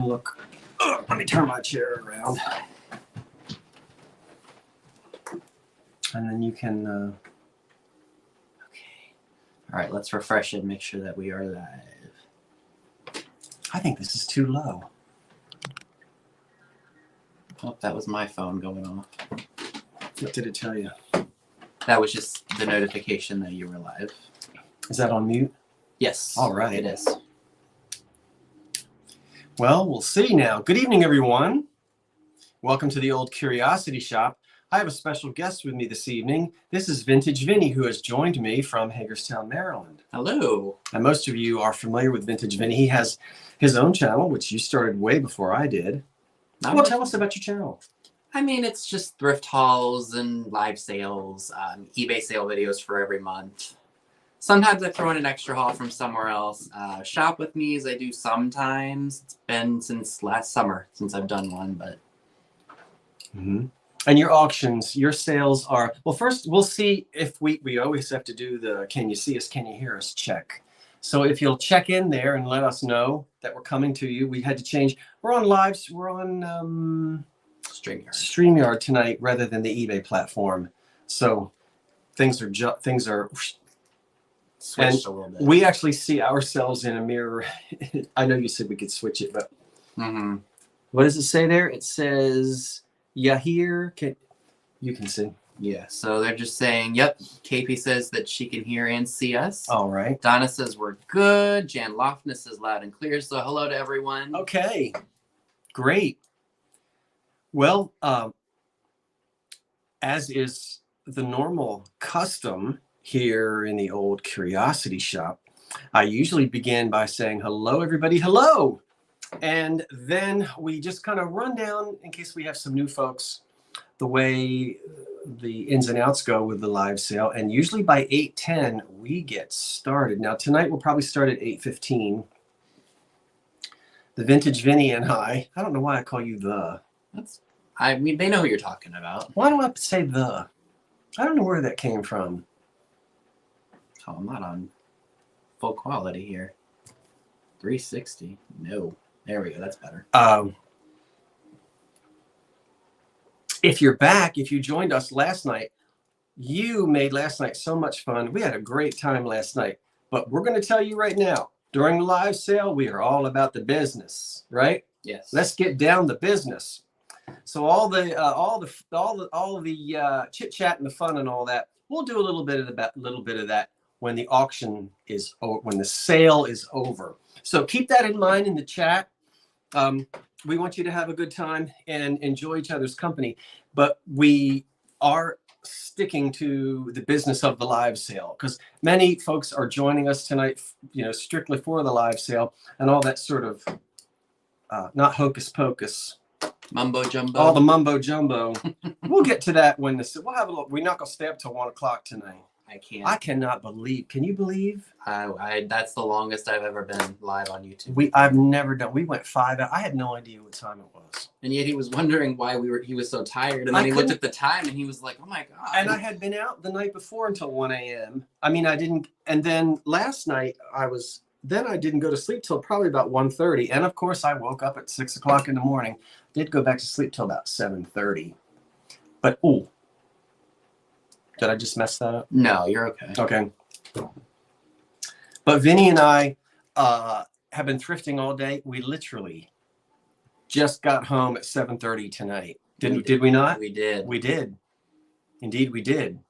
Look, let me turn my chair around. And then you can, okay. All right, let's refresh it and make sure that we are live. I think this is too low. Oh, that was my phone going off. What did it tell you? That was just the notification that you were live. Is that on mute? Yes. All right. It is. Well, we'll see now. Good evening, everyone. Welcome to the Old Curiosity Shop. I have a special guest with me this evening. This is Vintage Vinny, who has joined me from Hagerstown, Maryland. Hello. And most of you are familiar with Vintage Vinny. He has his own channel, which you started way before I did. Well, tell us about your channel. I mean, it's just thrift hauls and live sales, eBay sale videos for every month. Sometimes I throw in an extra haul from somewhere else. Shop with me as I do sometimes. It's been since last summer since I've done one, but. Mm-hmm. And your auctions, your sales are, well, first we'll see if we always have to do the can you see us, can you hear us check. So if you'll check in there and let us know that we're coming to you. We had to change. We're on lives. We're on StreamYard tonight rather than the eBay platform. So things are switched a little bit. We actually see ourselves in a mirror. I know you said we could switch it, but what does it say there? It says, yeah, here you can see. Yeah, so they're just saying, yep, KP says that she can hear and see us. All right. Donna says we're good. Jan Lofness says loud and clear. So hello to everyone. Okay, great. Well, as is the normal custom here in the Old Curiosity Shop, I usually begin by saying, hello, everybody, hello. And then we just kind of run down, in case we have some new folks, the way the ins and outs go with the live sale. And usually by 8:10, we get started. Now, tonight we'll probably start at 8:15. The Vintage Vinny and I don't know why I call you the. I mean, they know who you're talking about. Why do I say the? I don't know where that came from. Oh, I'm not on full quality here. 360. No. There we go. That's better. If you're back, if you joined us last night, you made last night so much fun. We had a great time last night. But we're going to tell you right now, during the live sale, we are all about the business, right? Yes. Let's get down to business. So all the chit chat and the fun and all that, we'll do a little bit of that when the auction is over, when the sale is over. So keep that in mind in the chat. We want you to have a good time and enjoy each other's company, but we are sticking to the business of the live sale because many folks are joining us tonight, strictly for the live sale and all that sort of not hocus pocus. Mumbo jumbo. All the mumbo jumbo. We'll get to that when we'll have a look. We're not going to stay up till 1 o'clock tonight. I can't. I cannot believe. Can you believe? That's the longest I've ever been live on YouTube. I've never done. We went 5 hours. I had no idea what time it was. And yet he was wondering why he was so tired. And then he looked at the time and he was like, oh my God. And I had been out the night before until 1 a.m. I mean, I didn't. And then last night I didn't go to sleep till probably about 1:30. And of course I woke up at 6 o'clock in the morning. Did go back to sleep till about 7:30. But did I just mess that up? No, you're okay. Okay. But Vinny and I have been thrifting all day. We literally just got home at 7:30 tonight. Did we not? We did. We did. Indeed, we did.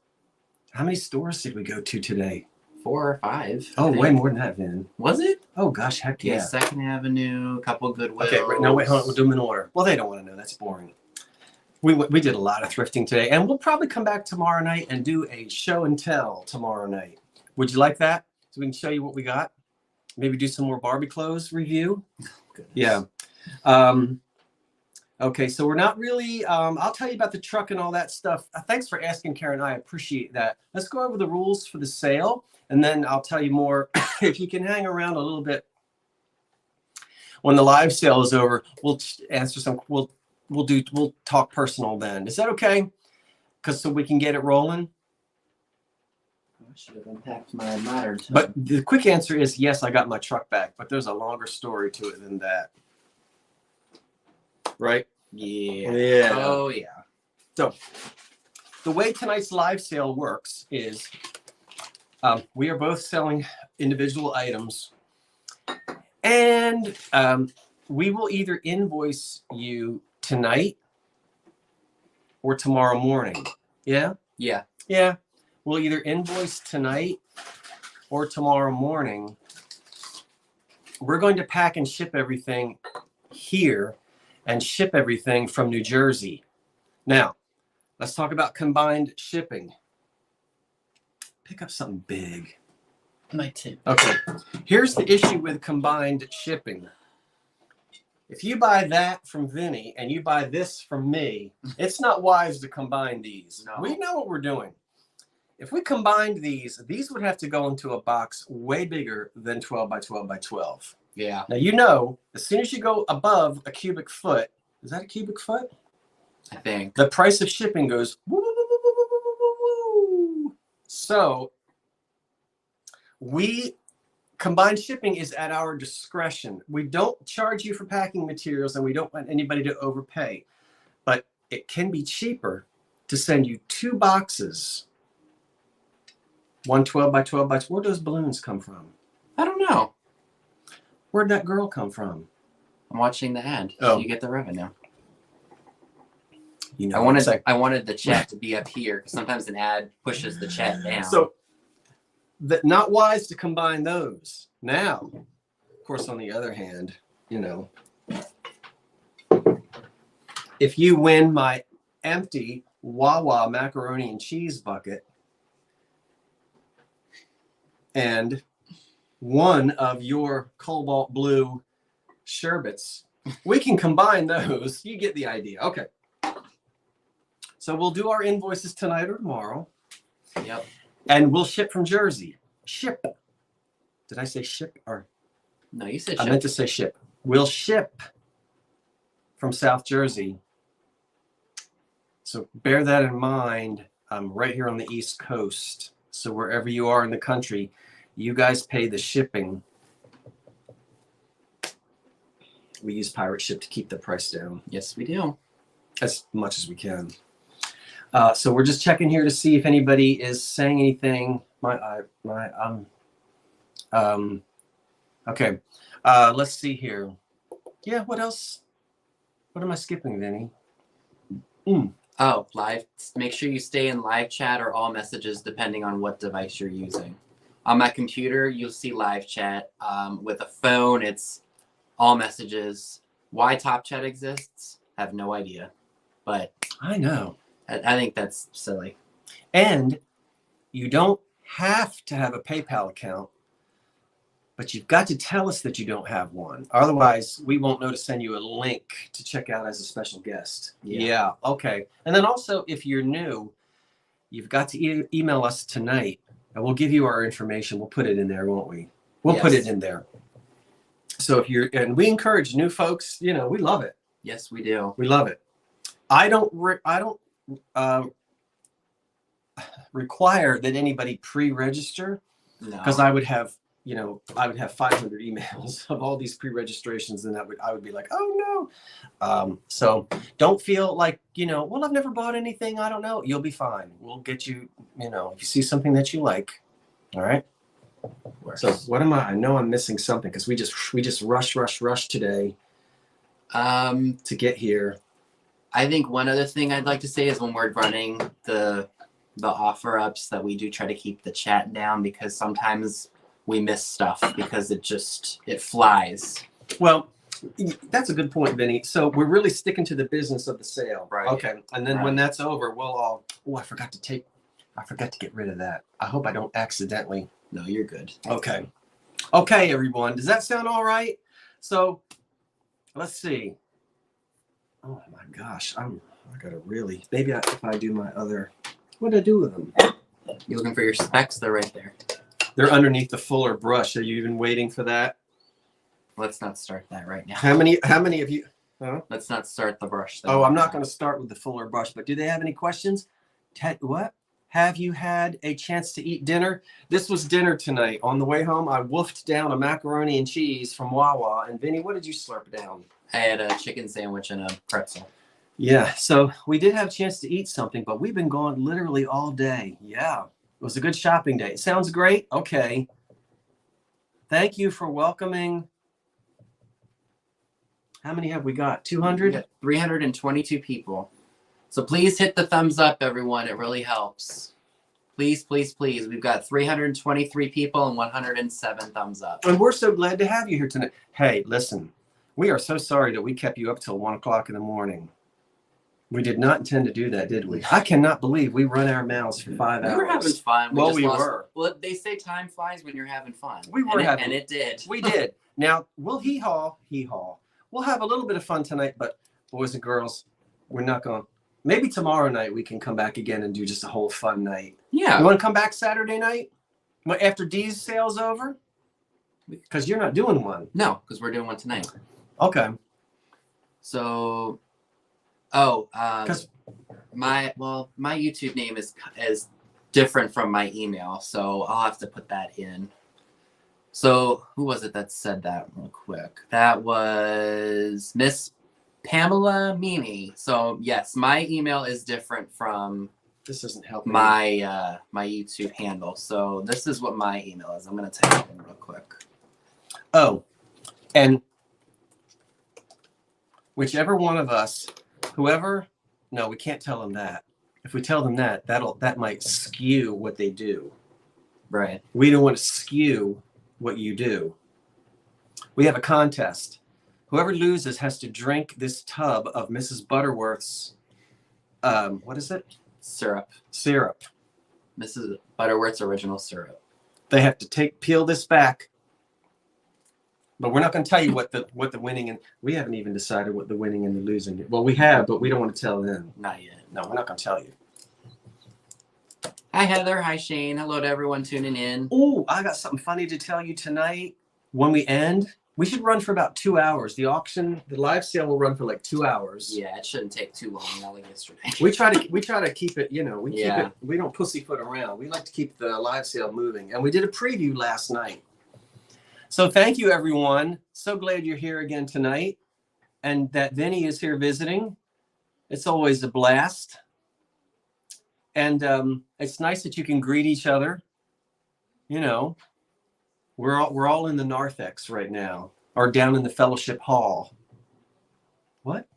How many stores did we go to today? 4 or 5. Oh, way more than that, Vin. Was it? Oh, gosh, heck yeah. 2nd Avenue, a couple of Goodwill. Okay, right, now wait, hold on. We'll do them in order. Well, they don't want to know. That's boring. We did a lot of thrifting today, and we'll probably come back tomorrow night and do a show and tell tomorrow night. Would you like that? So we can show you what we got? Maybe do some more Barbie clothes review? Goodness. Yeah. Okay, so we're not really, I'll tell you about the truck and all that stuff. Thanks for asking, Karen. I appreciate that. Let's go over the rules for the sale, and then I'll tell you more. If you can hang around a little bit. When the live sale is over, we'll answer some, we'll talk personal then. Is that okay? So we can get it rolling? I should have unpacked my ladder. But the quick answer is yes, I got my truck back, but there's a longer story to it than that. right? Yeah. Yeah. Oh, yeah. So the way tonight's live sale works is we are both selling individual items, and we will either invoice you tonight or tomorrow morning. Yeah? Yeah. Yeah. We'll either invoice tonight or tomorrow morning. We're going to pack and ship everything here and ship everything from New Jersey. Now, let's talk about combined shipping. Pick up something big. My tip. Okay. Here's the issue with combined shipping. If you buy that from Vinny and you buy this from me, it's not wise to combine these. No. We know what we're doing. If we combined these would have to go into a box way bigger than 12 by 12 by 12. Yeah. Now, you know, as soon as you go above a cubic foot, is that a cubic foot? I think. The price of shipping goes woo, woo, woo, woo, woo, woo, woo, woo. So combined shipping is at our discretion. We don't charge you for packing materials, and we don't want anybody to overpay. But it can be cheaper to send you 2 boxes. One 12 by 12 by 12. Where'd those balloons come from? I don't know. Where'd that girl come from? I'm watching the ad. Oh. So you get the revenue. You know, I wanted the chat to be up here because sometimes an ad pushes the chat down. So not wise to combine those. Now, of course, on the other hand, you know, if you win my empty Wawa macaroni and cheese bucket and one of your cobalt blue sherbets, we can combine those. You get the idea. Okay. So we'll do our invoices tonight or tomorrow. Yep. And we'll ship from Jersey. Ship. Did I say ship or? No, you said I ship. meant to say ship. We'll ship from South Jersey. So bear that in mind. I'm right here on the East Coast. So wherever you are in the country, you guys pay the shipping. We use Pirate Ship to keep the price down Yes, we do. as much as we can. So we're just checking here to see if anybody is saying anything. Okay. Let's see here. Yeah, what else? What am I skipping, Vinny? Oh, live. Make sure you stay in live chat or all messages depending on what device you're using. On my computer, you'll see live chat. With a phone, it's all messages. Why top chat exists, I have no idea. But I know. I think that's silly. And you don't have to have a PayPal account, but you've got to tell us that you don't have one. Otherwise, we won't know to send you a link to check out as a special guest. Yeah. Okay. And then also, if you're new, you've got to email us tonight, and we'll give you our information. We'll put it in there, won't we? We'll put it in there. So if you're, and we encourage new folks, you know, we love it. Yes, we do. We love it. I don't require that anybody pre-register, because I would have, you know, I would have 500 emails of all these pre-registrations, and I would be like, oh no. So don't feel like, you know, well, I've never bought anything, I don't know. You'll be fine. We'll get you, you know, if you see something that you like. All right. So what am I know I'm missing something, because we just rush today to get here. I think one other thing I'd like to say is when we're running the offer ups, that we do try to keep the chat down, because sometimes we miss stuff because it flies. Well, that's a good point, Vinny. So we're really sticking to the business of the sale. Right. Okay. And then when that's over, we'll all, I forgot to get rid of that. I hope I don't accidentally. No, you're good. Okay. Okay, everyone. Does that sound all right? So let's see. Oh my gosh. I gotta really, maybe if I do my other, what did I do with them? You're looking for your specs? They're right there. They're underneath the fuller brush. Are you even waiting for that? Let's not start that right now. How many of you? Huh? Let's not start the brush. Oh, I'm not going to start with the fuller brush, but do they have any questions? What? Have you had a chance to eat dinner? This was dinner tonight. On the way home, I wolfed down a macaroni and cheese from Wawa. And Vinny, what did you slurp down? I had a chicken sandwich and a pretzel. Yeah, so we did have a chance to eat something, but we've been gone literally all day. Yeah, it was a good shopping day. Sounds great. Okay. Thank you for welcoming. How many have we got? 200? 322 people. So please hit the thumbs up, everyone. It really helps. Please, please, please. We've got 323 people and 107 thumbs up. And we're so glad to have you here tonight. Hey, listen, we are so sorry that we kept you up till 1 o'clock in the morning. We did not intend to do that, did we? I cannot believe we run our mouths for 5 hours. We were having fun. Well, we were. Well, they say time flies when you're having fun. We were having and it did. We did. Now, we'll hee-haw. We'll have a little bit of fun tonight, but boys and girls, we're not going to. Maybe tomorrow night we can come back again and do just a whole fun night. Yeah. You want to come back Saturday night? After Dee's sale's over? Because you're not doing one. No, because we're doing one tonight. Okay. So, my YouTube name is different from my email, so I'll have to put that in. So who was it that said that real quick? That was Miss Pamela Mimi. So yes, my email is different from this isn't helping my my YouTube handle. So this is what my email is. I'm gonna type it in real quick. Oh, and whichever one of us, no, we can't tell them that. If we tell them that, that might skew what they do. Right. We don't want to skew what you do. We have a contest. Whoever loses has to drink this tub of Mrs. Butterworth's, what is it? Syrup. Mrs. Butterworth's original syrup. They have to peel this back. But we're not going to tell you what the winning and we haven't even decided what the winning and the losing. Well, we have, but we don't want to tell them. Not yet. No, we're not going to tell you. Hi, Heather. Hi, Shane. Hello to everyone tuning in. Oh, I got something funny to tell you tonight. When we end, we should run for about 2 hours. The auction, the live sale will run for like 2 hours. Yeah, it shouldn't take too long. Not like yesterday. We try to keep it, we don't pussyfoot around. We like to keep the live sale moving. And we did a preview last night. So thank you, everyone. So glad you're here again tonight. And that Vinny is here visiting. It's always a blast. And it's nice that you can greet each other. You know, we're all in the narthex right now, or down in the fellowship hall. What?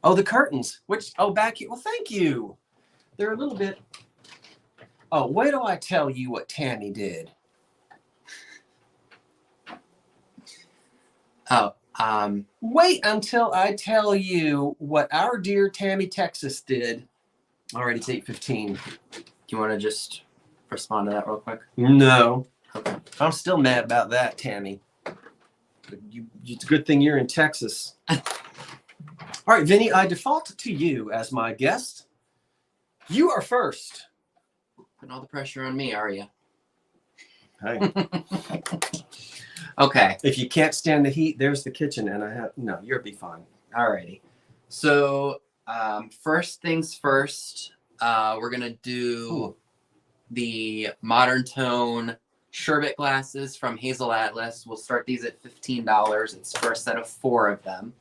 Oh, the curtains. Back here. Well, thank you. They're a little bit. Oh, wait till I tell you what Tammy did. Wait until I tell you what our dear Tammy Texas did. All right, it's 8:15. Do you want to just respond to that real quick? No. Okay. I'm still mad about that, Tammy. But it's a good thing you're in Texas. All right, Vinny, I default to you as my guest. You are first. Putting all the pressure on me, are you? Hey. Okay. If you can't stand the heat, there's the kitchen, and you'll be fine. Alrighty. So first things first, we're gonna do the Modern Tone Sherbet glasses from Hazel Atlas. We'll start these at $15. It's for a set of 4 of them.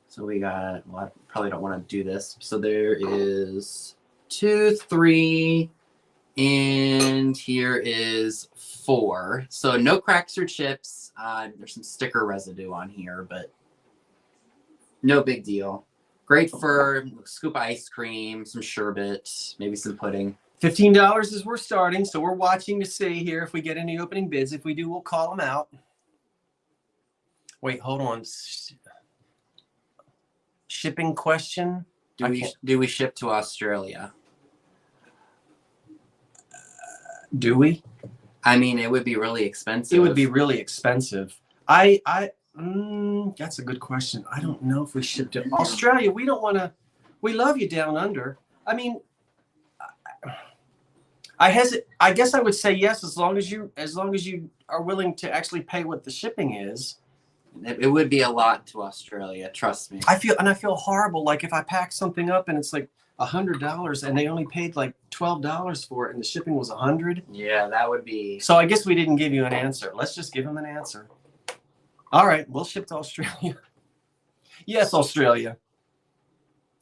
So we got. Well, I probably don't want to do this. So there is 2, 3. And here is 4. So no cracks or chips. There's some sticker residue on here, but no big deal. Great for scoop of ice cream, some sherbet, maybe some pudding. $15 is we're starting, so we're watching to see here if we get any opening bids. If we do, we'll call them out. Wait, hold on. Shipping question? Do we ship to Australia? Do we? I mean, it would be really expensive. It would be really expensive. That's a good question. I don't know if we ship to Australia. We don't want to. We love you down under. I mean, I guess I would say yes, as long as you are willing to actually pay what the shipping is. It would be a lot to Australia. Trust me. I feel horrible. Like if I pack something up and it's like $100 and they only paid like $12 for it and the shipping was $100. Yeah, that would be. So I guess we didn't give you an answer. Let's just give them an answer. All right, we'll ship to Australia. Yes, Australia.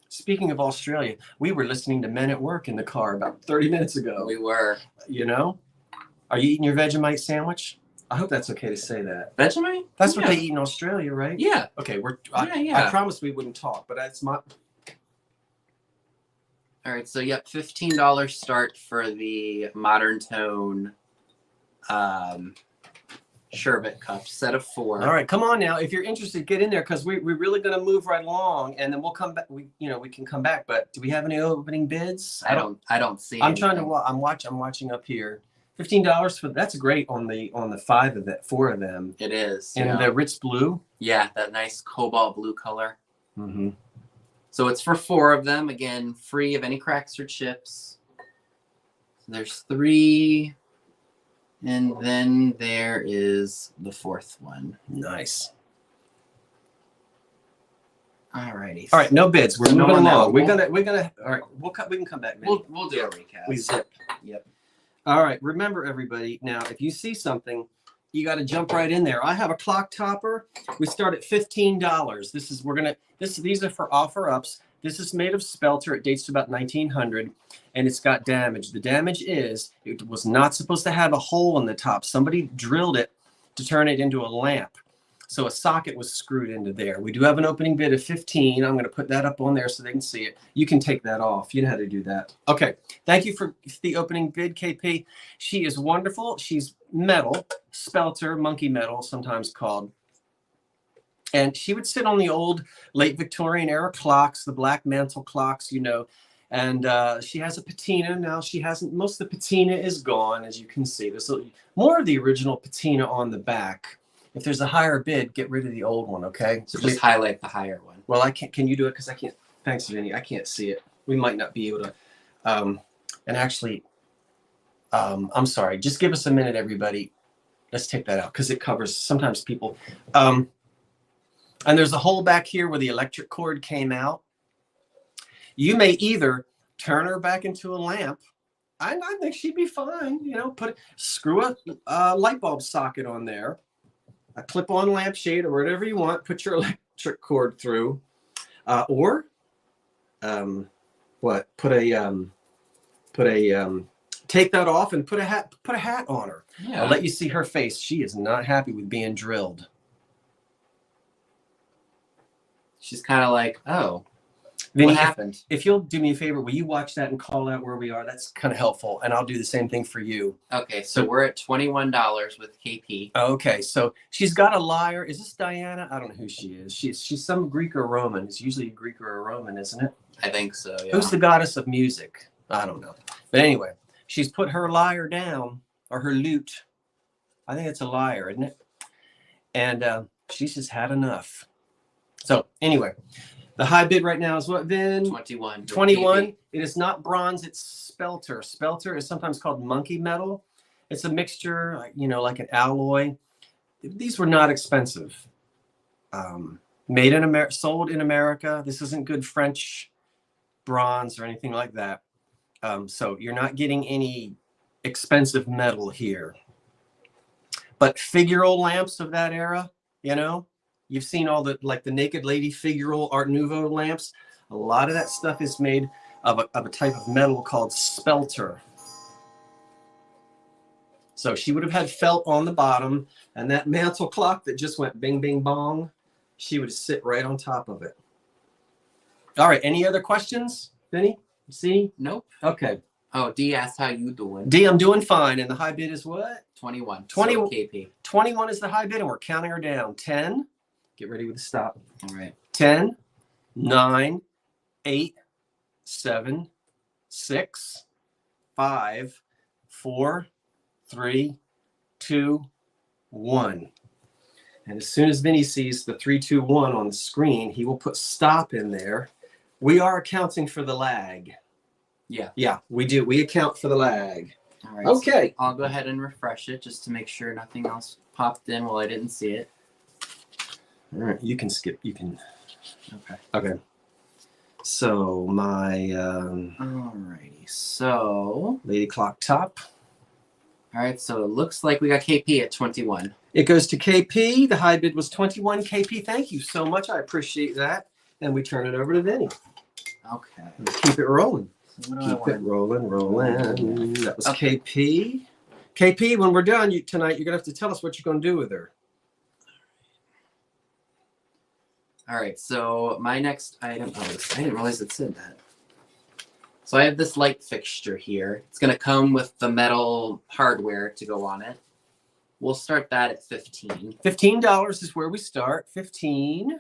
Speaking of Australia, we were listening to Men at Work in the car about 30 minutes ago. We were. You know? Are you eating your Vegemite sandwich? I hope that's okay to say that. Vegemite? That's what they eat in Australia, right? Yeah. Okay, Yeah. I promised we wouldn't talk, but that's my... All right, so yep, $15 start for the Modern Tone sherbet cup, set of 4. All right, come on now. If you're interested, get in there because we're really going to move right along, and then we'll come back. We can come back. But do we have any opening bids? I don't see. I'm trying to. I'm watching up here. $15 for that's great on the 4 of them. It is. And the Ritz blue. Yeah, that nice cobalt blue color. Mm-hmm. So it's for 4 of them. Again, free of any cracks or chips. So there's 3. And then there is the 4th one. Nice. Alrighty. All right, no bids. We're So moving on that along. one. We're gonna. All right, we can come back. Vinny. We'll do a recap. We zip. Yep. All right. Remember, everybody. Now, if you see something, you got to jump right in there. I have a clock topper. We start at $15. These are for offer ups. This is made of spelter. It dates to about 1900, and it's got damage. The damage is it was not supposed to have a hole in the top. Somebody drilled it to turn it into a lamp. So a socket was screwed into there. We do have an opening bid of 15. I'm going to put that up on there so they can see it. You can take that off. You know how to do that. Okay. Thank you for the opening bid, KP. She is wonderful. She's metal, spelter, monkey metal, sometimes called. And she would sit on the old late Victorian era clocks, the black mantle clocks, and she has a patina. Now she hasn't, most of the patina is gone, as you can see. There's more of the original patina on the back. If there's a higher bid, get rid of the old one, okay? So just highlight the higher one. Well, I can't. Can you do it? Because I can't. Thanks, Vinny. I can't see it. We might not be able to. And actually, I'm sorry. Just give us a minute, everybody. Let's take that out because it covers sometimes people. And there's a hole back here where the electric cord came out. You may either turn her back into a lamp. I think she'd be fine. Screw a light bulb socket on there. A clip-on lampshade or whatever you want. Put your electric cord through, or take that off and put a hat on her. Yeah. I'll let you see her face. She is not happy with being drilled. She's kind of like, oh, Vinny, what happened? If you'll do me a favor, will you watch that and call out where we are? That's kind of helpful, and I'll do the same thing for you. Okay, so we're at $21 with KP. Okay, so she's got a lyre. Is this Diana? I don't know who she is. She's some Greek or Roman. It's usually a Greek or a Roman, isn't it? I think so, yeah. Who's the goddess of music? I don't know. But anyway, she's put her lyre down, or her lute. I think it's a lyre, isn't it? And she's just had enough. So anyway, the high bid right now is what, Vin? 21. 21. It is not bronze, it's spelter. Spelter is sometimes called monkey metal. It's a mixture, like an alloy. These were not expensive. Made in America, sold in America. This isn't good French bronze or anything like that. So you're not getting any expensive metal here. But figural lamps of that era, you've seen all the Naked Lady figural Art Nouveau lamps. A lot of that stuff is made of a type of metal called spelter. So she would have had felt on the bottom, and that mantle clock that just went bing, bing, bong, she would sit right on top of it. All right. Any other questions, Vinny? See? Nope. Okay. Oh, D asked how you doing. D, I'm doing fine. And the high bid is what? 21. 20, So KP. 21 is the high bid, and we're counting her down. 10. Get ready with the stop. All right. 10, 9, 8, 7, 6, 5, 4, 3, 2, 1. And as soon as Vinny sees the 3, 2, 1 on the screen, he will put stop in there. We are accounting for the lag. Yeah. Yeah, we do. We account for the lag. All right. Okay. So I'll go ahead and refresh it just to make sure nothing else popped in while I didn't see it. All right. You can skip. You can. Okay. Okay. So my Alrighty. So lady clock top. All right, so it looks like we got KP at 21. It goes to KP. The high bid was 21. KP, thank you so much. I appreciate that. And we turn it over to Vinny. Okay. Let's keep it rolling. So what do I Keep it want? rolling. That was Okay. KP. KP, when we're done tonight, you're going to have to tell us what you're going to do with her. All right, so my next item, I didn't realize it said that. So I have this light fixture here. It's gonna come with the metal hardware to go on it. We'll start that at 15. $15 is where we start. 15.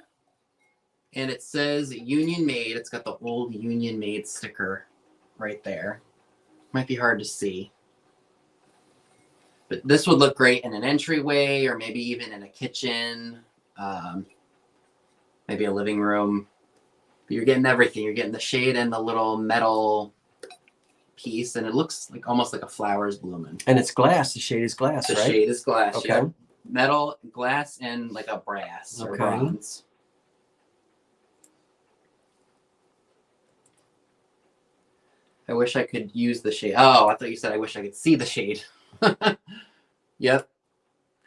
And it says Union Made. It's got the old Union Made sticker right there. Might be hard to see. But this would look great in an entryway or maybe even in a kitchen. Maybe a living room. But you're getting everything. You're getting the shade and the little metal piece, and it looks like almost like a flower's blooming. And it's glass. The shade is glass, The right? shade is glass. Okay. Yeah. Metal, glass, and like a brass or bronze. I wish I could use the shade. Oh, I thought you said I wish I could see the shade. Yep.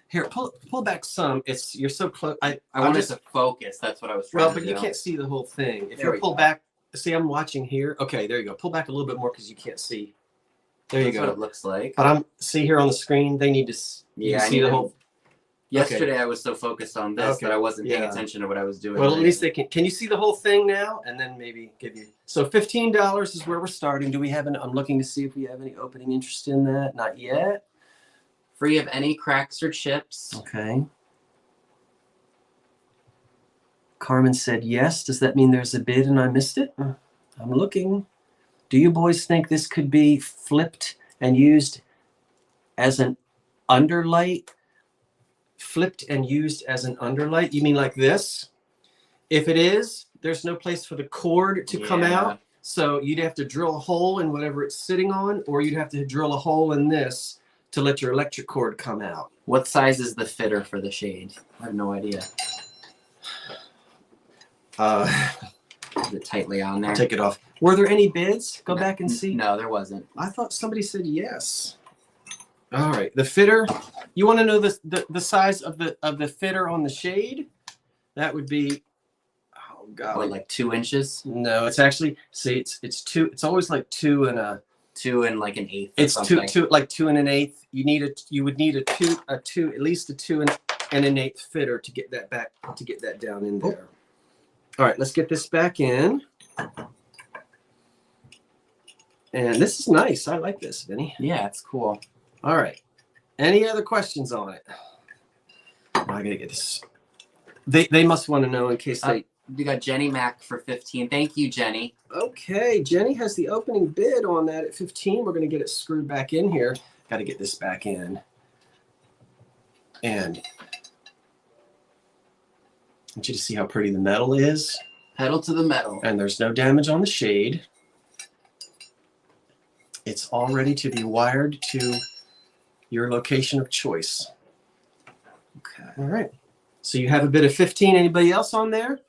Here, pull back some. You're so close. I wanted to focus. That's what I was trying Well, to but do. you can't see the whole thing. If There you we pull go. back, see, I'm watching here. Okay, there you go. Pull back a little bit more because you can't see. There you That's what go. it looks like. But I'm see here on the screen. They need to Yeah, I see the need whole. Yesterday I was so focused on this Okay. that I wasn't paying Yeah. attention to what I was doing. Well, at least they can. Can you see the whole thing now? And then maybe give you. So $15 is where we're starting. Do we have I'm looking to see if we have any opening interest in that. Not yet. Free of any cracks or chips. Okay. Carmen said yes. Does that mean there's a bid and I missed it? I'm looking. Do you boys think this could be flipped and used as an underlight? Flipped and used as an underlight? You mean like this? If it is, there's no place for the cord to come Yeah. out. So you'd have to drill a hole in whatever it's sitting on, or you'd have to drill a hole in this to let your electric cord come out. What size is the fitter for the shade? I have no idea. Is it tightly on there? I'll take it off. Were there any bids? Go back and see. No, there wasn't. I thought somebody said yes. All right, the fitter. You want to know the size of the fitter on the shade? That would be, oh god, What, like 2 inches? no, it's actually it's two. It's always like 2 and a. 2 and like an eighth. It's or two something. like 2 and an eighth. You would need a two at least a 2 and an eighth fitter to get that down in there. All right, let's get this back in. And this is nice. I like this, Vinny. Yeah, it's cool. All right. Any other questions on it? I gotta get this. They must want to know in case they. We got Jenny Mack for 15. Thank you, Jenny. Okay, Jenny has the opening bid on that at 15. We're gonna get it screwed back in here. Got to get this back in. And I want you to see how pretty the metal is. Pedal to the metal. And there's no damage on the shade. It's all ready to be wired to your location of choice. Okay. All right. So you have a bid of 15. Anybody else on there?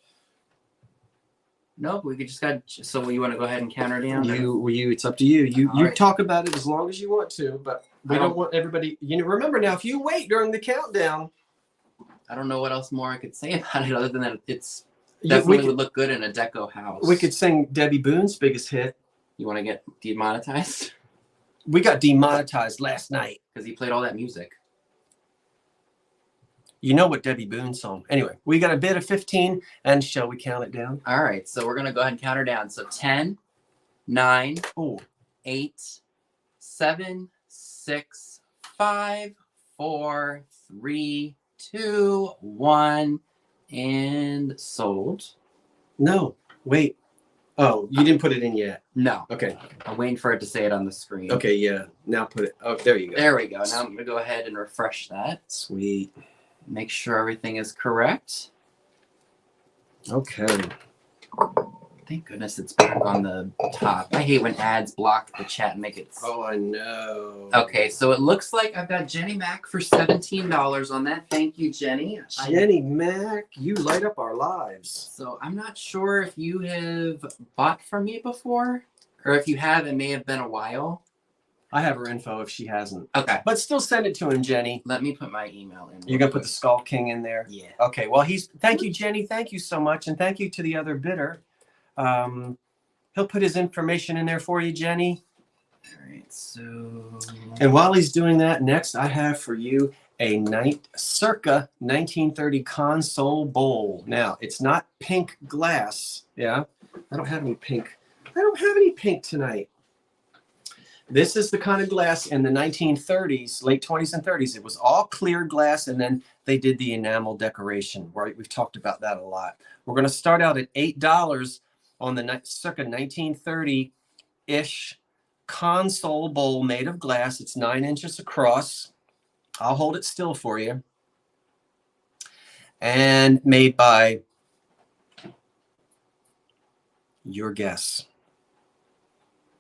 Nope, we could just got. So you want to go ahead and counter down? You. It's up to you. You All right. talk about it as long as you want to, but we I don't don't- want everybody. Remember now, if you wait during the countdown, I don't know what else more I could say about it other than that it's we definitely could, would look good in a deco house. we could sing Debbie Boone's biggest hit. You want to get demonetized? We got demonetized last night. Because he played all that music. You know what Debbie Boone's song? Anyway, we got a bid of 15, and shall we count it down? All right, so we're going to go ahead and counter down. So 10, 9, Oh, 8, 7, 6, 5, 4, 3, 2, 1, and sold. no, wait. Oh, you didn't put it in yet. No, Okay. I'm waiting for it to say it on the screen. Okay, yeah. Now put it. Oh, there you go. There we go. Now I'm going to go ahead and refresh that. Sweet. Make sure everything is correct. Okay. Thank goodness it's back on the top. I hate when ads block the chat and make it. Oh, I know. Okay, so it looks like I've got Jenny Mack for $17 on that. Thank you, Jenny. Jenny Mack, you light up our lives. So I'm not sure if you have bought from me before, or if you have, it may have been a while. I have her info if she hasn't. Okay. But still send it to him, Jenny. Let me put my email in. You're going to put the Skull King in there? Yeah. Okay. Well, thank you, Jenny. Thank you so much. And thank you to the other bidder. He'll put his information in there for you, Jenny. All right. So. And while he's doing that, next I have for you a circa 1930 console bowl. Now, it's not pink glass. Yeah. I don't have any pink. I don't have any pink tonight. This is the kind of glass in the 1930s, late 20s and 30s. It was all clear glass, and then they did the enamel decoration, right? We've talked about that a lot. We're going to start out at $8 on the circa 1930-ish console bowl made of glass. It's 9 inches across. I'll hold it still for you. And made by your guess.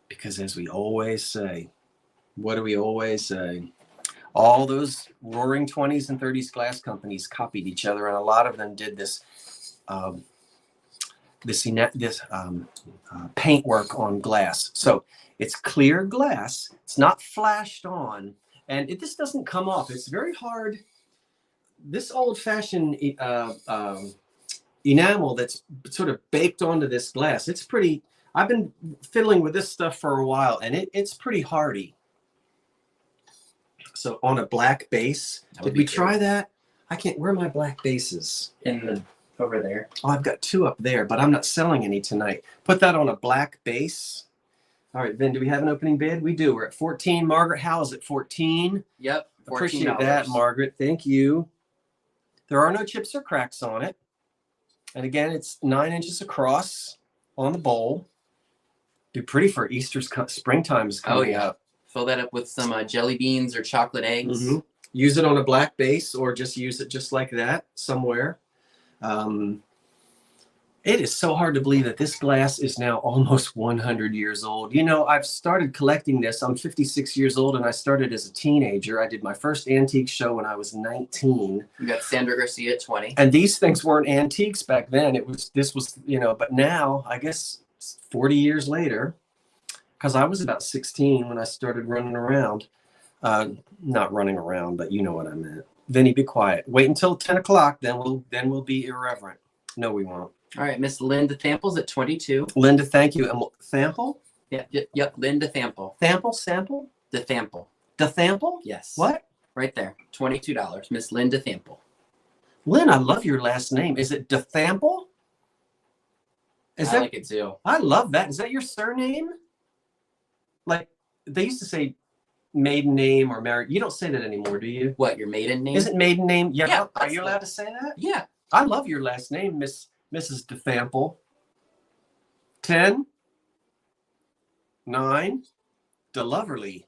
Because as we always say, what do we always say? All those roaring 20s and 30s glass companies copied each other, and a lot of them did this paintwork on glass. So it's clear glass. It's not flashed on, and this doesn't come off. It's very hard. This old-fashioned enamel that's sort of baked onto this glass, it's pretty. I've been fiddling with this stuff for a while, and it's pretty hardy. So on a black base, did we try that? I can't. Where are my black bases? Over there. Oh, I've got 2 up there, but I'm not selling any tonight. Put that on a black base. All right, Vin, do we have an opening bid? We do. We're at 14. Margaret Howell's at 14. Yep. $14. Appreciate that, Margaret. Thank you. There are no chips or cracks on it. And again, it's 9 inches across on the bowl. Be pretty for Easter's springtime is coming up. Fill that up with some jelly beans or chocolate eggs. Mm-hmm. Use it on a black base, or just use it just like that somewhere. It is so hard to believe that this glass is now almost 100 years old. You know, I've started collecting this. I'm 56 years old, and I started as a teenager. I did my first antique show when I was 19. You got Sandra Garcia at 20. And these things weren't antiques back then. This was, but now, I guess 40 years later, because I was about 16 when I started running around. Not running around, but you know what I meant. Vinny, be quiet. Wait until 10 o'clock, then we'll be irreverent. No, we won't. All right, Miss Linda Thample's at 22. Linda, thank you. And Thample? Yep, Linda Thample. Sample? The Thample. The Thample? Yes. What? Right there, $22. Miss Linda Thample. Lynn, I love your last name. Is it DeThample? I like it too. I love that. Is that your surname? Like, they used to say maiden name or married. You don't say that anymore, do you? What, your maiden name? Is it maiden name? Yeah. Are you the... allowed to say that? Yeah. I love your last name, Mrs. DeThample. 10, 9, DeLoverly.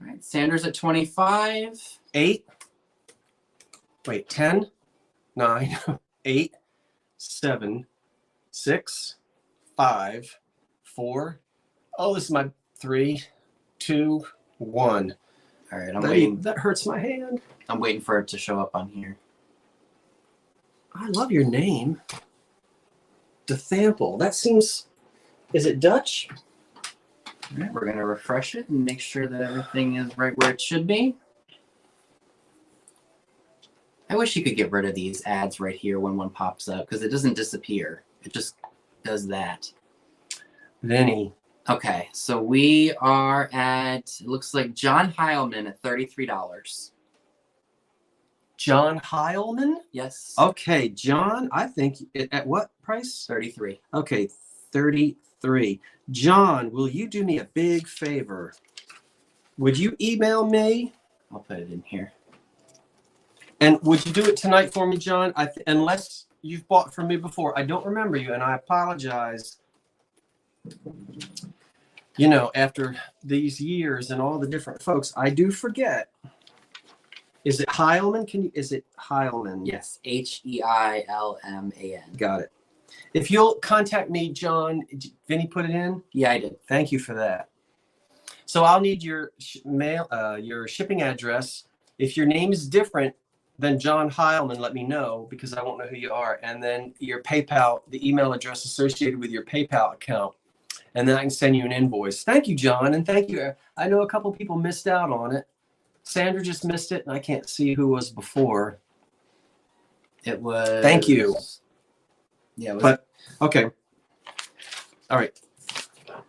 All right, Sanders at 25. 8. Wait, 10, 9, 8, 7, 6, 5, 4. Oh, this is my 3, 2, 1. All right, I'm waiting. That hurts my hand. I'm waiting for it to show up on here. I love your name. DeThample. That seems... Is it Dutch? All right, we're going to refresh it and make sure that everything is right where it should be. I wish you could get rid of these ads right here when one pops up, because it doesn't disappear. It just does that. Vinny. Okay, so we are at, it looks like John Heilman at $33. John Heilman? Yes. Okay, John, I think at what price? 33. Okay, 33. John, will you do me a big favor? Would you email me? I'll put it in here. And would you do it tonight for me, John? Unless you've bought from me before. I don't remember you, and I apologize. You know, after these years and all the different folks, I do forget. Is it Heilman? Is it Heilman? Yes, Heilman. Got it. If you'll contact me, John, Vinny put it in? Yeah, I did. Thank you for that. So I'll need your your shipping address. If your name is different than John Heilman, let me know, because I won't know who you are. And then your PayPal, the email address associated with your PayPal account. And then I can send you an invoice. Thank you, John, and thank you. I know a couple people missed out on it. Sandra just missed it, and I can't see who was before. It was. Thank you. Yeah. It was, But okay. All right.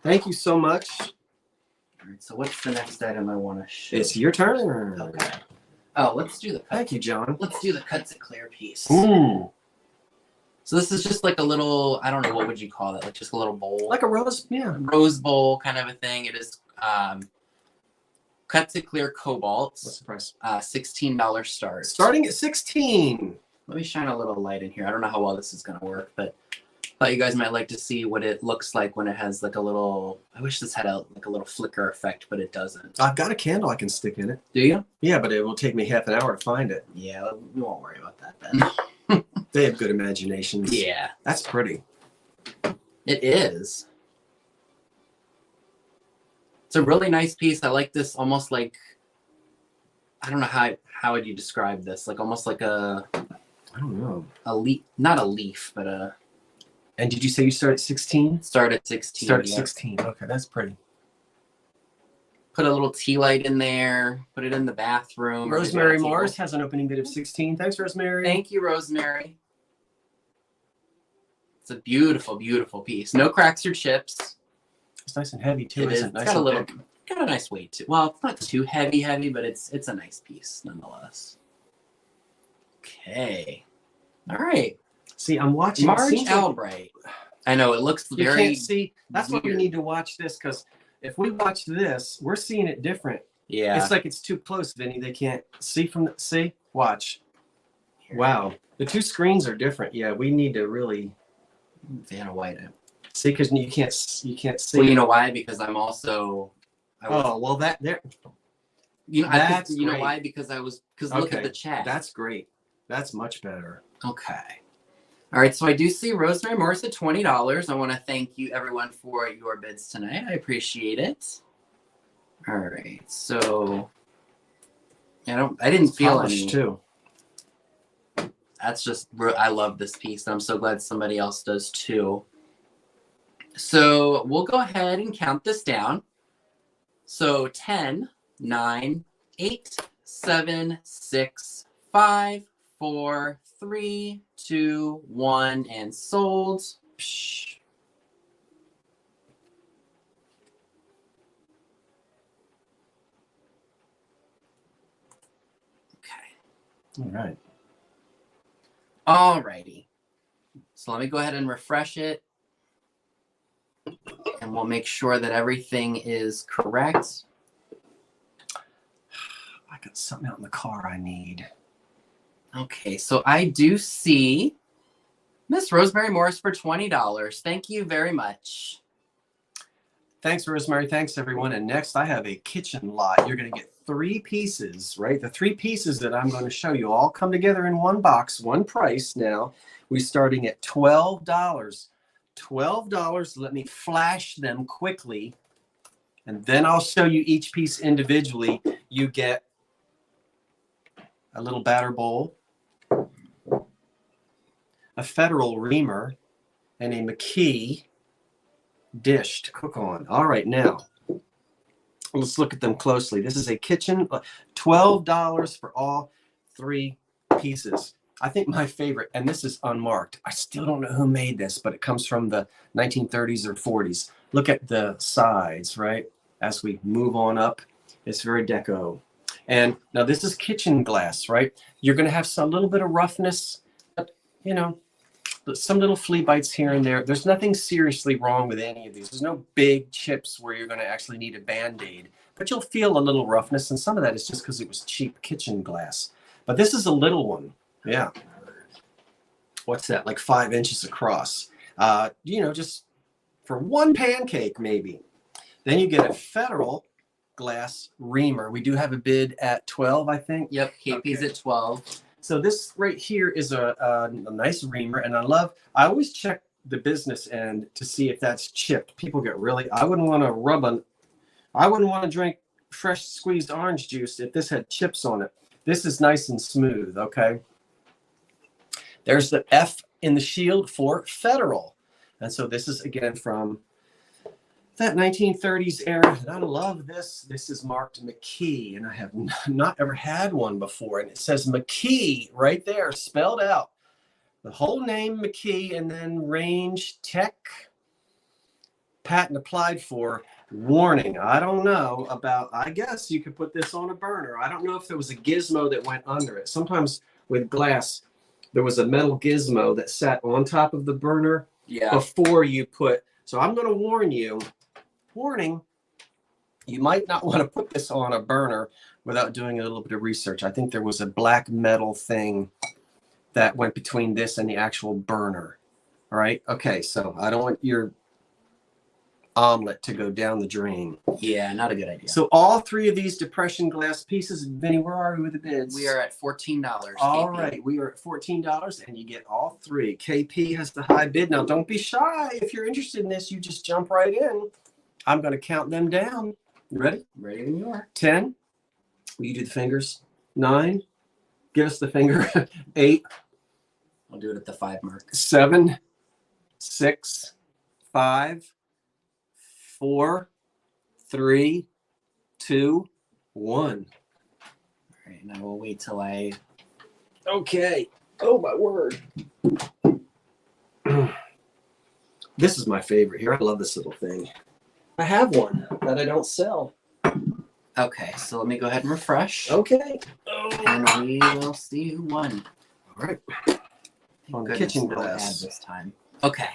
Thank you so much. all right, so what's the next item I want to show? It's your turn. Okay. Oh, let's do the. Thank you, John. Let's do the cuts of clear piece. Mm. So this is just like a little. I don't know what would you call it. Like just a little bowl. Like a rose, yeah. Rose bowl kind of a thing. It is cut to clear cobalt. What's the price? $16 start. Starting at 16. Let me shine a little light in here. I don't know how well this is gonna work, but I thought you guys might like to see what it looks like when it has like a little. I wish this had like a little flicker effect, but it doesn't. I've got a candle I can stick in it. Do you? Yeah, but it will take me half an hour to find it. Yeah, we won't worry about that then. They have good imaginations. Yeah, That's pretty. it is. It's a really nice piece. I like this almost like, I don't know how would you describe this? Like almost like I don't know. a leaf, not a leaf, but a And did you say you start at 16? start at 16. Start at yeah. 16. Okay, that's pretty. Put a little tea light in there. Put it in the bathroom. or maybe on Rosemary a table. Morris has an opening bid of 16. Thanks, Rosemary. Thank you, Rosemary. It's a beautiful, beautiful piece. No cracks or chips. It's nice and heavy too, It is. isn't it? It's Nice got a and little, thick. got a nice weight to it. Well, it's not too heavy, but it's a nice piece nonetheless. Okay. All right. See, I'm watching. It Marge seems like Albright. I know it looks you very. can't see. That's why we weird. need to watch this, because if we watch this, we're seeing it different. Yeah. It's like it's too close, Vinny. They can't see from the see. Watch. Here. Wow, the two screens are different. Yeah, we need to really Vanna White. see, because you can't see. Well, you know why? Because I'm also. Oh well, that there. You know, That's you know great. why? Because look Okay, at the chat. That's great. That's much better. Okay. All right, so I do see Rosemary Morris at $20. I want to thank you, everyone, for your bids tonight. I appreciate it. All right, so I didn't feel any. Polished too. That's just, I love this piece. And I'm so glad somebody else does too. So we'll go ahead and count this down. So 10, 9, 8, 7, 6, 5, 4, 3, 2, 1, and sold. Psh. Okay. All right. All righty. So let me go ahead and refresh it. And we'll make sure that everything is correct. I got something out in the car I need. Okay, so I do see Miss Rosemary Morris for $20. Thank you very much. Thanks, Rosemary. Thanks, everyone. And next, I have a kitchen lot. You're going to get 3 pieces, right? The 3 pieces that I'm going to show you all come together in one box, one price. Now, we're starting at $12. $12. Let me flash them quickly, and then I'll show you each piece individually. You get a little batter bowl, a Federal reamer, and a McKee dish to cook on. All right, now let's look at them closely. This is a kitchen, $12 for all 3 pieces. I think my favorite, and this is unmarked. I still don't know who made this, but it comes from the 1930s or 40s. Look at the sides, right? As we move on up, it's very deco. And now this is kitchen glass, right? You're going to have some little bit of roughness, but you know, some little flea bites here and there. There's nothing seriously wrong with any of these. There's no big chips where you're going to actually need a Band-Aid, but you'll feel a little roughness, and some of that is just because it was cheap kitchen glass. But this is a little one. Yeah. What's that? Like 5 inches across. You know, just for one pancake, maybe. Then you get a Federal glass reamer. We do have a bid at 12, I think. Yep, KP's Okay. at 12. So this right here is a nice reamer, and I always check the business end to see if that's chipped. People get really, I wouldn't want to drink fresh squeezed orange juice if this had chips on it. This is nice and smooth, okay? There's the F in the shield for Federal. And so this is again from that 1930s era. And I love this. This is marked McKee, and I have not ever had one before. And it says McKee right there, spelled out. The whole name McKee, and then range tech, patent applied for. Warning, I don't know about, I guess you could put this on a burner. I don't know if there was a gizmo that went under it. Sometimes with glass, there was a metal gizmo that sat on top of the burner before you put. So I'm going to warn you, warning, you might not want to put this on a burner without doing a little bit of research. I think there was a black metal thing that went between this and the actual burner. All right. Okay. So I don't want your omelet to go down the drain. Yeah, not a good idea. So all three of these depression glass pieces, Vinny, where are we with the bids? We are at $14. All KP. right, we are at $14, and you get all three. KP has the high bid. Now, don't be shy. If you're interested in this, you just jump right in. I'm going to count them down. You ready? Ready when you are. 10. Will you do the fingers? 9. Give us the finger. 8. I'll do it at the 5 mark. 7. 6. 5. 4, 3, 2, 1. All right, now we'll wait till I. Okay. Oh, my word. This is my favorite here. I love this little thing. I have one that I don't sell. Okay, so let me go ahead and refresh. Okay. And we will see who won. All right. On Goodness, kitchen no ad glass. this time. Okay.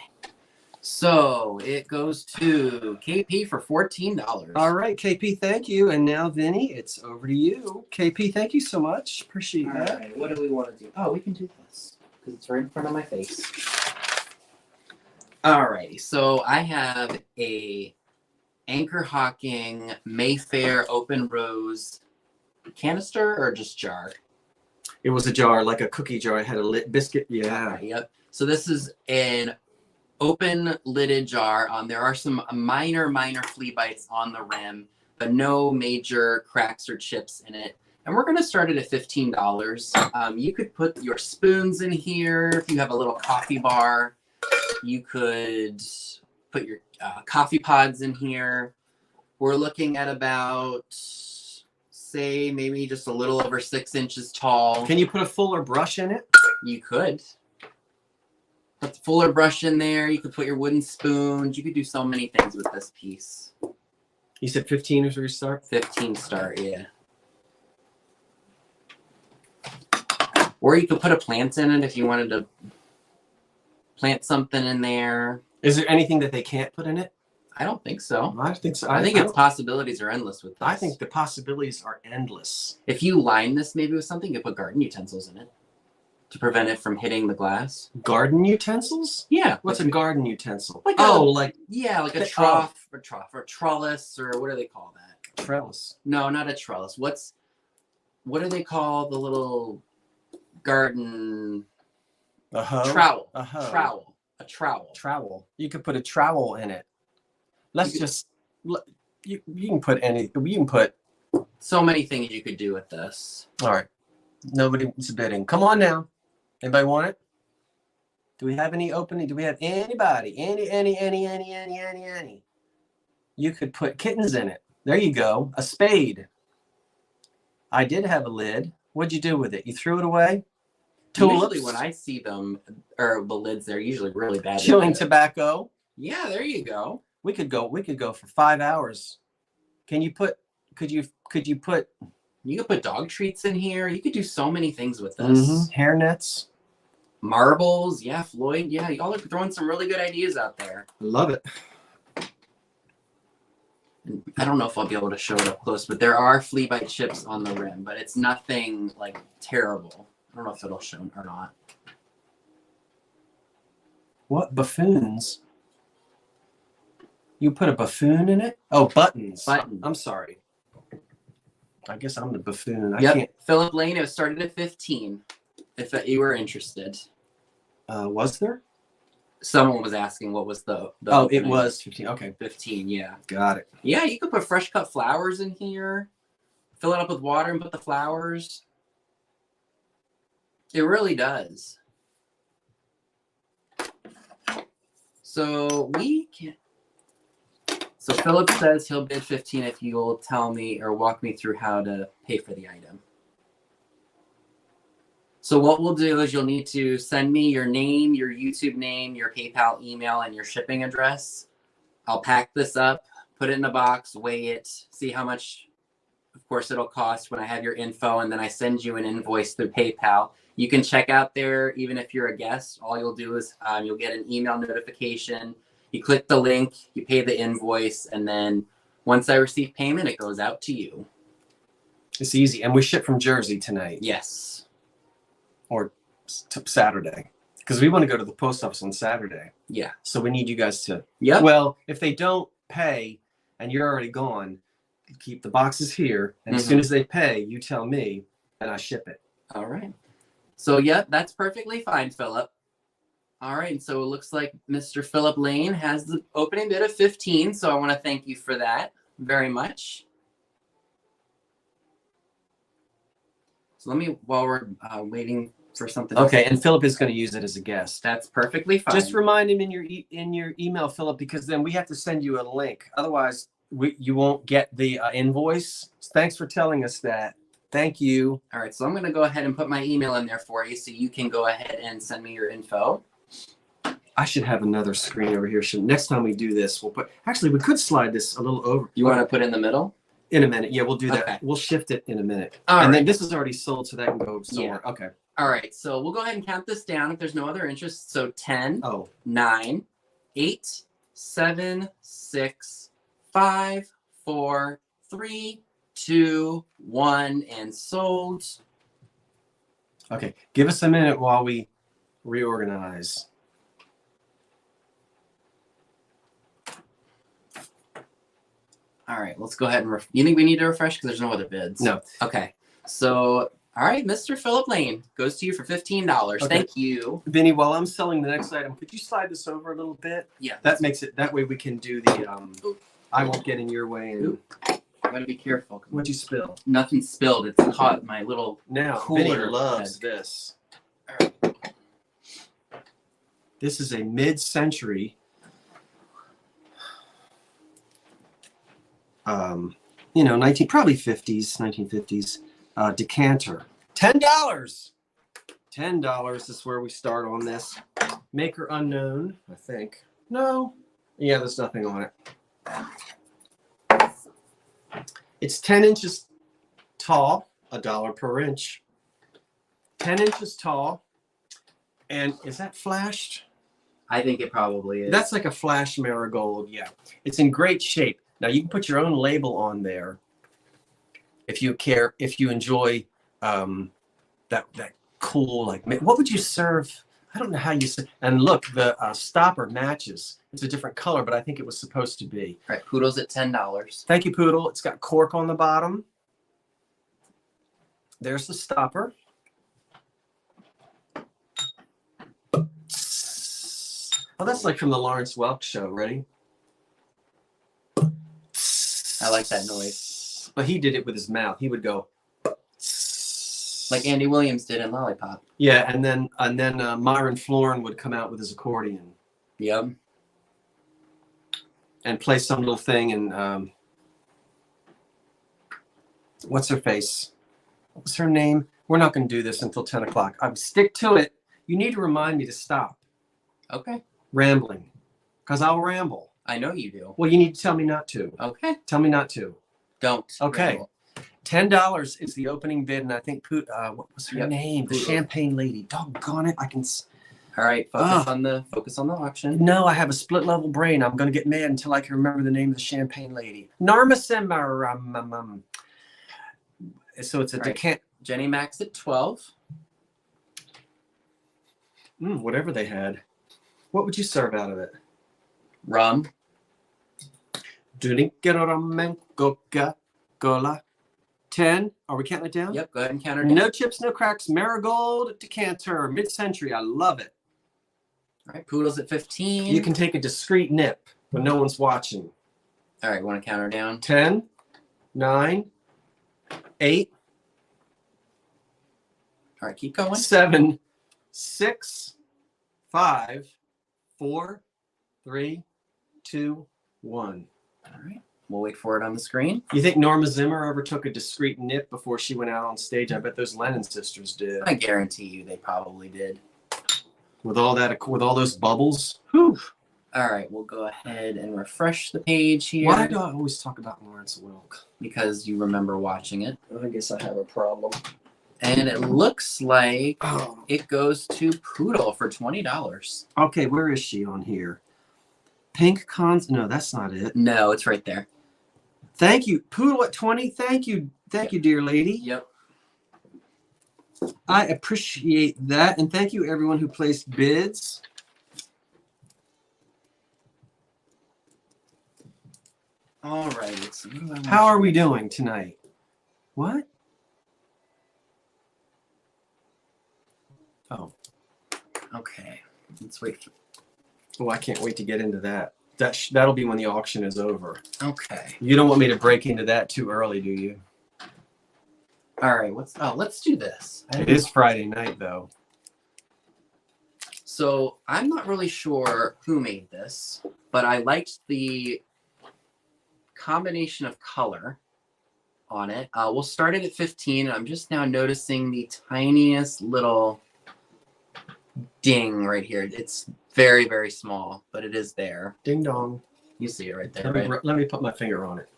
So it goes to KP for $14. All right, KP, thank you. And now, Vinny, it's over to you. KP, thank you so much. Appreciate All that. right, what do we want to do? Oh, we can do this because it's right in front of my face. All right, so I have a Anchor Hawking Mayfair Open Rose canister or just jar? It was a jar, like a cookie jar. It had a lit biscuit. Yeah. Yep. So this is an open lidded jar. There are some minor flea bites on the rim, but no major cracks or chips in it. And we're going to start it at $15. You could put your spoons in here. If you have a little coffee bar, you could put your coffee pods in here. We're looking at about, say, maybe just a little over 6 inches tall. Can you put a fuller brush in it? You could. Put the fuller brush in there. You could put your wooden spoons. You could do so many things with this piece. You said 15 is where you start? 15 start, yeah. Or you could put a plant in it if you wanted to plant something in there. Is there anything that they can't put in it? I don't think so. I think so. I think its possibilities are endless with this. I think the possibilities are endless. If you line this maybe with something, you could put garden utensils in it to prevent it from hitting the glass. Garden utensils? Yeah. What's a garden utensil? Like like a trough or trellis, or what do they call that? trellis. No, not a trellis. What do they call the little garden A hoe? trowel? A hoe. Trowel. A trowel. Trowel. You could put a trowel in it. You can put any. You can put. So many things you could do with this. All right. Nobody's bidding. Come on now. Anybody want it? Do we have any opening? Do we have anybody? Any? You could put kittens in it. There you go. A spade. I did have a lid. What'd you do with it? You threw it away? Tulips. Usually when I see them, or the lids, they're usually really bad. Chewing tobacco. Yeah, there you go. We could go for 5 hours. Could you put You could put dog treats in here. You could do so many things with this. Hair nets? Marbles. Yeah, Floyd. Yeah, y'all are throwing some really good ideas out there. Love it. And I don't know if I'll be able to show it up close, but there are flea bite chips on the rim, but it's nothing like terrible. I don't know if it'll show or not. What buffoons? You put a buffoon in it? Oh, buttons. I'm sorry. I guess I'm the buffoon. I can't. Philip Lane, it was started at 15. If you were interested. Was there? Someone was asking what was the Oh, opening. it was 15. Okay. 15, yeah. Got it. Yeah, you could put fresh cut flowers in here. Fill it up with water and put the flowers. It really does. So we can. So Philip says he'll bid 15 if you'll tell me or walk me through how to pay for the item. So what we'll do is you'll need to send me your name, your YouTube name, your PayPal email, and your shipping address. I'll pack this up, put it in a box, weigh it, see how much, of course, it'll cost when I have your info, and then I send you an invoice through PayPal. You can check out there even if you're a guest. All you'll do is you'll get an email notification. You click the link, you pay the invoice, and then once I receive payment, it goes out to you. It's easy. And we ship from Jersey tonight. Yes. Or Saturday. Because we want to go to the post office on Saturday. Yeah. So we need you guys to. Yep. Well, if they don't pay and you're already gone, keep the boxes here. And as soon as they pay, you tell me and I ship it. All right. So, yeah, that's perfectly fine, Philip. All right. So it looks like Mr. Philip Lane has the opening bid of 15. So I want to thank you for that very much. So let me, while we're waiting for something. Okay, and Philip is going to use it as a guest. That's perfectly fine. Just remind him in your email, Philip, because then we have to send you a link. Otherwise, you won't get the invoice. Thanks for telling us that. Thank you. All right, so I'm going to go ahead and put my email in there for you so you can go ahead and send me your info. I should have another screen over here. Next time we do this, we'll put. Actually, we could slide this a little over. You want to put in the middle? In a minute. Yeah, we'll do that. Okay. We'll shift it in a minute. All and right. then this is already sold, so that can go somewhere. Yeah. Okay. All right, so we'll go ahead and count this down if there's no other interest. So 10, 9, 8, 7, 6, 5, 4, 3, 2, 1, and sold. Okay, give us a minute while we reorganize. All right, let's go ahead and you think we need to refresh because there's no other bids? No. Okay, so all right, Mr. Philip Lane goes to you for $15. Okay. Thank you. Vinny, while I'm selling the next item, could you slide this over a little bit? Yeah. That makes it, that way we can do the, I won't get in your way. And gotta be careful. What'd you spill? Nothing spilled. It's caught my little cooler. Vinny loves this. All right. This is a mid-century, probably 1950s decanter. $10. $10 is where we start on this. Maker unknown, I think. No. Yeah, there's nothing on it. It's 10 inches tall, $1 per inch. 10 inches tall. And is that flashed? I think it probably is. That's like a flash marigold, yeah. It's in great shape. Now you can put your own label on there if you care, if you enjoy that cool, like, what would you serve? I don't know how you say. And look, the stopper matches. It's a different color, but I think it was supposed to be. All right, Poodle's at $10. Thank you, Poodle. It's got cork on the bottom. There's the stopper. Oh, that's like from the Lawrence Welk show. Ready? I like that noise. But he did it with his mouth. He would go like Andy Williams did in Lollipop. Yeah, and then Myron Florin would come out with his accordion. Yep. And play some little thing and what's her face? What was her name? We're not going to do this until 10 o'clock. Stick to it. You need to remind me to stop. Okay. Rambling. Because I'll ramble. I know you do. Well, you need to tell me not to. Okay. Tell me not to. Don't. Okay. Ramble. $10 is the opening bid, and I think what was her name? The Champagne Lady. Doggone it! I can. All right, focus on the auction. No, I have a split level brain. I'm going to get mad until I can remember the name of the Champagne Lady. Narmasim. So it's a decanter. Jenny Max at 12. Whatever they had. What would you serve out of it? Rum. Coca-Cola. 10. Are we counting it down? Yep, go ahead and count it down. No chips, no cracks. Marigold decanter. Mid-century. I love it. All right, Poodle's at 15. You can take a discreet nip when no one's watching. All right, want to count her down? 10, 9, 8. All right, keep going. 7, 6, 5, 4, 3, 2, 1. All right. We'll wait for it on the screen. You think Norma Zimmer ever took a discreet nip before she went out on stage? I bet those Lennon sisters did. I guarantee you they probably did. With all those bubbles. Whew. All right, we'll go ahead and refresh the page here. Why do I always talk about Lawrence Welk? Because you remember watching it. I guess I have a problem. And it looks like it goes to Poodle for $20. Okay, where is she on here? Pink cons? No, that's not it. No, it's right there. Thank you. Poodle at 20. Thank you, dear lady. Yep. I appreciate that. And thank you, everyone who placed bids. All right. How are we doing tonight? What? Oh. Okay. Let's wait. Oh, I can't wait to get into that. That'll be when the auction is over. Okay. You don't want me to break into that too early, do you? All right. Let's do this. It is Friday night, though. So I'm not really sure who made this, but I liked the combination of color on it. We'll start it at 15. And I'm just now noticing the tiniest little ding right here. It's very, very small, but it is there. Ding dong. You see it right there, right? Let me put my finger on it.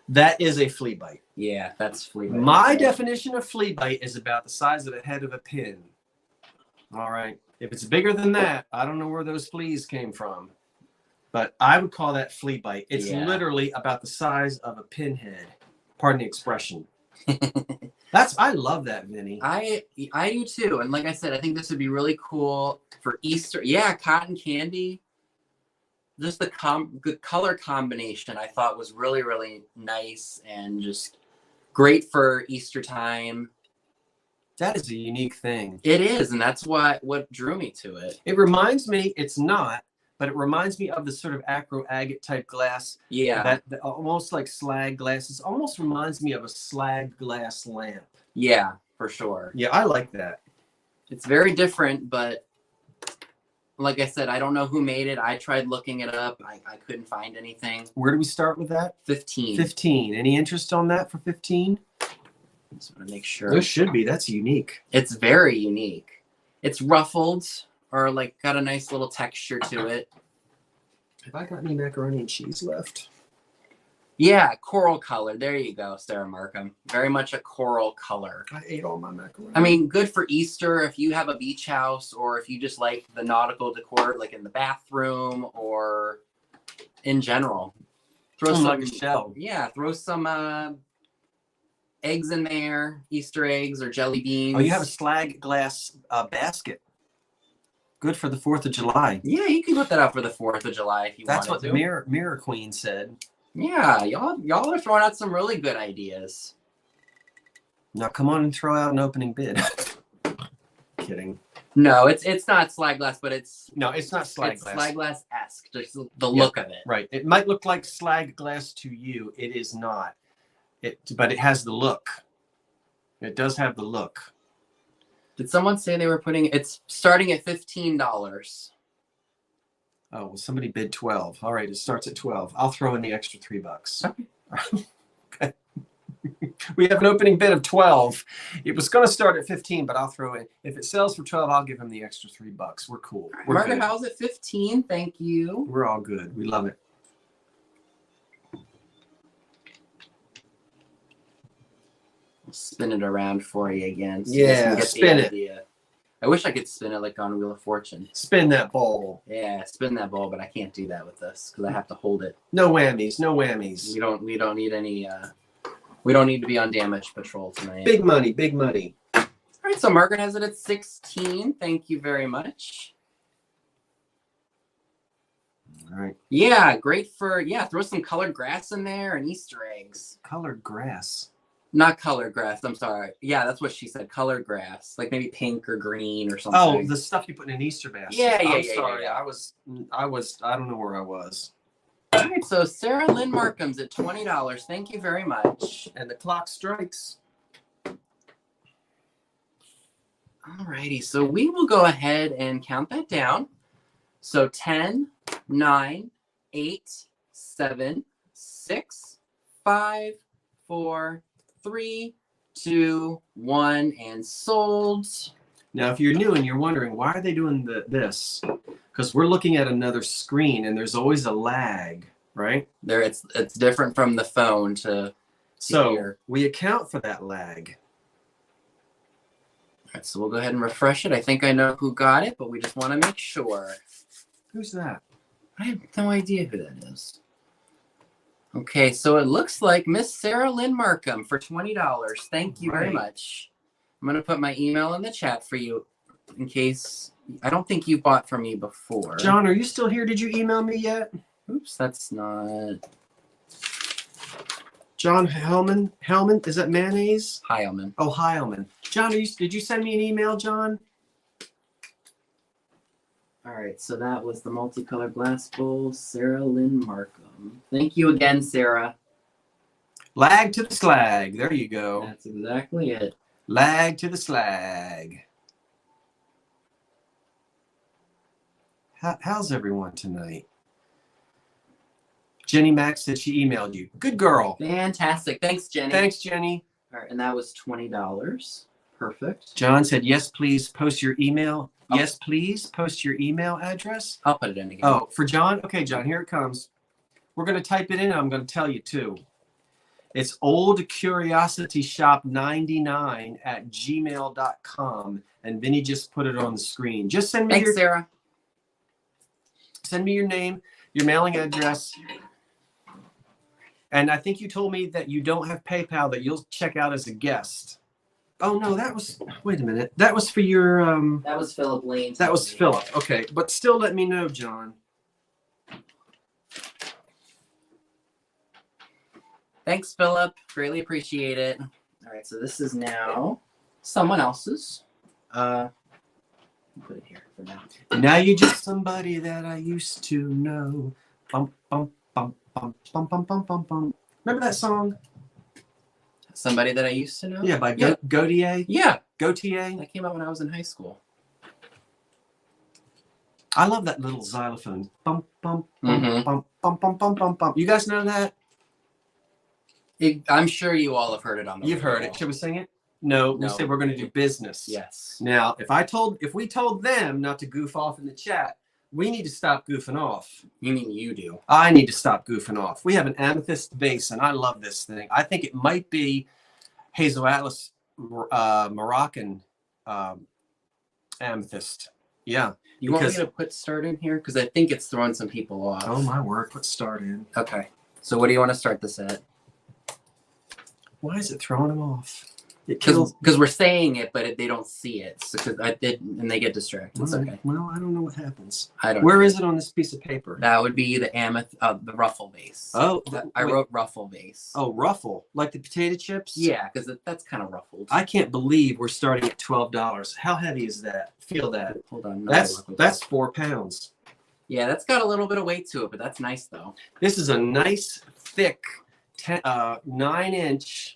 That is a flea bite. Yeah, that's flea bite. My definition of flea bite is about the size of the head of a pin. All right. If it's bigger than that, I don't know where those fleas came from. But I would call that flea bite. It's literally about the size of a pinhead. Pardon the expression. I love that, Vinny. I do too. And like I said, I think this would be really cool for Easter. Yeah, cotton candy. Just the color combination I thought was really, really nice and just great for Easter time. That is a unique thing. It is, and that's what drew me to it. It reminds me, it's not, but it reminds me of the sort of acro agate type glass. Yeah. That almost like slag glass. It almost reminds me of a slag glass lamp. Yeah, for sure. Yeah, I like that. It's very different, but like I said, I don't know who made it. I tried looking it up. I couldn't find anything. Where do we start with that? 15. 15. Any interest on that for 15? Just want to make sure. There should be. That's unique. It's very unique. It's ruffled or like got a nice little texture to it. Have I got any macaroni and cheese left? Yeah, coral color. There you go, Sarah Markham. Very much a coral color. I ate all my macaroni. I mean, good for Easter if you have a beach house or if you just like the nautical decor, like in the bathroom or in general. Throw some like a shell. Yeah, throw some eggs in there, Easter eggs or jelly beans. Oh, you have a slag glass basket. Good for the 4th of July. Yeah, you can put that out for the 4th of July if you want to. That's what the Mirror Queen said. Yeah, y'all are throwing out some really good ideas. Now come on and throw out an opening bid. Kidding. No, it's not slag glass, but it's not slag it's glass. Slag glass-esque, just the look of it. Right. It might look like slag glass to you. It is not. But it has the look. It does have the look. Did someone say they were it's starting at $15? Oh, well, somebody bid 12. All right, it starts at 12. I'll throw in the extra $3. Okay. Okay. We have an opening bid of 12. It was going to start at 15, but I'll throw in. If it sells for 12, I'll give him the extra $3. We're cool. We're Margaret good. Howell's at 15. Thank you. We're all good. We love it. I'll spin it around for you again. So Yeah, you can get spin the it. idea. I wish I could spin it like on Wheel of Fortune. Spin that ball. Yeah, spin that ball, but I can't do that with this because I have to hold it. No whammies. No whammies. We don't need any. We don't need to be on damage patrol tonight. Big money. Big money. All right, so Margaret has it at 16. Thank you very much. All right. Yeah, great for throw some colored grass in there and Easter eggs. Colored grass. Not colored grass. I'm sorry. Yeah, that's what she said. Colored grass, like maybe pink or green or something. Oh, the stuff you put in an Easter basket. Yeah. I'm sorry. Yeah. I don't know where I was. All right, so Sarah Lynn Markham's at $20. Thank you very much. And the clock strikes. All righty, so we will go ahead and count that down. So 10, 9, 8, 7, 6, 5, 4, 3, 2, 1, and sold. Now, if you're new and you're wondering why are they doing this, because we're looking at another screen and there's always a lag, right? There, it's different from the phone to So here. we account for that lag. All right, so we'll go ahead and refresh it. I think I know who got it, but we just want to make sure. Who's that? I have no idea who that is. Okay, so it looks like Miss Sarah Lynn Markham for $20. Thank you very much. I'm going to put my email in the chat for you in case I don't think you bought from me before. John, are you still here? Did you email me yet? Oops, that's not. John Hellman? Hellman? Is that mayonnaise? Heilman. Oh, Heilman. John, did you send me an email, John? All right, so that was the multicolor glass bowl, Sarah Lynn Markham. Thank you again, Sarah. Lag to the slag. There you go. That's exactly it. Lag to the slag. How's everyone tonight? Jenny Max said she emailed you. Good girl. Fantastic. Thanks, Jenny. Thanks, Jenny. All right, and that was $20. Perfect. John said, yes, please post your email. Oh. Yes, please post your email address. I'll put it in again. Oh, for John? Okay, John, here it comes. We're going to type it in and I'm going to tell you too. It's oldcuriosityshop99@gmail.com. And Vinny just put it on the screen. Just send me Thanks, Sarah. Send me your name, your mailing address. And I think you told me that you don't have PayPal, that you'll check out as a guest. Oh no, that was, wait a minute. That was for your, That was Philip Lane. that was Philip. Okay, but still let me know, John. Thanks, Philip. Greatly appreciate it. All right, so this is now someone else's. Put it here for now. Now you're just somebody that I used to know. Bum, bum, bum, bum, bum, bum, bum, bum, bum. Remember that song? Somebody that I used to know? Yeah, by Yeah. Gautier. Yeah. Gautier. That came out when I was in high school. I love that little xylophone. Bum, bum, bum, Mhm. bum, bum, bum, bum, bum, bum. You guys know that? I'm sure you all have heard it on the You've heard radio. it. Should we sing it? No, we No. said we're going to do business. Yes. Now, if we told them not to goof off in the chat, we need to stop goofing off. You mean you do. I need to stop goofing off. We have an amethyst vase, and I love this thing. I think it might be Hazel Atlas Moroccan amethyst. Yeah. You want me to put start in here? Because I think it's throwing some people off. Oh, my word. Put start in. Okay. So what do you want to start this at? Why is it throwing them off? It kills. Because we're saying it, but they don't see it. So and they get distracted. It's okay. Well, I don't know what happens. I don't. Where is it on this piece of paper? That would be the the ruffle vase. Oh, I wait. wrote ruffle vase. Oh, ruffle, like the potato chips? Yeah, because that's kind of ruffled. I can't believe we're starting at $12. How heavy is that? Feel that. Hold on. That's 4 pounds. Yeah, that's got a little bit of weight to it, but that's nice though. This is a nice, thick, 9-inch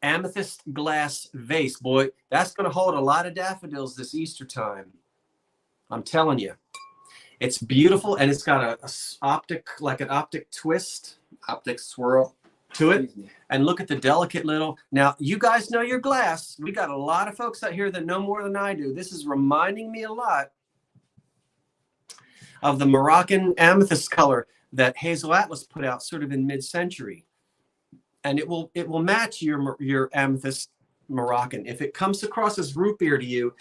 amethyst glass vase. Boy, that's going to hold a lot of daffodils this Easter time. I'm telling you. It's beautiful, and it's got an optic twist. Optic swirl To it. And look at the delicate little. Now, you guys know your glass. We got a lot of folks out here that know more than I do. This is reminding me a lot of the Moroccan amethyst color that Hazel Atlas put out sort of in mid-century. And it will match your amethyst Moroccan. If it comes across as root beer to you,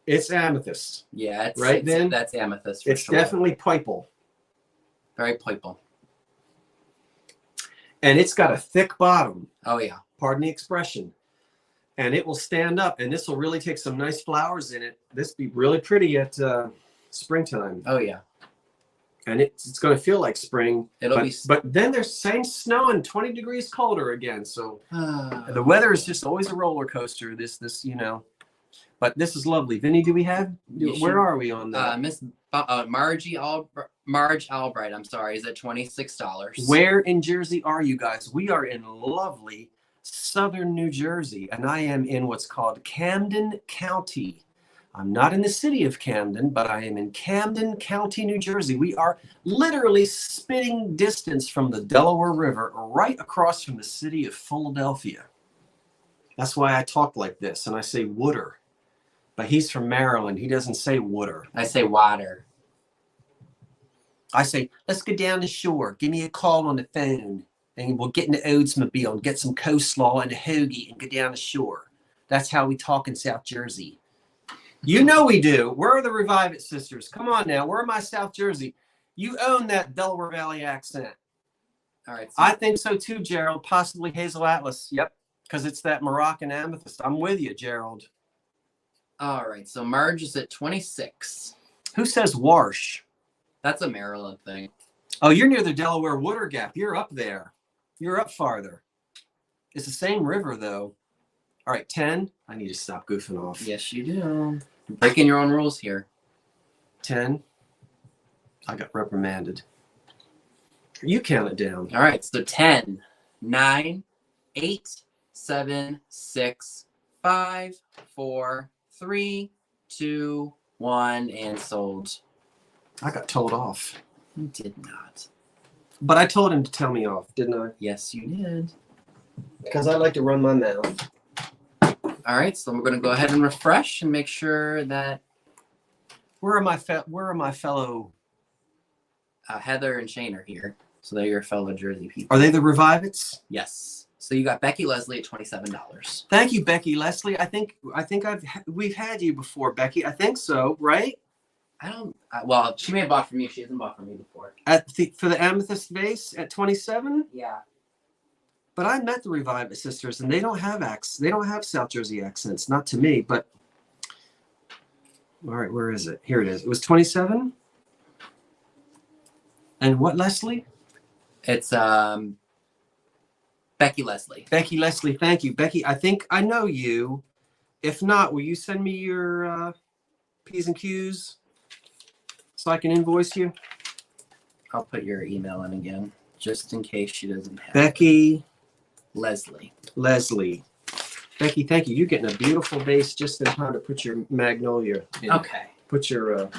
it's amethyst. Yeah, that's amethyst for it's sure. definitely purple. Very purple. And it's got a thick bottom. Oh yeah. Pardon the expression. And it will stand up, and this will really take some nice flowers in it. This will be really pretty at springtime. Oh yeah. And it's going to feel like spring. But then there's saying snow and 20 degrees colder again. So the weather is just always a roller coaster. This But this is lovely. Vinny, where are we on that? Miss Marge Albright, I'm sorry, is at $26. Where in Jersey are you guys? We are in lovely southern New Jersey, and I am in what's called Camden County. I'm not in the city of Camden, but I am in Camden County, New Jersey. We are literally spitting distance from the Delaware River, right across from the city of Philadelphia. That's why I talk like this, and I say wooder. But he's from Maryland. He doesn't say wooder. I say water. I say, let's go down the shore. Give me a call on the phone, and we'll get in the Oldsmobile and get some coleslaw and a hoagie and go down the shore. That's how we talk in South Jersey. You know we do. Where are the Revive It sisters? Come on now. Where am I, South Jersey? You own that Delaware Valley accent. All right. So I think so too, Gerald. Possibly Hazel Atlas. Yep. Because it's that Moroccan amethyst. I'm with you, Gerald. all right. So Marge is at 26. Who says Warsh? That's a Maryland thing. Oh, you're near the Delaware Water Gap. You're up there. You're up farther. It's the same river, though. All right, 10. I need to stop goofing off. Yes, you do. You're breaking your own rules here. 10. I got reprimanded. You count it down. All right. So 10, 9, 8, 7, 6, 5, 4, 3, 2, 1, and sold. I got told off. You did not. But I told him to tell me off, didn't I? Yes, you did. Because I like to run my mouth. All right. So we're going to go ahead and refresh and make sure that Where are my fellow? Heather and Shane are here. So they're your fellow Jersey people. Are they the Revive It's? Yes. So you got Becky Leslie at $27. Thank you, Becky Leslie. I think we've had you before, Becky. I think so, right? I don't. Well, she may have bought from you. She hasn't bought from me before. For the Amethyst Vase at 27. Yeah. But I met the Revive It sisters, and they don't have They don't have South Jersey accents, not to me. But all right, where is it? Here it is. It was 27. And what, Leslie? It's Becky Leslie. Becky Leslie. Thank you, Becky. I think I know you. If not, will you send me your P's and Q's so I can invoice you? I'll put your email in again, just in case she doesn't have Becky Leslie. Leslie. Becky, thank you. You're getting a beautiful vase just in time to put your magnolia in. Okay. Put your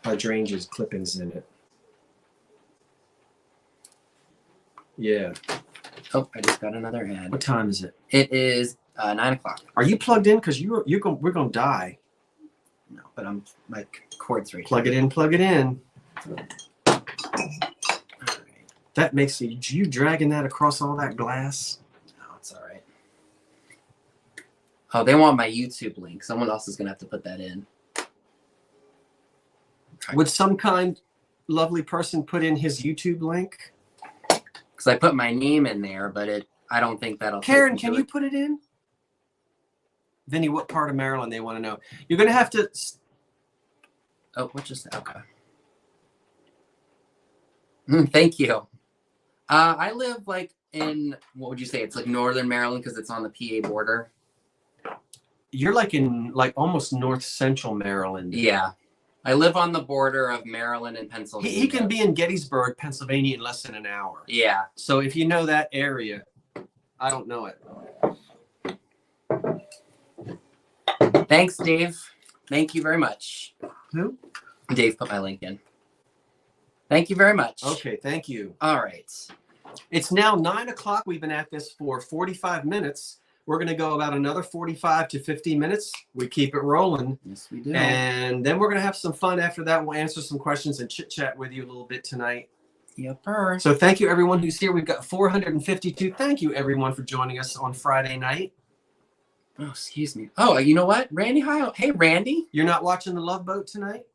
hydrangeas clippings in it. Yeah. Oh, I just got another ad. What time is it? It is 9 o'clock. Are you plugged in? Because we're gonna die. No, but my cord's right Plug here. it in. Plug it in. All right. That makes you dragging that across all that glass. No, it's all right. Oh, they want my YouTube link. Someone else is gonna have to put that in. Would some kind, lovely person put in his YouTube link? Because I put my name in there, but I don't think that'll. Karen, can you put it in? Vinny, what part of Maryland they want to know? You're gonna have to. Oh, what just? Okay. Thank you. I live like in, what would you say? It's like northern Maryland because it's on the PA border. You're like in almost north central Maryland. Yeah. I live on the border of Maryland and Pennsylvania. He can be in Gettysburg, Pennsylvania in less than an hour. Yeah. So if you know that area, I don't know it. Thanks, Dave. Thank you very much. Who? Dave put my link in. Thank you very much. Okay, thank you. All right. It's now 9 o'clock. We've been at this for 45 minutes. We're going to go about another 45 to 50 minutes. We keep it rolling. Yes, we do. And then we're going to have some fun after that. We'll answer some questions and chit-chat with you a little bit tonight. Yep. So thank you, everyone who's here. We've got 452. Thank you, everyone, for joining us on Friday night. Oh, excuse me. Oh, you know what? Randy, hi. Hey, Randy. You're not watching The Love Boat tonight?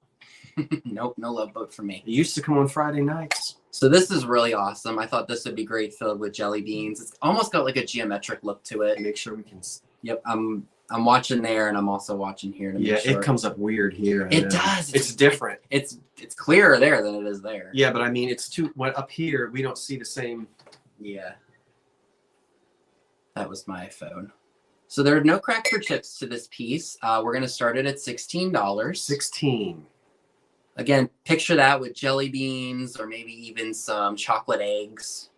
Nope, no love boat for me. It used to come on Friday nights. So this is really awesome. I thought this would be great filled with jelly beans. It's almost got like a geometric look to it. Make sure we can. Yep, I'm watching there and I'm also watching here to make sure. It comes up weird here. It does. It's different. It's clearer there than it is there. Yeah, but I mean, it's too up here. We don't see the same. Yeah. That was my phone. So there are no cracked chips to this piece. We're gonna start it at $16. 16. Again, picture that with jelly beans or maybe even some chocolate eggs.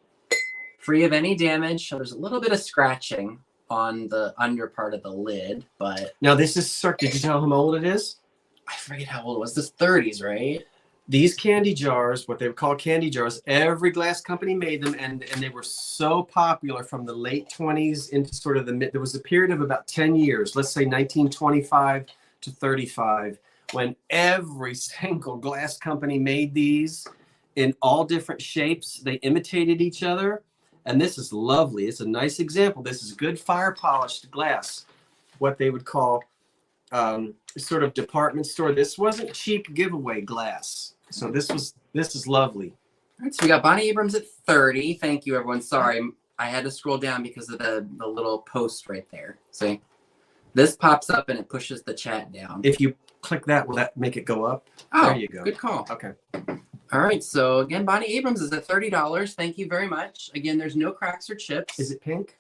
Free of any damage. So there's a little bit of scratching. on the under part of the lid, but Now this is Cirque. Did you tell him how old it is? I forget how old it was. This 30s, right? These candy jars, what they would call candy jars, every glass company made them, and they were so popular from the late 20s into sort of the mid. There was a period of about 10 years, let's say 1925 to 35, when every single glass company made these in all different shapes. They imitated each other, and this is lovely. It's a nice example. This is good fire polished glass, what they would call sort of department store. This wasn't cheap giveaway glass. So this is lovely. All right, so we got Bonnie Abrams at 30. Thank you, everyone. Sorry, I had to scroll down because of the little post right there. See, this pops up and it pushes the chat down. If you click that, will that make it go up? Oh, there you go. Good call. Okay. All right, so again, Bonnie Abrams is at $30. Thank you very much. Again, there's no cracks or chips. Is it pink?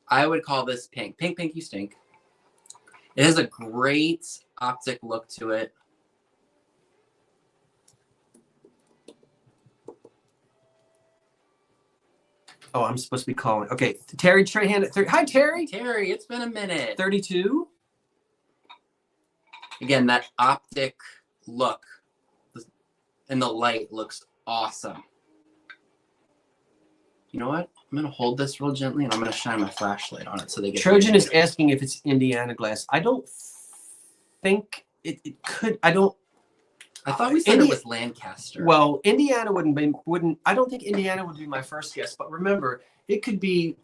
I would call this pink. Pink, pink, you stink. It has a great optic look to it. Oh, I'm supposed to be calling. Okay, Terry Trahan at 30. Hi, Terry. Terry, it's been a minute. 32. Again, that optic look and the light looks awesome. You know what? I'm going to hold this real gently and I'm going to shine my flashlight on it so they get Trojan is asking if it's Indiana glass. I don't think it could. I thought we said it was Lancaster. Well, Indiana wouldn't. I don't think Indiana would be my first guess. But remember, it could be.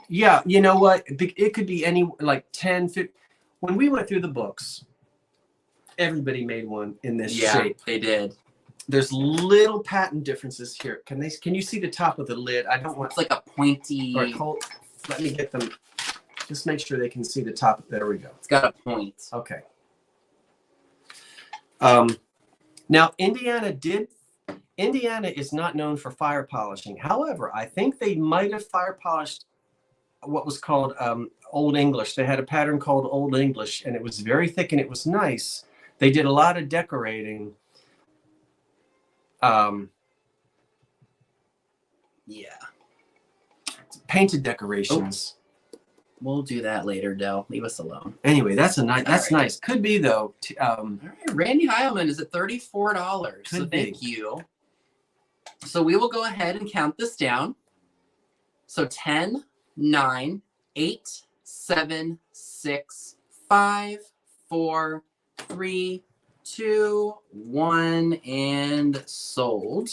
Yeah, you know what? It could be any like 10, 15. When we went through the books, everybody made one in this shape. They did. There's little pattern differences here. Can you see the top of the lid? I don't want. It's like a pointy. All right, let me get them. Just make sure they can see the top. There we go. It's got a point. Okay. Now, Indiana is not known for fire polishing. However, I think they might have fire polished what was called Old English. They had a pattern called Old English, and it was very thick and it was nice. They did a lot of decorating. Yeah. Painted decorations. Oh. We'll do that later, Del. Leave us alone. Anyway, that's nice. Right. Nice. Could be though. All right, Randy Heilman is at $34. So thank you. So we will go ahead and count this down. So 10, 9, 8, 7, 6, 5, 4, 3, 2, 1, and sold.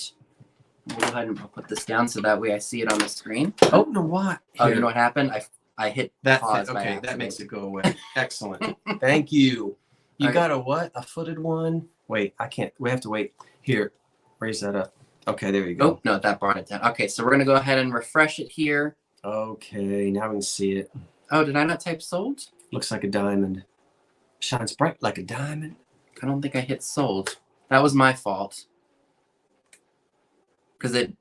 We'll go ahead and put this down so that way I see it on the screen. Oh, no, what? Oh, you know what happened? I hit that. Pause by Okay, accident. that makes it go away. Excellent. Thank you. You Okay. got a what? A footed one? Wait, I can't. We have to wait. Here, raise that up. Okay, there you go. Oh, no, that brought it down. Okay, so we're going to go ahead and refresh it here. Okay, now we can see it. Oh, did I not type sold? Looks like a diamond. Shines bright like a diamond. I don't think I hit sold. That was my fault. Because it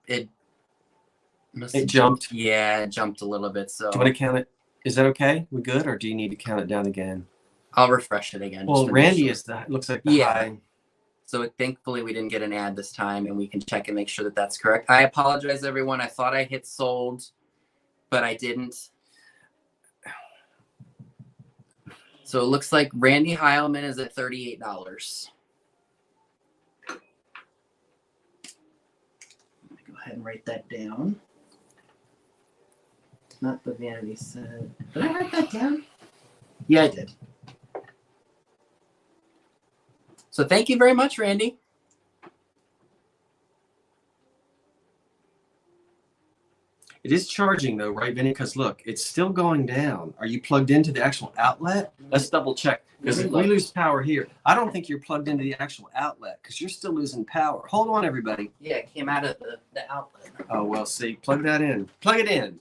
jumped. Yeah, it jumped a little bit. So Do you want to count it? Is that okay? We good, or do you need to count it down again? I'll refresh it again. Well, Randy is looks like the high. So thankfully we didn't get an ad this time, and we can check and make sure that that's correct. I apologize, everyone. I thought I hit sold, but I didn't. So it looks like Randy Heilman is at $38. Let me go ahead and write that down. Not the vanity set. Did I write that down? Yeah, I did. So thank you very much, Randy. It is charging though, right, Vinny? Because look, it's still going down. Are you plugged into the actual outlet? Let's double check. Because if we lose power here, I don't think you're plugged into the actual outlet because you're still losing power. Hold on, everybody. Yeah, it came out of the outlet. Oh, well, see, plug that in. Plug it in.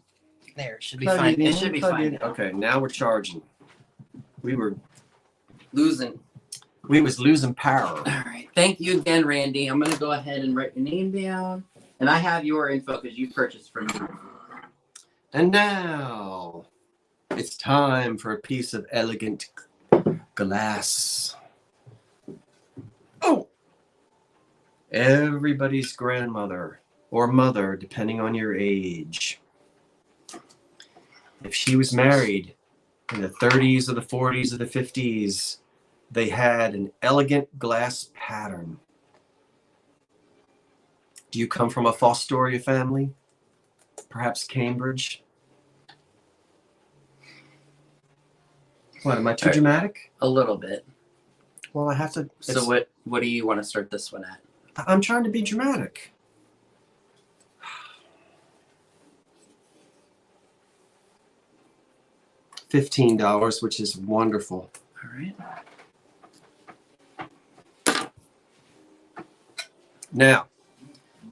There, it should be Plug fine. in, It should be plug fine. in. Okay, now we're charging. We was losing power. All right. Thank you again, Randy. I'm going to go ahead and write your name down. And I have your info because you purchased from me. And now it's time for a piece of elegant glass. Oh! Everybody's grandmother or mother, depending on your age. if she was married in the 30s or the 40s or the 50s, they had an elegant glass pattern. Do you come from a Fostoria family? Perhaps Cambridge? What, am I too dramatic? A little bit. Well, I have to. So what do you want to start this one at? I'm trying to be dramatic. $15, which is wonderful. All right. Now,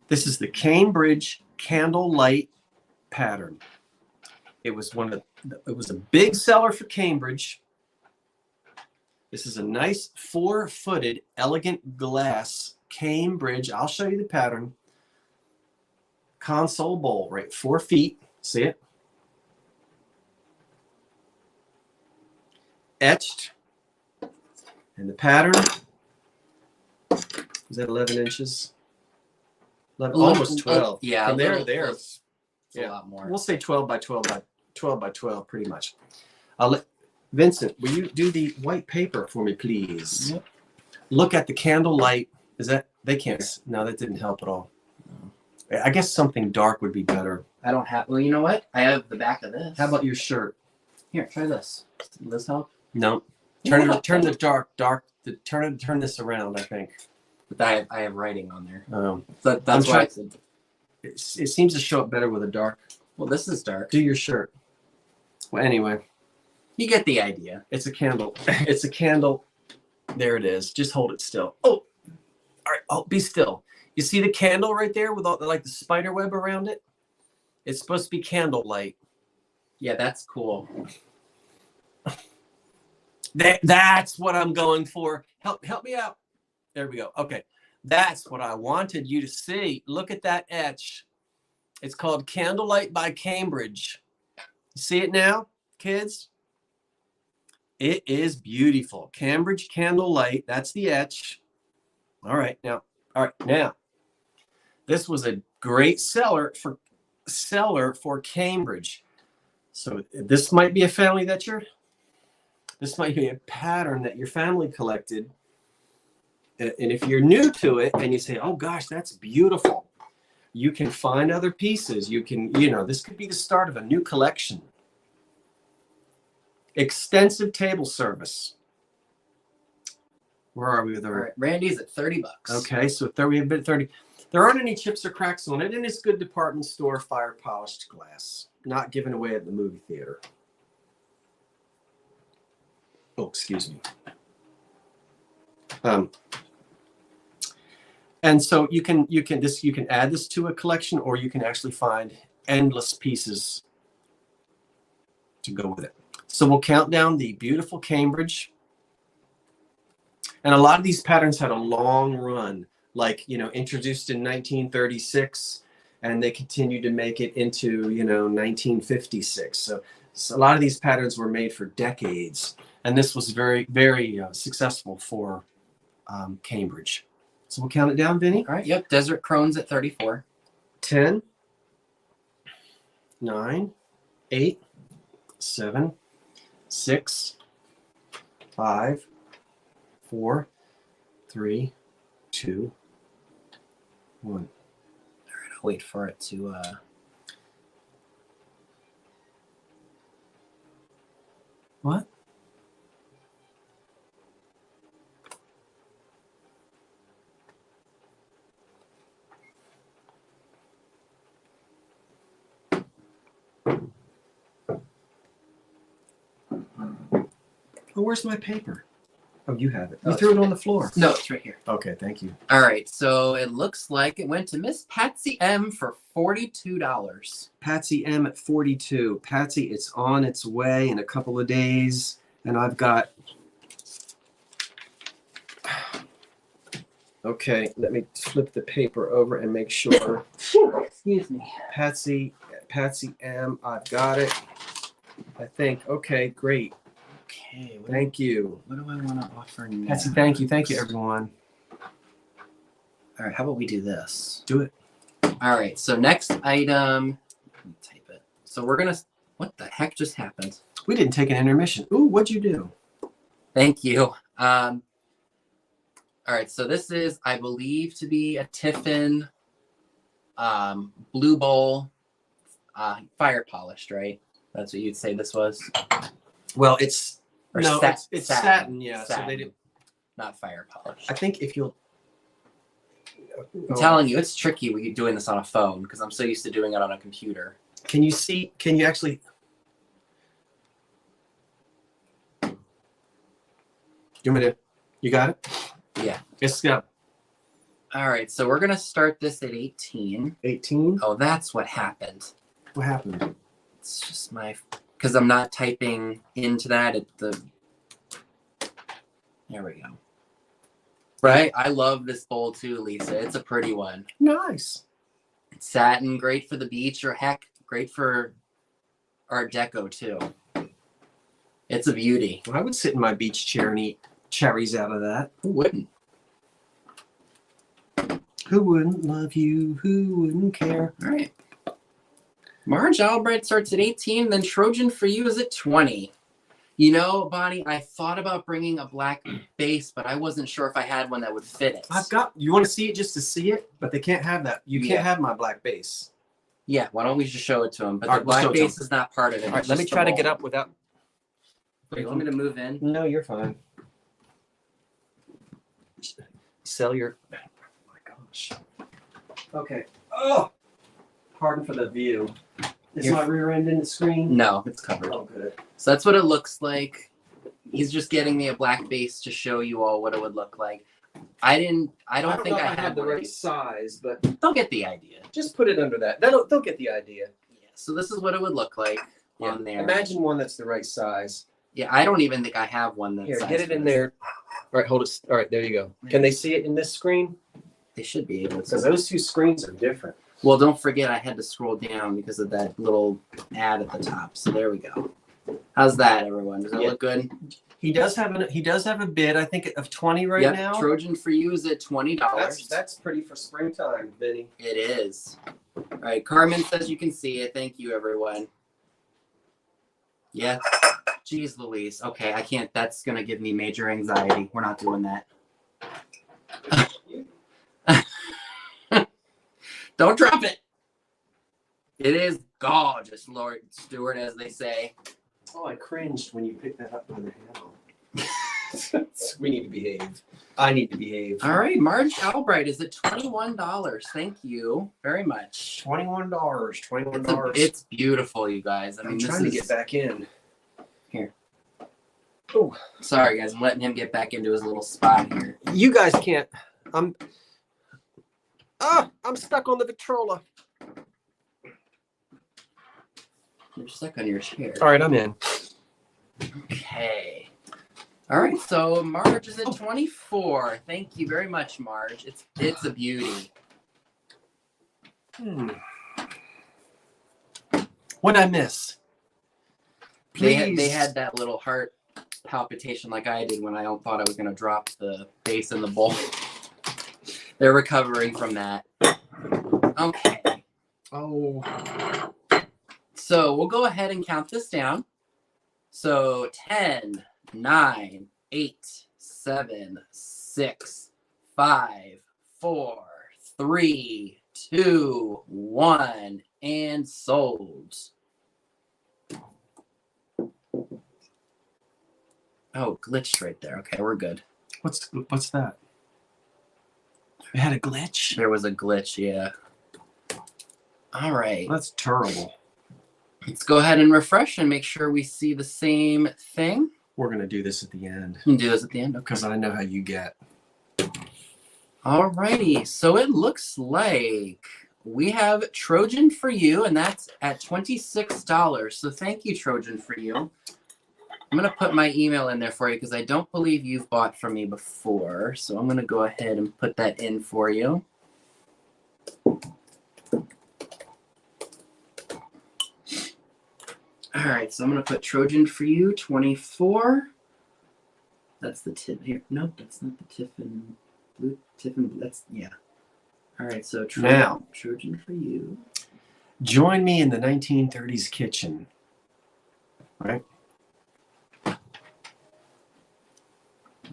this is the Cambridge candlelight pattern. It was a big seller for Cambridge. This is a nice 4-footed elegant glass Cambridge. I'll show you the pattern. Console bowl, right? 4 feet. See it? Etched. And the pattern is that 11 inches? 11, almost 12. Yeah. From there, there. It's a lot more. We'll say 12 by 12 by 12 by 12, pretty much. I'll let Vincent, will you do the white paper for me, please? Yep. Look at the candlelight. Is that, they can't, no, that didn't help at all. No. I guess something dark would be better. I don't have, well, you know what? I have the back of this. How about your shirt? Here, try this. Does this help? No. Turn this around, I think. But I have writing on there. So That's why I said. it seems to show up better with a dark. Well, this is dark. Do your shirt. Well, anyway. You get the idea. It's a candle. It's a candle. There it is. Just hold it still. Oh, all right. Oh, be still. You see the candle right there with all the, like the spider web around it? It's supposed to be candlelight. Yeah, that's cool. That's what I'm going for. Help me out. There we go. Okay. That's what I wanted you to see. Look at that etch. It's called Candlelight by Cambridge. You see it now, kids? It is beautiful. Cambridge Candlelight. That's the etch. All right. Now, this was a great seller for Cambridge. So this might be a family this might be a pattern that your family collected. And if you're new to it and you say, oh gosh, that's beautiful, you can find other pieces. You can, this could be the start of a new collection. Extensive table service. Where are we with All right, Randy's at $30. Okay, so we have 30. There aren't any chips or cracks on it, and it's good department store fire polished glass, not given away at the movie theater. Oh, excuse me. And so you can add this to a collection, or you can actually find endless pieces to go with it. So we'll count down the beautiful Cambridge. And a lot of these patterns had a long run, like, introduced in 1936, and they continued to make it into, 1956. So a lot of these patterns were made for decades. And this was very, very successful for Cambridge. So we'll count it down, Vinny. All right. Yep. Desert Crone's at 34. 10, 9, 8, 7, 6, 5, 4, 3, 2, 1. All right. I'll wait for it to. What? Oh, where's my paper? Oh, you have it. You threw it on the floor. No, it's right here. Okay, thank you. All right, so it looks like it went to Miss Patsy M for $42. Patsy M at 42. Patsy, it's on its way in a couple of days, and I've got. Okay, let me flip the paper over and make sure. Excuse me. Patsy M, I've got it. I think. Okay, great. Okay. Thank you. What do I want to offer now? Patsy, thank you. Thank you, everyone. All right, how about we do this? Do it. All right, so next item, let me type it. So we're going to What the heck just happened? We didn't take an intermission. Ooh, what'd you do? Thank you. All right, so this is, I believe, to be a Tiffin blue bowl, fire polished, right? That's what you'd say this was? Well, it's Or no, it's satin. Yeah, satin, so they did. not fire polished. I think if you'll. I'm telling you, it's tricky when you're doing this on a phone because I'm so used to doing it on a computer. Can you see? Can you actually? You want me to? You got it? Yeah. It's got All right, so we're gonna start this at 18. 18. Oh, that's what happened. What happened? It's just because I'm not typing into that at the. There we go. Right, I love this bowl too, Lisa. It's a pretty one. Nice. Satin, great for the beach, or heck, great for Art Deco too. It's a beauty. I would sit in my beach chair and eat cherries out of that. Who wouldn't? Who wouldn't love you? Who wouldn't care? All right. Marge Albright starts at 18, then Trojan for You is at 20. You know, Bonnie, I thought about bringing a black base, but I wasn't sure if I had one that would fit it. I've got. You want to see it just to see it, but they can't have that. You can't have my black base. Yeah, why don't we just show it to him? But All the right, we'll show black it to base is not part of it. All right, It's let me just a try to bowl. get up without. Wait, you want me to move in? No, you're fine. Sell your. Oh my gosh. Okay. Oh, pardon for the view. Is my rear end in the screen? No, it's covered. Oh, good. So that's what it looks like. He's just getting me a black base to show you all what it would look like. I don't think know if I have the one of right these. size, but They'll get the idea. just put it under that. They'll get the idea. Yeah. So this is what it would look like on there. Imagine one that's the right size. Yeah, I don't even think I have one that's Here, size get it for in this. there. All right, hold it. All right, there you go. Can they see it in this screen? They should be able Because to. those two screens are different. Well, don't forget I had to scroll down because of that little ad at the top. So there we go. How's that, everyone? Does that look good? He does have a bid, I think, of 20 right Yep, now. Trojan for You is at $20. That's pretty for springtime, Vinny. It is. All right, Carmen says you can see it. Thank you, everyone. Yeah. Jeez Louise. Okay, I can't. That's going to give me major anxiety. We're not doing that. Don't drop it. It is gorgeous, Lord Stewart, as they say. Oh, I cringed when you picked that up by the handle. We need to behave. I need to behave. All right, Marge Albright is at $21. Thank you very much. $21. $21. It's beautiful, you guys. I mean, I'm this trying to is get back in. here. Oh, Sorry, guys. I'm letting him get back into his little spot here. you guys can't. I'm stuck on the Victrola. You're stuck on your chair. All right, I'm in. Okay. All right, so Marge is at 24. Thank you very much, Marge. It's a beauty. What'd I miss? Please. They had that little heart palpitation like I did when I thought I was going to drop the base in the bowl. They're recovering from that. Okay. Oh. So we'll go ahead and count this down. So 10, 9, 8, 7, 6, 5, 4, 3, 2, 1, and sold. Oh, glitched right there. Okay, we're good. What's that? It had a glitch? There was a glitch, yeah. All right. That's terrible. Let's go ahead and refresh and make sure we see the same thing. We're going to do this at the end. We can do this at the end. Okay. Because I know how you get. All righty. So it looks like we have Trojan for You, and that's at $26. So thank you, Trojan for You. I'm going to put my email in there for you because I don't believe you've bought from me before. So I'm going to go ahead and put that in for you. All right, so I'm going to put Trojan for You, 24. That's the tip here. Nope, that's not the Tiffin blue. Tiffin, that's, yeah. All right, so Now, Trojan for You. Join me in the 1930s kitchen. right?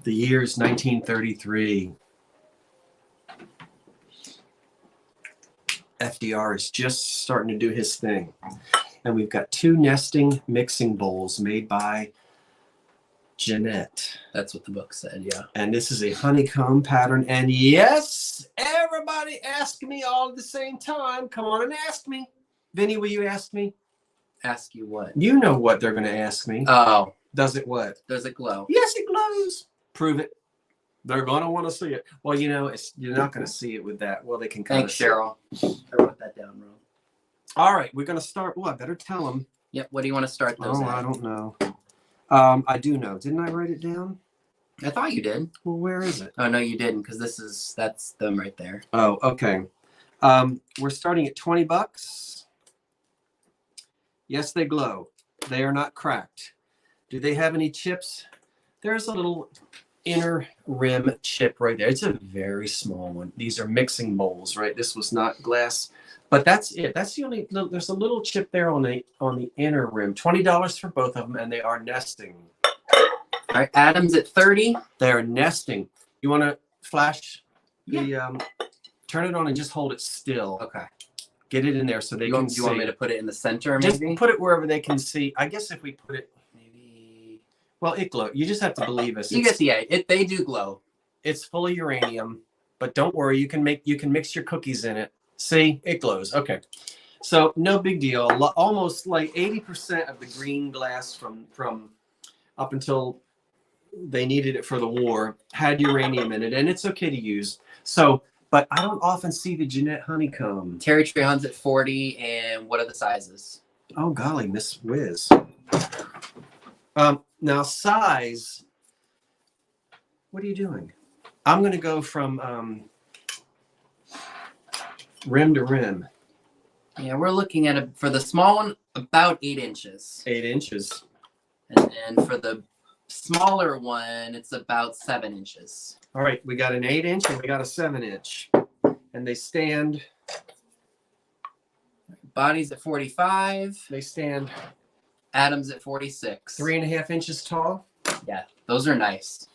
The year is 1933. FDR is just starting to do his thing. And we've got 2 nesting mixing bowls made by Jeanette. That's what the book said, yeah. And this is a honeycomb pattern. And yes, everybody ask me all at the same time. Come on and ask me. Vinny, will you ask me? Ask you what? You know what they're going to ask me. Oh. Does it what? Does it glow? Yes, it glows. Prove it. They're going to want to see it. Well, you know, you're not going to see it with that. Well, they can kind Thanks, of Cheryl. I wrote that down wrong. All right, we're going to start. Oh, I better tell them. Yep. What do you want to start those Oh, at? I don't know. I do know. Didn't I write it down? I thought you did. Well, where is it? Oh, no, you didn't, because that's them right there. Oh, okay. We're starting at $20. Yes, they glow. They are not cracked. Do they have any chips? There's a little inner rim chip right there. It's a very small one. These are mixing bowls, right? This was not glass, but that's it. That's the only. There's a little chip there on the inner rim. $20 for both of them, and they are nesting. All right, Adam's at 30. They are nesting. You want to flash the turn it on and just hold it still. Okay. Get it in there so they can see. You want me to put it in the center, Just maybe? put it wherever they can see. I guess if we put it, Maybe. well, it glows. You just have to believe us. You guess, yeah, they do glow. It's full of uranium, but don't worry. You can mix your cookies in it. See, it glows. Okay, so no big deal. Almost like 80% of the green glass from up until they needed it for the war had uranium in it, and it's okay to use. So, but I don't often see the Jeanette honeycomb. Terry Trehon's at 40, and what are the sizes? Oh golly, Miss Whiz. Now size. What are you doing? I'm going to go from rim to rim. Yeah, we're looking at for the small one, about 8 inches. 8 inches. And then for the smaller one, it's about 7 inches. All right, we got an 8 inch and we got a 7 inch. And they stand. Body's at 45. They stand Adam's at 46. 3.5 inches tall. Yeah, those are nice.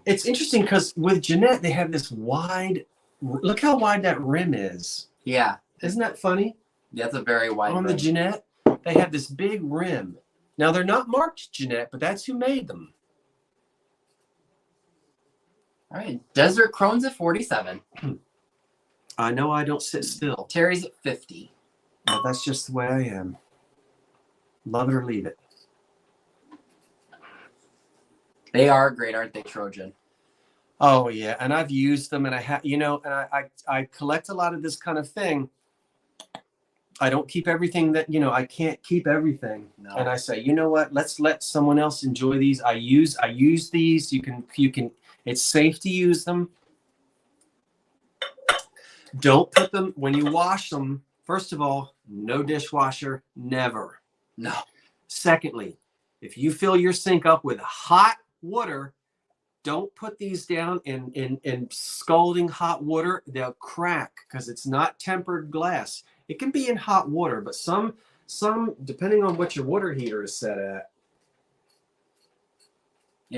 It's interesting because with Jeanette, they have this wide. Look how wide that rim is. Yeah. Isn't that funny? That's a very wide On rim. the Jeanette, they have this big rim. Now, they're not marked Jeanette, but that's who made them. All right. Desert Crone's at 47. I know I don't sit still. Terry's at 50. But that's just the way I am. Love it or leave it. They are great, aren't they, Trojan? Oh, yeah. And I've used them, and I have, and I collect a lot of this kind of thing. I don't keep everything that, I can't keep everything. No. And I say, you know what? Let's let someone else enjoy these. I use these. You can, it's safe to use them. Don't put them, when you wash them, first of all, no dishwasher, never. No. Secondly, if you fill your sink up with hot water, don't put these down in scalding hot water. They'll crack because it's not tempered glass. It can be in hot water, but some depending on what your water heater is set at,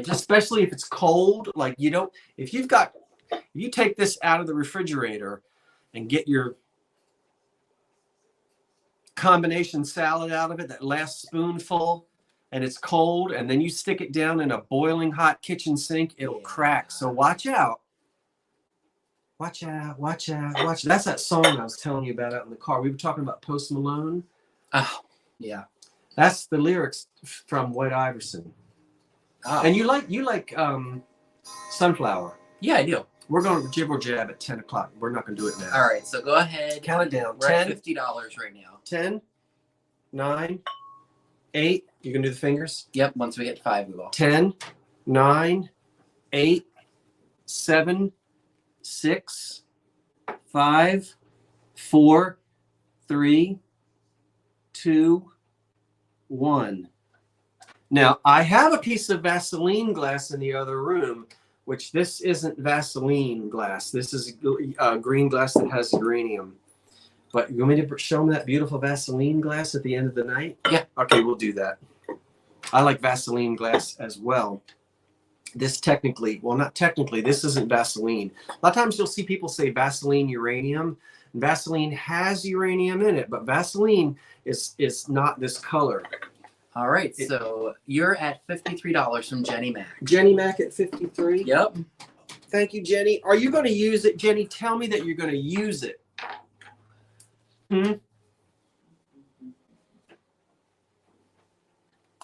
especially if it's cold, like if you take this out of the refrigerator and get your combination salad out of it, that last spoonful, and it's cold, and then you stick it down in a boiling hot kitchen sink, it'll crack. So watch out. Watch out, watch out, watch out. That's that song I was telling you about out in the car. We were talking about Post Malone. Oh, yeah. That's the lyrics from White Iverson. Oh. And you like Sunflower. Yeah, I do. We're going to jib or jab at 10 o'clock. We're not going to do it now. All right, so go ahead. Count it down. We're 10, at $50 right now. 10, 9, 8. You can do the fingers? Yep, once we hit 5, we will. 10, 9, 8, 7, 6, 5, 4, 3, 2, 1. Now, I have a piece of Vaseline glass in the other room, which this isn't Vaseline glass. This is green glass that has uranium. But you want me to show them that beautiful Vaseline glass at the end of the night? Yeah. Okay, we'll do that. I like Vaseline glass as well. This technically, well, not technically, this isn't Vaseline. A lot of times you'll see people say Vaseline uranium. Vaseline has uranium in it, but Vaseline is not this color. All right, so you're at $53 from Jenny Mac. Jenny Mac at 53? Yep. Thank you, Jenny. Are you going to use it? Jenny, tell me that you're going to use it.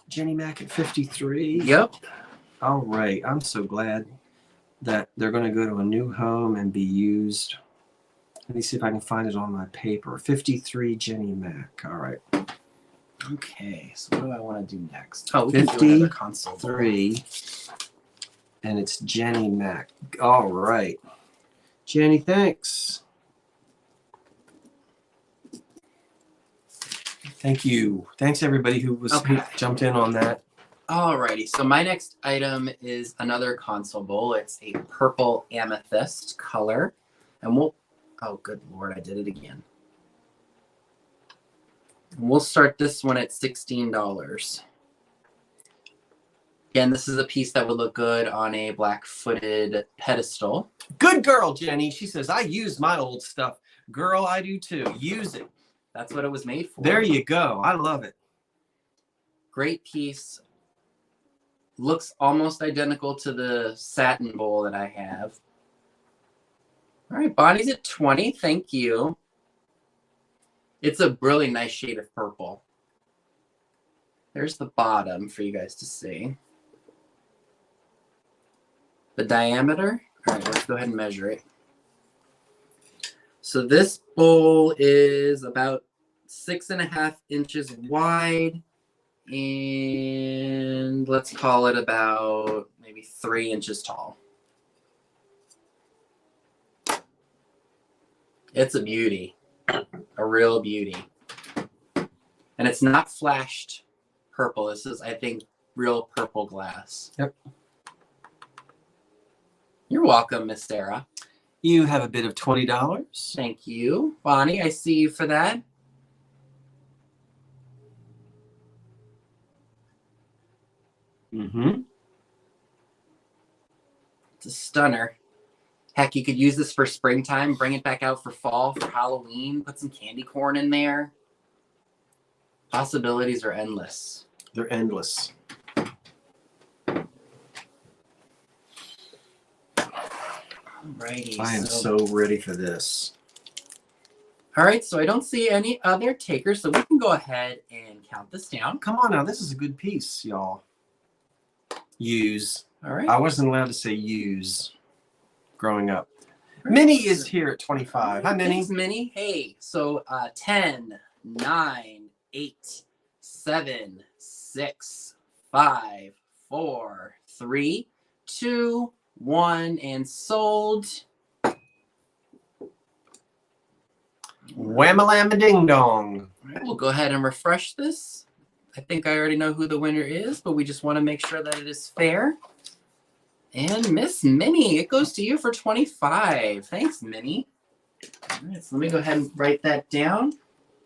Jenny Mac at 53? Yep. All right. I'm so glad that they're going to go to a new home and be used. Let me see if I can find it on my paper. 53 Jenny Mac. All right. Okay, so what do I want to do next? Oh, we can do another console. 3. And it's Jenny Mac. All right. Jenny, thanks. Thank you. Thanks, everybody who jumped in on that. Alrighty, so my next item is another console bowl. It's a purple amethyst color. And we'll, oh, good Lord, I did it again. We'll start this one at $16. Again, this is a piece that would look good on a black-footed pedestal. Good girl, Jenny. She says, I use my old stuff. Girl, I do too. Use it. That's what it was made for. There you go. I love it. Great piece. Looks almost identical to the satin bowl that I have. All right, Bonnie's at 20. Thank you. It's a really nice shade of purple. There's the bottom for you guys to see. The diameter. All right, let's go ahead and measure it. So this bowl is about 6.5 inches wide, and let's call it about maybe 3 inches tall. It's a beauty, a real beauty. And it's not flashed purple. This is, I think, real purple glass. Yep. You're welcome, Miss Sarah. You have a bid of $20. Thank you. Bonnie, I see you for that. Mm-hmm. It's a stunner. Heck, you could use this for springtime, bring it back out for fall, for Halloween, put some candy corn in there. Possibilities are endless. They're endless. Alrighty. I am so ready for this. All right, so I don't see any other takers, so we can go ahead and count this down. Come on now, this is a good piece, y'all. Use. All right. I wasn't allowed to say use growing up. Minnie is here at 25. Hi, Minnie. Thanks, Minnie. Hey, so 10, 9, 8, 7, 6, 5, 4, 3, 2, 1, and sold. Wham-a-lam-a ding dong. All right, we'll go ahead and refresh this. I think I already know who the winner is, but we just want to make sure that it is fair. And Miss Minnie, it goes to you for 25. Thanks, Minnie. All right, so let me go ahead and write that down.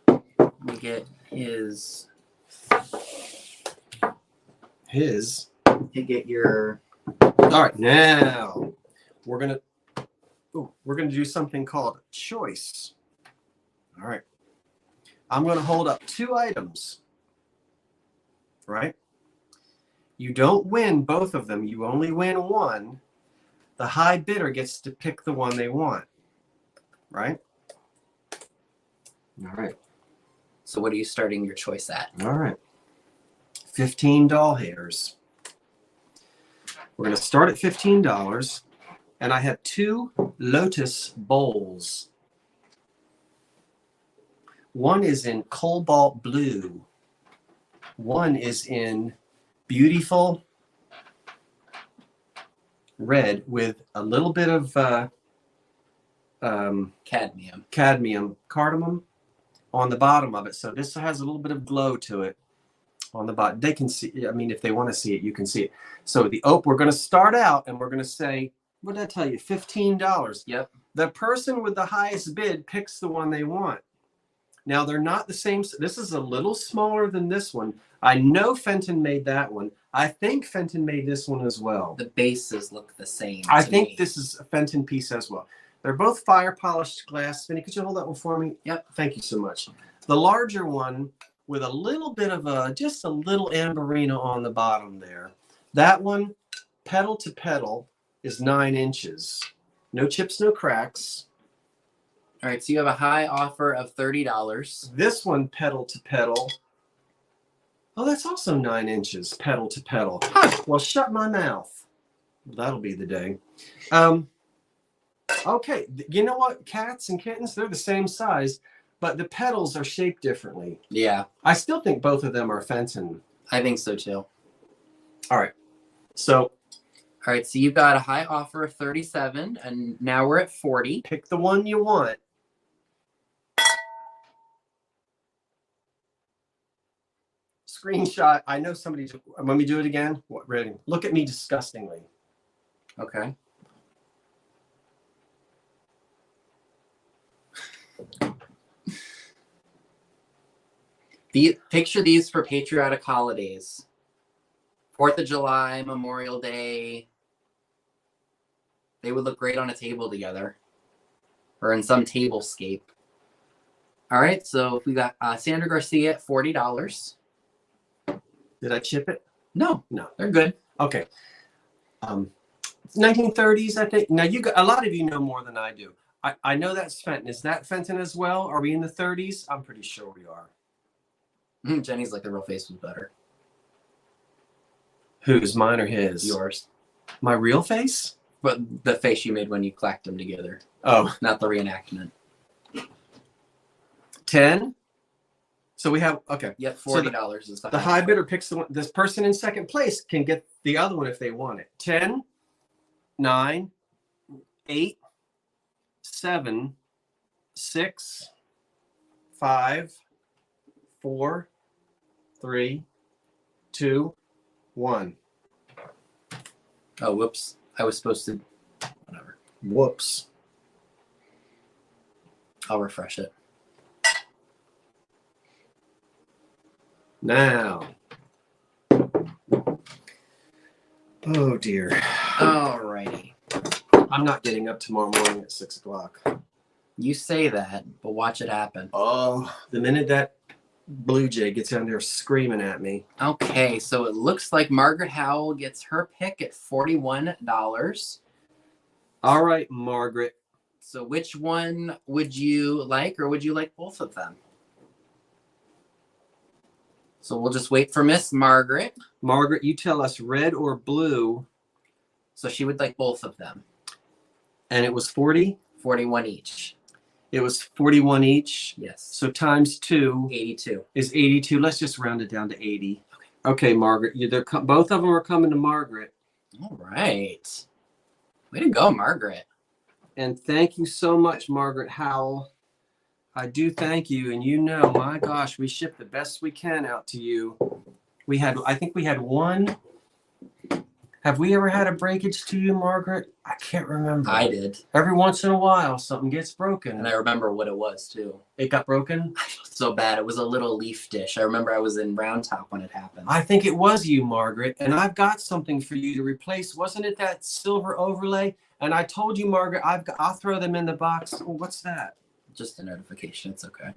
Let me get his. To get your. All right, now we're gonna do something called choice. All right, I'm gonna hold up 2 items. Right? You don't win both of them. You only win one. The high bidder gets to pick the one they want. Right? All right. So what are you starting your choice at? All right. 15 doll hairs. We're going to start at $15. And I have 2 lotus bowls. One is in cobalt blue. One is in beautiful red with a little bit of cardamom on the bottom of it. So this has a little bit of glow to it on the bottom. They can see, I mean, if they want to see it, you can see it. So we're going to start out and we're going to say, what did I tell you? $15. Yep. The person with the highest bid picks the one they want. Now they're not the same. This is a little smaller than this one. I know Fenton made that one. I think Fenton made this one as well. The bases look the same. I think this is a Fenton piece as well. They're both fire polished glass. Vinny, could you hold that one for me? Yep. Thank you so much. The larger one with a little bit of just a little amberina on the bottom there. That one, petal to petal, is 9 inches. No chips, no cracks. All right, so you have a high offer of $30. This one, petal to petal. Oh, that's also 9 inches, petal to petal. Huh. Well, shut my mouth. That'll be the day. Okay, you know what? Cats and kittens, they're the same size, but the petals are shaped differently. Yeah. I still think both of them are Fenton. I think so too. All right. So you've got a high offer of 37, and now we're at 40. pick the one you want. Screenshot. I know somebody's. Let me do it again. What? Ready? Look at me disgustingly. Okay. Picture these for patriotic holidays. 4th of July, Memorial Day. They would look great on a table together. Or in some tablescape. All right, so we got Sandra Garcia at $40. Did I chip it? No, they're good. Okay. 1930s, I think. Now a lot of you know more than I do. I know that's Fenton. Is that Fenton as well? Are we in the 30s? I'm pretty sure we are. Jenny's like the real face was better. Whose? Mine or his? Yours. My real face? But the face you made when you clacked them together. Oh. Not the reenactment. 10? So we have, okay. Yep, $40 is the high bidder picks the one. This person in second place can get the other one if they want it. 10, 9, 8, 7, 6, 5, 4, 3, 2, 1. Oh, whoops. I was supposed to. Whatever. Whoops. I'll refresh it. Now. Oh, dear. Alrighty. I'm not getting up tomorrow morning at 6 o'clock. You say that, but watch it happen. Oh, the minute that Blue Jay gets down there screaming at me. Okay, so it looks like Margaret Howell gets her pick at $41. All right, Margaret. So which one would you like, or would you like both of them? So we'll just wait for Miss Margaret. Margaret, you tell us red or blue. So she would like both of them. And it was 40? 41 each. It was 41 each. Yes. So times 2 82 is 82. Let's just round it down to 80. Okay, Margaret. Both of them are coming to Margaret. All right. Way to go, Margaret. And thank you so much, Margaret Howell. I do thank you. And you know, my gosh, we ship the best we can out to you. I think we had one. Have we ever had a breakage to you, Margaret? I can't remember. I did. Every once in a while, something gets broken. And I remember what it was, too. It got broken? I felt so bad. It was a little leaf dish. I remember I was in Round Top when it happened. I think it was you, Margaret. And I've got something for you to replace. Wasn't it that silver overlay? And I told you, Margaret, I'll throw them in the box. Oh, what's that? Just a notification. It's okay.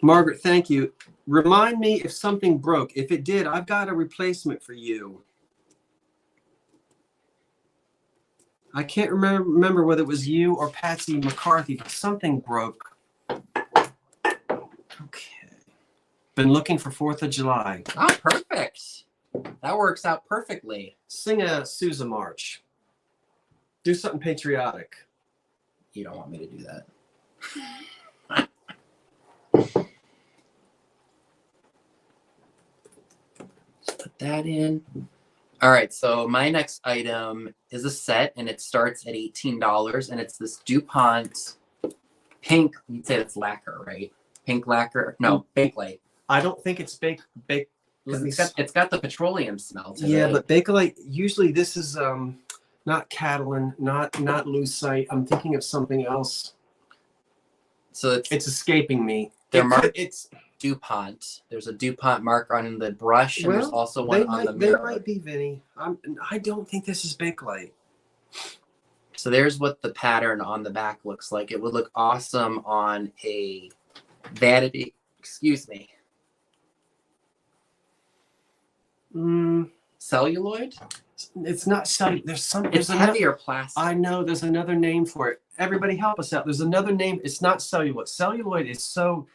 Margaret, thank you. Remind me if something broke. If it did, I've got a replacement for you. I can't remember whether it was you or Patsy McCarthy, but something broke. Okay. Been looking for 4th of July. Oh, perfect. That works out perfectly. Sing a Sousa march. Do something patriotic. You don't want me to do that. Just put that in. All right, so my next item is a set, and it starts at $18, and it's this DuPont pink. You'd say it's lacquer, right? Pink lacquer. No, Bakelite. I don't think it's bake. It's got the petroleum smell to it. Yeah, but Bakelite. Usually, this is not Catalan, not Lucite. I'm thinking of something else. So It's escaping me. It's DuPont. There's a DuPont marker on the brush, and there's also one on the mirror. They might be, Vinny. I don't think this is Bakelite. So there's what the pattern on the back looks like. It would look awesome on a vanity. Excuse me. Celluloid? It's not celluloid. It's heavier plastic. I know. There's another name for it. Everybody help us out. There's another name. It's not celluloid. Celluloid is so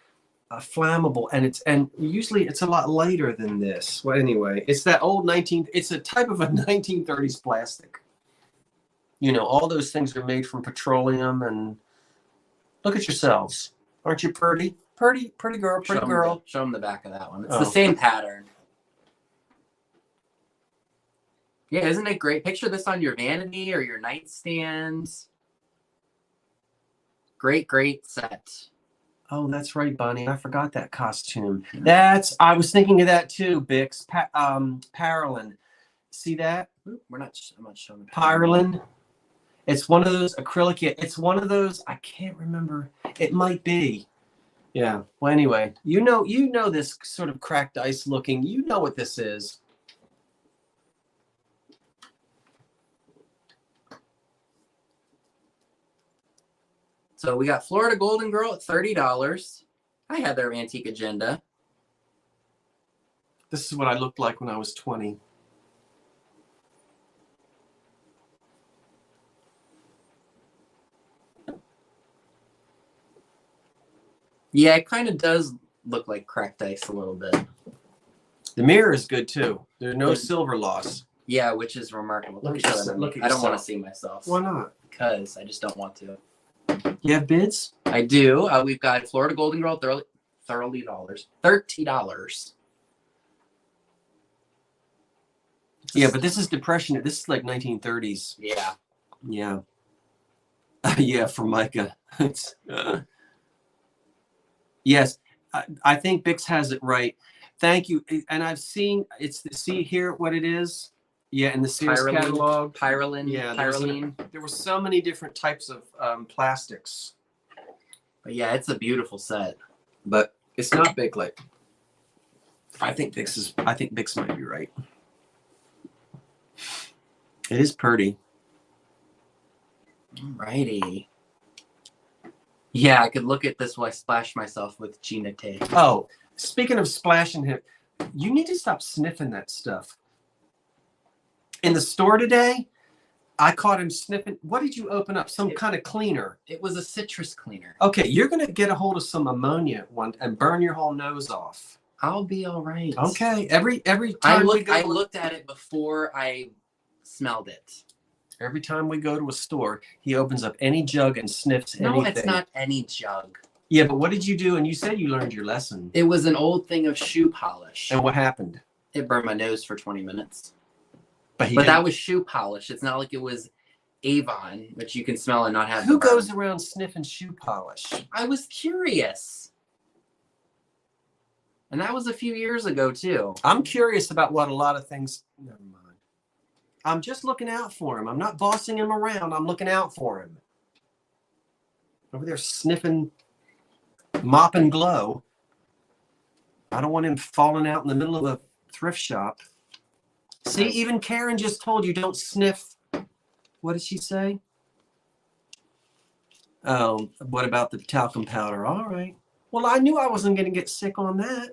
flammable, and usually it's a lot lighter than this. Well, anyway, it's that old It's a type of a 1930s plastic. You know, all those things are made from petroleum. And look at yourselves. Aren't you pretty? Pretty girl. Pretty girl. Show them the back of that one. It's the same pattern. Yeah, isn't it great? Picture this on your vanity or your nightstand. Great set. Oh, that's right, Bonnie. I forgot that costume. I was thinking of that too, Bix. Parolin. See that? I'm not showing the Parolin. It's one of those acrylic. It's one of those. I can't remember. It might be. Yeah. Well, anyway, you know this sort of cracked ice looking. You know what this is. So we got Florida Golden Girl at $30. I had their antique agenda. This is what I looked like when I was 20. Yeah, it kind of does look like cracked ice a little bit. The mirror is good too. There's no silver loss. Yeah, which is remarkable. Look at yourself. I don't want to see myself. Why not? Because I just don't want to. You have bids? I do. We've got Florida Golden Girl, $30. Yeah, but this is depression. This is like 1930s. Yeah. Yeah. Yeah, for Micah. Yes, I think Bix has it right. Thank you. And I've seen see here what it is. Yeah, in the Sears catalog. Pyrolin. Yeah, Pyroline. There were so many different types of plastics. But yeah, it's a beautiful set. But it's not Bakelite. I think Bix might be right. It is pretty. Alrighty. Yeah, I could look at this while I splash myself with Gina tape. Oh, speaking of splashing him, you need to stop sniffing that stuff. In the store today, I caught him sniffing. What did you open up? Some kind of cleaner. It was a citrus cleaner. Okay, you're going to get a hold of some ammonia and burn your whole nose off. I'll be all right. Okay, every time I looked at it before I smelled it. Every time we go to a store, he opens up any jug and sniffs anything. No, it's not any jug. Yeah, but what did you do? And you said you learned your lesson. It was an old thing of shoe polish. And what happened? It burned my nose for 20 minutes. But that was shoe polish. It's not like it was Avon, which you can smell and not have. Who goes around sniffing shoe polish? I was curious. And that was a few years ago, too. I'm curious about what a lot of things... Never mind. I'm just looking out for him. I'm not bossing him around. I'm looking out for him. Over there sniffing Mop and Glow. I don't want him falling out in the middle of a thrift shop. See, even Karen just told you don't sniff. What did she say? Oh, what about the talcum powder? All right. Well, I knew I wasn't going to get sick on that.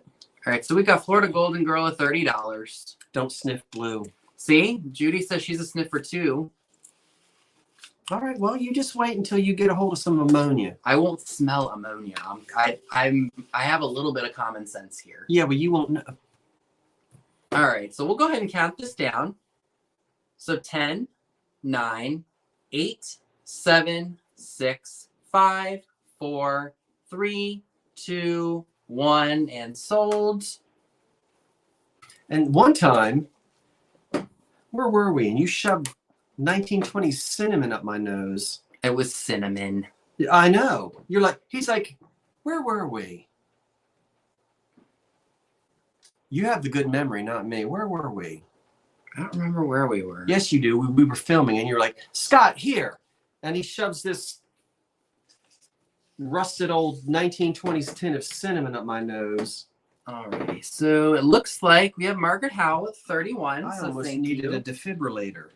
All right, so we got Florida Golden Girl at $30. Don't sniff blue. See, Judy says she's a sniffer too. All right, well, you just wait until you get a hold of some ammonia. I won't smell ammonia. I have a little bit of common sense here. Yeah, but you won't know. All right, so we'll go ahead and count this down. So 10, 9, 8, 7, 6, 5, 4, 3, 2, 1, and sold. And one time, where were we? And you shoved 1920 cinnamon up my nose. It was cinnamon. I know. He's like, where were we? You have the good memory, not me. Where were we? I don't remember where we were. Yes, you do. We were filming, and you're like, Scott, here. And he shoves this rusted old 1920s tin of cinnamon up my nose. Alrighty, so it looks like we have Margaret Howell at 31. I So almost thank needed you. a defibrillator.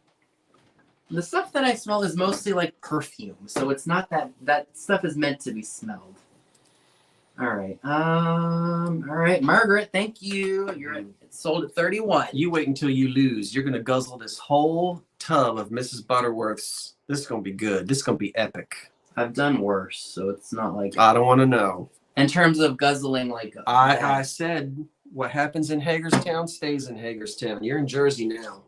The stuff that I smell is mostly like perfume, so it's not that stuff is meant to be smelled. All right, Margaret, thank you. It's sold at 31. You wait until you lose. You're gonna guzzle this whole tub of Mrs. Butterworth's. This is gonna be good. This is gonna be epic. I've done worse, so it's not like. I don't want to know. In terms of guzzling, like I said, what happens in Hagerstown stays in Hagerstown. You're in Jersey now.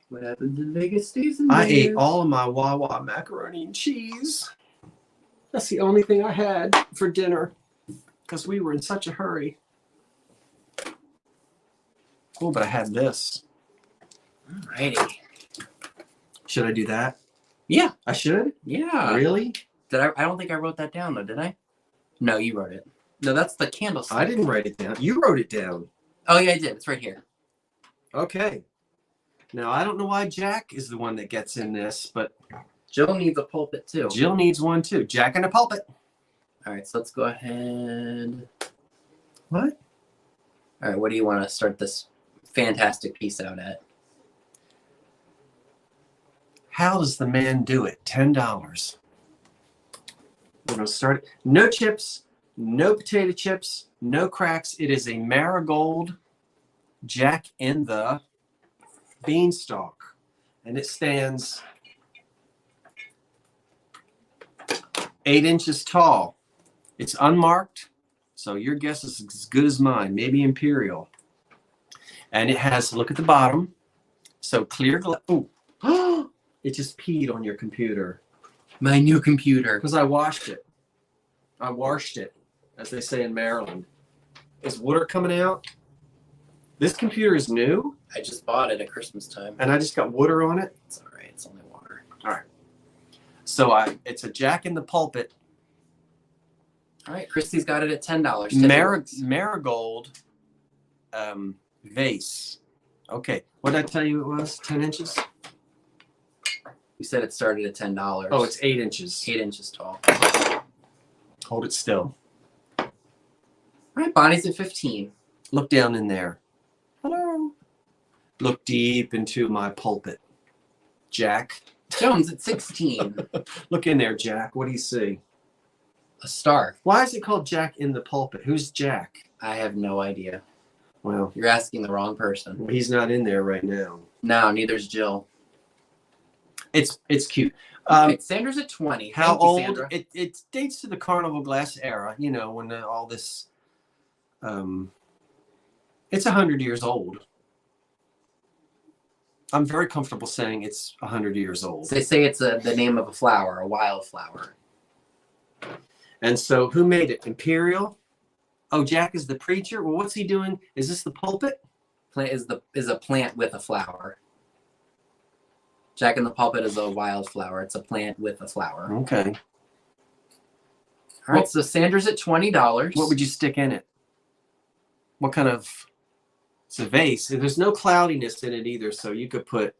What happens in Vegas stays in I Vegas. ate all of my Wawa macaroni and cheese. That's the only thing I had for dinner because we were in such a hurry. Oh, but I had this. Alrighty. Should I do that? Yeah. I should? Yeah. Really? I don't think I wrote that down though, did I? No, you wrote it. No, that's the candlestick. I didn't write it down. You wrote it down. Oh yeah, I did. It's right here. Okay. Now, I don't know why Jack is the one that gets in this, but Jill needs a pulpit too. Jill needs one too. Jack in a pulpit. All right, so let's go ahead. What? All right, what do you want to start this fantastic piece out at? How does the man do it? $10. We're going to start. No chips, no potato chips, no cracks. It is a marigold Jack in the Beanstalk. And it stands 8 inches tall. It's unmarked, so your guess is as good as mine, maybe Imperial. And it has, look at the bottom. So clear glass. Oh, it just peed on your computer. My new computer. Because I washed it. I washed it, as they say in Maryland. Is water coming out? This computer is new. I just bought it at Christmas time. And I just got water on it. It's all right. It's only water. All right. So it's a Jack in the Pulpit. All right. Christy's got it at $10. Marigold vase. Okay. What did I tell you it was? 10 inches? You said it started at $10. Oh, it's 8 inches. 8 inches tall. Hold it still. All right. Bonnie's at 15. Look down in there. Hello. Look deep into my pulpit. Jack. Jones at 16. Look in there, Jack. What do you see? A star. Why is it called Jack in the Pulpit? Who's Jack? I have no idea. Well, You're asking the wrong person. he's not in there right now. No, neither's Jill. It's cute. Okay, Sandra's at 20. How Thank you, old? Sandra. It dates to the Carnival Glass era. You know, when all this. It's 100 years old. I'm very comfortable saying it's 100 years old. They say it's the name of a flower, a wildflower. And so, who made it? Imperial. Oh, Jack is the preacher. Well, what's he doing? Is this the pulpit? Plant is a plant with a flower. Jack in the Pulpit is a wildflower. It's a plant with a flower. Okay. All right, so Sandra's at $20. What would you stick in it? What kind of? It's a vase. There's no cloudiness in it either, so you could put.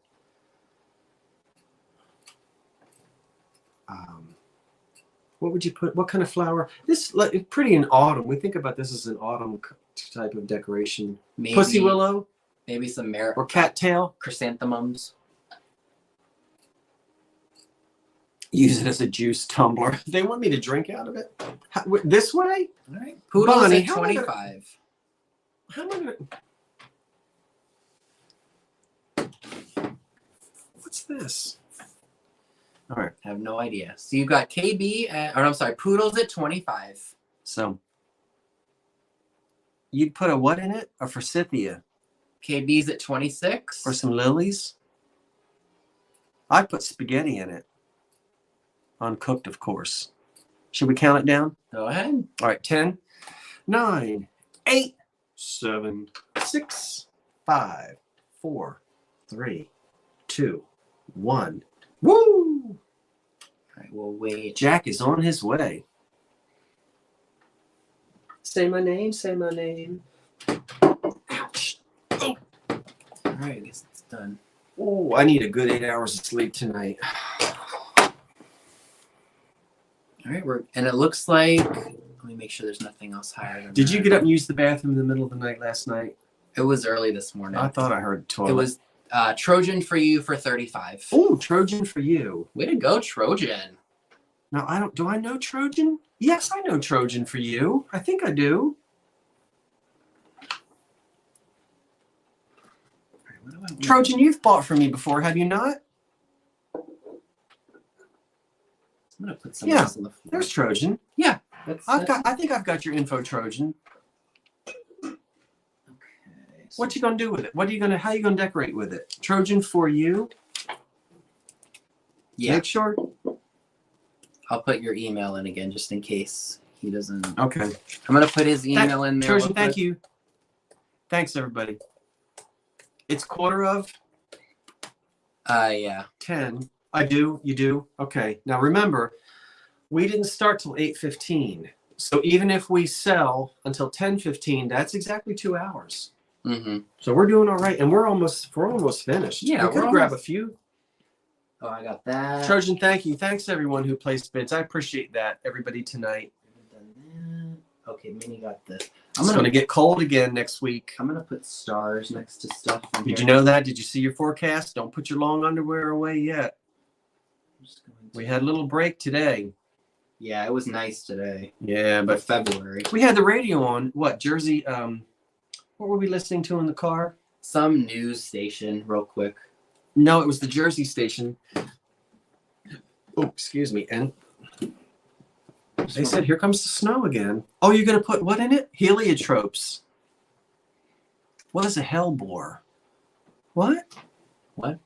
What would you put? What kind of flower? This like pretty in autumn. We think about this as an autumn type of decoration. Maybe, Pussy willow maybe some or cattail. chrysanthemums. Use it as a juice tumbler. They want me to drink out of it. This way? All right. Poodle's Bonnie, at how am I 25. How am I gonna... What's this? All right. I have no idea. So you've got Poodle's at 25. So you'd put a what in it? A forsythia? KB's at 26. Or some lilies? I'd put spaghetti in it. Uncooked, of course. Should we count it down? Go ahead. All right, 10, 9, 8, 7, 6, 5, 4, 3, 2, 1. Woo! All right, we'll wait. Jack is on his way. Say my name, say my name. Ouch. Oh. All right, I guess it's done. Oh, I need a good 8 hours of sleep tonight. All right, and it looks like, let me make sure there's nothing else higher than Did that. you get up and use the bathroom in the middle of the night last night? It was early this morning. I thought I heard toilet. It was Trojan for you for 35. Oh, Trojan for you. Way to go, Trojan. Now, do I know Trojan? Yes, I know Trojan for you. I think I do. Trojan, you've bought from me before, have you not? I'm gonna put some else on the floor. There's Trojan. Yeah, I think I've got your info, Trojan. Okay. So What you gonna do with it? How you gonna decorate with it? Trojan for you. yeah, Make sure. I'll put your email in again just in case he doesn't. Okay. I'm gonna put his email in there. Trojan, thank you. Thanks, everybody. It's quarter of Yeah. 10. I do. You do. Okay. Now remember, we didn't start till 8:15. So even if we sell until 10:15, that's exactly 2 hours. Mm-hmm. So we're doing all right, and we're almost finished. Yeah, we could grab a few. Oh, I got that. Trojan, thank you. Thanks everyone who placed bids. I appreciate that. Everybody tonight. Okay, Minnie got this. It's going to get cold again next week. I'm gonna put stars next to stuff. Did you know that? Did you see your forecast? Don't put your long underwear away yet. We had a little break today. Yeah, it was nice today. Yeah, But but February. we had the radio on. What, Jersey? What were we listening to in the car? Some news station, real quick. No, it was the Jersey station. Oh, excuse me. And they said, here comes the snow again. Oh, you're going to put what in it? Heliotropes. What is a hellebore? What? What?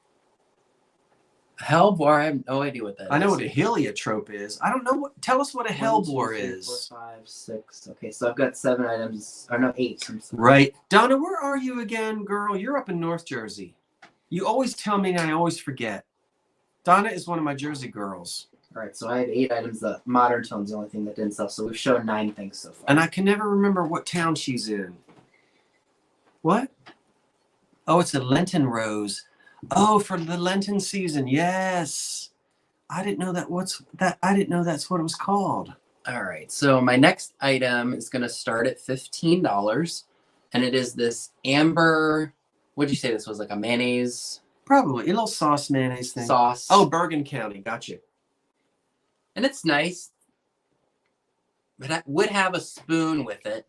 Hellebore? I have no idea what that is. I know what a heliotrope is. I don't know what. Tell us what a hellebore 1, 2, 3, is. 4, 5, 6. Okay, so I've got 7 items. Or no, 8. Right. Donna, where are you again, girl? You're up in North Jersey. You always tell me and I always forget. Donna is one of my Jersey girls. All right, so I have 8 items. The modern tone's the only thing that didn't sell. So we've shown 9 things so far. And I can never remember what town she's in. What? Oh, it's a Lenten rose. Oh, for the Lenten season. Yes. I didn't know that. I didn't know that's what it was called. All right, so my next item is going to start at $15, and it is this amber. What did you say this was? Like a mayonnaise Probably a little sauce mayonnaise thing. sauce. Oh, Bergen County. Gotcha. And it's nice, but I would have a spoon with it,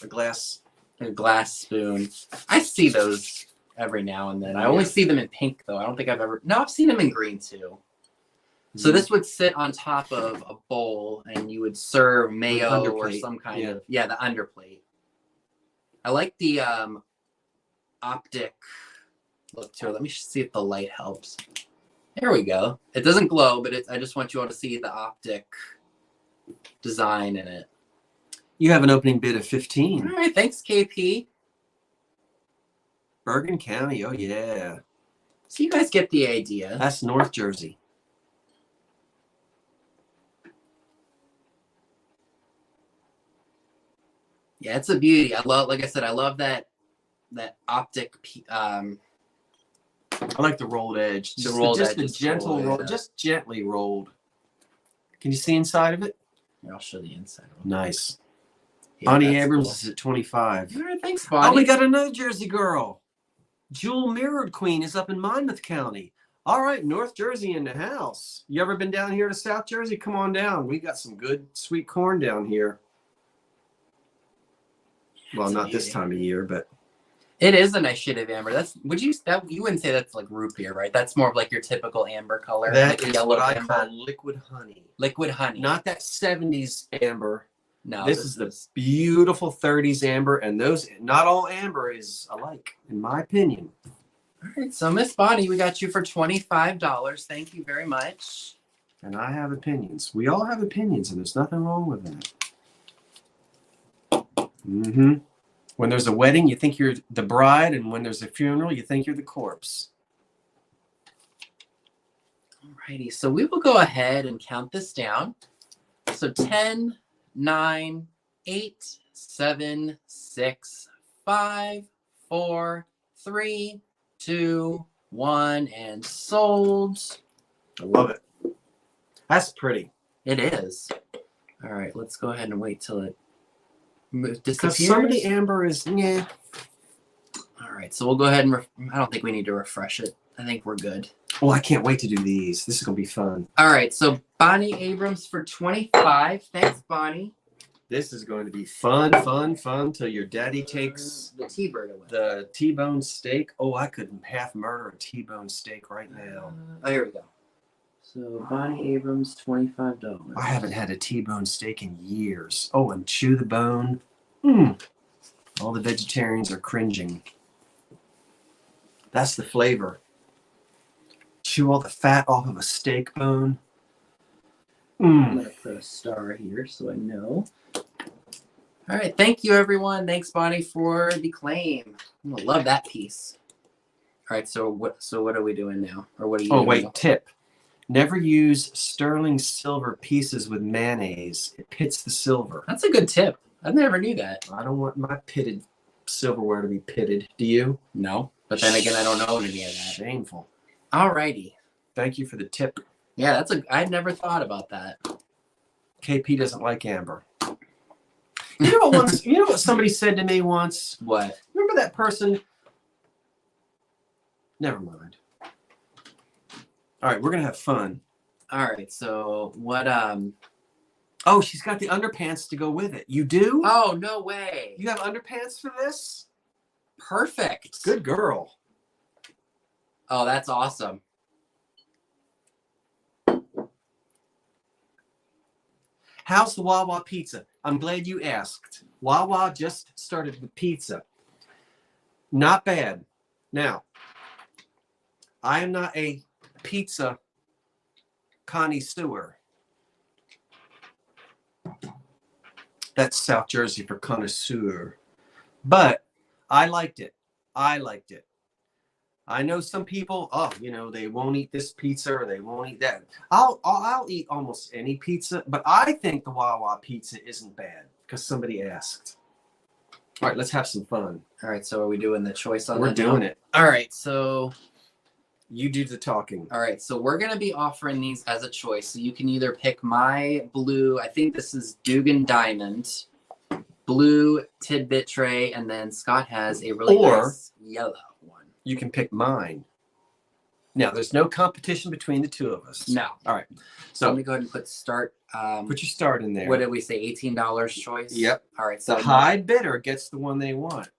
A glass. a glass spoon. I see those every now and then. I only see them in pink, though. I don't think I've ever. No, I've seen them in green too. So this would sit on top of a bowl, and you would serve mayo or underplate. some kind of the underplate. I like the optic look to it. Let me see if the light helps. There we go. It doesn't glow, but I just want you all to see the optic design in it. You have an opening bid of 15. All right, thanks, KP. Bergen County. Oh, yeah. So you guys get the idea. That's North Jersey. Yeah, it's a beauty. Like I said, I love that optic. I like the rolled edge. The rolled edge the is gentle cool, roll, yeah. just gently rolled. Can you see inside of it? Here, I'll show the inside. Nice. Yeah, Bonnie that's Abrams cool. is at 25. All right, thanks, Bonnie. Oh, we got another Jersey girl. Jewel Mirrored Queen is up in Monmouth County. All right, North Jersey in the house. You ever been down here to South Jersey? Come on down. We got some good sweet corn down here. Well, not this time of year, but It is a nice shade of amber. You wouldn't say that's like root beer, right? That's more of like your typical amber color. that like is yellow what I amber. call liquid honey. Liquid honey. Not that 70s amber. No. This is the beautiful 30s amber, and those, not all amber is alike, in my opinion. All right, so Miss Bonnie, we got you for $25. Thank you very much. And I have opinions. We all have opinions, and there's nothing wrong with that. Mm-hmm. When there's a wedding, you think you're the bride, and when there's a funeral, you think you're the corpse. Alrighty, so we will go ahead and count this down. So 10, 9, 8, 7, 6, 5, 4, 3, 2, 1, and sold. I love it. That's pretty. It is. All right, let's go ahead and wait till it disappears. Because some of the amber is, yeah. All right, so we'll go ahead and I don't think we need to refresh it. I think we're good. Well, I can't wait to do these. This is going to be fun. All right, so Bonnie Abrams for 25. Thanks, Bonnie. This is going to be fun, fun, fun till your daddy takes the T-bird away. the T-bone steak. Oh, I could half murder a T-bone steak right now. Oh, here we go. So Bonnie Abrams, $25. I haven't had a T-bone steak in years. Oh, and chew the bone. Mm. All the vegetarians are cringing. That's the flavor. Chew all the fat off of a steak bone. I'm going to put a star here so I know. All right, thank you, everyone. Thanks, Bonnie, for the claim. I'm going to love that piece. All right, so what are we doing now? Or what are you doing? Oh, wait, now? tip. Never use sterling silver pieces with mayonnaise. It pits the silver. That's a good tip. I never knew that. I don't want my pitted silverware to be pitted. Do you? No, but then again, I don't know any of that. Shameful. All righty. Thank you for the tip. Yeah, I'd never thought about that. KP doesn't like amber. You know what somebody said to me once? What? Remember that person? Never mind. All right, we're gonna have fun. All right, so what? Oh, she's got the underpants to go with it. You do? Oh, no way. You have underpants for this? Perfect. Good girl. Oh, that's awesome. How's the Wawa pizza? I'm glad you asked. Wawa just started with pizza. Not bad. Now, I am not a pizza connoisseur. That's South Jersey for connoisseur. But I liked it. I know some people, they won't eat this pizza or they won't eat that. I'll eat almost any pizza, but I think the Wawa pizza isn't bad because somebody asked. All right, let's have some fun. All right, so are we doing the choice on We're that doing now? it. All right, so You do the talking. all right, so we're gonna be offering these as a choice. So you can either pick my blue, I think this is Dugan Diamond, blue tidbit tray, and then Scott has a really Or- nice yellow one. You can pick mine. Now, there's no competition between the two of us. No. All right. So let So me go ahead and put start. put your start in there. What did we say? $18 choice. Yep. All right. So The high bidder gets the one they want.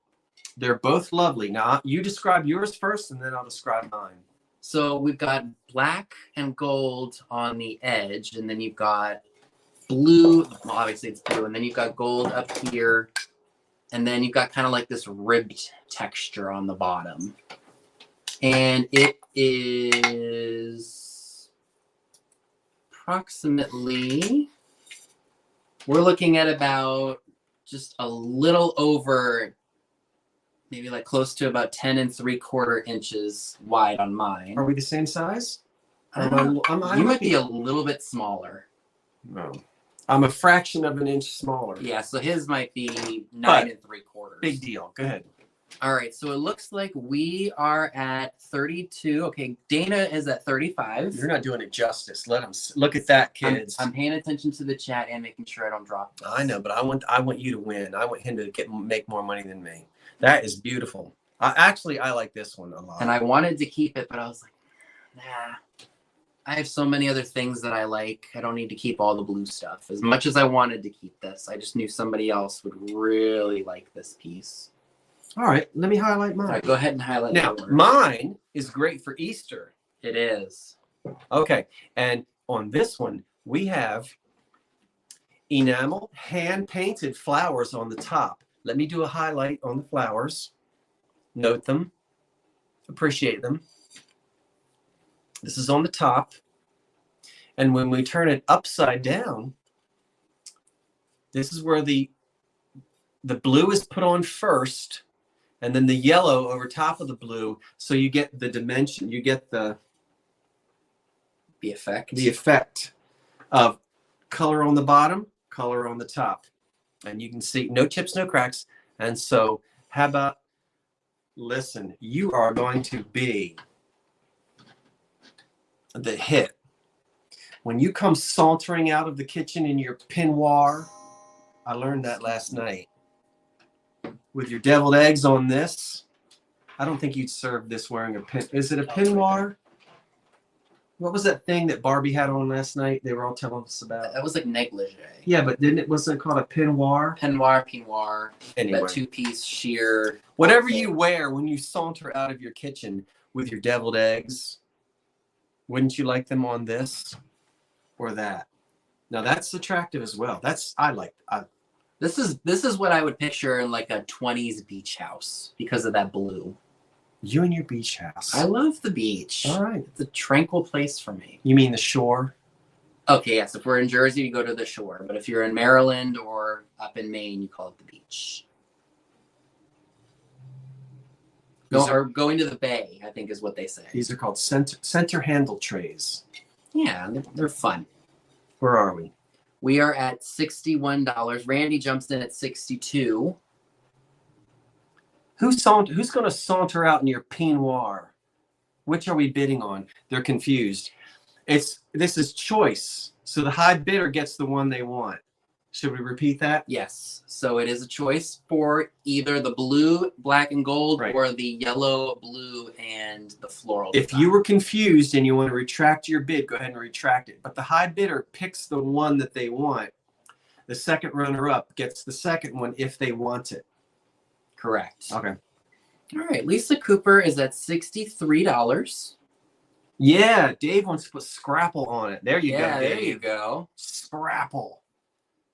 They're both lovely. Now, you describe yours first, and then I'll describe mine. So we've got black and gold on the edge, and then you've got blue. Well, obviously it's blue, and then you've got gold up here, and then you've got kind of like this ribbed texture on the bottom. And it is approximately, we're looking at about just a little over, maybe like close to about 10 3/4 inches wide on mine. Are we the same size? I don't know. You might be a little bit smaller. No. I'm a fraction of an inch smaller. Yeah, so his might be 9 3/4. Big deal. Go ahead. All right, so it looks like we are at 32. Okay, Dana is at 35. You're not doing it justice. Let them look at that, kids. I'm paying attention to the chat and making sure I don't drop this. I know, but I want you to win. I want him to make more money than me. That is beautiful. I like this one a lot. And I wanted to keep it, but I was like, nah. I have so many other things that I like. I don't need to keep all the blue stuff. As much as I wanted to keep this, I just knew somebody else would really like this piece. All right, let me highlight mine. All right, go ahead and highlight Now, yours. mine is great for Easter. It is. Okay, and on this one, we have enamel hand-painted flowers on the top. Let me do a highlight on the flowers. Note them. Appreciate them. This is on the top. And when we turn it upside down, this is where the blue is put on first, and then the yellow over top of the blue. So you get the dimension, you get the effect of color on the bottom, color on the top. And you can see no chips, no cracks. And so how about, listen, you are going to be the hit. when you come sauntering out of the kitchen in your peignoir, I learned that last night, with your deviled eggs on this. I don't think you'd serve this wearing a pin. Is it a peignoir? What was that thing that Barbie had on last night? They were all telling us about. That was like negligee. Yeah, but wasn't it called a peignoir? Peignoir. Anyway. That 2-piece sheer. Whatever you wear when you saunter out of your kitchen with your deviled eggs, wouldn't you like them on this or that? Now that's attractive as well. This is what I would picture in like a 20s beach house because of that blue. You and your beach house. I love the beach. All right. It's a tranquil place for me. You mean the shore? Okay, yes. If we're in Jersey, you go to the shore. But if you're in Maryland or up in Maine, you call it the beach. Going to the bay, I think is what they say. These are called center handle trays. Yeah, they're fun. Where are we? We are at $61. Randy jumps in at 62. Who's going to saunter out in your peignoir? Which are we bidding on? They're confused. This is choice. So the high bidder gets the one they want. Should we repeat that? Yes. So it is a choice for either the blue, black, and gold, right, or the yellow, blue, and the floral. If you were confused and you want to retract your bid, go ahead and retract it. But the high bidder picks the one that they want. The second runner-up gets the second one if they want it. Correct. Okay. All right. Lisa Cooper is at $63. Yeah, Dave wants to put Scrapple on it. There you go, Dave. There you go. Scrapple.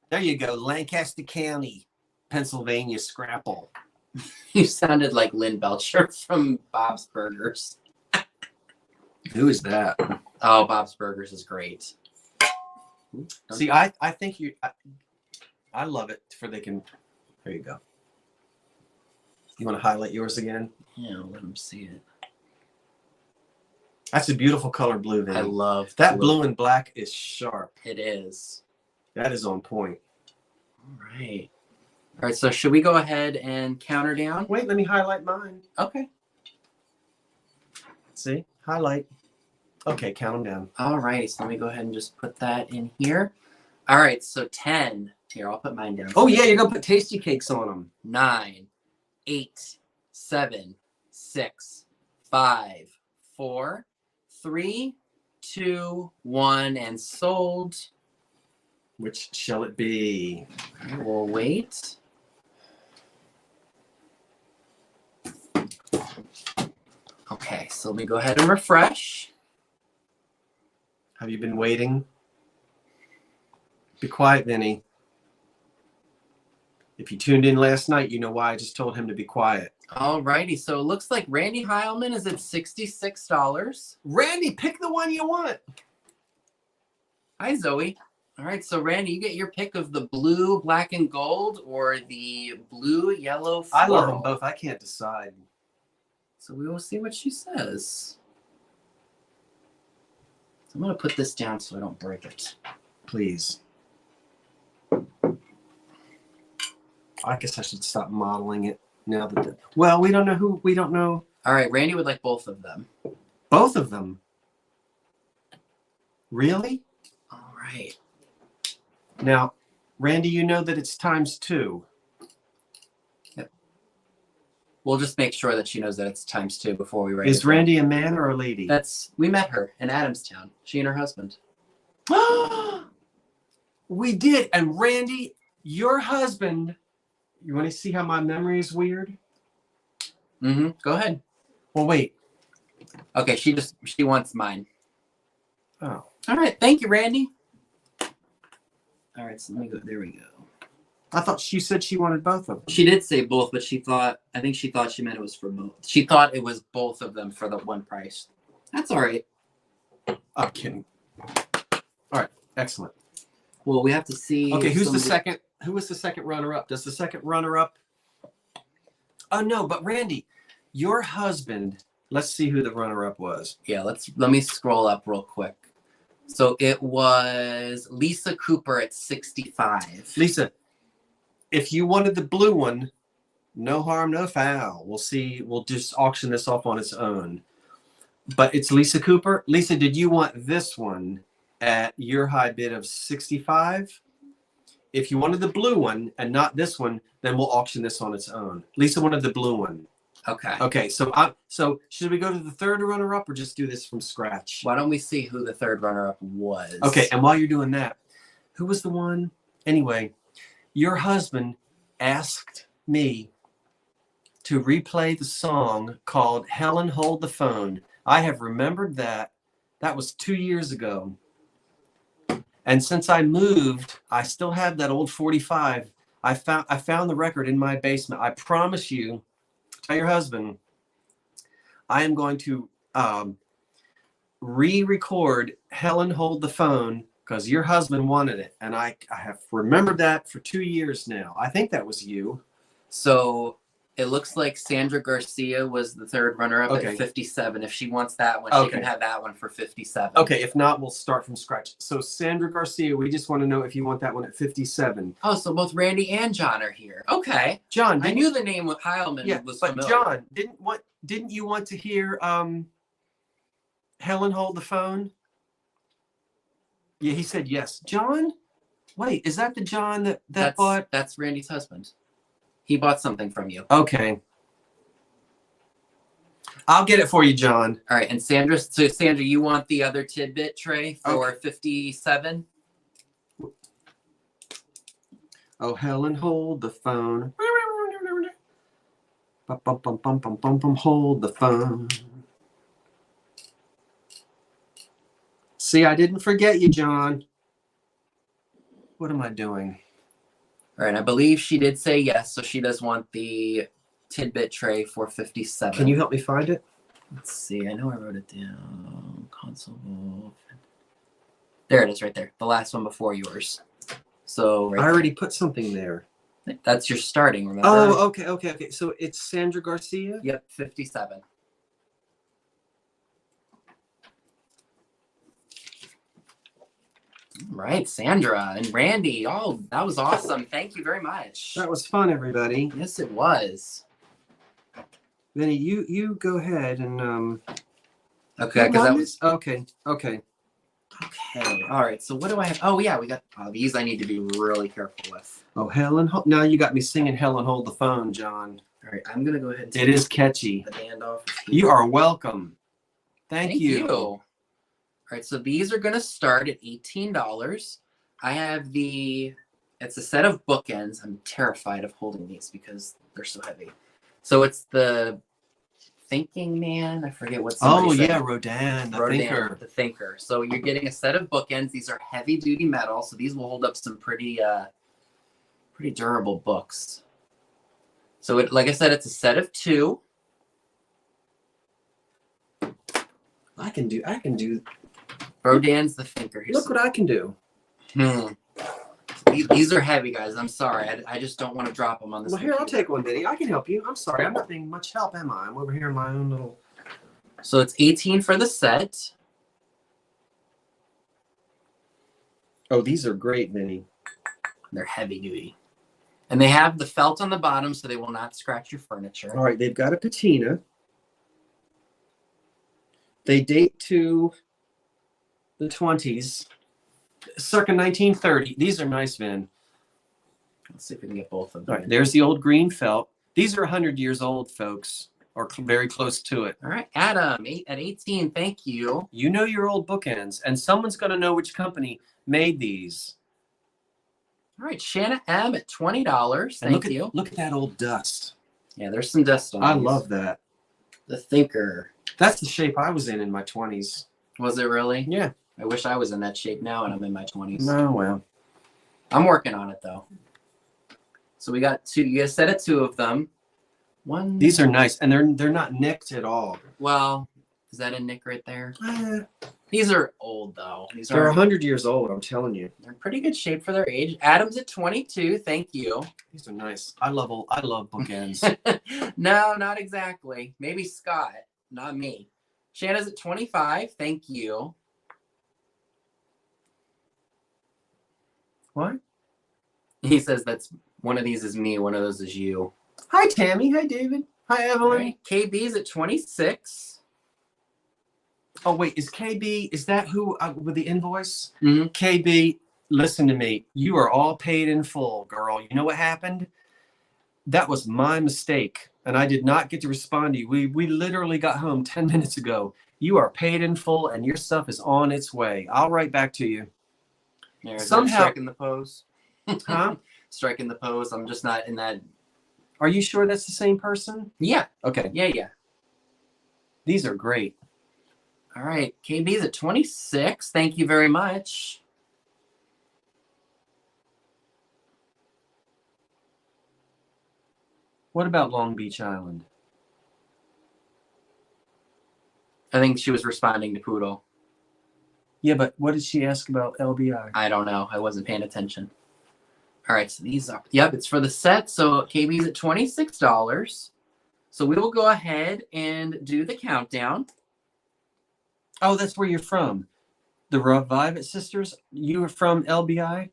There you go. Lancaster County, Pennsylvania Scrapple. You sounded like Lynn Belcher from Bob's Burgers. Who is that? Oh, Bob's Burgers is great. See, I think I love it for they can. There you go. You want to highlight yours again? Yeah, let them see it. That's a beautiful color blue, Vinny. I love that blue and black is sharp. It is. That is on point. All right. All right, so should we go ahead and counter down? Wait, let me highlight mine. Okay. See? Highlight. Okay, count them down. All right, so let me go ahead and just put that in here. All right, so 10. Here, I'll put mine down. Oh, yeah, you're going to put tasty cakes on them. 9, 8, 7, 6, 5, 4, 3, 2, 1, and sold. Which shall it be? We'll wait. Okay, so let me go ahead and refresh. Have you been waiting? Be quiet, Vinny. If you tuned in last night, you know why I just told him to be quiet. All righty, so it looks like Randy Heilman is at $66. Randy, pick the one you want. Hi, Zoe. All right, so Randy, you get your pick of the blue, black, and gold, or the blue, yellow, floral. I love them both. I can't decide. So we will see what she says. So I'm going to put this down so I don't break it. Please. I guess I should stop modeling it now that. Well, we don't know. We don't know. All right, Randy would like both of them. Both of them. Really? All right. Now, Randy, you know that it's ×2. Yep. We'll just make sure that she knows that it's ×2 before we write it. Is Randy a man or a lady? We met her in Adamstown. She and her husband. We did. And Randy, your husband, you want to see how my memory is weird? Mm-hmm. Go ahead. Well, wait. Okay, she wants mine. Oh. All right. Thank you, Randy. All right, so let me go. There we go. I thought she said she wanted both of them. She did say both, but I think she thought she meant it was for both. She thought it was both of them for the one price. That's all right. I'm kidding. All right. Excellent. Well, we have to see. Okay, who's the second? Who was the second runner-up? Does the second runner-up? Oh, no, but Randy, your husband, let's see who the runner-up was. Yeah, let me scroll up real quick. So it was Lisa Cooper at 65. Lisa, if you wanted the blue one, no harm, no foul. We'll see. We'll just auction this off on its own. But it's Lisa Cooper. Lisa, did you want this one at your high bid of 65. If you wanted the blue one and not this one, then we'll auction this on its own. Lisa wanted the blue one. Okay. Okay, so should we go to the third runner-up or just do this from scratch? Why don't we see who the third runner-up was? Okay, and while you're doing that, who was the one? Anyway, your husband asked me to replay the song called Helen Hold the Phone. I have remembered that. That was 2 years ago. And since I moved, I still have that old 45. I found the record in my basement. I promise you, tell your husband, I am going to re-record Helen Hold the Phone because your husband wanted it. And I have remembered that for 2 years now. I think that was you. So it looks like Sandra Garcia was the third runner-up at 57. If she wants that one, she can have that one for 57. Okay, if not, we'll start from scratch. So Sandra Garcia, we just want to know if you want that one at 57. Oh, so both Randy and John are here. Okay. John, I knew the name of Heilman was familiar. But John, didn't you want to hear Helen Hold the Phone? Yeah, he said yes. John? Wait, is that the John that bought? That's Randy's husband. He bought something from you. Okay. I'll get it for you, John. All right, and Sandra, you want the other tidbit tray for 57? Oh, Helen, hold the phone. Bum, bum, bum, bum, bum, bum, bum, hold the phone. See, I didn't forget you, John. What am I doing? All right, I believe she did say yes, so she does want the tidbit tray for 57. Can you help me find it? Let's see. I know I wrote it down. Console. There it is, right there. The last one before yours. So I already put something there. That's your starting, remember? Oh, okay. So it's Sandra Garcia? Yep, 57. Right, Sandra and Randy. Oh, that was awesome. Thank you very much. That was fun, everybody. Yes, it was. Vinny, you go ahead and Okay, because that was okay. Okay. All right. So what do I have? Oh yeah, we got these. I need to be really careful with. Oh, Helen. Now you got me singing "Helen Hold the Phone," John. All right, I'm gonna go ahead and it is catchy. The band off. You are welcome. Thank you. All right, so these are gonna start at $18. I have it's a set of bookends. I'm terrified of holding these because they're so heavy. So it's the Thinking Man. I forget what. Oh yeah, Rodin, Thinker. The Thinker. So you're getting a set of bookends. These are heavy duty metal, so these will hold up some pretty durable books. So like I said, it's a set of 2. I can do. Rodin's The Thinker. Look what I can do. These are heavy, guys. I'm sorry. I just don't want to drop them on this. Well, here, I'll take one, Vinny. I can help you. I'm sorry. I'm not being much help, am I? I'm over here in my own little... So it's 18 for the set. Oh, these are great, Vinny. They're heavy duty. And they have the felt on the bottom so they will not scratch your furniture. All right, they've got a patina. They date to the 20s. Circa 1930. These are nice, Vin. Let's see if we can get both of them. All right, there's the old green felt. These are 100 years old, folks, or very close to it. All right, Adam, at 18, thank you. You know your old bookends, and someone's going to know which company made these. All right, Shanna M at $20. Thank you. Look at that old dust. Yeah, there's some dust on I these. love that. The Thinker. That's the shape I was in my 20s. Was it really? Yeah. I wish I was in that shape now and I'm in my 20s. No, well. I'm working on it, though. So we got 2. You guys set at 2 of them. One. These are nice, and they're not nicked at all. Well, is that a nick right there? These are old, though. They're 100 years old, I'm telling you. They're in pretty good shape for their age. Adam's at 22. Thank you. These are nice. I love bookends. No, not exactly. Maybe Scott, not me. Shanna's at 25. Thank you. What? He says that's one of these is me, one of those is you. Hi, Tammy. Hi, David. Hi, Evelyn. Right. KB's at 26. Oh wait, is KB? Is that who with the invoice? Mm-hmm. KB, listen to me. You are all paid in full, girl. You know what happened? That was my mistake, and I did not get to respond to you. We literally got home 10 minutes ago. You are paid in full, and your stuff is on its way. I'll write back to you. Somehow striking the pose. Huh? Striking the pose. I'm just not in that. Are you sure that's the same person? Yeah. Okay. Yeah. These are great. All right. KB's at 26. Thank you very much. What about Long Beach Island? I think she was responding to Poodle. Yeah, but what did she ask about LBI? I don't know. I wasn't paying attention. All right. So these are, yep, it's for the set. So KB's at $26. So we will go ahead and do the countdown. Oh, that's where you're from. The Revive It Sisters? You were from LBI?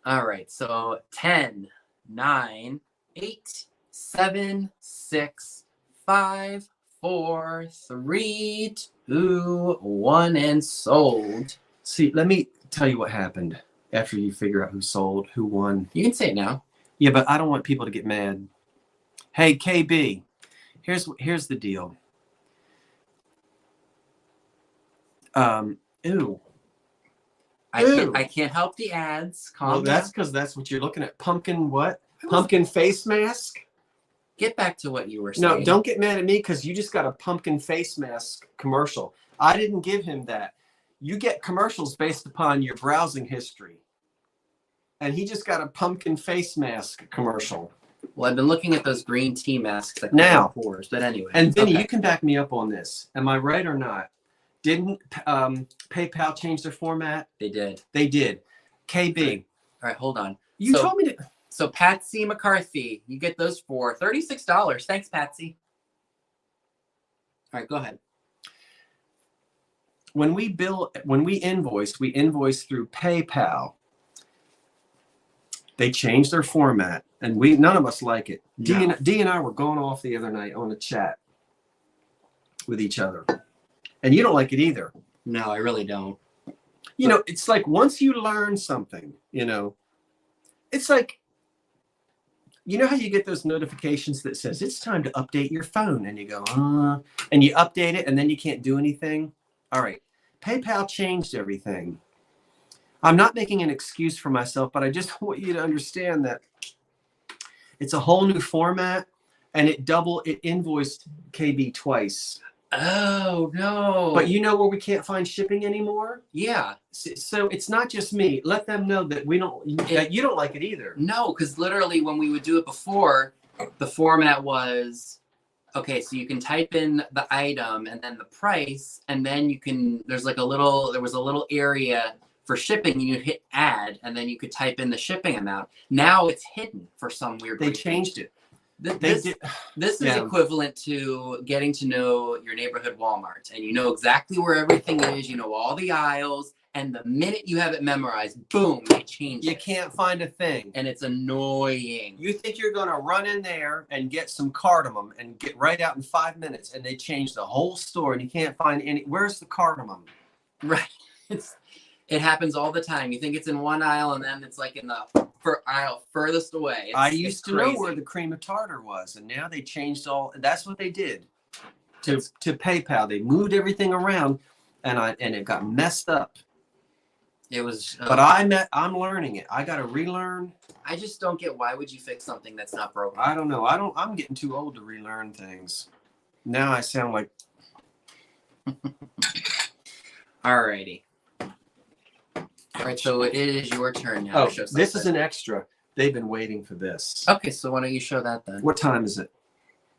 All right. So 10, 9, 8, 7, 6, 5, 4, 3, 2, 1, and sold. See, let me tell you what happened after you figure out who sold, who won. You can say it now. Yeah, but I don't want people to get mad. Hey, KB, here's the deal. Ew. I can't help the ads. Well, that's because that's what you're looking at. Pumpkin what? Pumpkin face mask? Get back to what you were saying. No, don't get mad at me because you just got a pumpkin face mask commercial. I didn't give him that. You get commercials based upon your browsing history. And he just got a pumpkin face mask commercial. Well, I've been looking at those green tea masks that now, pores, but anyway. And Vinny, you can back me up on this. Am I right or not? Didn't PayPal change their format? They did. They did. KB. All right, hold on. You told me to. So Patsy McCarthy, you get those for $36. Thanks, Patsy. All right, go ahead. When we invoice through PayPal. They changed their format, and none of us like it. No. D and I were going off the other night on a chat with each other, and you don't like it either. No, I really don't. You know, it's like once you learn something, it's like, you know how you get those notifications that says it's time to update your phone, and you go, and you update it, and then you can't do anything. All right, PayPal changed everything. I'm not making an excuse for myself, but I just want you to understand that it's a whole new format, and it invoiced KB twice. Oh, no. But you know where we can't find shipping anymore? Yeah. So it's not just me. Let them know that you don't like it either. No, because literally when we would do it before, the format was, okay, so you can type in the item and then the price, and then there was a little area for shipping, and you hit add, and then you could type in the shipping amount. Now it's hidden for some weird reason. They changed it. This is equivalent to getting to know your neighborhood Walmart, and you know exactly where everything is. You know all the aisles, and the minute you have it memorized, boom, they change it. You can't find a thing. And it's annoying. You think you're going to run in there and get some cardamom and get right out in 5 minutes, and they change the whole store, and you can't find any. Where's the cardamom? Right. It happens all the time. You think it's in one aisle, and then it's like in the aisle furthest away. I used to know where the cream of tartar was, and now they changed all. That's what they did to PayPal. They moved everything around, and it got messed up. It was. But I'm learning it. I got to relearn. I just don't get, why would you fix something that's not broken? I don't know. I'm getting too old to relearn things. Now I sound like. Alrighty. All right, so it is your turn now. Oh, this is an extra. They've been waiting for this. Okay, so why don't you show that then? What time is it?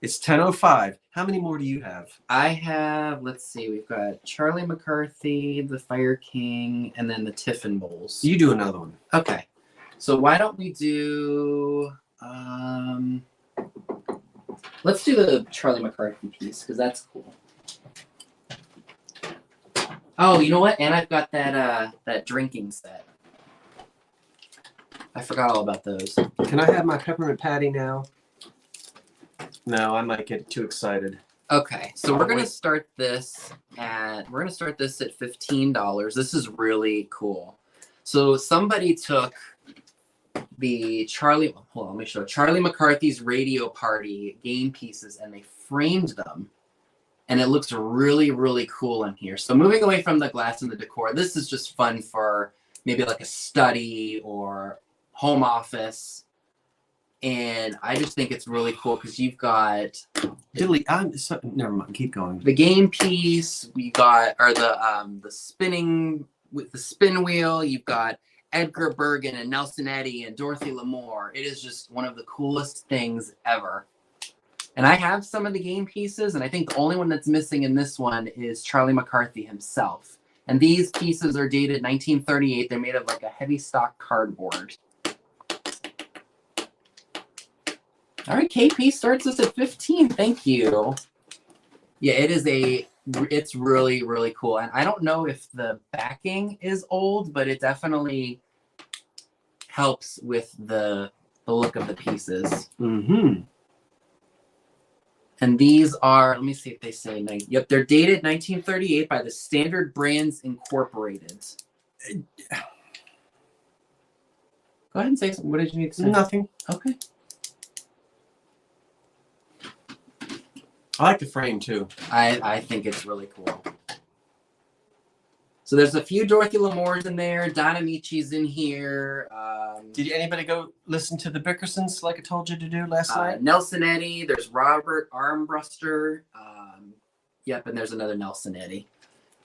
It's 10:05. How many more do you have? I have, let's see, we've got Charlie McCarthy, the Fire King, and then the Tiffin Bowls. You do another one. Okay. So why don't we do, let's do the Charlie McCarthy piece, because that's cool. Oh, you know what? And I've got that drinking set. I forgot all about those. Can I have my peppermint patty now? No, I might get too excited. Okay, so we're gonna start this at $15. This is really cool. So somebody took the Charlie McCarthy's Radio Party game pieces and they framed them, and it looks really, really cool in here. So moving away from the glass and the decor, this is just fun for maybe like a study or home office. And I just think it's really cool because you've got never mind. Keep going. the game piece. We got the spinning with the spin wheel. You've got Edgar Bergen and Nelson Eddy and Dorothy Lamour. It is just one of the coolest things ever. And I have some of the game pieces, and I think the only one that's missing in this one is Charlie McCarthy himself. And these pieces are dated 1938. They're made of like a heavy stock cardboard. All right, KP starts us at 15. Thank you. Yeah, it's really, really cool. And I don't know if the backing is old, but it definitely helps with the look of the pieces. Mm-hmm. And these are, let me see if they say, yep, they're dated 1938 by the Standard Brands Incorporated. Go ahead and say something. What did you need to say? Nothing. Okay. I like the frame too. I think it's really cool. So there's a few Dorothy Lamours in there. Donna Michi's in here. Did anybody go listen to the Bickersons like I told you to do last night? Nelson Eddy. There's Robert Armbruster. Yep, and there's another Nelson Eddy.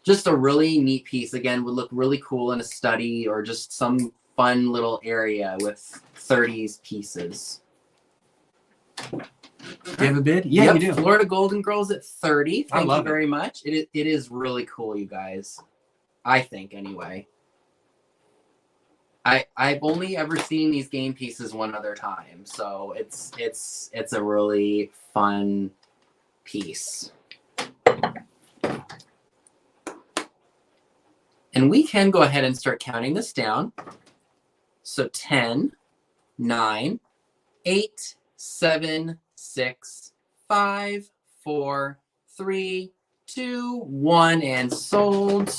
Just a really neat piece. Again, would look really cool in a study or just some fun little area with 30s pieces. Do you have a bid? Yeah, yep, you do. Florida Golden Girls at 30. Thank you it. very much. It is really cool, you guys. I think, anyway. I've only ever seen these game pieces one other time, so it's a really fun piece. And we can go ahead and start counting this down. So 10, 9, 8, 7, 6, 5, 4, 3, 2, 1, and sold.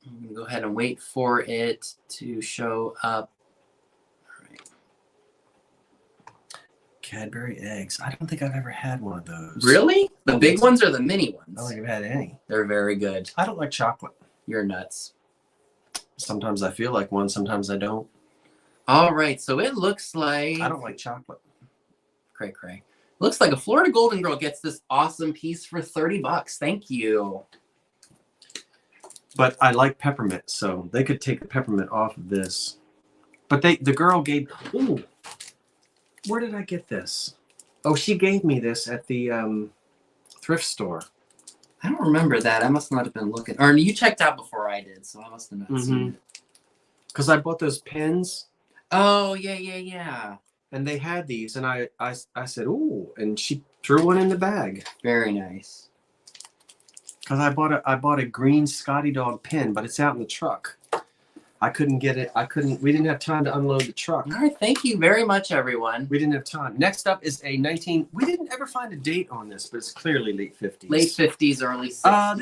I'm going to go ahead and wait for it to show up. All right. Cadbury eggs. I don't think I've ever had one of those. Really? The big ones or the mini ones? I don't think I've had any. They're very good. I don't like chocolate. You're nuts. Sometimes I feel like one, sometimes I don't. All right, so it looks like... I don't like chocolate. Cray. Looks like a Florida Golden Girl gets this awesome piece for $30. Thank you. But I like peppermint, so they could take the peppermint off of this. But the girl gave... Ooh, where did I get this? Oh, she gave me this at the thrift store. I don't remember that. I must not have been looking. Or you checked out before I did, so I must have not seen it. Because I bought those pens. Oh, yeah. And they had these, and I said, ooh, and she threw one in the bag. Very nice. Because I bought a green Scotty Dog pen, but it's out in the truck. I couldn't get it. We didn't have time to unload the truck. All right, thank you very much, everyone. We didn't have time. Next up is a we didn't ever find a date on this, but it's clearly late 50s. Late 50s, early 60s.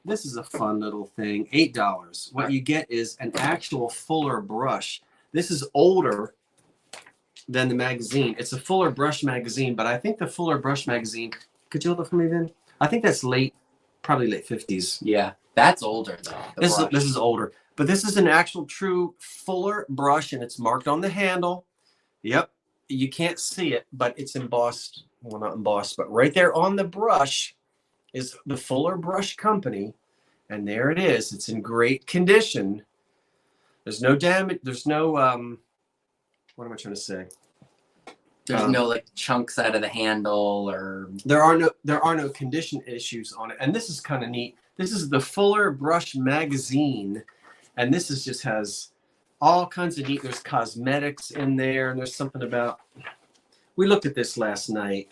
This is a fun little thing. $8. What you get is an actual Fuller brush. This is older than the magazine. It's a Fuller brush magazine, but I think the Fuller brush magazine, could you hold it for me, Vin? I think that's probably late 50s. Yeah, that's older though. This is older. But this is an actual true Fuller brush, and it's marked on the handle. Yep. You can't see it, but it's embossed. Well, not embossed, but right there on the brush is the Fuller Brush Company. And there it is. It's in great condition. There's no damage. There's no, what am I trying to say? There's no like chunks out of the handle or... There are no condition issues on it. And this is kind of neat. This is the Fuller Brush Magazine. And this just has all kinds of neat, there's cosmetics in there, and there's something about, we looked at this last night.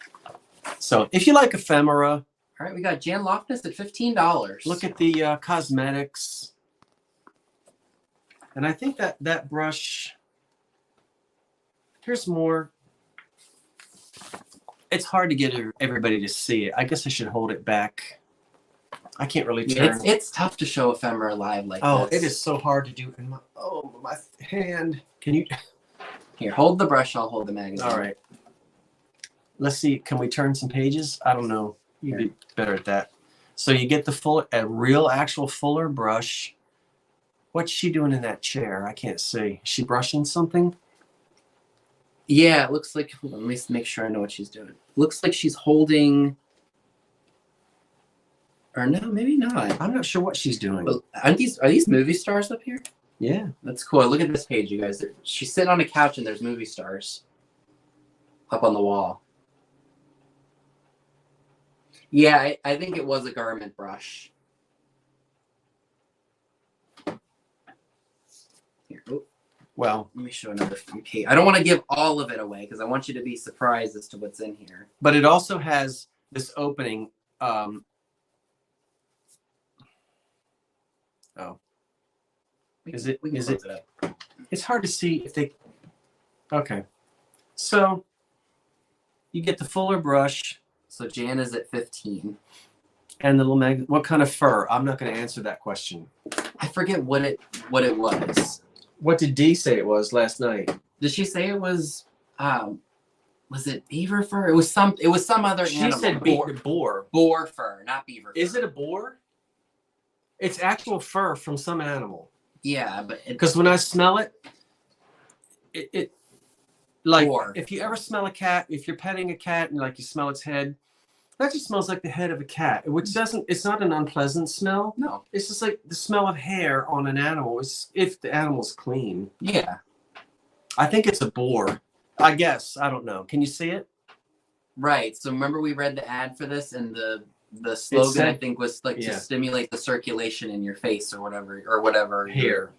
So if you like ephemera. All right, we got Jan Loftus at $15. Look at the cosmetics. And I think that brush, here's more. it's hard to get everybody to see it. I guess I should hold it back. I can't really Yeah, turn. it's tough to show ephemera live like Oh, this. it is so hard to do in my hand. Can you? Here, hold the brush. I'll hold the magazine. All right. Let's see. Can we turn some pages? I don't know. You'd be better at that. So you get a real actual fuller brush. What's she doing in that chair? I can't see. Is she brushing something? Yeah, it looks like. Hold on, let me make sure I know what she's doing. Looks like she's holding. Or no, maybe not. I'm not sure what she's doing. But are these movie stars up here? Yeah. That's cool. Look at this page, you guys. She's sitting on a couch and there's movie stars up on the wall. Yeah, I think it was a garment brush. Here, oh, Well, let me show another few pages. I don't want to give all of it away because I want you to be surprised as to what's in here. but it also has this opening. Oh, is it? We can Is close it? up. It's hard to see if they. Okay, so you get the fuller brush So Jan is at 15. and the little What kind of fur? I'm not going to answer that question. I forget what it was. What did Dee say it was last night? Did she say it was it beaver fur? It was some other She animal. said boar. Boar fur, not beaver fur. Is it a boar? It's actual fur from some animal. Yeah, but Because when I smell it, it like boar. if you ever smell a cat, if you're petting a cat and like you smell its head, that just smells like the head of a cat, which doesn't. It's not an unpleasant smell. No. It's just like the smell of hair on an animal. If the animal's clean. Yeah. I think it's a boar. I guess. I don't know. Can you see it? Right. So remember we read the ad for this and the slogan said, I think was like to stimulate the circulation in your face or whatever. Here.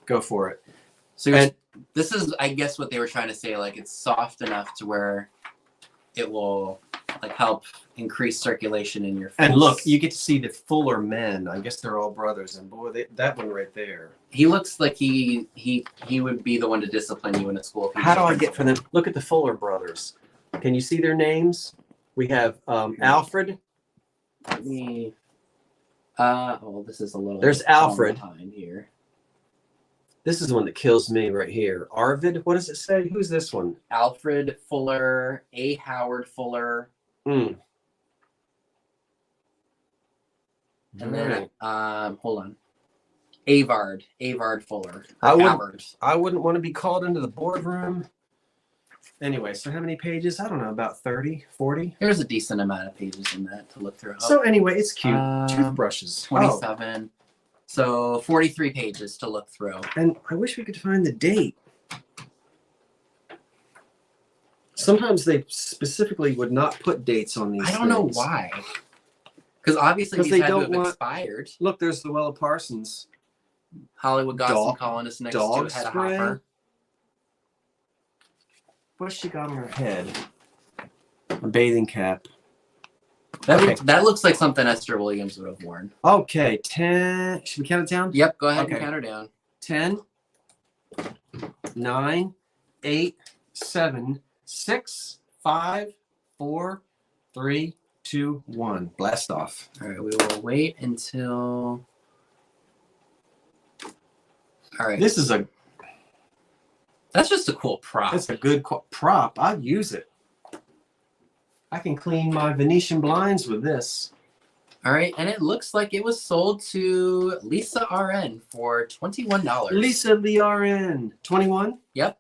Go for it. So this is I guess what they were trying to say, like it's soft enough to where it will like help increase circulation in your face. And look, you get to see the fuller men. I guess they're all brothers. And boy, that one right there. He looks like he would be the one to discipline you in a school. How do I get for them? Look at the Fuller brothers. Can you see their names? We have Alfred. Let me. This is a little. There's Alfred behind here. This is the one that kills me right here. Arvid. What does it say? Who's this one? Alfred Fuller, A. Howard Fuller. Mm. And then, hold on. Avard Fuller. I wouldn't want to be called into the boardroom. Anyway, so how many pages? I don't know, about 30, 40. There's a decent amount of pages in that to look through. So anyway, it's cute. Toothbrushes. 27. So 43 pages to look through. And I wish we could find the date. Sometimes they specifically would not put dates on these I don't know things. why. Because obviously these had to have expired. Look, there's Llewellyn Parsons. Hollywood Gossip Colonist next to it had a hopper. What's she got on her head? A bathing cap. That looks like something Esther Williams would have worn. Okay, 10. Should we count it down? Yep, go ahead and count her down. 10, 9, 8, 7, 6, 5, 4, 3, 2, 1. Blast off. All right, we will wait until. All right. This is That's just a cool prop. That's a good prop. I'd use it. I can clean my Venetian blinds with this. All right, and it looks like it was sold to Lisa RN for $21. Lisa the RN. 21? Yep.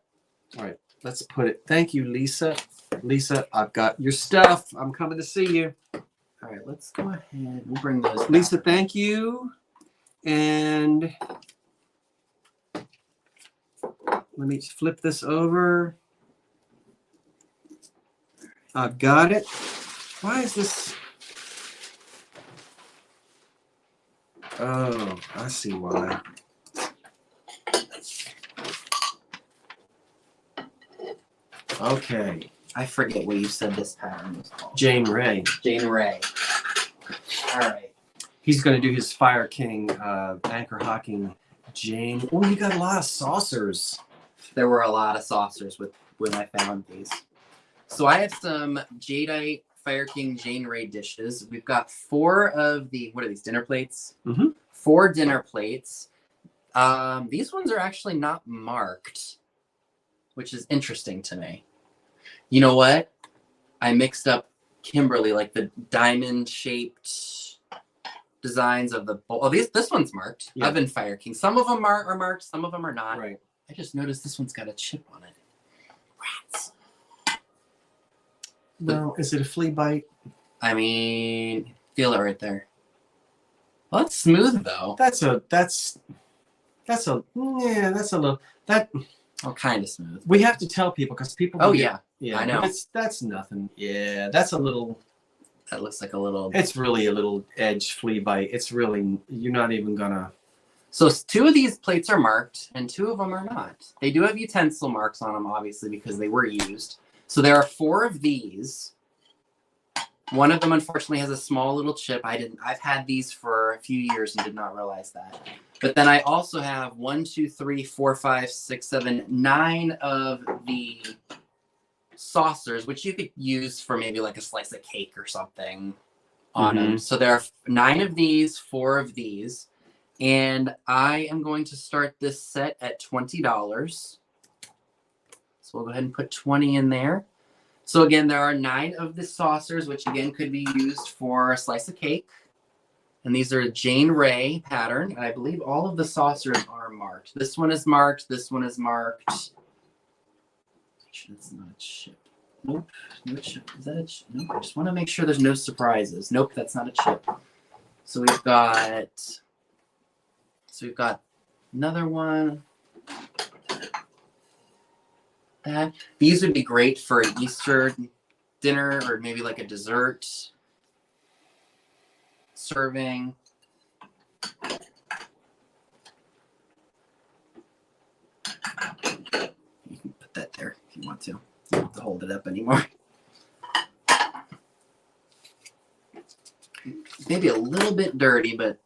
All right, let's put it. Thank you, Lisa. Lisa, I've got your stuff. I'm coming to see you. All right, let's go ahead. We'll bring those. Lisa, thank you. And let me flip this over. I've got it. Why is this? Oh, I see why. Okay. I forget what you said this pattern was called. Jane Ray. Jane Ray. All right. He's going to do his Fire King anchor hocking. Jane. Oh, you got a lot of saucers. There were a lot of saucers when I found these. So I have some Jadeite Fire King Jane Ray dishes. We've got 4 of the, what are these, dinner plates? Mm-hmm. 4 dinner plates. These ones are actually not marked, which is interesting to me. You know what? I mixed up Kimberly, like the diamond-shaped designs of the bowl. Oh, this one's marked. Yeah. Oven Fire King. Some of them are marked, some of them are not. Right. I just noticed this one's got a chip on it. Rats. No, is it a flea bite? I mean, feel it right there. Well, it's smooth though. That's a little that. Oh, kind of smooth. We have to tell people because people. Oh forget. yeah, I know. That's nothing. Yeah, that's a little. That looks like a little. It's really a little edge flea bite. It's really, you're not even gonna. So 2 of these plates are marked and 2 of them are not. They do have utensil marks on them, obviously, because they were used. So there are 4 of these. One of them, unfortunately, has a small little chip. I've had these for a few years and did not realize that. But then I also have 1, 2, 3, 4, 5, 6, 7, 9 of the saucers, which you could use for maybe like a slice of cake or something on them. So there are 9 of these, 4 of these. And I am going to start this set at $20. So we'll go ahead and put 20 in there. So again, there are 9 of the saucers, which again could be used for a slice of cake. And these are Jane Ray pattern. And I believe all of the saucers are marked. This one is marked. This one is marked. Make sure that's not a chip. Nope. No chip. Is that a chip? Nope. I just want to make sure there's no surprises. Nope, that's not a chip. So we've got another one. That. These would be great for an Easter dinner or maybe like a dessert serving. You can put that there if you want to. You don't have to hold it up anymore. Maybe a little bit dirty, but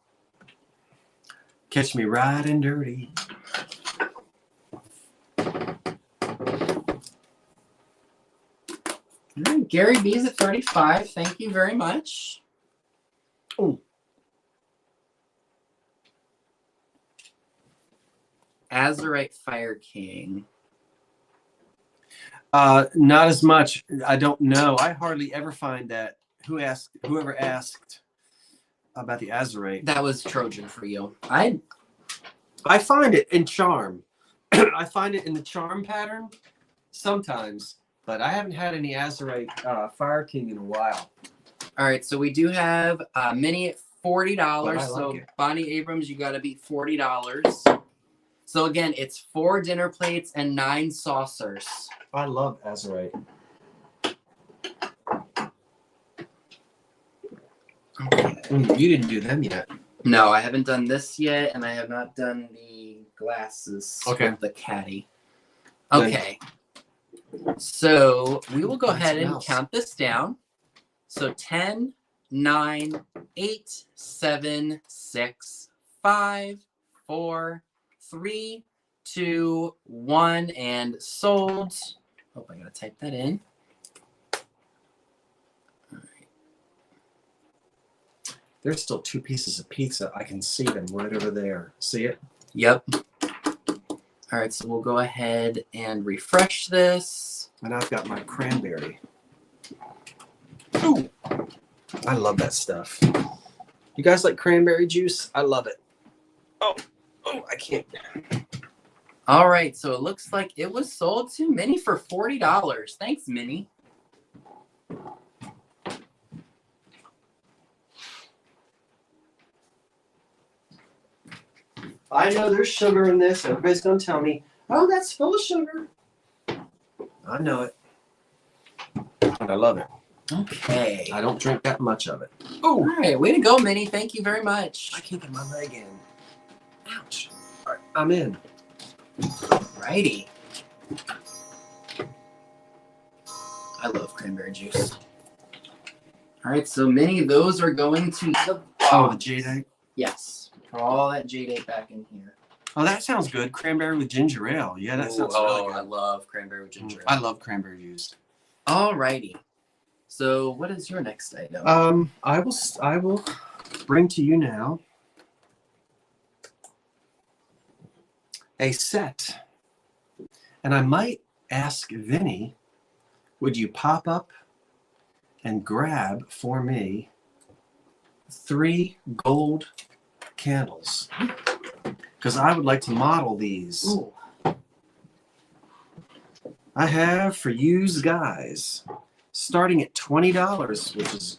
Catch me riding dirty. all right, Gary B's at 35. Thank you very much. Oh. Azurite Fire King. Not as much. I don't know. I hardly ever find that. Whoever asked about the Azurite. That was Trojan for you. I find it in charm. I find it in the charm pattern sometimes, but I haven't had any Azurite Fire King in a while. All right, so we do have Mini at $40. Like So it. Bonnie Abrams, you got to beat $40. So again, it's 4 dinner plates and 9 saucers. I love Azurite. Okay. You didn't do them yet. No, I haven't done this yet, and I have not done the glasses Okay. with the caddy. Okay. So we will go ahead and count this down. So 10, 9, 8, 7, 6, 5, 4, 3, 2, 1, and sold. Oh, I gotta type that in. There's still 2 pieces of pizza. I can see them right over there. See it? Yep. All right, so we'll go ahead and refresh this. And I've got my cranberry. Ooh, I love that stuff. You guys like cranberry juice? I love it. Oh, I can't. All right, so it looks like it was sold to Minnie for $40. Thanks, Minnie. I know there's sugar in this. Everybody's going to tell me, oh, that's full of sugar. I know it. And I love it. Okay. I don't drink that much of it. All right, way to go, Minnie. Thank you very much. I can't get my leg in. Ouch. All right, I'm in. Righty. I love cranberry juice. All right, so Minnie, those are going to the Oh, the jadeite? Yes. Put all that jadeite back in here. Oh, that sounds good. Cranberry with ginger ale. Yeah, that sounds really good. I love cranberry with ginger ale. I love cranberry juice. Alrighty. So what is your next item? I will bring to you now a set. And I might ask Vinny, would you pop up and grab for me 3 gold candles? Because I would like to model these. Ooh. I have for yous guys, starting at $20, which is...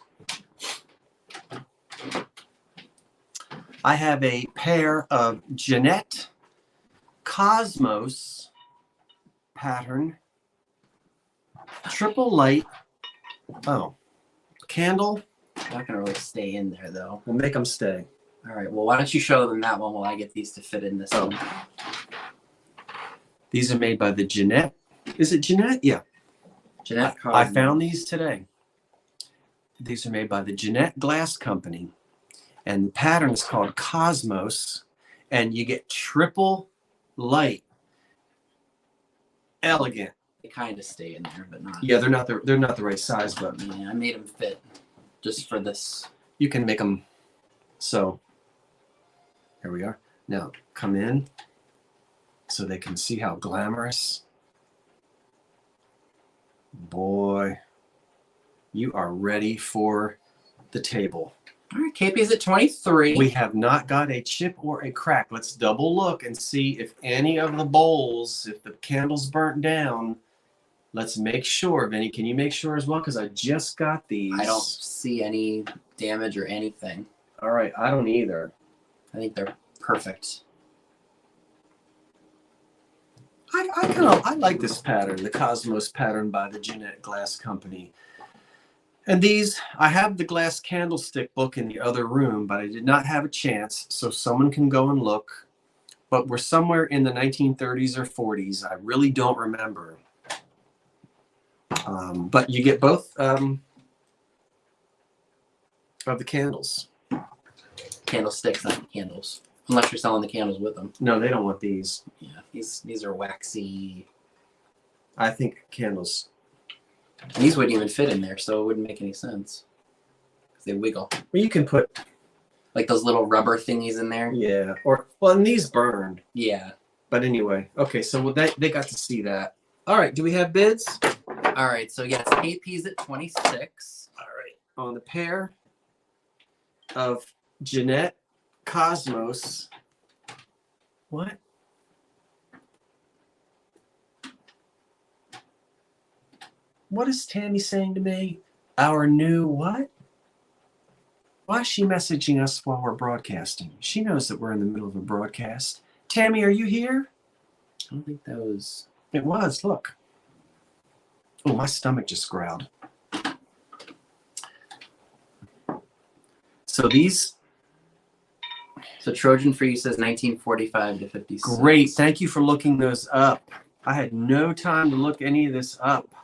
I have a pair of Jeanette Cosmos pattern, triple light, candle. Not gonna really stay in there though. We'll make them stay. All right. Well, why don't you show them that one while I get these to fit in this one? These are made by the Jeanette. Is it Jeanette? Yeah. Jeanette I found these today. These are made by the Jeanette Glass Company. And the pattern is called Cosmos. And you get triple light. Elegant. They kind of stay in there, but not. Yeah, they're not the right size, but Yeah, I made them fit just for this. you can make them. So here we are. Now come in so they can see how glamorous. Boy, you are ready for the table. All right, KP's at 23. We have not got a chip or a crack. Let's double look and see if any of the bowls, if the candle's burnt down. Let's make sure. Vinny, can you make sure as well? Because I just got these. I don't see any damage or anything. All right, I don't either. I think they're perfect. I like this pattern, the Cosmos pattern by the Jeanette Glass Company. And these, I have the glass candlestick book in the other room, but I did not have a chance, so someone can go and look. But we're somewhere in the 1930s or 40s. I really don't remember. But you get both of the candles. Candlesticks, not candles. Unless you're selling the candles with them. No, they don't want these. Yeah, these are waxy. I think candles. These wouldn't even fit in there, so it wouldn't make any sense. Because they wiggle. Well, you can put... Like those little rubber thingies in there? Yeah. Or, well, and these burned. Yeah. But anyway. Okay, so they got to see that. All right, do we have bids? All right, so yes, KP's at 26. All right. On the pair of Jeanette Cosmos. What? What is Tammy saying to me? Our new what? Why is she messaging us while we're broadcasting? She knows that we're in the middle of a broadcast. Tammy, are you here? I don't think that was... It was, look. Oh, my stomach just growled. So these... So Trojan for you says 1945 to 56. Great. Thank you for looking those up. I had no time to look any of this up.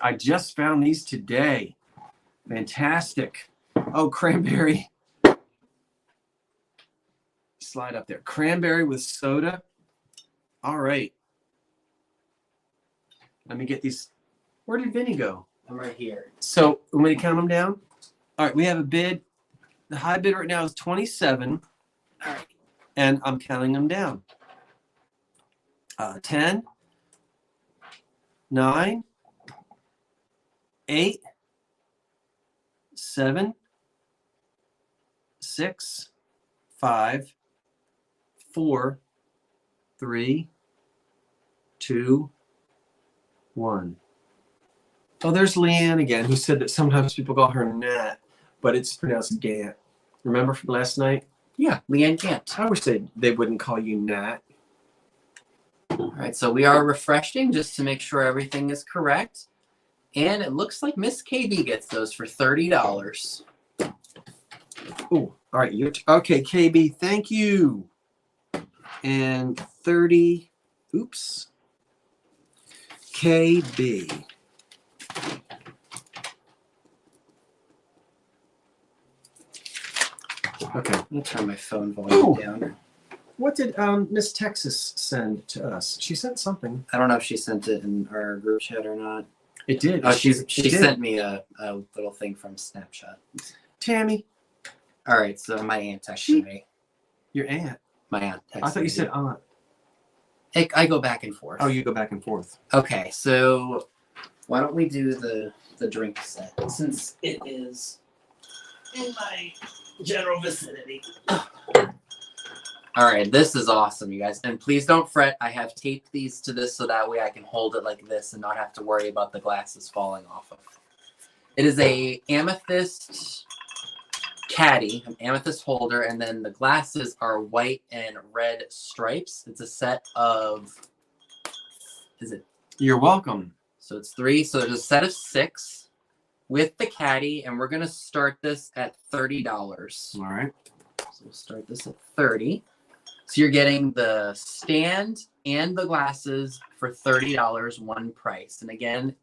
I just found these today. Fantastic. Oh, cranberry. Slide up there. Cranberry with soda. All right. Let me get these. Where did Vinny go? I'm right here. So, I'm going to count them down. All right, we have a bid. The high bid right now is 27. All right. And I'm counting them down. 10, 9, 8, 7, 6, 5, 4, 3, 2, 1. Oh, there's Leanne again, who said that sometimes people call her Nat, but it's pronounced Gant. Remember from last night? Yeah, Leanne Gant. I wish they wouldn't call you Nat. All right, so we are refreshing just to make sure everything is correct. And it looks like Miss KB gets those for $30. Oh, all right. Okay, KB, thank you. And 30, oops. KB. Okay. I'm going to turn my phone volume down. What did Miss Texas send to us? She sent something. I don't know if she sent it in our group chat or not. It did. Oh, she It did. sent me a little thing from Snapchat. Tammy. All right, so my aunt texted me. Your aunt. My aunt texted me. I thought you said aunt. I go back and forth. Oh, you go back and forth. Okay, so why don't we do the drink set since it is in my general vicinity. All right, this is awesome, you guys. And please don't fret. I have taped these to this so that way I can hold it like this and not have to worry about the glasses falling off of it. It is a amethyst caddy, an amethyst holder, and then the glasses are white and red stripes. It's a set of, is it? You're welcome. So it's 3. So there's a set of 6 with the caddy, and we're going to start this at $30. All right. So we'll start this at 30. So you're getting the stand and the glasses for $30, one price. And again,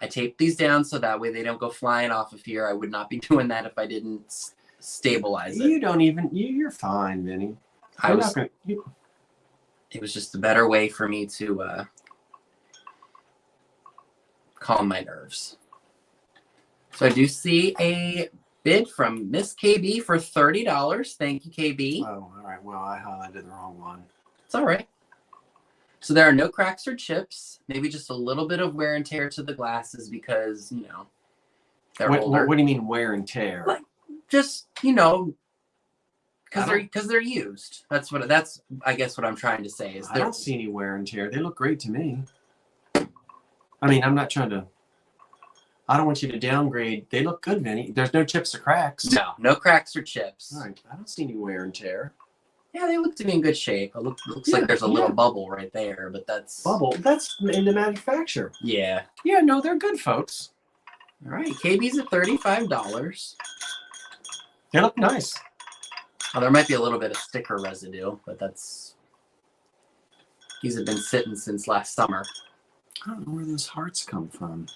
I taped these down so that way they don't go flying off of here. I would not be doing that if I didn't stabilize it. You don't even, you're fine, Vinny. It was just a better way for me to calm my nerves. So I do see a bid from Miss KB for $30. Thank you, KB. Oh, all right. Well, I highlighted the wrong one. It's all right. So there are no cracks or chips. Maybe just a little bit of wear and tear to the glasses because, you know, they're older. What do you mean wear and tear? Like, just, you know, because they're used. That's I guess what I'm trying to say is I don't see any wear and tear. They look great to me. I mean, I'm not trying to. I don't want you to downgrade. They look good, Vinny. There's no chips or cracks. No cracks or chips. All right. I don't see any wear and tear. Yeah, they look to be in good shape. It looks like there's a little bubble right there, but that's bubble. That's in the manufacturer. Yeah. Yeah, no, they're good, folks. All right, KB's at $35. They look nice. Oh, there might be a little bit of sticker residue, but these have been sitting since last summer. I don't know where those hearts come from.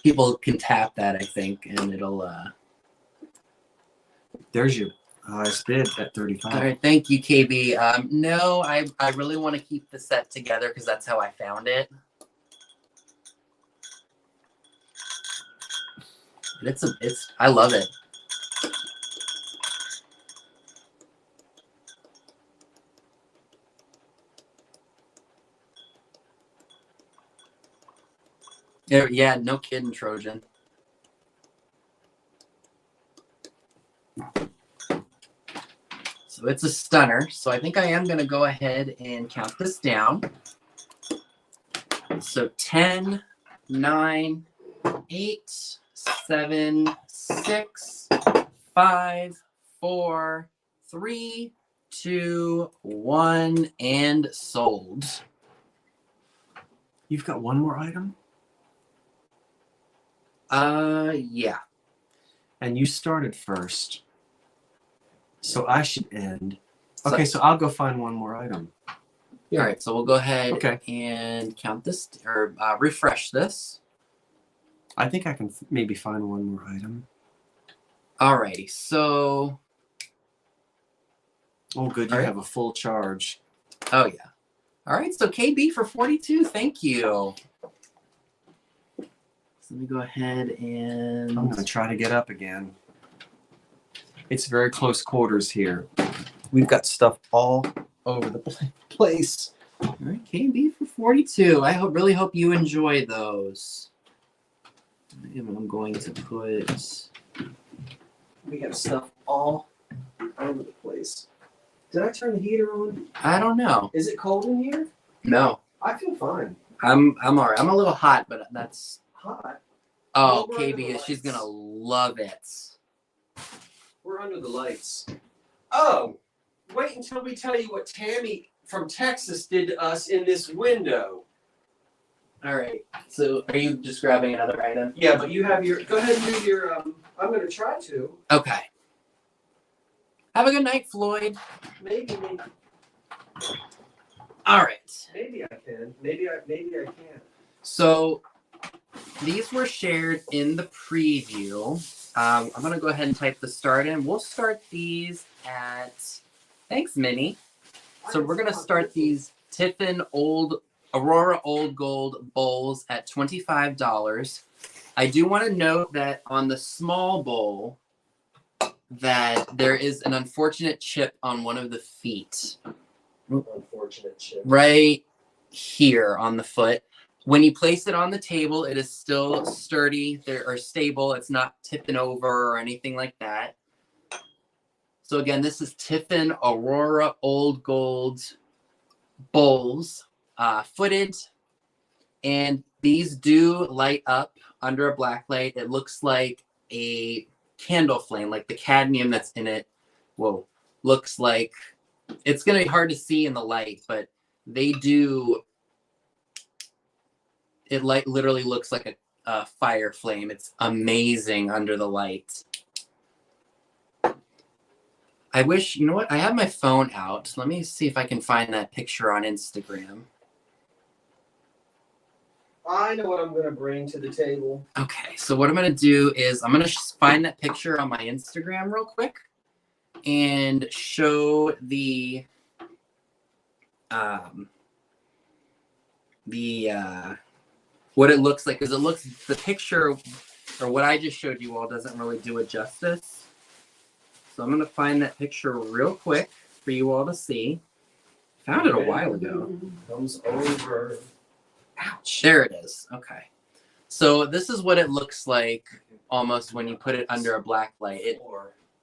People can tap that, I think, and it'll. There's your highest bid at 35. All right, thank you, KB. No, I really want to keep the set together because that's how I found it. I love it. Yeah, no kidding, Trojan. So it's a stunner. So I think I am going to go ahead and count this down. So 10, 9, 8, 7, 6, 5, 4, 3, 2, 1, and sold. You've got one more item? Yeah. And you started first. So I should end. Okay, so I'll go find one more item. Yeah. All right, so we'll go ahead Okay. and count this or refresh this. I think I can maybe find one more item. All righty, so. Oh, good. You have a full charge. Oh, yeah. All right, so KB for 42. Thank you. So let me go ahead and. I'm going to try to get up again. It's very close quarters here. We've got stuff all over the place. All right, KB for 42. I really hope you enjoy those. I'm going to put. We have stuff all over the place. Did I turn the heater on? I don't know. Is it cold in here? No. I feel fine. I'm all right. I'm a little hot, but that's hot. Oh, KB, she's gonna love it. We're under the lights. Oh, wait until we tell you what Tammy from Texas did to us in this window. All right. So, are you just grabbing another item? Yeah, but you have your. Go ahead and do your. I'm going to try to. Okay. Have a good night, Floyd. Maybe. All right. Maybe I can. Maybe I can. So, these were shared in the preview. I'm going to go ahead and type the start in. We'll start these at. Thanks, Minnie. So we're going to start these Tiffin Old Aurora Old Gold bowls at $25. I do want to note that on the small bowl that there is an unfortunate chip on one of the feet. Unfortunate chip. Right here on the foot. When you place it on the table, it is still sturdy or stable. It's not tipping over or anything like that. So again, this is Tiffin Aurora Old Gold bowls, footed, and these do light up under a black light. It looks like a candle flame, like the cadmium that's in it. Whoa, looks like it's going to be hard to see in the light, but they do. It literally looks like a fire flame. It's amazing under the light. I wish, you know what? I have my phone out. Let me see if I can find that picture on Instagram. I know what I'm going to bring to the table. Okay, so what I'm going to do is I'm going to find that picture on my Instagram real quick and show the what it looks like, because the picture or what I just showed you all doesn't really do it justice. So I'm going to find that picture real quick for you all to see. Found it a while ago. Comes over. Ouch. There it is. Okay. So this is what it looks like almost when you put it under a black light.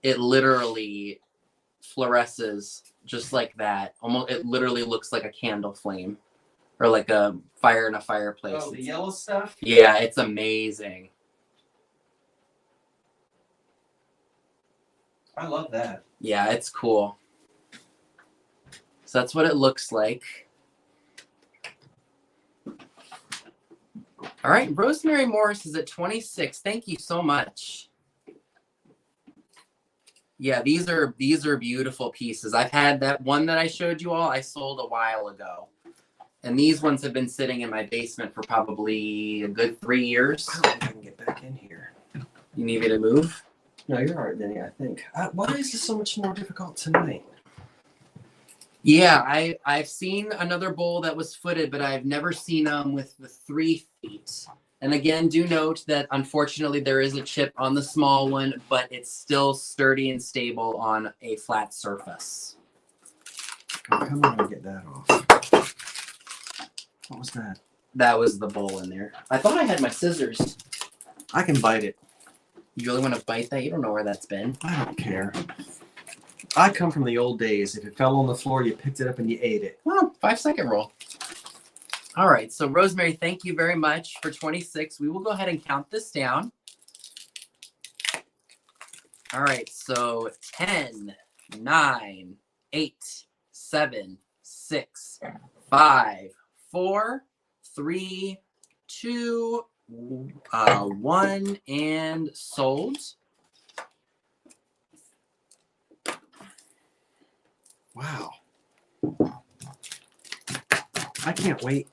It literally fluoresces just like that. Almost, it literally looks like a candle flame or like a fire in a fireplace. Oh, the yellow stuff? Yeah, it's amazing. I love that. Yeah, it's cool. So that's what it looks like. All right, Rosemary Morris is at 26. Thank you so much. Yeah, these are beautiful pieces. I've had that one that I showed you all. I sold a while ago. And these ones have been sitting in my basement for probably a good 3 years. I don't think I can get back in here. You need me to move? No, you're all right, Vinny, I think. Why is this so much more difficult tonight? Yeah, I've seen another bowl that was footed, but I've never seen them with the 3 feet. And again, do note that unfortunately there is a chip on the small one, but it's still sturdy and stable on a flat surface. Come on and get that off. What was that? That was the bowl in there. I thought I had my scissors. I can bite it. You really want to bite that? You don't know where that's been. I don't care. I come from the old days. If it fell on the floor, you picked it up and you ate it. Well, 5-second rule. All right. So, Rosemary, thank you very much for 26. We will go ahead and count this down. All right. So, 10, 9, 8, 7, 6, 5, 4, 3, 2, 1, and sold. Wow. I can't wait.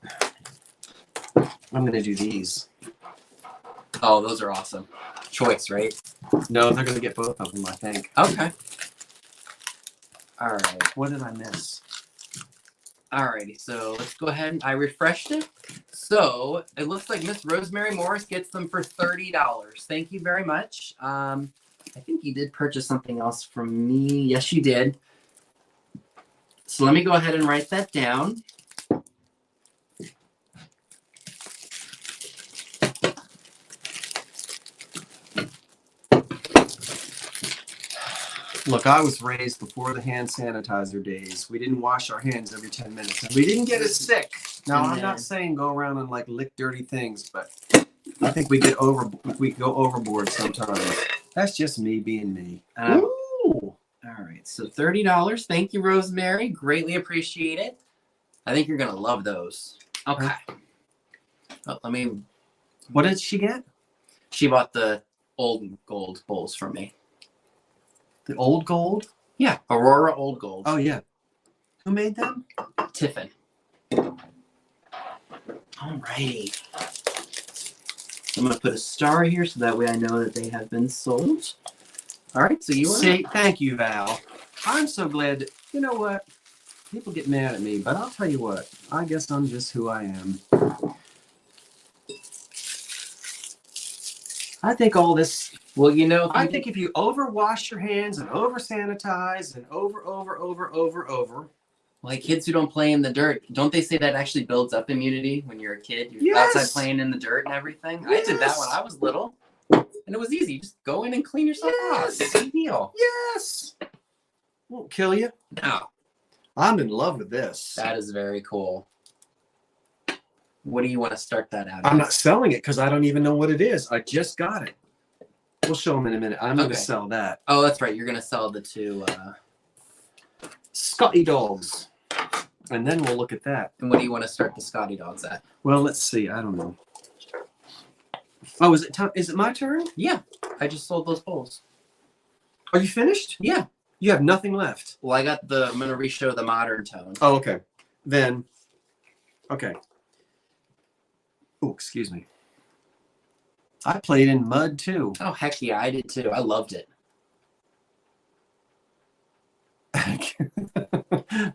I'm going to do these. Oh, those are awesome. Choice, right? No, they're going to get both of them, I think. Okay. All right. What did I miss? Alrighty, so let's go ahead. I refreshed it. So it looks like Miss Rosemary Morris gets them for $30. Thank you very much. I think you did purchase something else from me. Yes, you did. So let me go ahead and write that down. Look, I was raised before the hand sanitizer days. We didn't wash our hands every 10 minutes. And we didn't get as sick. Now, I'm not saying go around and like lick dirty things, but I think we go overboard sometimes. That's just me being me. Ooh. All right, so $30. Thank you, Rosemary. Greatly appreciate it. I think you're going to love those. Okay. Oh, let me... What did she get? She bought the old gold bowls from me. The old gold? Yeah, Aurora Old Gold. Oh, yeah. Who made them? Tiffin. All righty. I'm going to put a star here so that way I know that they have been sold. All right, so you are... See, thank you, Val. I'm so glad that, you know what? People get mad at me, but I'll tell you what. I guess I'm just who I am. I think all this. Well, you know, I think if you overwash your hands and over sanitize and over, like kids who don't play in the dirt, don't they say that actually builds up immunity when you're a kid? You're Yes. outside playing in the dirt and everything. I did that when I was little, and it was easy. Just go in and clean yourself Yes. off. Big deal. Yes. Won't kill you. No, I'm in love with this. that is very cool. What do you want to start that out? I'm not selling it because I don't even know what it is. I just got it. We'll show them in a minute. I'm going to sell that. Oh, that's right. You're gonna sell the two. Scotty dogs. And then we'll look at that. And what do you want to start the Scotty dogs at? Well, let's see. I don't know. Oh, is it time? Is it my turn? Yeah, I just sold those bowls. Are you finished? Yeah. You have nothing left. Well, I'm gonna re-show the modern tone. Oh, okay. Then, okay. Oh, excuse me. I played in mud too. Oh, heck yeah, I did too. I loved it.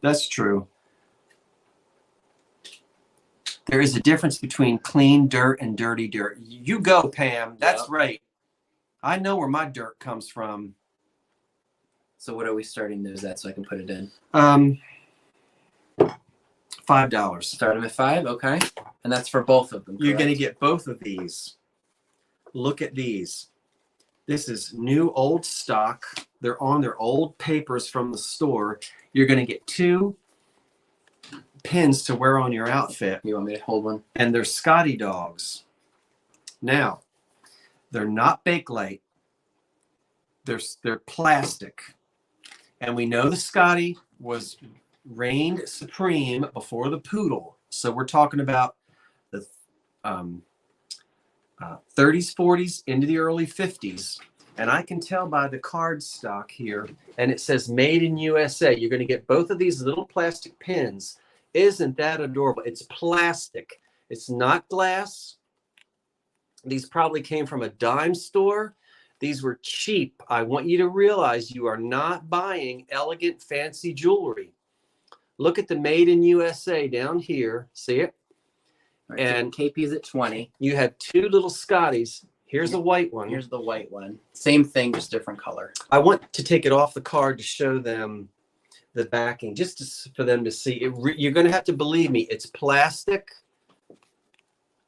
That's true. There is a difference between clean dirt and dirty dirt. You go, Pam. That's right. I know where my dirt comes from. So what are we starting those at so I can put it in? $5. Start them at 5, okay. And that's for both of them, correct? You're going to get both of these. Look at these. This is new old stock. They're on their old papers from the store. You're going to get 2 pins to wear on your outfit. You want me to hold one? And they're Scotty dogs. Now, they're not Bakelite. They're plastic. And we know the Scotty was reigned supreme before the Poodle. So we're talking about the 30s, 40s into the early 50s. And I can tell by the card stock here, and it says made in USA. You're going to get both of these little plastic pins. Isn't that adorable? It's plastic. It's not glass. These probably came from a dime store. These were cheap. I want you to realize you are not buying elegant, fancy jewelry. Look at the made in USA down here. See it? Right, and so KP's at 20. You have 2 little Scotties. Here's a white one. Here's the white one. Same thing, just different color. I want to take it off the card to show them the backing, just for them to see it. You're going to have to believe me. It's plastic.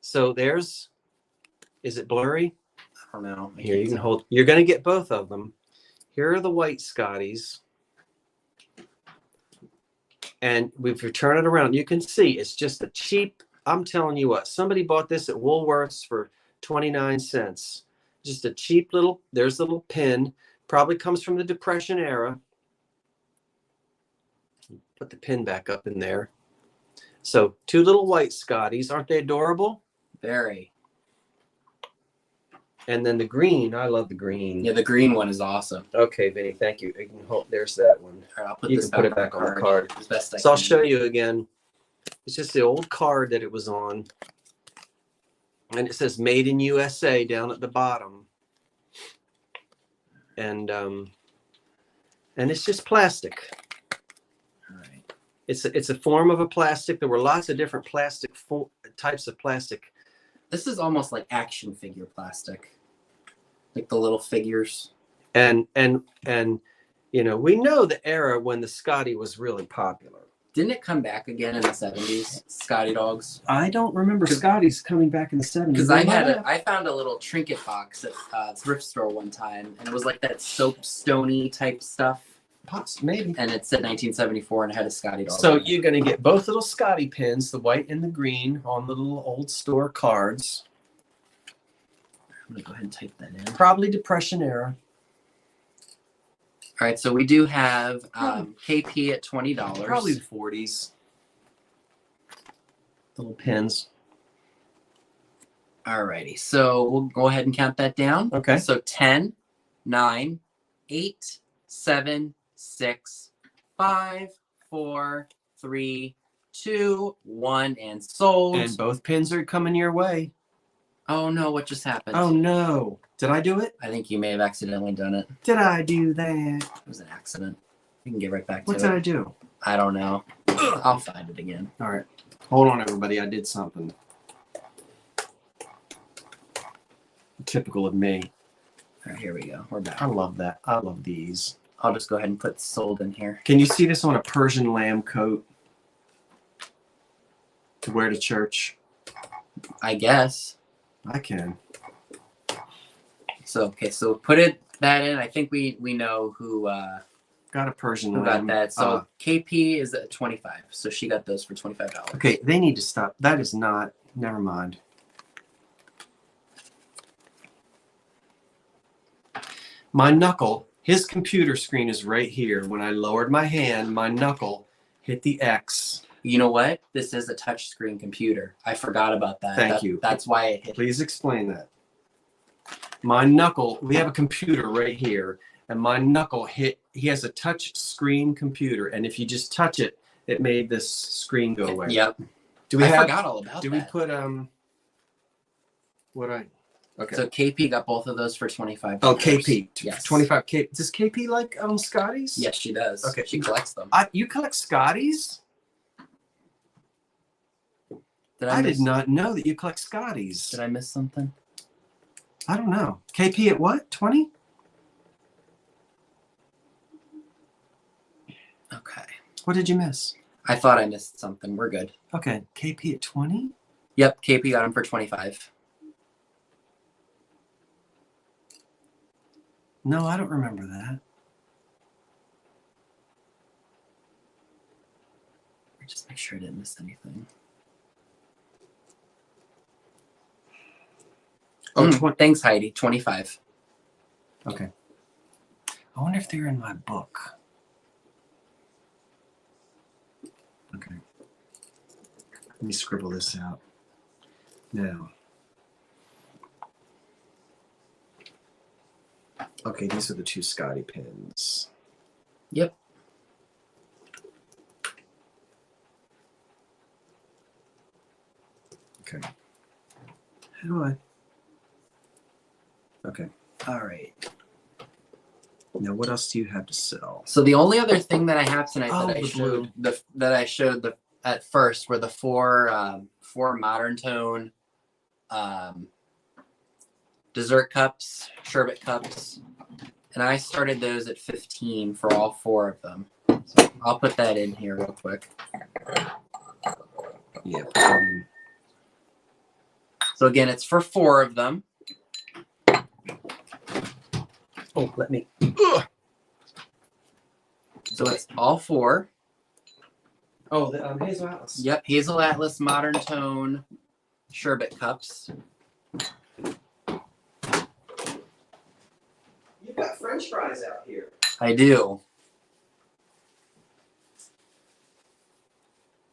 So there's, is it blurry? I don't know. Here, you can hold. You're going to get both of them. Here are the white Scotties. And if you turn it around, you can see it's just a cheap, I'm telling you what, somebody bought this at Woolworths for 29 cents. Just a cheap little, there's a little pin. Probably comes from the Depression era. Put the pin back up in there. So 2 little white Scotties. Aren't they adorable? Very. And then the green, I love the green. Yeah, the green one is awesome. Okay, Vinny, thank you. You can hold, there's that one. All right, I'll put You this can put it back on the card. As best I So I'll can. show you again. It's just the old card that it was on. And it says made in USA down at the bottom. And it's just plastic. All right. It's a form of a plastic. There were lots of different plastic types of plastic. This is almost like action figure plastic. Like the little figures. And you know, we know the era when the Scotty was really popular. Didn't it come back again in the 70s? Scotty dogs. I don't remember Scotty's coming back in the 70s. Because I found a little trinket box at a thrift store one time, and it was like that soapstone-y type stuff. Maybe. And it said 1974 and it had a Scotty dog. So you're going to get both little Scotty pins, the white and the green, on the little old store cards. I'm going to go ahead and type that in. Probably Depression era. All right, so we do have KP at $20. Probably the 40s. Little pins. All righty, so we'll go ahead and count that down. Okay. So 10, 9, 8, 7, 6, 5, 4, 3, 2, 1, and sold. And both pins are coming your way. Oh no, what just happened? Oh no. Did I do it? I think you may have accidentally done it. Did I do that? It was an accident. You can get right back to What it. did I do? I don't know. I'll find it again. All right. Hold on, everybody. I did something. Typical of me. All right, here we go. We're back. I love that. I love these. I'll just go ahead and put sold in here. Can you see this on a Persian lamb coat to wear to church? I guess. I can. So okay, so put that in. I think we know who Got a Persian got lamb. that. So KP is at 25. So she got those for $25. Okay, they need to stop. That is not. Never mind. My knuckle, his computer screen is right here. When I lowered my hand, my knuckle hit the X. You know what? This is a touchscreen computer. I forgot about that. Thank you. That's why it hit. Please explain that. My knuckle, we have a computer right here, and my knuckle hit, he has a touch screen computer, and if you just touch it, it made this screen go away. Yep. Do we I have, forgot all about do that. we put, okay. So KP got both of those for $25. Oh, KP. Yes. 25 K. Does KP like Scotties? Yes, she does. Okay. She collects them. You collect Scotties? Did I miss, did not know that you collect Scotties. Did I miss something? I don't know. KP at what? 20? Okay. What did you miss? I thought I missed something. We're good. Okay. KP at 20? Yep, KP got them for 25. No, I don't remember that. Just make sure I didn't miss anything. Oh, thanks, Heidi. 25. Okay. I wonder if they're in my book. Okay. Let me scribble this out. Now. Okay, these are the two Scotty pins. Yep. Okay. How do I? Okay. All right. Now, what else do you have to sell? So the only other thing that I have tonight Oh, that I the showed at first were the four modern tone dessert cups, sherbet cups, and I started those at 15 for all four of them. So I'll put that in here real quick. Yeah. So again, it's for four of them. Oh, let me. So it's all four. Oh, the Hazel Atlas. Yep, Hazel Atlas Modern Tone sherbet cups. You've got French fries out here. I do.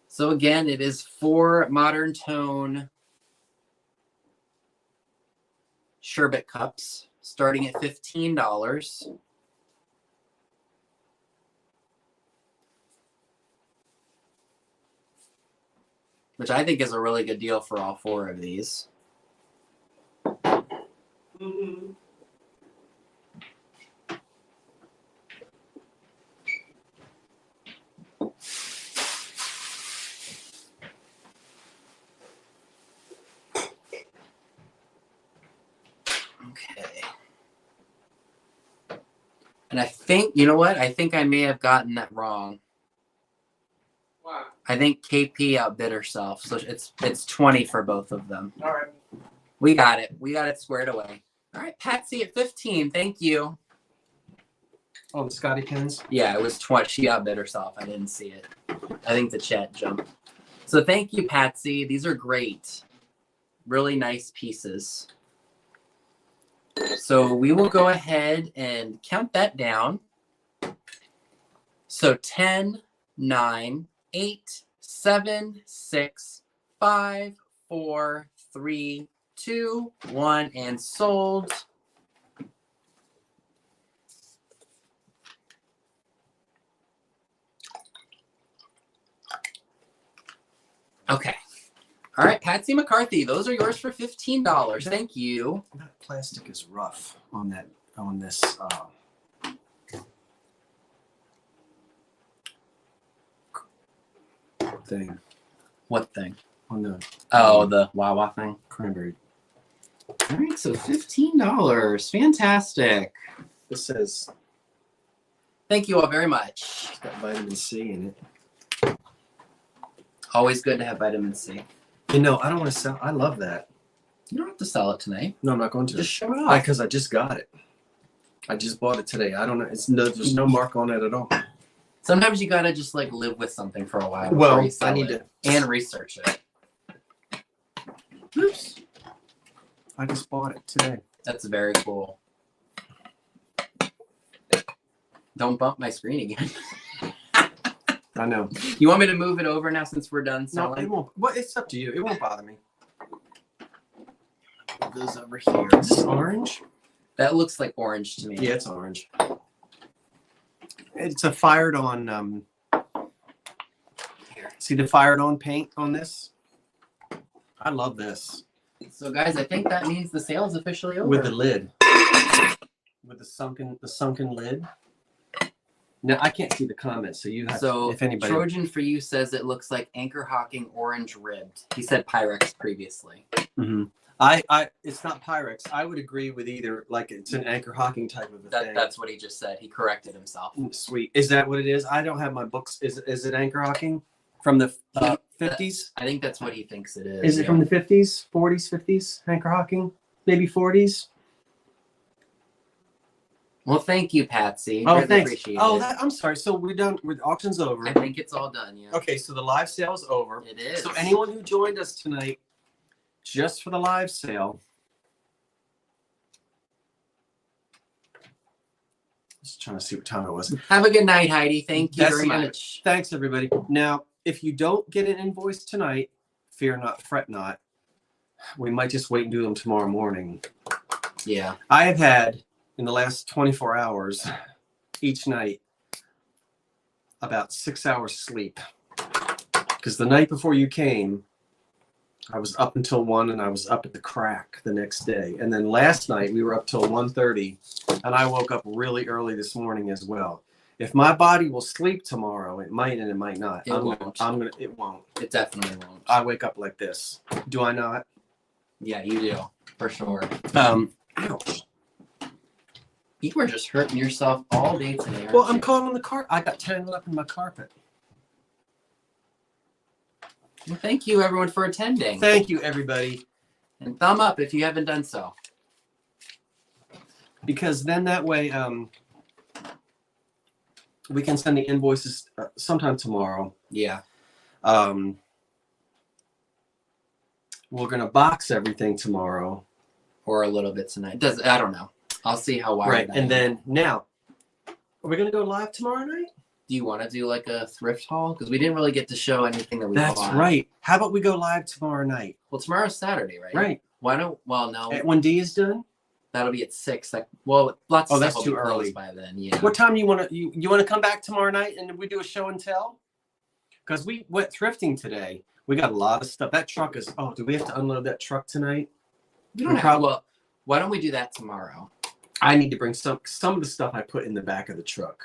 So again, it is 4 Modern Tone sherbet cups, starting at $15. Which I think is a really good deal for all 4 of these. Mm-hmm. Okay. And I think, you know what? I think I may have gotten that wrong. Wow. I think KP outbid herself, so it's 20 for both of them. All right. We got it. We got it squared away. All right, Patsy at 15. Thank you. Oh, the Scotty pins? Yeah, it was 20. She outbid herself. I didn't see it. I think the chat jumped. So thank you, Patsy. These are great. Really nice pieces. So we will go ahead and count that down. So 10, 9, 8, 7, 6, 5, 4, 3, 2, 1, and sold. Okay. All right, Patsy McCarthy, those are yours for $15. Thank you. That plastic is rough on that on this. thing. What thing? On the Oh, the Wawa thing. cranberry. All right, so $15. Fantastic. This says Thank you all very much. it's got vitamin C in it. Always good to have vitamin C. You know, I don't want to sell. I love that. You don't have to sell it tonight. No, I'm not going to. Just show it off. Because I just got it. I just bought it today. I don't know. There's no mark on it at all. Sometimes you gotta just like live with something for a while. Well, before you sell I need it and research it. Oops. I just bought it today. That's very cool. Don't bump my screen again. I know. You want me to move it over now since we're done No, selling? it won't. Well, it's up to you. It won't bother me. It goes over here. Is this orange? That looks like orange to me. Yeah, it's orange. It's a fired on. Here. See the fired on paint on this? I love this. So guys, I think that means the sale is officially over. With the lid. With the sunken lid. Now I can't see the comments, so you have So to, if anybody. Trojan for you says it looks like anchor hawking orange ribbed. He said Pyrex previously. Mm-hmm. It's not Pyrex. I would agree with either. Like it's an anchor hawking type of a thing. That's what he just said. He corrected himself. Sweet. Is that what it is? I don't have my books. Is it anchor hawking from the 50s? I think that's what he thinks it is. Is it from the 50s, 40s, 50s? Anchor hawking, maybe 40s. Well, thank you, Patsy. Oh, Really thanks. appreciate Oh, it. I'm sorry. So we're done. With auction's over. I think it's all done. Yeah. Okay, so the live sale is over. It is. So anyone who joined us tonight, just for the live sale, just trying to see what time it was. Have a good night, Heidi. Thank you That's very my- much. Thanks, everybody. Now, if you don't get an invoice tonight, fear not, fret not. We might just wait and do them tomorrow morning. Yeah. I have had, in the last 24 hours, each night, about 6 hours sleep. Because the night before you came, I was up until 1 and I was up at the crack the next day. And then last night we were up till 1:30 and I woke up really early this morning as well. If my body will sleep tomorrow, it might and it might not. It won't. It won't. It definitely won't. I wake up like this. Do I not? Yeah, you do. For sure. Ouch. You were just hurting yourself all day today. Well, aren't I'm you? caught on the carpet. I got tangled up in my carpet. Well, thank you, everyone, for attending. Thank you, everybody. And thumb up if you haven't done so. Because then that way we can send the invoices sometime tomorrow. Yeah. We're going to box everything tomorrow. Or a little bit tonight. I don't know. I'll see how wired Right. I And am. then now, are we going to go live tomorrow night? Do you want to do like a thrift haul? Because we didn't really get to show anything that we That's bought. right. How about we go live tomorrow night? Well, tomorrow's Saturday, right? Right. Why don't? Well, no. When D is done? That'll be at 6. Like, well, lots of Oh, stuff that's will too be closed early. by then. Yeah. What time you want to you want to come back tomorrow night and we do a show and tell? Because we went thrifting today. We got a lot of stuff. That truck is. Oh, do we have to unload that truck tonight? We don't have, well, why don't we do that tomorrow? I need to bring some of the stuff I put in the back of the truck.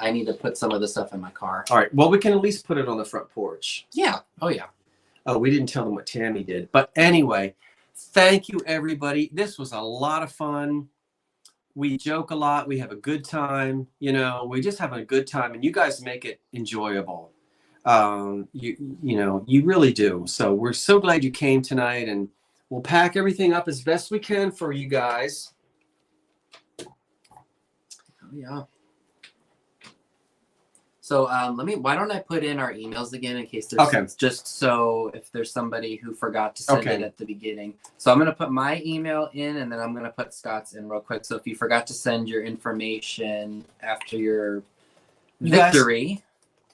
I need to put some of the stuff in my car. All right. Well, we can at least put it on the front porch. Yeah. Oh yeah. Oh, we didn't tell them what Tammy did. But anyway, thank you, everybody. This was a lot of fun. We joke a lot. We have a good time. You know, we just have a good time, and you guys make it enjoyable. You really do. So we're so glad you came tonight, and we'll pack everything up as best we can for you guys. Yeah. So why don't I put in our emails again in case there's Okay. just so if there's somebody who forgot to send Okay. it at the beginning. So I'm going to put my email in and then I'm going to put Scott's in real quick. So if you forgot to send your information after your victory.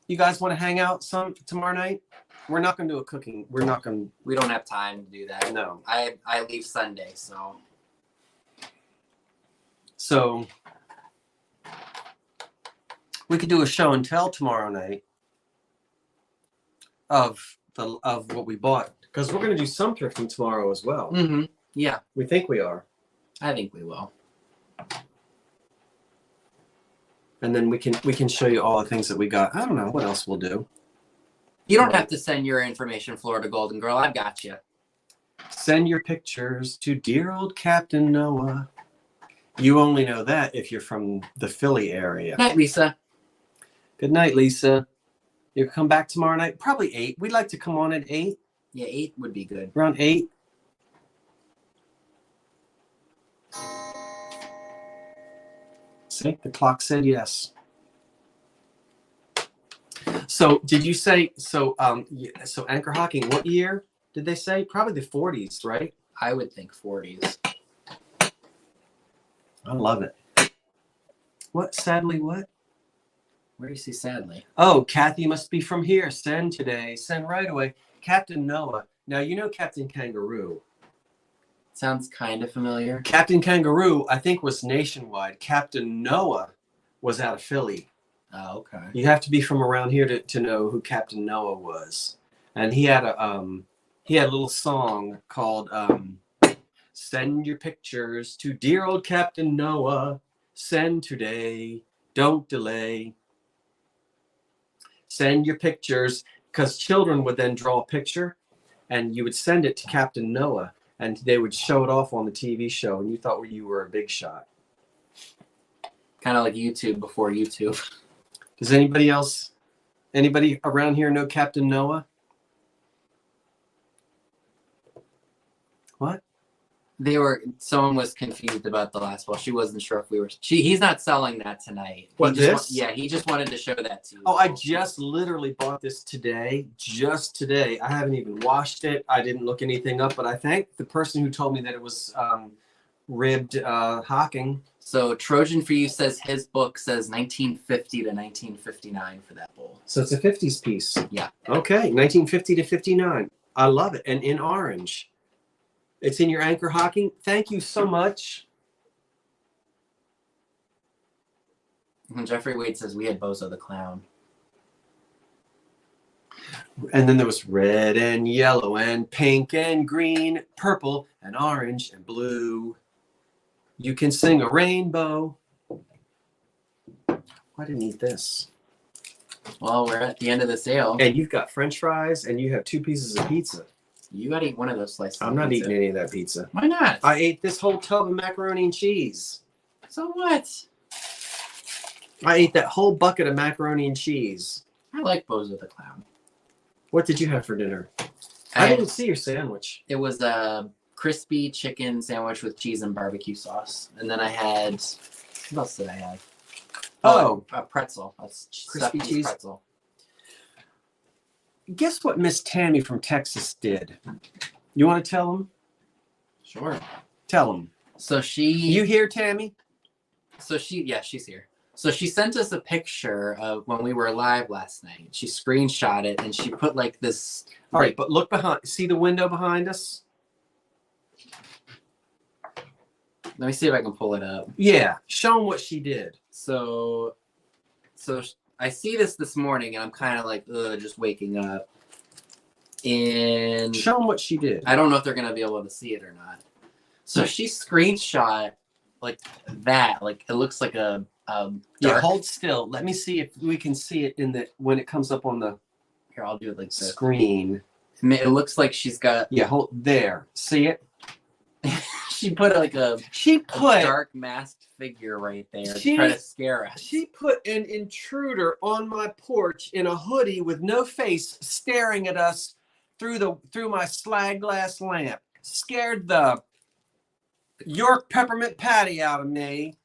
You guys want to hang out some tomorrow night? We're not going to do a cooking. We don't have time to do that. No. I leave Sunday, so. So we could do a show and tell tomorrow night of what we bought, because we're going to do some thrifting tomorrow as well. Mm-hmm. Yeah, We think we are, I think we will. and then we can show you all the things that we got. I don't know what else we'll do. You don't have to send your information, Florida Golden Girl. I've got you. Send your pictures to dear old Captain Noah. You only know that if you're from the Philly area. Night, Lisa. Good night, Lisa. You'll come back tomorrow night? Probably 8. We'd like to come on at 8. Yeah, 8 would be good. Around 8. See, the clock said yes. So did you say, so anchor hocking, what year did they say? Probably the 40s, right? I would think 40s. I love it. What? Sadly, what? Where do you see sadly? Oh, Kathy must be from here. Send today. Send right away. Captain Noah. Now, you know Captain Kangaroo. Sounds kind of familiar. Captain Kangaroo, I think, was nationwide. Captain Noah was out of Philly. Oh, okay. You have to be from around here to know who Captain Noah was. And he had a little song called Send Your Pictures to Dear Old Captain Noah. Send today. Don't delay. Send your pictures, because children would then draw a picture and you would send it to Captain Noah and they would show it off on the TV show and you thought you were a big shot. Kind of like YouTube before YouTube. Does anybody around here know Captain Noah? What? Someone was confused about the last ball. She wasn't sure if he's not selling that tonight. What, this? He just wanted to show that to you. Oh, I just literally bought this today. Just today. I haven't even washed it. I didn't look anything up, but I thank the person who told me that it was ribbed hocking. So Trojan for You says his book says 1950 to 1959 for that bowl. So it's a 50s piece. Yeah. Okay, 1950 to 59. I love it. And in orange. It's in your anchor hocking. Thank you so much. And Jeffrey Wade says we had Bozo the Clown. And then there was red and yellow and pink and green, purple and orange and blue. You can sing a rainbow. I didn't eat this. Well, we're at the end of the sale. And you've got French fries and you have 2 pieces of pizza. You gotta eat one of those slices. I'm not eating any of that pizza. Why not? I ate this whole tub of macaroni and cheese. So what? I ate that whole bucket of macaroni and cheese. I like Bozo the Clown. What did you have for dinner? I didn't see your sandwich. It was a crispy chicken sandwich with cheese and barbecue sauce. And then I had, what else did I have? Oh. A pretzel. A Crispy cheese pretzel. Guess what Miss Tammy from Texas did? You want to tell them? Sure. Tell them. So You here, Tammy? She's here. So she sent us a picture of when we were live last night. She screenshot it and she put like this. All right, but look behind. See the window behind us? Let me see if I can pull it up. Yeah, show them what she did. So I see this morning and I'm kind of like, just waking up. And Show them what she did. I don't know if they're going to be able to see it or not. So she screenshot like that. Like it looks like a dark... Yeah, hold still. Let me see if we can see it when it comes up on the Here, I'll do it like this. Screen. It looks like she's got... Yeah, hold there. See it? She put like a dark masked figure right there to try to scare us. She put an intruder on my porch in a hoodie with no face staring at us through my slag glass lamp. Scared the York peppermint patty out of me.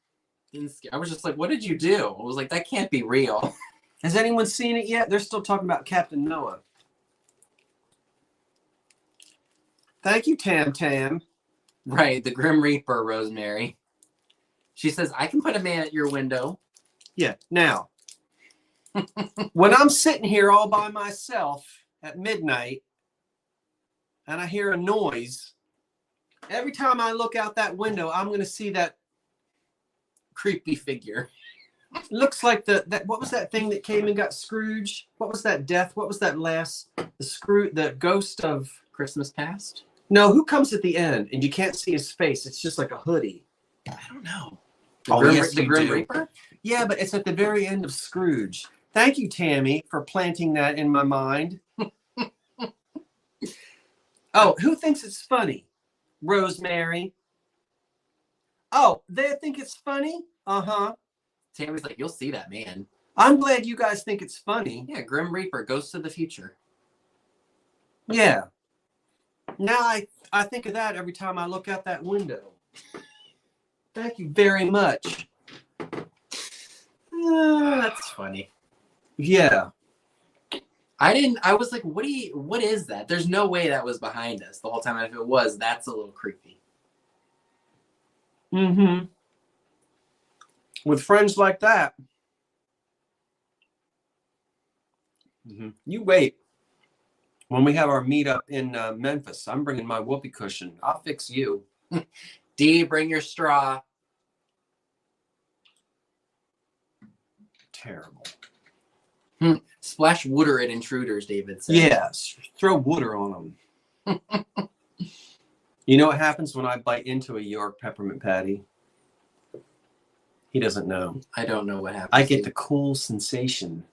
I was just like, what did you do? I was like, that can't be real. Has anyone seen it yet? They're still talking about Captain Noah. Thank you, Tam Tam. Right, the Grim Reaper, Rosemary. She says, I can put a man at your window. Yeah, now, when I'm sitting here all by myself at midnight and I hear a noise, every time I look out that window, I'm going to see that creepy figure. Looks like that. What was that thing that came and got Scrooge? What was that death? What was that last? The ghost of Christmas Past? No, who comes at the end and you can't see his face? It's just like a hoodie. I don't know. The Grim Reaper? Yeah, but it's at the very end of Scrooge. Thank you, Tammy, for planting that in my mind. Oh, who thinks it's funny? Rosemary. Oh, they think it's funny? Uh-huh. Tammy's like, you'll see that man. I'm glad you guys think it's funny. Yeah, Grim Reaper, Ghost of the Future. Yeah. Now I think of that every time I look out that window. Thank you very much. That's funny. Yeah. I was like, what is that? There's no way that was behind us the whole time. And if it was, that's a little creepy. Mm-hmm. With friends like that. Mm-hmm. You wait. When we have our meetup in Memphis, I'm bringing my whoopee cushion. I'll fix you. D, bring your straw. Terrible. Splash water at intruders, David said. Yes. Throw water on them. You know what happens when I bite into a York peppermint patty? He doesn't know. I don't know what happened. I get the cool sensation.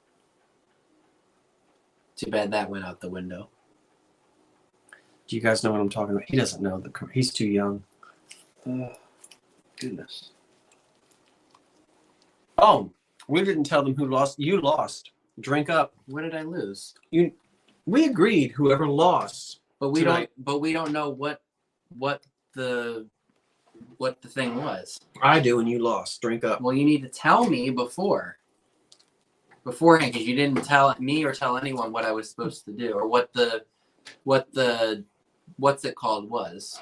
Too bad that went out the window. Do you guys know what I'm talking about? He doesn't know. He's too young. Goodness. Oh, we didn't tell them who lost. You lost. Drink up. What did I lose? We agreed whoever lost. But we tonight. don't know what the thing was. I do, and you lost. Drink up. Well, you need to tell me beforehand, because you didn't tell me or tell anyone what I was supposed to do or what the what's it called was.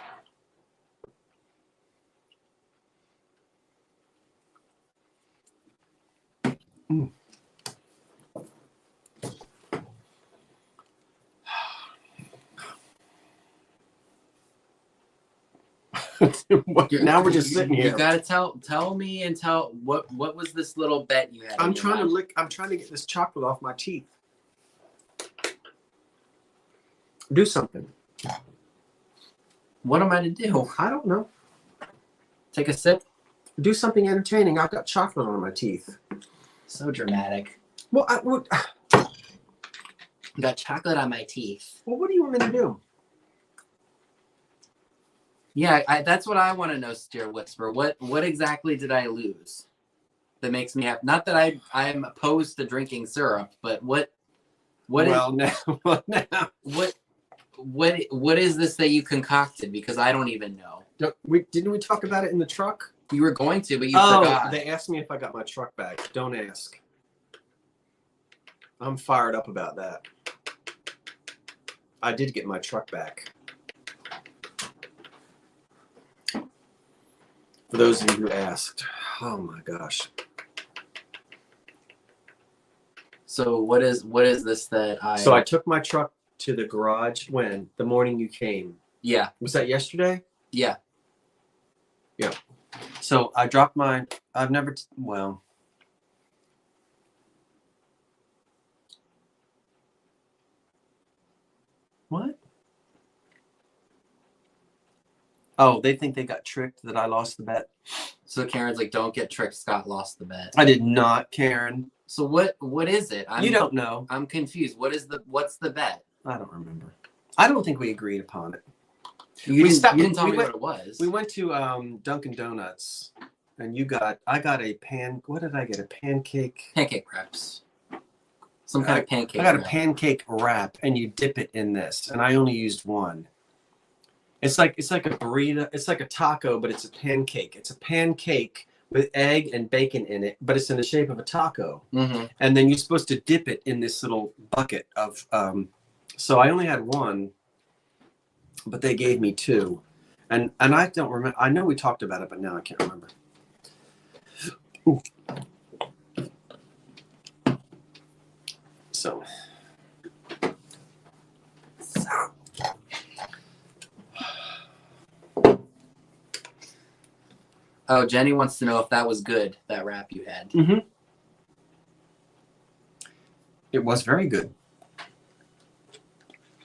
Now we're just sitting here. You gotta tell me and tell what was this little bet you had. I'm trying to get this chocolate off my teeth. Do something. What am I to do? I don't know. Take a sip. Do something entertaining. I've got chocolate on my teeth. So dramatic. Well, Got chocolate on my teeth. Well, what do you want me to do? Yeah, that's what I want to know, Steer Whisper. What exactly did I lose that makes me happy? Not that I'm opposed to drinking syrup, but what is this that you concocted? Because I don't even know. Didn't we talk about it in the truck? You were going to, but you forgot. They asked me if I got my truck back. Don't ask. I'm fired up about that. I did get my truck back. For those of you who asked. Oh my gosh. So what is this that I... So I took my truck to the garage when? The morning you came. Yeah. Was that yesterday? Yeah. Yeah. So I dropped mine. I've never... Well... What? Oh, they think they got tricked that I lost the bet. So Karen's like, don't get tricked. Scott lost the bet. I did not, Karen. So what is it? You don't know. I'm confused. What's the bet? I don't remember. I don't think we agreed upon it. You didn't tell me what it was. We went to Dunkin' Donuts, and I got a what did I get? A pancake? Pancake wraps. Some kind of pancake. I got a pancake wrap, and you dip it in this, and I only used one. It's like a burrito. It's like a taco, but it's a pancake. It's a pancake with egg and bacon in it, but it's in the shape of a taco. Mm-hmm. And then you're supposed to dip it in this little bucket of. So I only had one, but they gave me two, and I don't remember. I know we talked about it, but now I can't remember. Ooh. So. Oh, Jenny wants to know if that was good, that wrap you had. Mm-hmm. It was very good.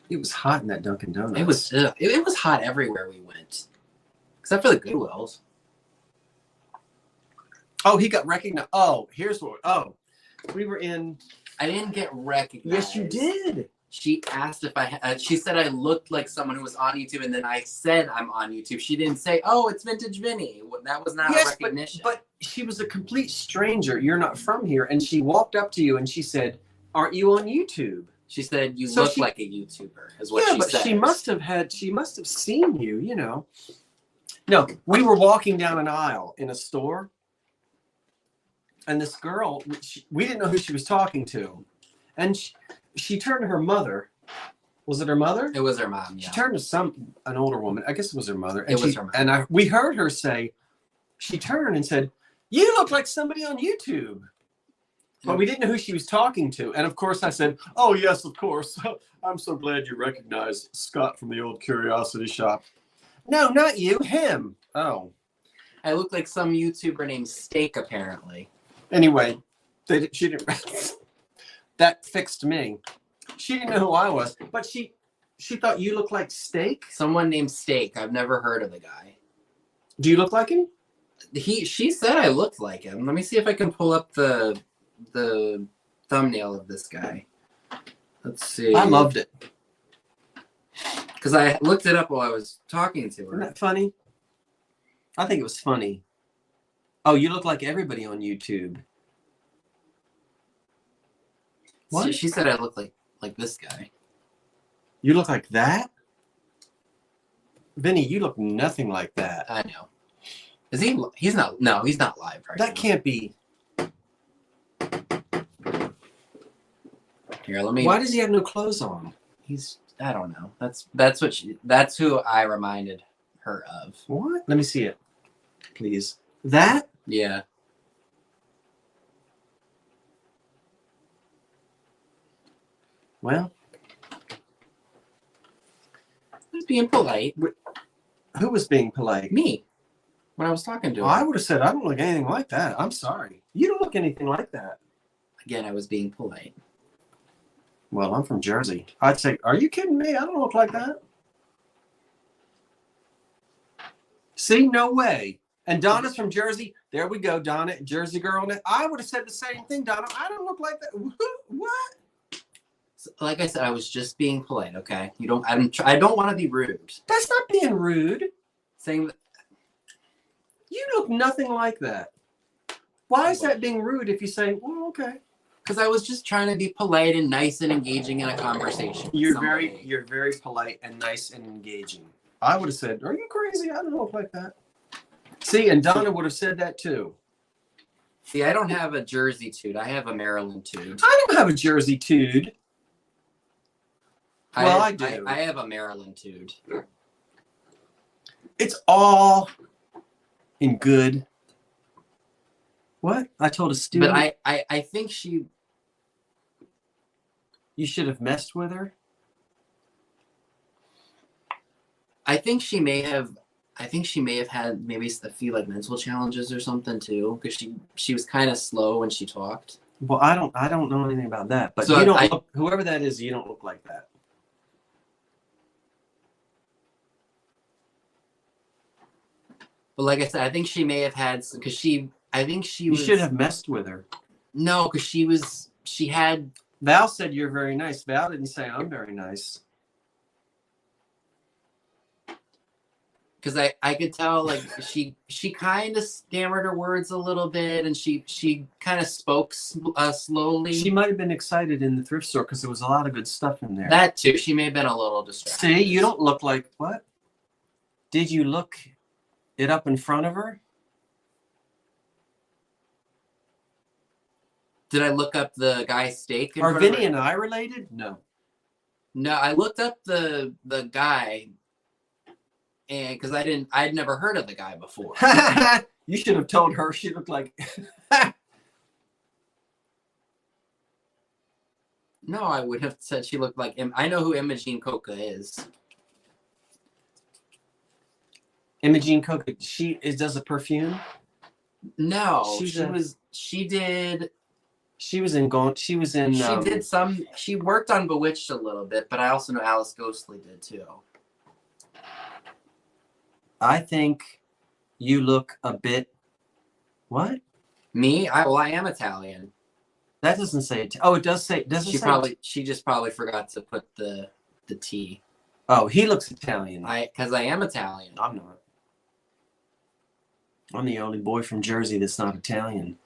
It was hot in that Dunkin' Donuts. It was hot everywhere we went, except for the Goodwills. Oh, he got recognized. Oh, here's what. Oh, we were in. I didn't get recognized. Yes, you did. She asked if she said I looked like someone who was on YouTube, and then I said I'm on YouTube. She didn't say, "Oh, it's Vintage Vinny." That was not a recognition. But she was a complete stranger. You're not from here, and she walked up to you and she said, "Aren't you on YouTube?" She said, "You look like a YouTuber," is what she said. She must have seen you, you know. No, we were walking down an aisle in a store, and this girl, we didn't know who she was talking to, and she turned to her mother. Was it her mother? It was her mom. Yeah. She turned to an older woman. I guess it was her mother. And it was her mom. And we heard her say, she turned and said, "You look like somebody on YouTube." But we didn't know who she was talking to. And of course I said, "Oh yes, of course. I'm so glad you recognize Scott from the old Curiosity Shop." "No, not you, him." "Oh." I look like some YouTuber named Steak, apparently. Anyway, she didn't. That fixed me. She didn't know who I was, but she thought you looked like Steak. Someone named Steak. I've never heard of the guy. Do you look like him? She said I looked like him. Let me see if I can pull up the thumbnail of this guy. Let's see. I loved it. Because I looked it up while I was talking to her. Isn't that funny? I think it was funny. Oh, you look like everybody on YouTube. What? She said I look like this guy. You look like that? Vinny, you look nothing like that. I know. Is he? He's not. No, he's not live right now. That can't be. Here, let me. Why does he have no clothes on? I don't know. That's who I reminded her of. What? Let me see it, please. That? Yeah. Well, Who's being polite? who was being polite? Me. When I was talking to her. I would have said, "I don't look anything like that. I'm sorry. You don't look anything like that." Again, I was being polite. Well, I'm from Jersey. I'd say, "Are you kidding me? I don't look like that." See, no way. And Donna's from Jersey. There we go, Donna, Jersey girl. I would have said the same thing, Donna. I don't look like that. What? So, like I said, I was just being polite. Okay, you don't. I don't want to be rude. That's not being rude. Saying that. You look nothing like that. Why is that being rude if you say, "Well, okay"? Because I was just trying to be polite and nice and engaging in a conversation. You're very polite and nice and engaging. I would have said, "Are you crazy? I don't look like that." See, and Donna would have said that too. See, I don't have a Jersey tude. I have a Maryland tude. I don't have a Jersey tude. Well, I do. I have a Maryland tude. It's all in good. What? I told a student. But I think she. You should have messed with her. I think she may have had maybe a few like mental challenges or something too, because she was kind of slow when she talked. Well, I don't know anything about that, but So you don't look, whoever that is, you don't look like that. But like I said, I think she may have had because You should have messed with her. No, because she had. Val said you're very nice. Val didn't say I'm very nice. Because I could tell like she kind of stammered her words a little bit, and she kind of spoke slowly. She might have been excited in the thrift store because there was a lot of good stuff in there. That too. She may have been a little distracted. See, you don't look like what? Did you look it up in front of her? Did I look up the guy's steak? Are Vinny and I related? No. No, I looked up the guy, and because I'd never heard of the guy before. You should have told her she looked like. No, I would have said she looked like him. I know who Imogene Coca is. Imogene Coca. Does a perfume. No, she did. She was in. She did some. She worked on Bewitched a little bit, but I also know Alice Ghostly did too. I think you look a bit. What? Me? I am Italian. That doesn't say it. Oh, it does say. Doesn't She say. she just probably forgot to put the T. Oh, he looks Italian. Because I am Italian. I'm not. I'm the only boy from Jersey that's not Italian.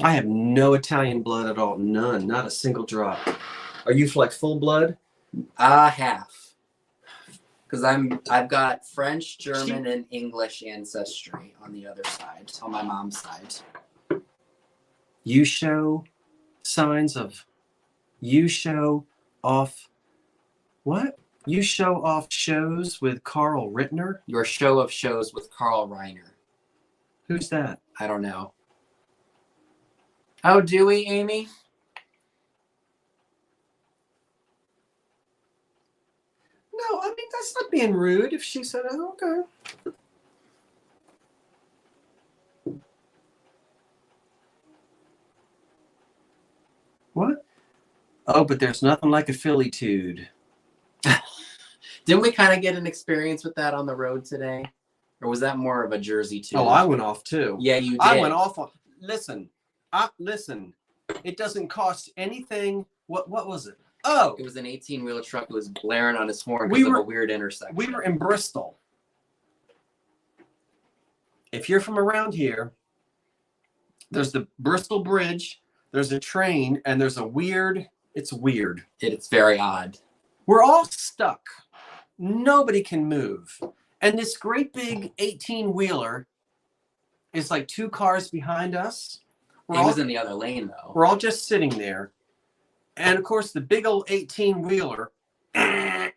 I have no Italian blood at all. None. Not a single drop. Are you like full blood? Half. Because I've got French, German, and English ancestry on the other side, on my mom's side. You show signs of. You show off. What? You show off shows with Carl Rittner? Your show of shows with Carl Reiner. Who's that? I don't know. Oh, do we, Amy? No, I mean, that's not being rude if she said, oh, okay. What? Oh, but there's nothing like a Philly-tude. Didn't we kind of get an experience with that on the road today? Or was that more of a Jersey too? Oh, I went off too. Yeah, you did. I went off on. Listen. Listen. It doesn't cost anything. What was it? Oh. It was an 18-wheel truck that was blaring on his horn because of a weird intersection. We were in Bristol. If you're from around here, there's the Bristol Bridge, there's a train, and there's a weird. It's weird. It's very odd. We're all stuck. Nobody can move. And this great big 18-wheeler is like 2 cars behind us. He was in the other lane, though. We're all just sitting there. And, of course, the big old 18-wheeler. And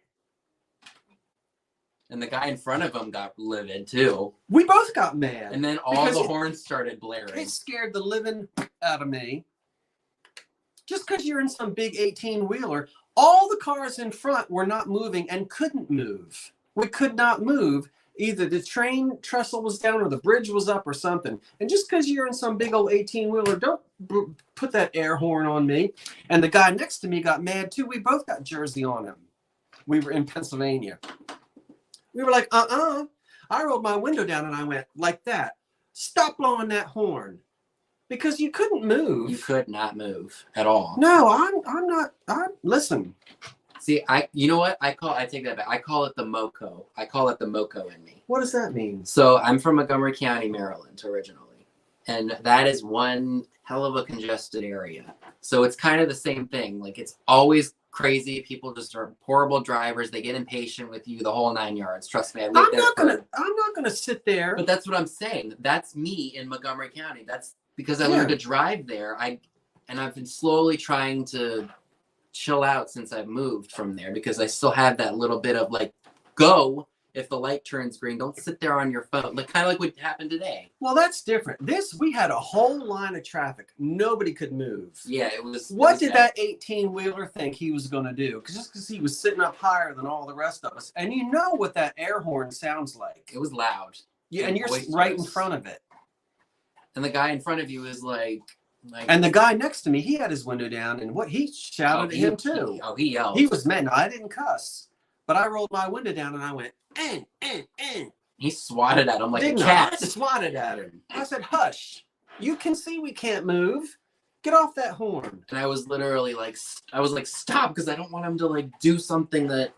the guy in front of him got livid, too. We both got mad. And then all the horns started blaring. It scared the living out of me. Just because you're in some big 18-wheeler, all the cars in front were not moving and couldn't move. We could not move. Either the train trestle was down or the bridge was up or something. And just because you're in some big old 18-wheeler, don't put that air horn on me. And the guy next to me got mad too. We both got Jersey on him. We were in Pennsylvania. We were like, I rolled my window down and I went like that. Stop blowing that horn. Because you couldn't move. You could not move at all. No, I'm not. Listen. See, you know what? I take that back. I call it the MoCo. I call it the MoCo in me. What does that mean? So I'm from Montgomery County, Maryland, originally. And that is one hell of a congested area. So it's kind of the same thing. Like, it's always crazy. People just are horrible drivers. They get impatient with you, the whole 9 yards. Trust me, I'm not gonna sit there. But that's what I'm saying. That's me in Montgomery County. That's because I learned to drive there. I've been slowly trying to chill out since I've moved from there because I still have that little bit of like, go if the light turns green. Don't sit there on your phone. Like kind of like what happened today. Well, that's different. We had a whole line of traffic. Nobody could move. Yeah, it was. What did that 18-wheeler think he was going to do? Just because he was sitting up higher than all the rest of us. And you know what that air horn sounds like. It was loud. Yeah, and you're right in front of it. And the guy in front of you is like. And the guy next to me, he had his window down, and he shouted at him too. He yelled. He was mad. No, I didn't cuss, but I rolled my window down and I went, He swatted at him like a cat. cat. I swatted at him. I said, hush. You can see we can't move. Get off that horn. And I was literally like, stop, because I don't want him to like do something that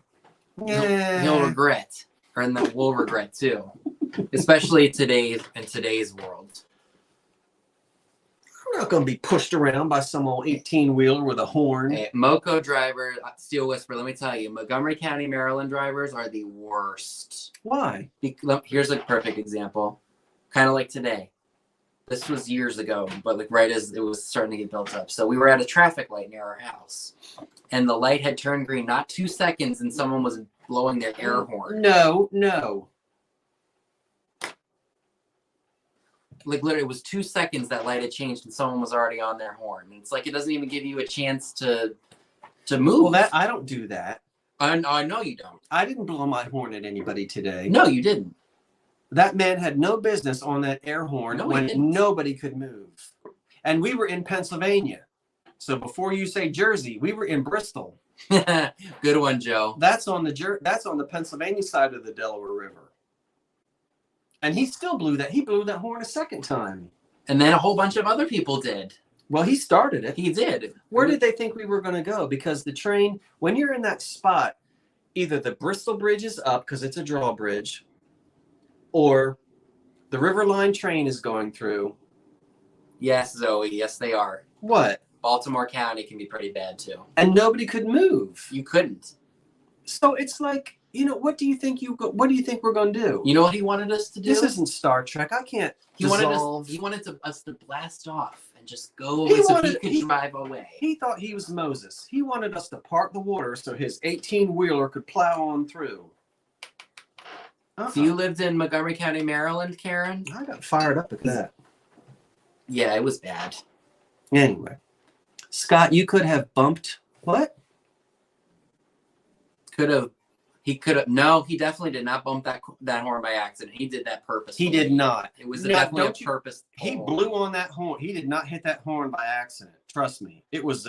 he'll regret, and that we'll regret too, especially in today's world. I'm not going to be pushed around by some old 18-wheeler with a horn. Hey, MoCo driver, Steel Whisper, let me tell you, Montgomery County, Maryland drivers are the worst. Why? Here's a perfect example. Kind of like today. This was years ago, but like right as it was starting to get built up. So we were at a traffic light near our house, and the light had turned green, not 2 seconds, and someone was blowing their air horn. No. Like literally, it was 2 seconds that light had changed, and someone was already on their horn. And it's like it doesn't even give you a chance to move. Well, I don't do that. I know you don't. I didn't blow my horn at anybody today. No, you didn't. That man had no business on that air horn when nobody could move. And we were in Pennsylvania. So before you say Jersey, we were in Bristol. Good one, Joe. That's on the Pennsylvania side of the Delaware River. And he still blew that. He blew that horn a second time. And then a whole bunch of other people did. Well, he started it. He did. Where did they think we were going to go? Because the train, when you're in that spot, either the Bristol Bridge is up because it's a drawbridge, or the River Line train is going through. Yes, Zoe. Yes, they are. What? Baltimore County can be pretty bad too. And nobody could move. You couldn't. So it's like, what do you think we're going to do? You know what he wanted us to do? This isn't Star Trek. I can't dissolve. He wanted us to blast off and just go so he could drive away. He thought he was Moses. He wanted us to part the water so his 18-wheeler could plow on through. So you lived in Montgomery County, Maryland, Karen? I got fired up at that. Yeah, it was bad. Anyway, Scott, you could have bumped what? He could have. No, he definitely did not bump that horn by accident. He did that purposely. He did not. It was definitely a purpose. He blew on that horn. He did not hit that horn by accident. Trust me.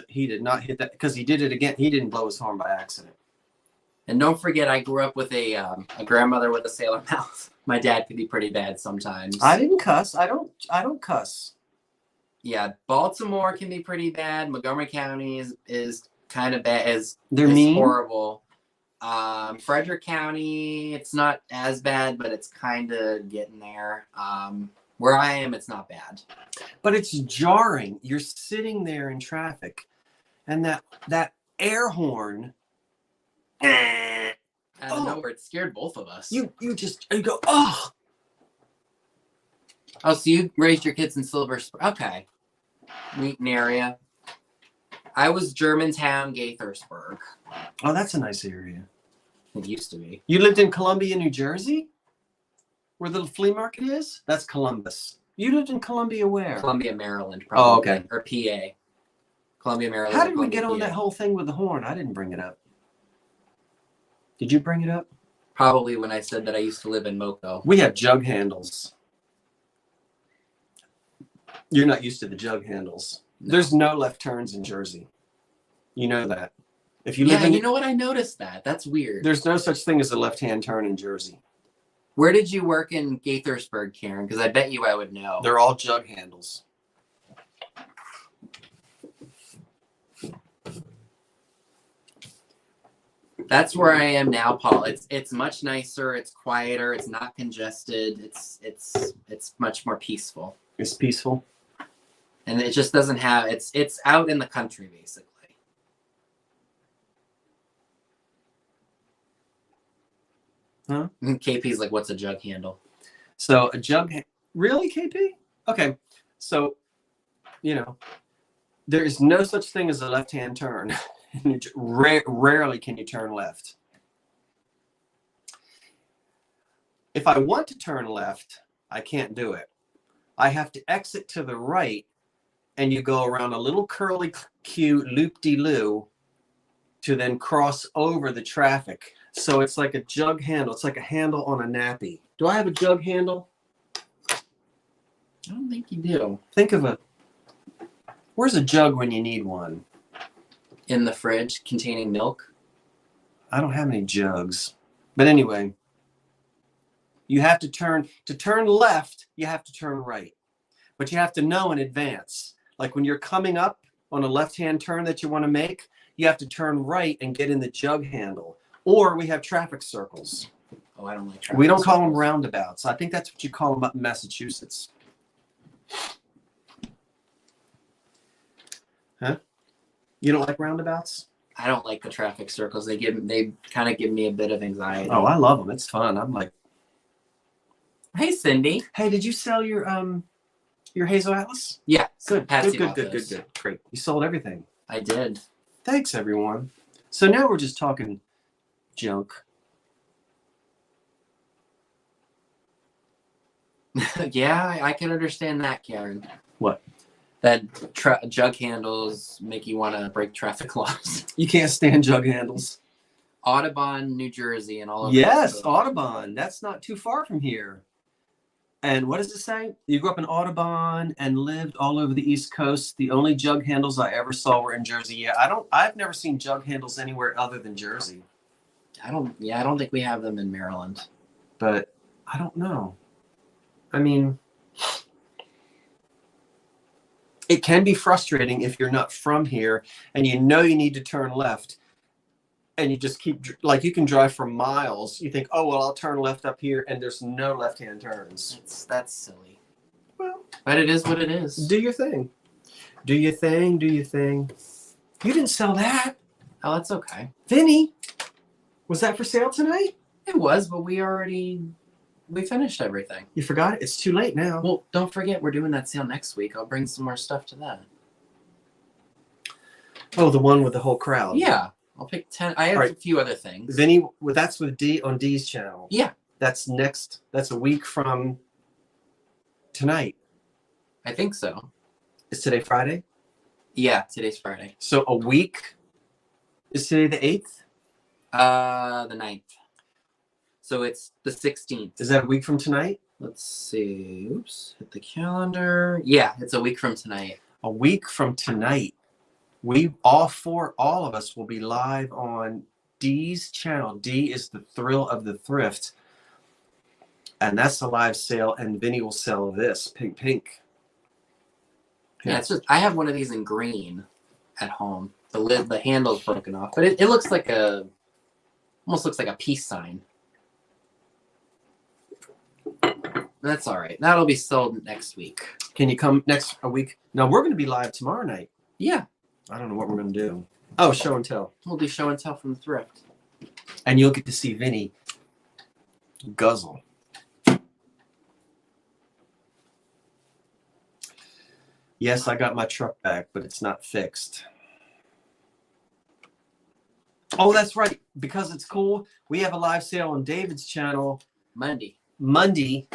He did not hit that because he did it again. He didn't blow his horn by accident. And don't forget, I grew up with a grandmother with a sailor mouth. My dad could be pretty bad sometimes. I didn't cuss. I don't cuss. Yeah, Baltimore can be pretty bad. Montgomery County is kind of bad. They're mean. Horrible. Frederick County, it's not as bad, but it's kind of getting there. Where I am, it's not bad. But it's jarring. You're sitting there in traffic, and that air horn. Out of nowhere, it scared both of us. You go, oh. Oh, so you raised your kids in Silver Spring. Okay. Wheaton area. I was Germantown, Gaithersburg. Oh, that's a nice area. It used to be. You lived in Columbia, New Jersey? Where the flea market is? That's Columbus. You lived in Columbia where? Columbia, Maryland, probably. Oh, okay. Or PA. Columbia, Maryland. How did we get on that whole thing with the horn? I didn't bring it up. Did you bring it up? Probably when I said that I used to live in Moco. We have jug handles. You're not used to the jug handles. No. There's no left turns in Jersey. You know that. If you live in, you know what? I noticed that. That's weird. There's no such thing as a left-hand turn in Jersey. Where did you work in Gaithersburg, Karen? Because I bet you I would know. They're all jug handles. That's where I am now, Paul. It's much nicer. It's quieter. It's not congested. It's much more peaceful. It's peaceful. And it just doesn't have. It's out in the country basically. Huh? And KP's like, what's a jug handle? So a jug, really, KP? Okay. So, there is no such thing as a left-hand turn. Rarely can you turn left. If I want to turn left, I can't do it. I have to exit to the right, and you go around a little curly Q loop-de-loo to then cross over the traffic. So it's like a jug handle. It's like a handle on a nappy. Do I have a jug handle? I don't think you do. Think of where's a jug when you need one? In the fridge containing milk? I don't have any jugs. But anyway, you have to turn left, you have to turn right. But you have to know in advance. Like when you're coming up on a left-hand turn that you want to make, you have to turn right and get in the jug handle. Or we have traffic circles. Oh, I don't like traffic We don't call circles. them roundabouts. I think that's what you call them up in Massachusetts. Huh? You don't like roundabouts? I don't like the traffic circles. They kind of give me a bit of anxiety. Oh, I love them. It's fun. I'm like, hey, Cindy. Hey, did you sell your Hazel Atlas? Yeah. Good. Patsy Good. Great. You sold everything. I did. Thanks, everyone. So now we're just talking junk. Yeah, I can understand that, Karen. What? That jug handles make you want to break traffic laws. You can't stand jug handles. Audubon, New Jersey, and all of Yes, Audubon. That's not too far from here. And what does it say? You grew up in Audubon and lived all over the East Coast. The only jug handles I ever saw were in Jersey. Yeah, I've never seen jug handles anywhere other than Jersey. I don't think we have them in Maryland. But I don't know. I mean, it can be frustrating if you're not from here and you know you need to turn left and you just keep, like, you can drive for miles. You think, oh, well, I'll turn left up here, and there's no left-hand turns. That's silly. Well, but it is what it is. Do your thing. Do your thing. Do your thing. You didn't sell that. Oh, that's okay. Vinny, was that for sale tonight? It was, but we finished everything. You forgot it? It's too late now. Well, don't forget, we're doing that sale next week. I'll bring some more stuff to that. Oh, the one with the whole crowd. Yeah. I'll pick 10. I have a few other things. Vinny, well, that's with D on D's channel. Yeah. That's a week from tonight. I think so. Is today Friday? Yeah, today's Friday. So a week? Is today the 8th? The 9th. So it's the 16th. Is that a week from tonight? Let's see. Oops. Hit the calendar. Yeah, it's a week from tonight. A week from tonight. All of us will be live on D's channel. D is the Thrill of the Thrift. And that's a live sale, and Vinny will sell this, pink. Yeah, it's just, I have one of these in green at home. The handle's broken off, but it looks like almost looks like a peace sign. That's all right. That'll be sold next week. Can you come a week? No, we're going to be live tomorrow night. Yeah. I don't know what we're going to do. Oh, show and tell. We'll do show and tell from the thrift. And you'll get to see Vinny guzzle. Yes, I got my truck back, but it's not fixed. Oh, that's right. Because it's cool, we have a live sale on David's channel. Monday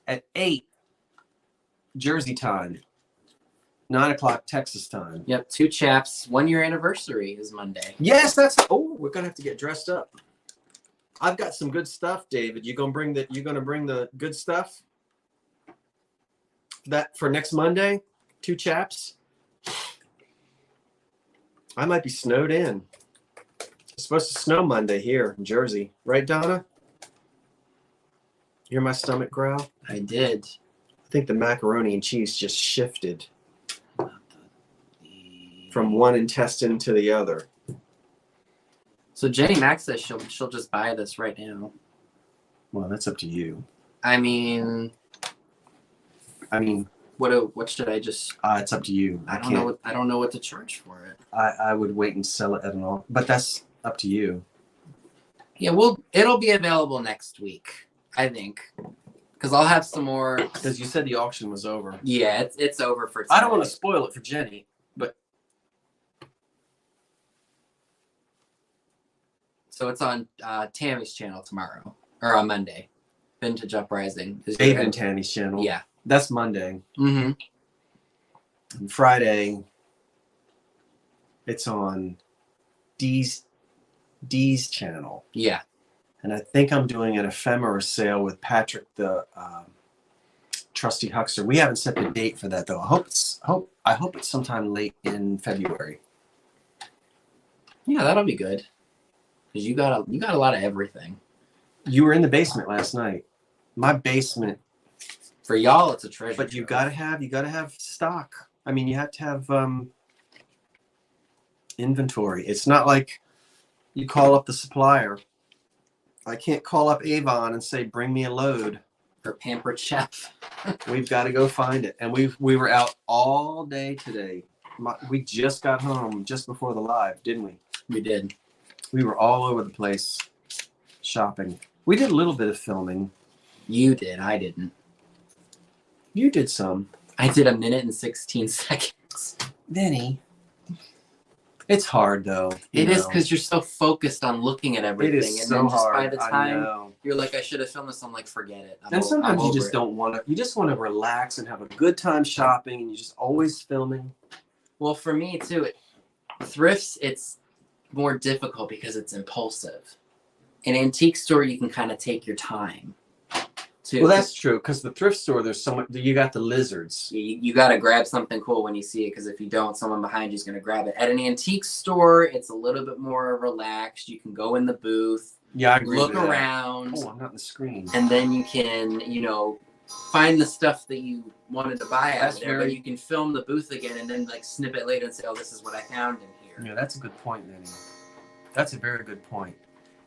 at 8 Jersey time. 9 o'clock Texas time. Yep, 2 chaps. 1 year anniversary is Monday. Yes, we're gonna have to get dressed up. I've got some good stuff, David. You gonna bring the good stuff? That for next Monday? 2 chaps? I might be snowed in. It's supposed to snow Monday here in Jersey. Right, Donna? You hear my stomach growl? I did. I think the macaroni and cheese just shifted from one intestine to the other. So Jenny Mac says she'll just buy this right now. Well, that's up to you. I mean, what should I just? It's up to you. I don't know what to charge for it. I would wait and sell it at an auction, but that's up to you. Yeah, it'll be available next week, I think, because I'll have some more. Because you said the auction was over. Yeah, it's over for today. I don't want to spoil it for Jenny, but so it's on Tammy's channel tomorrow or on Monday. Vintage Uprising is David and Tammy's channel. Yeah, that's Monday. Mm-hmm. And Friday, it's on D's channel. Yeah. And I think I'm doing an ephemera sale with Patrick, the trusty huckster. We haven't set the date for that though. I hope it's sometime late in February. Yeah, that'll be good. Cause you got a lot of everything. You were in the basement last night. My basement. For y'all, it's a treasure. But you gotta have stock. I mean, you have to have inventory. It's not like you call up the supplier. I can't call up Avon and say, bring me a load. For Pampered Chef. We've got to go find it. And we were out all day today. We just got home just before the live, didn't we? We did. We were all over the place shopping. We did a little bit of filming. You did. I didn't. You did some. I did 1 minute and 16 seconds. Vinny. It's hard though. It is because you're so focused on looking at everything. It is and so then just hard. by the time I you're like, I should have filmed this, I'm like, forget it. And sometimes you just don't want to. You just want to relax and have a good time shopping, and you're just always filming. Well, for me too, thrifts, it's more difficult because it's impulsive. In an antique store, you can kind of take your time. Too. Well, that's true, because the thrift store, there's so much. You got the lizards. You got to grab something cool when you see it, because if you don't, someone behind you is going to grab it. At an antique store, it's a little bit more relaxed. You can go in the booth. Yeah, I agree. Look around. Oh, I'm not on the screen. And then you can, find the stuff that you wanted to buy out That's of there, very- but you can film the booth again and then like snip it later and say, oh, this is what I found in here. Yeah, that's a good point, Vinny. That's a very good point.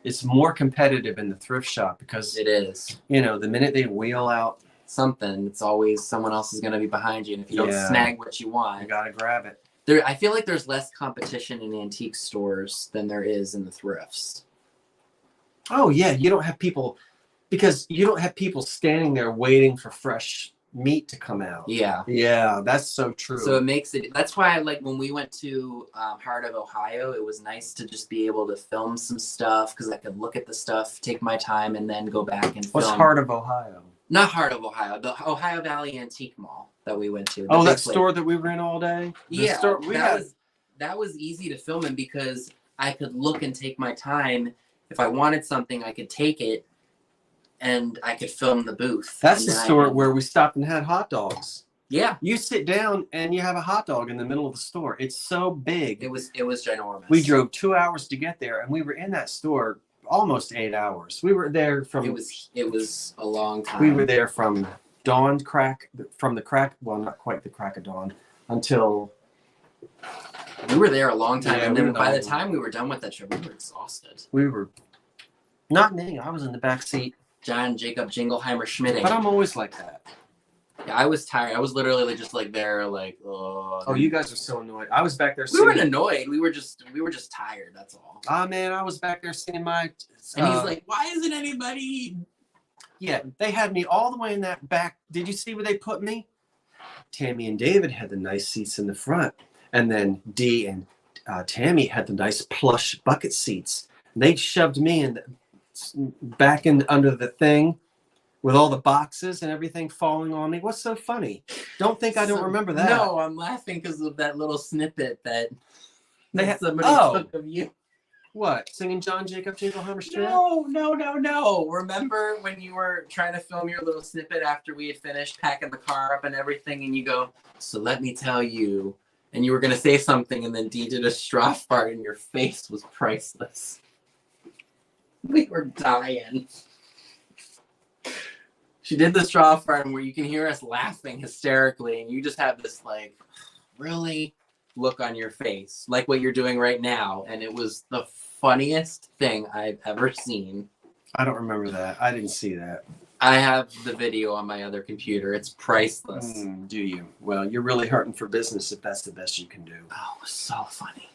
It's more competitive in the thrift shop because, It is. you know, the minute they wheel out, Something, it's always someone else is going to be behind you. And if you don't Yeah. snag what you you want, got to grab it. I feel like there's less competition in antique stores than there is in the thrifts. Oh, yeah. You don't have people, because you don't have people standing there waiting for fresh meat to come out. Yeah. Yeah, that's so true. So it makes it, that's why I like when we went to Heart of Ohio, it was nice to just be able to film some stuff because I could look at the stuff, take my time, and then go back and film. What's Heart of Ohio? Not Heart of Ohio, the Ohio Valley Antique Mall that we went to. Oh, big that place. store that we were in all day? The Yeah, store, that was easy to film in because I could look and take my time. If I wanted something, I could take it and I could film the booth. That's And the then store where we stopped and had hot dogs. Yeah, You sit down and you have a hot dog in the middle of the store. It's so big. it was ginormous. We drove 2 hours to get there, and we were in that store almost 8 hours. We were there from. It was a long time. We were there from dawn crack, from the crack. Well, not quite the crack of dawn, until. We were there a long time, Yeah, and we then were by the there. time we were done with that trip, we were exhausted. We were. Not me. I was in the back seat. John Jacob Jingleheimer Schmidt. But I'm always like that. Yeah, I was tired. I was literally just like there, like, oh. Oh, you guys are so annoyed. I was back there. We weren't annoyed. We were just tired. That's all. Ah, man, I was back there singing my. And he's like, why isn't anybody? Yeah, they had me all the way in that back. Did you see where they put me? Tammy and David had the nice seats in the front, and then Dee and Tammy had the nice plush bucket seats. They shoved me in back in under the thing with all the boxes and everything falling on me. What's so funny? Don't think I don't remember that. No, I'm laughing because of that little snippet that They had somebody took of you. What? Singing John Jacob Jingleheimer Street? No. Remember when you were trying to film your little snippet after we had finished packing the car up and everything, and you go, so let me tell you, and you were going to say something, and then Dee did a straw fart, and your face was priceless. We were dying. She did the straw fart where you can hear us laughing hysterically, and you just have this, like, really look on your face, like what you're doing right now, and it was the funniest thing I've ever seen. I don't remember that. I didn't see that. I have the video on my other computer. It's priceless. Do you? Well, you're really hurting for business if that's the best you can do. Oh, it was so funny.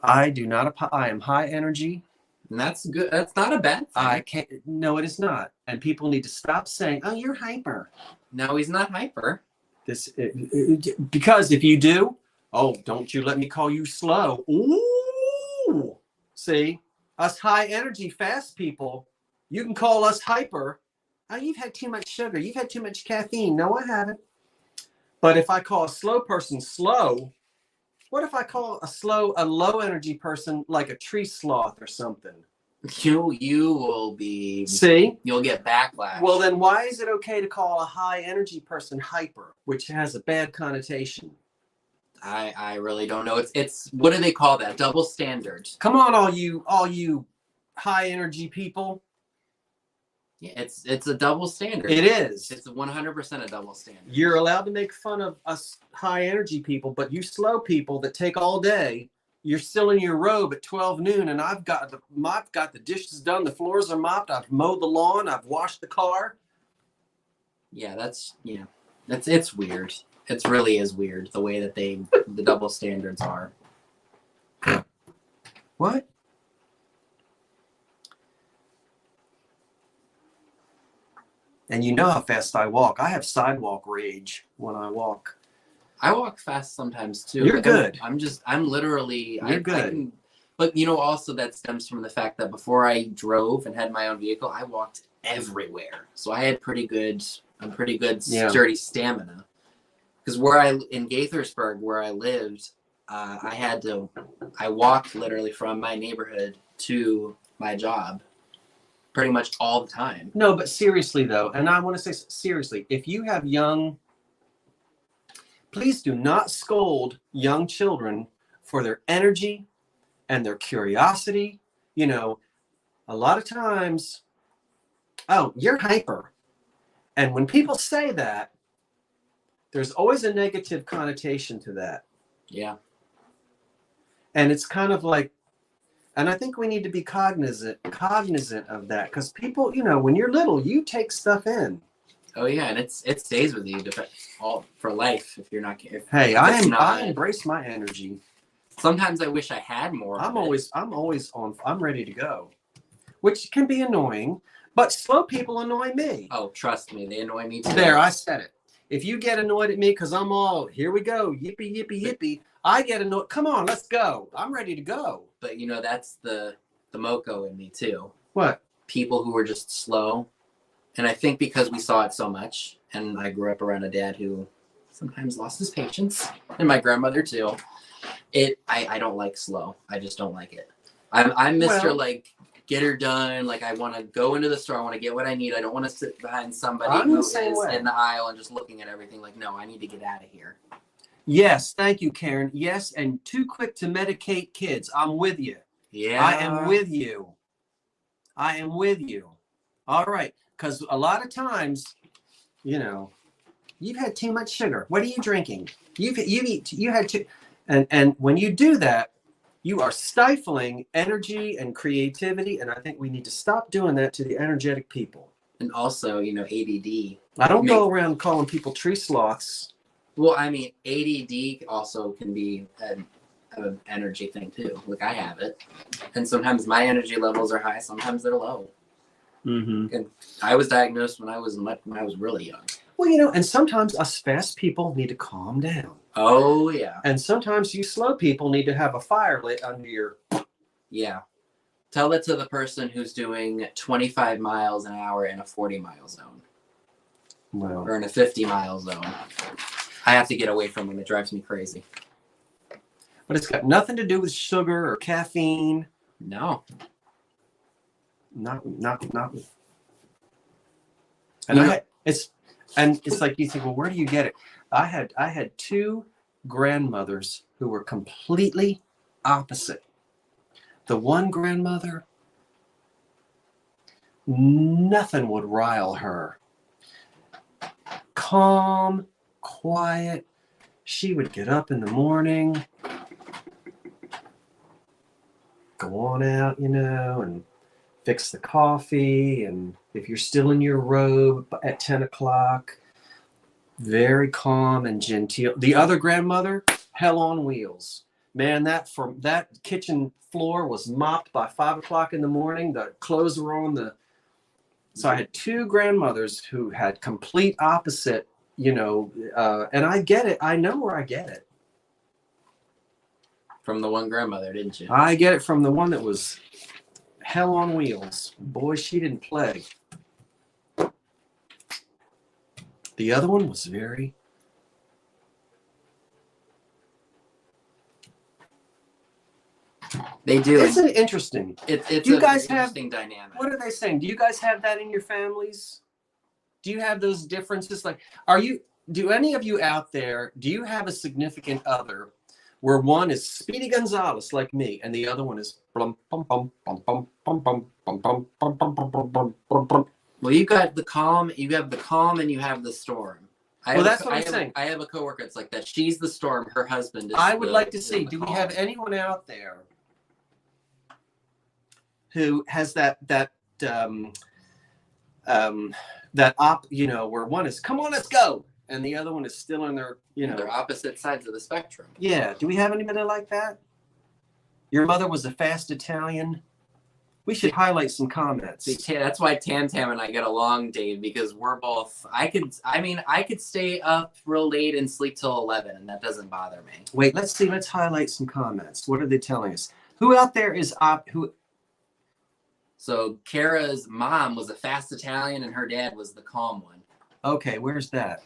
I do not. I am high energy. And that's good. That's not a bad thing. I can't. No, it is not. And people need to stop saying, "Oh, you're hyper." No, he's not hyper. Because if you do, oh, don't you let me call you slow. Ooh, see, us high energy, fast people, you can call us hyper. Oh, you've had too much sugar. You've had too much caffeine. No, I haven't. But if I call a slow person slow, what if I call a low energy person like a tree sloth or something? You will be. See? You'll get backlash. Well, then why is it okay to call a high energy person hyper, which has a bad connotation? I really don't know. It's what do they call that? Double standard. Come on, all you high energy people. Yeah, it's a double standard. It is. It's 100% a double standard. You're allowed to make fun of us high energy people, but you slow people that take all day, you're still in your robe at 12 noon, and I've got the dishes done, the floors are mopped, I've mowed the lawn, I've washed the car. Yeah, it's weird. It really is weird the way that the double standards are. What? And you know how fast I walk. I have sidewalk rage when I walk. I walk fast sometimes too. You're good. I'm literally. You're good. But also that stems from the fact that before I drove and had my own vehicle, I walked everywhere. So I had pretty good sturdy stamina. Because in Gaithersburg, where I lived, I walked literally from my neighborhood to my job pretty much all the time. No, but seriously though, and I want to say seriously, if you have please do not scold young children for their energy and their curiosity. A lot of times, oh, you're hyper. And when people say that, there's always a negative connotation to that. Yeah. And it's kind of like, and I think we need to be cognizant of that, because people, you know, when you're little, you take stuff in. Oh yeah, and it stays with you all for life if you're not. Hey, I embrace my energy. Sometimes I wish I had more. I'm ready to go, which can be annoying, but slow people annoy me. Oh, trust me, they annoy me too. There, I said it. If you get annoyed at me because I'm all, here we go, yippee, yippee, yippee, I get annoyed. Come on, let's go. I'm ready to go. But you know, that's the Moco in me too. What? People who are just slow. And I think because we saw it so much, and I grew up around a dad who sometimes lost his patience, and my grandmother too. I don't like slow. I just don't like it. I'm Mr. like, get her done. Like, I want to go into the store. I want to get what I need. I don't want to sit behind somebody who is in the aisle and just looking at everything like, no, I need to get out of here. Yes, thank you, Karen. Yes, and too quick to medicate kids. I'm with you. Yeah. I am with you. I am with you. All right. Because a lot of times, you know, you've had too much sugar. What are you drinking? You had too, and when you do that, you are stifling energy and creativity, and I think we need to stop doing that to the energetic people. And also, you know, ADD. I don't go around calling people tree sloths. Well, I mean, ADD also can be an energy thing too. Like, I have it, and sometimes my energy levels are high, sometimes they're low. Mm-hmm. And I was diagnosed when I was really young. Well, you know, and sometimes us fast people need to calm down. Oh yeah. And sometimes you slow people need to have a fire lit under your. Yeah. Tell that to the person who's doing 25 miles an hour in a 40-mile zone. Well. Or in a 50-mile zone. I have to get away from them. It drives me crazy. But it's got nothing to do with sugar or caffeine. No. Not. And it's like you think, well, where do you get it? I had two grandmothers who were completely opposite. The one grandmother, nothing would rile her. Calm, quiet. She would get up in the morning, go on out, you know, and fix the coffee. And if you're still in your robe at 10 o'clock, very calm and genteel. The other grandmother, hell on wheels. Man, that kitchen floor was mopped by 5 o'clock in the morning. The clothes were on the. So I had two grandmothers who had complete opposite, you know, and I get it. I know where I get it. From the one grandmother, didn't you? I get it from the one that was hell on wheels. Boy, she didn't play. The other one was very. They do. Isn't it interesting? It's do you guys interesting dynamic. What are they saying? Do you guys have that in your families? Do you have those differences? Like, do any of you out there, do you have a significant other where one is Speedy Gonzalez like me and the other one is blum, bum, bum, bum, bum, bum, bum, bum, bum, bum, bum, bum, bum, bum, bum. Well, you got the calm, and you have the storm. That's what I'm saying. I have a coworker that's like that. She's the storm. Her husband is I would like to see, do we have anyone out there who has that you know, where one is, come on, let's go, and the other one is still in their, you know. They're opposite sides of the spectrum. Yeah. Do we have anybody like that? Your mother was a fast Italian. We should highlight some comments. See, that's why Tam Tam and I get along, Dave, because we're both. I could stay up real late and sleep till 11, and that doesn't bother me. Wait, let's see. Let's highlight some comments. What are they telling us? Who out there is who? So Kara's mom was a fast Italian, and her dad was the calm one. Okay, where's that?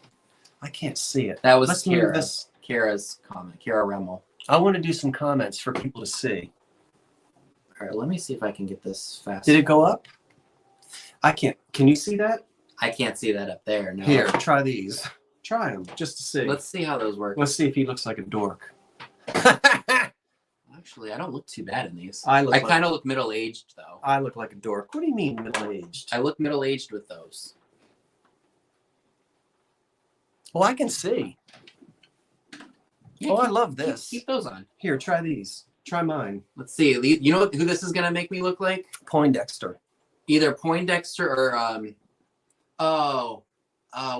I can't see it. That was Let's Kara. move this. Kara's comment. Kara Remmel. I want to do some comments for people to see. All right, let me see if I can get this fast. Did it go up? I can't. Can you see that? I can't see that up there. No. Here, try these. Try them just to see. Let's see how those work. Let's see if he looks like a dork. Actually, I don't look too bad in these. I kind of look middle-aged, though. I look like a dork. What do you mean middle-aged? I look middle-aged with those. Well, I can see. Yeah, Oh, I love this. Keep those on. Here, try these. Try mine. Let's see. You know who this is gonna make me look like? Poindexter. Either Poindexter or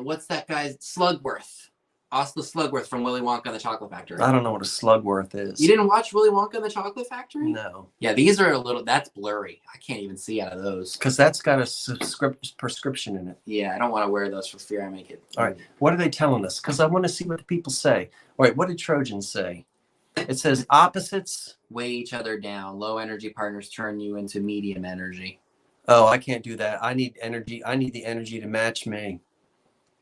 what's that guy's Slugworth? Oscar Slugworth from Willy Wonka and the Chocolate Factory. I don't know what a Slugworth is. You didn't watch Willy Wonka and the Chocolate Factory? No. Yeah, these are a little. That's blurry. I can't even see out of those. Because that's got a prescription in it. Yeah, I don't want to wear those for fear I make it. All right. What are they telling us? Because I want to see what the people say. All right. What did Trojan say? It says opposites weigh each other down. Low energy partners turn you into medium energy. Oh, I can't do that. I need energy. I need the energy to match me.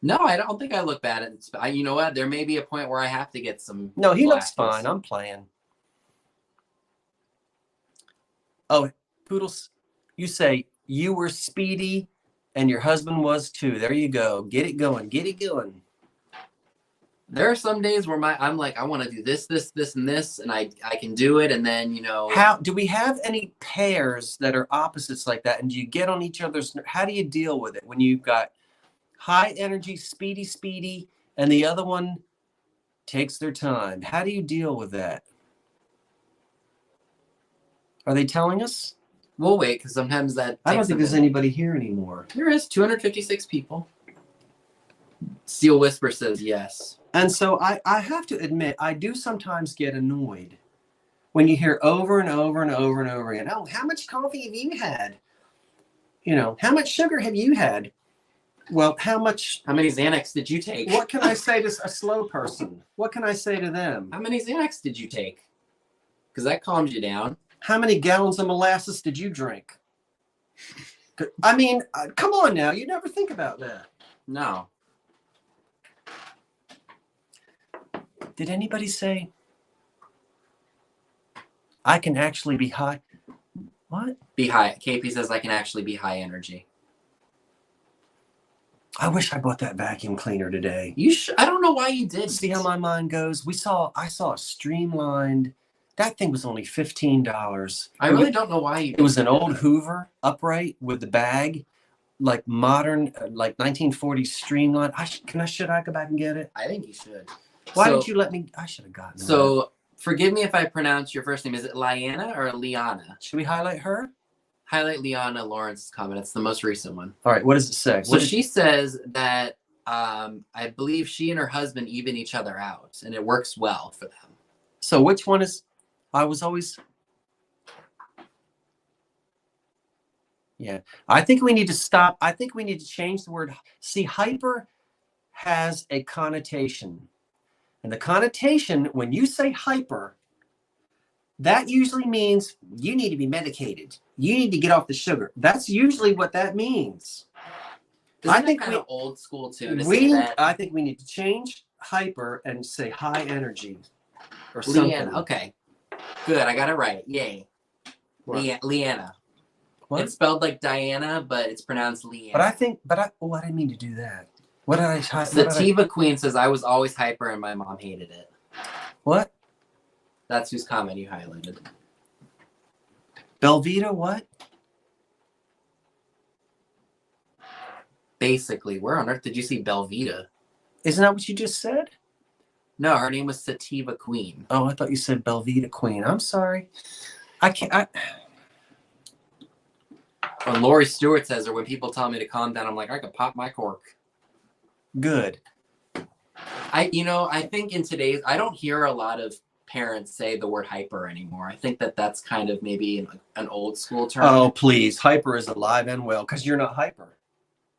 No, I don't think I look bad. You know what? There may be a point where I have to get some. No, he looks glasses. fine. I'm playing. Oh, Poodles, you say you were speedy and your husband was too. There you go. Get it going. Get it going. There are some days where I'm like, I want to do this, and this, and I can do it. And then, How do we have any pairs that are opposites like that? And do you get on each other's, how do you deal with it when you've got high energy, speedy, and the other one takes their time? How do you deal with that? Are they telling us? We'll wait, because sometimes that I don't think there's anybody here anymore. There is 256 people. Steel Whisper says yes. And so I have to admit, I do sometimes get annoyed when you hear over and over and over and over again, oh, how much coffee have you had? How much sugar have you had? Well, how many Xanax did you take? What can I say to a slow person? What can I say to them? How many Xanax did you take? Because that calms you down. How many gallons of molasses did you drink? I mean, come on now. You never think about that. No. Did anybody say I can actually be high? What? Be high. KP says I can actually be high energy. I wish I bought that vacuum cleaner today. I don't know why you did. See how my mind goes? I saw a streamlined. That thing was only $15. I really don't know why you did. It was an old Hoover upright with the bag, like modern, like 1940s streamlined. Should I go back and get it? I think you should. Why didn't you let me? I should have gotten it. So forgive me if I pronounce your first name. Is it Liana or Liana? Should we highlight her? Highlight Liana Lawrence's comment. It's the most recent one. All right. What does it say? So she says that I believe she and her husband even each other out, and it works well for them. So which one is? I was always. Yeah, I think we need to stop. I think we need to change the word. See, hyper has a connotation. And the connotation, when you say hyper, that usually means you need to be medicated. You need to get off the sugar. That's usually what that means. I think kind of old school too. I think we need to change hyper and say high energy or something. Leanna. Okay, good. I got it right. Yay. Leanna. What? It's spelled like Diana, but it's pronounced Leanna. I didn't mean to do that. What did I? Sativa Queen says I was always hyper and my mom hated it. What? That's whose comment you highlighted. Belvita, what? Basically, where on earth did you see Belvita? Isn't that what you just said? No, her name was Sativa Queen. Oh, I thought you said Belvita Queen. I'm sorry. I can't. Or Lori Stewart says, or when people tell me to calm down, I'm like, I could pop my cork. Good. I think in today's, I don't hear a lot of parents say the word hyper anymore. I think that's kind of maybe an old school term. Oh, please. Hyper is alive and well because you're not hyper.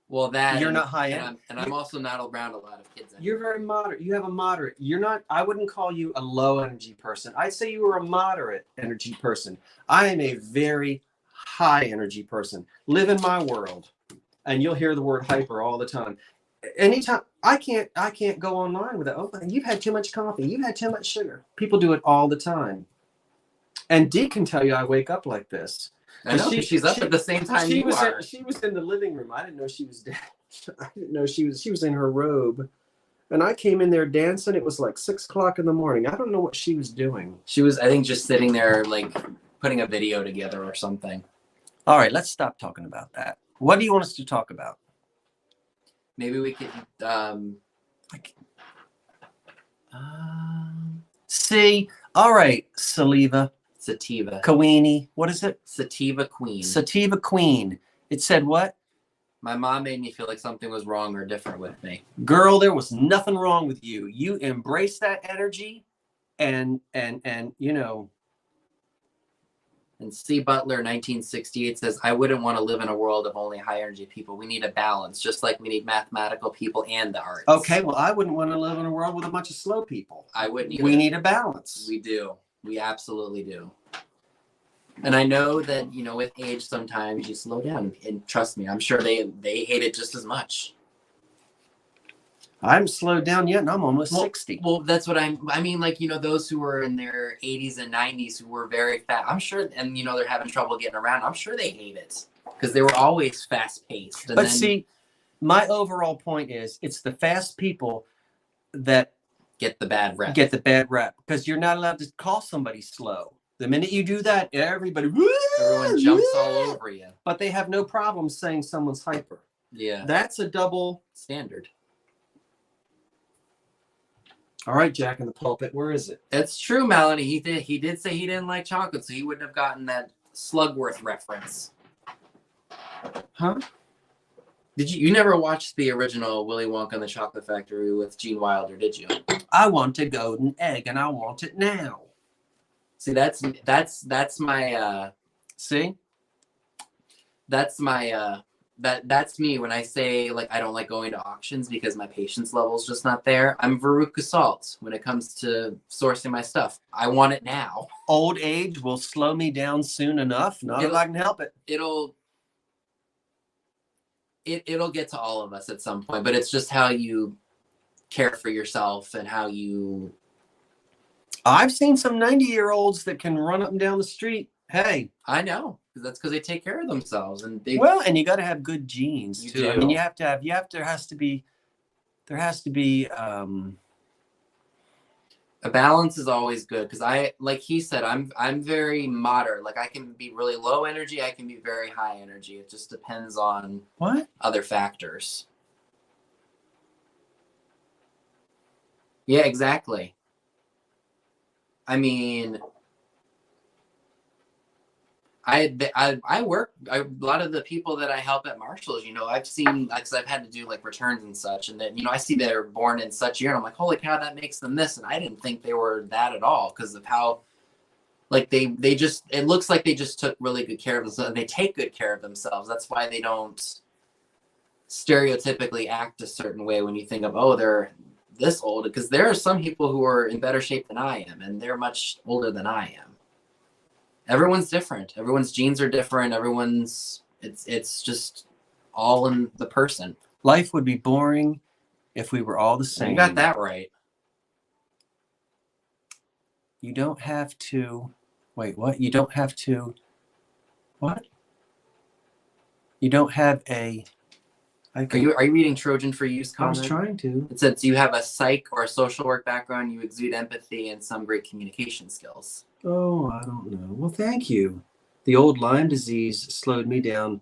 Well, you're not high end. And I'm also not around a lot of kids anymore. You're very moderate. You have a moderate. You're not, I wouldn't call you a low energy person. I'd say you were a moderate energy person. I am a very high energy person. Live in my world. And you'll hear the word hyper all the time. Anytime I can't go online with it. Oh, you've had too much coffee. You've had too much sugar. People do it all the time. And Dee can tell you I wake up like this. I know she's up at the same time you are. She was in the living room. I didn't know she was dead. I didn't know she was in her robe. And I came in there dancing. It was like 6 o'clock in the morning. I don't know what she was doing. She was, I think, just sitting there like putting a video together or something. All right, let's stop talking about that. What do you want us to talk about? Maybe we could See, all right, Saliva, Sativa. Kawini, what is it? Sativa Queen. Sativa Queen. It said what? My mom made me feel like something was wrong or different with me. Girl, there was nothing wrong with you. You embrace that energy, and you know. And C. Butler, 1968, says, I wouldn't want to live in a world of only high energy people. We need a balance, just like we need mathematical people and the arts. Okay, well, I wouldn't want to live in a world with a bunch of slow people. I wouldn't either. We need a balance. We do. We absolutely do. And I know that, you know, with age, sometimes you slow down. And trust me, I'm sure they hate it just as much. I haven't slowed down yet, and I'm almost 60. Well, that's what I mean, like, you know, those who were in their 80s and 90s who were very fat, I'm sure, and, you know, they're having trouble getting around. I'm sure they hate it because they were always fast-paced. But see, my overall point is it's the fast people that get the bad rep. Because you're not allowed to call somebody slow. The minute you do that, everyone jumps all over you. But they have no problem saying someone's hyper. Yeah. That's a double standard. All right, Jack in the Pulpit, where is it? It's true, Melanie. He did say he didn't like chocolate, so he wouldn't have gotten that Slugworth reference. Huh? You never watched the original Willy Wonka and the Chocolate Factory with Gene Wilder, did you? I want a golden egg and I want it now. See, that's my see? That's me when I say, like, I don't like going to auctions because my patience level is just not there. I'm Veruca Salt when it comes to sourcing my stuff. I want it now. Old age will slow me down soon enough. Not if I can help it. It'll get to all of us at some point, but it's just how you care for yourself and how you... I've seen some 90-year-olds that can run up and down the street. Hey. I know. That's because they take care of themselves, and and you got to have good genes too. I mean, there has to be a balance is always good, because like he said, I'm very moderate. Like, I can be really low energy, I can be very high energy. It just depends on other factors. Yeah, exactly. I mean, I work, a lot of the people that I help at Marshall's, you know, I've seen, because I've had to do like returns and such, and then, you know, I see they're born in such year, and I'm like, holy cow, that makes them this. And I didn't think they were that at all, because of how, like, they just, it looks like they just took really good care of themselves, and they take good care of themselves. That's why they don't stereotypically act a certain way when you think of, oh, they're this old, because there are some people who are in better shape than I am, and they're much older than I am. Everyone's different. Everyone's genes are different. It's just all in the person. Life would be boring if we were all the same. You got that right. You don't have to, wait, what? You don't have to, what? You don't have a, are you reading Trojan for Use comment? I was trying to. It says you have a psych or a social work background, you exude empathy and some great communication skills. Oh, I don't know. Well, thank you. The old Lyme disease slowed me down.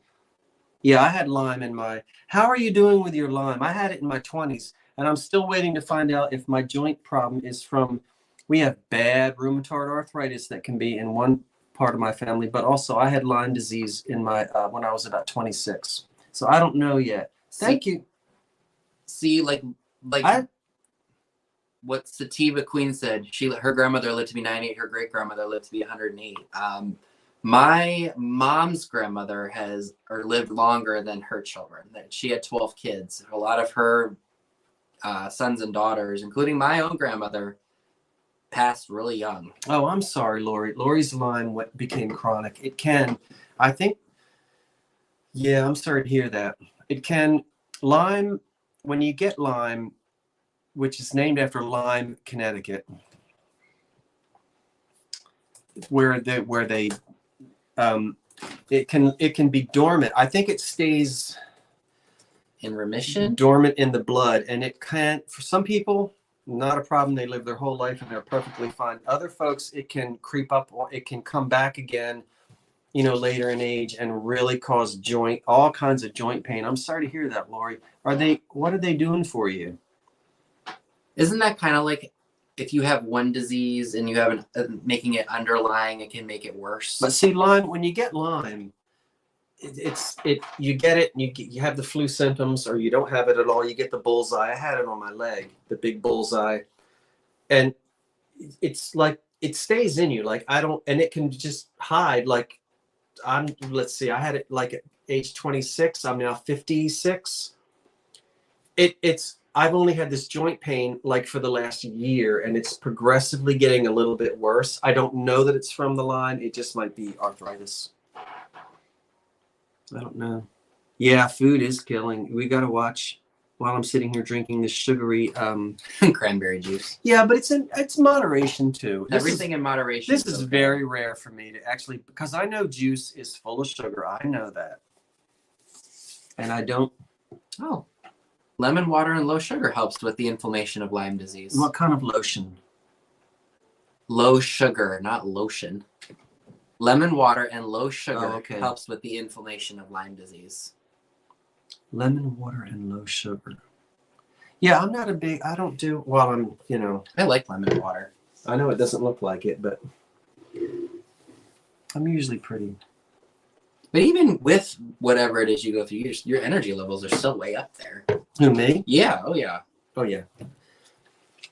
Yeah, I had Lyme in my... How are you doing with your Lyme? I had it in my 20s, and I'm still waiting to find out if my joint problem is from... We have bad rheumatoid arthritis that can be in one part of my family, but also I had Lyme disease in my when I was about 26. So I don't know yet. Thank you. See, like what Sativa Queen said, her grandmother lived to be 98, her great grandmother lived to be 108. My mom's grandmother lived longer than her children. She had 12 kids. A lot of her sons and daughters, including my own grandmother, passed really young. Oh, I'm sorry, Lori. Lori's Lyme became chronic. It can, I think. Yeah, I'm sorry to hear that. It can, Lyme, when you get Lyme, which is named after Lyme, Connecticut, where they it can be dormant. I think it stays in remission, dormant in the blood, and it can, for some people, not a problem. They live their whole life and they're perfectly fine. Other folks, it can creep up, or it can come back again, you know, later in age and really cause all kinds of joint pain. I'm sorry to hear that, Lori. What are they doing for you? Isn't that kind of like if you have one disease and you have making it underlying, it can make it worse. But see, Lyme, when you get Lyme, you get it and you have the flu symptoms, or you don't have it at all. You get the bullseye. I had it on my leg, the big bullseye, and it's like it stays in you. Like and it can just hide. Like let's see, I had it like at age 26. I'm now 56. I've only had this joint pain like for the last year, and it's progressively getting a little bit worse. I don't know that it's from the Lyme. It just might be arthritis. I don't know. Yeah, food is killing. We got to watch while I'm sitting here drinking this sugary cranberry juice. Yeah, but it's moderation too. Everything in moderation. This is very rare for me to actually, because I know juice is full of sugar. I know that. And I don't. Oh. Lemon water and low sugar helps with the inflammation of Lyme disease. What kind of lotion? Low sugar, not lotion. Lemon water and low sugar helps with the inflammation of Lyme disease. Lemon water and low sugar. Yeah, I'm not I don't do, well, I like lemon water. I know it doesn't look like it, but I'm usually pretty. But even with whatever it is you go through, your energy levels are still way up there. Who, me? Yeah. Oh, yeah. Oh, yeah.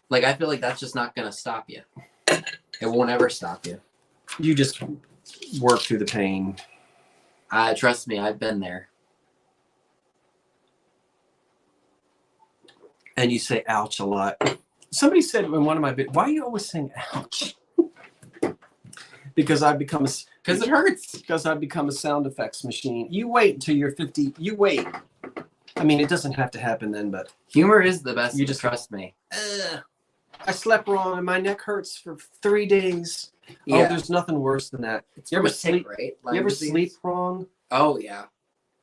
Like, I feel like that's just not going to stop you. It won't ever stop you. You just work through the pain. Trust me, I've been there. And you say ouch a lot. Somebody said in one of my why are you always saying ouch? Because I've become because it hurts. Because I've become a sound effects machine. You wait until you're 50. You wait. I mean, it doesn't have to happen then, but humor is the best. You just trust me. I slept wrong and my neck hurts for 3 days. Yeah. Oh, there's nothing worse than that. You ever sleep right? You ever sleep wrong? Oh yeah.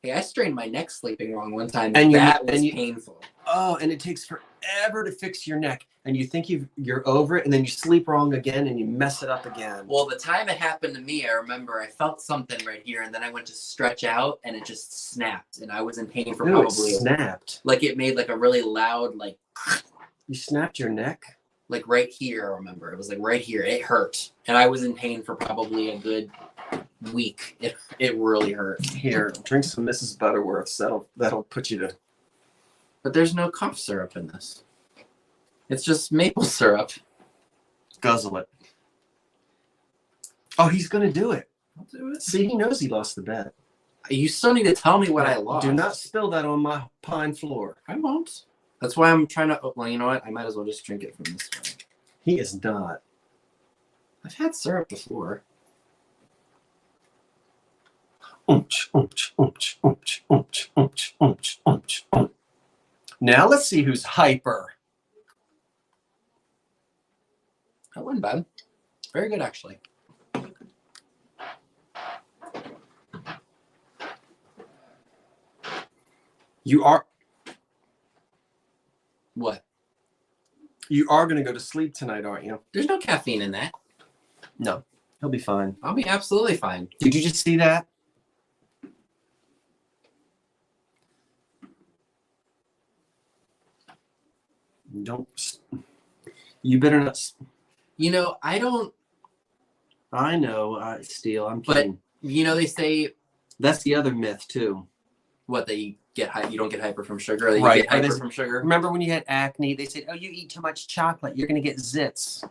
Hey, I strained my neck sleeping wrong one time, and that was painful. Oh, and it takes forever to fix your neck, and you think you're over it, and then you sleep wrong again, and you mess it up again. Well, the time it happened to me, I remember I felt something right here, and then I went to stretch out, and it just snapped, and I was in pain for probably. It snapped. Like it made like a really loud like. You snapped your neck? Like right here, I remember. It was like right here. It hurt, and I was in pain for probably a good week. It really hurt. Here, drink some Mrs. Butterworth's. That'll put you to. But there's no cough syrup in this. It's just maple syrup. Guzzle it. Oh, he's gonna do it. I'll do it. See, he knows he lost the bet. You still need to tell me what I lost. Do not spill that on my pine floor. I won't. That's why I'm trying to. Well, you know what? I might as well just drink it from this way. He is not. I've had syrup before. Now let's see who's hyper. That wasn't bad. Very good, actually. You are. What? You are going to go to sleep tonight, aren't you? There's no caffeine in that. No. He'll be fine. I'll be absolutely fine. Did you just see that? You better not. You know, I don't. I know, Steele. I'm kidding. But, you know, they say. That's the other myth, too. What, that you don't get hyper from sugar? Or that right. You get hyper from sugar? Remember when you had acne, they said, oh, you eat too much chocolate, you're going to get zits.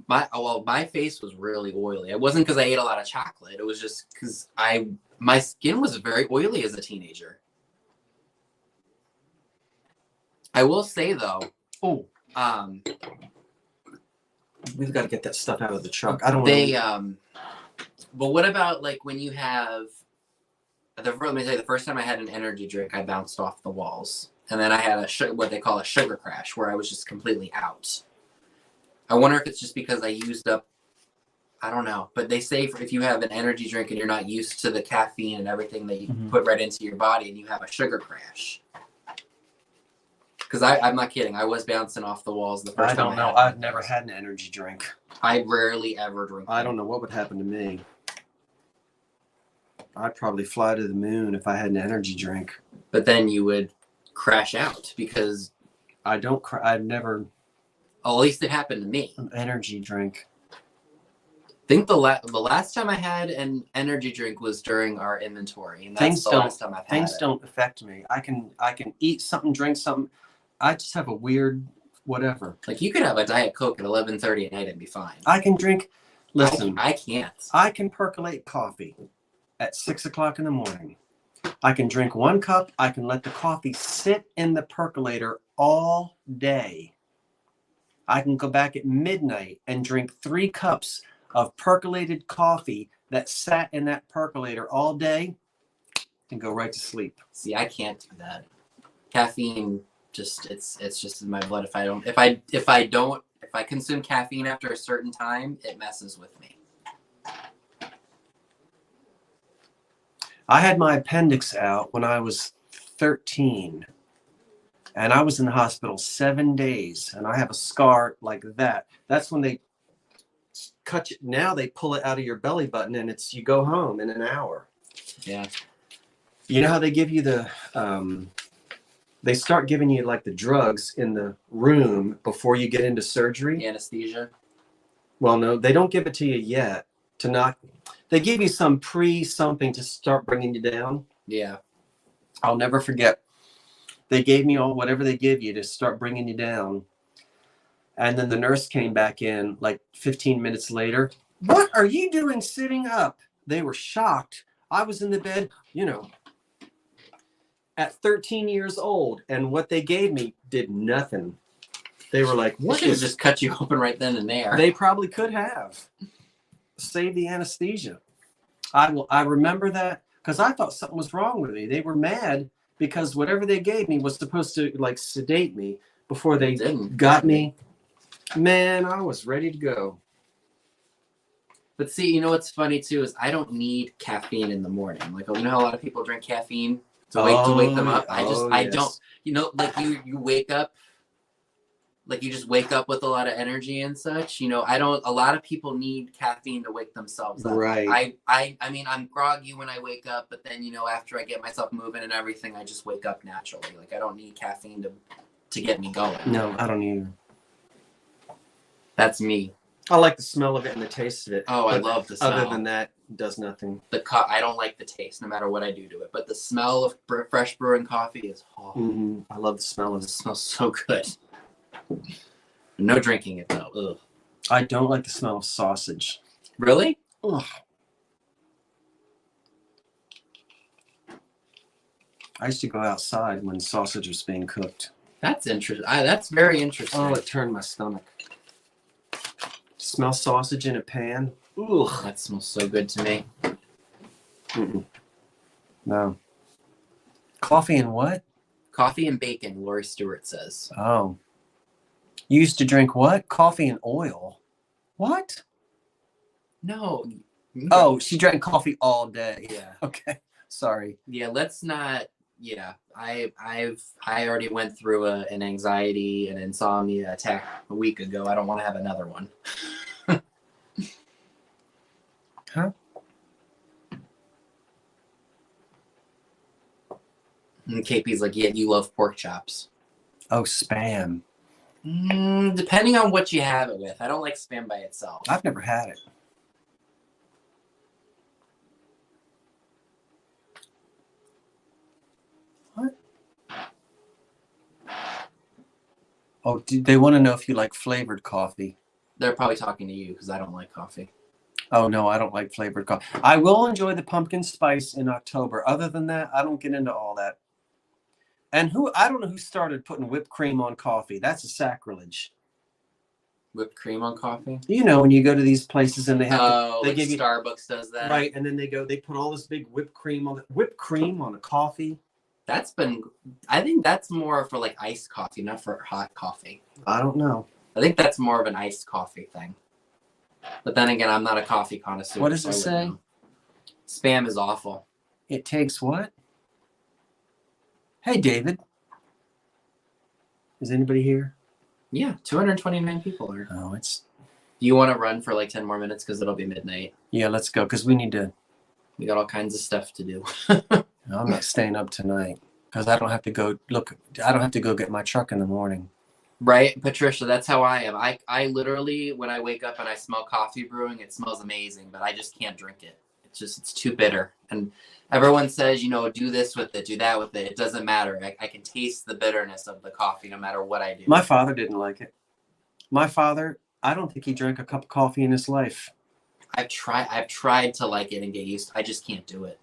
My face was really oily. It wasn't because I ate a lot of chocolate. It was just because my skin was very oily as a teenager. I will say, though. Oh. We've got to get that stuff out of the truck. I don't want But what about, like, when you have... Let me tell you, the first time I had an energy drink, I bounced off the walls. And then I had what they call a sugar crash, where I was just completely out. I wonder if it's just because I used up... I don't know. But they say if you have an energy drink and you're not used to the caffeine and everything that you put right into your body and you have a sugar crash. Because I'm not kidding. I was bouncing off the walls the first time. I don't know. I've never had an energy drink. I rarely ever drink. I don't know what would happen to me. I'd probably fly to the moon if I had an energy drink. But then you would crash out because... I've never... Oh, at least it happened to me. An energy drink. I think the last time I had an energy drink was during our inventory, and that's the last time I've had Things it. don't affect me. I can eat something, drink something. I just have a weird whatever. Like you could have a Diet Coke at 11:30 at night and be fine. I can drink. Listen, I can't. I can percolate coffee at 6 o'clock in the morning. I can drink 1 cup. I can let the coffee sit in the percolator all day. I can go back at midnight and drink 3 cups of percolated coffee that sat in that percolator all day and go right to sleep. See, I can't do that. Caffeine just it's just in my blood. If I consume caffeine after a certain time, it messes with me. I had my appendix out when I was 13, and I was in the hospital 7 days, and I have a scar like that. That's when they cut you. Now they pull it out of your belly button, and you go home in an hour. Yeah. You know how they give you the they start giving you like the drugs in the room before you get into surgery? Anesthesia? Well, no, they don't give it to you yet. They give you some something to start bringing you down. Yeah. I'll never forget. They gave me whatever they give you to start bringing you down. And then the nurse came back in like 15 minutes later. What are you doing sitting up? They were shocked. I was in the bed, at 13 years old, and what they gave me did nothing. They were like, what? Should have just cut you open right then and there. They probably could have. Save the anesthesia. I remember that because I thought something was wrong with me. They were mad because whatever they gave me was supposed to like sedate me before they got me. Man, I was ready to go. But see, you know what's funny too is I don't need caffeine in the morning. Like, you know how a lot of people drink caffeine to wake them up. I don't. Like you wake up. Like you just wake up with a lot of energy and such. I don't. A lot of people need caffeine to wake themselves up. Right. I mean, I'm groggy when I wake up, but then after I get myself moving and everything, I just wake up naturally. Like I don't need caffeine to get me going. No, I don't either. That's me. I like the smell of it and the taste of it. Oh, I love the smell. Other than that, it does nothing. I don't like the taste, no matter what I do to it. But the smell of fresh brewing coffee is. Oh, I love the smell of it. It smells so good. No drinking it though. Ugh. I don't like the smell of sausage. Really? Ugh. I used to go outside when sausage was being cooked. That's interesting. That's very interesting. Oh, it turned my stomach. Smell sausage in a pan. Ugh. That smells so good to me. No. Coffee and what? Coffee and bacon, Lori Stewart says. Oh. You used to drink what? Coffee and oil. What? No. Oh, she drank coffee all day. Yeah. Okay. Sorry. Yeah, let's not. Yeah, I already went through an anxiety and insomnia attack a week ago. I don't want to have another one. Huh? And KP's like, yeah, you love pork chops. Oh, Spam. Depending on what you have it with. I don't like Spam by itself. I've never had it. What? Oh, they want to know if you like flavored coffee. They're probably talking to you because I don't like coffee. Oh, no, I don't like flavored coffee. I will enjoy the pumpkin spice in October. Other than that, I don't get into all that. And I don't know who started putting whipped cream on coffee. That's a sacrilege. Whipped cream on coffee? When you go to these places and they have they like give you Starbucks does that. Right, and then they put all this big whipped cream on a coffee. I think that's more for like iced coffee, not for hot coffee. I don't know. I think that's more of an iced coffee thing. But then again, I'm not a coffee connoisseur. What does it say? Spam is awful. It takes what? Hey, David. Is anybody here? Yeah, 229 people are. Oh, Do you want to run for like 10 more minutes because it'll be midnight? Yeah, let's go because we need to. We got all kinds of stuff to do. I'm not staying up tonight because I don't have to go. Look, I don't have to go get my truck in the morning. Right, Patricia, that's how I am. I literally, when I wake up and I smell coffee brewing, it smells amazing, but I just can't drink it. It's too bitter. And everyone says, do this with it, do that with it. It doesn't matter. I can taste the bitterness of the coffee no matter what I do. My father didn't like it. My father, I don't think he drank a cup of coffee in his life. I've tried to like it and get used to. I just can't do it.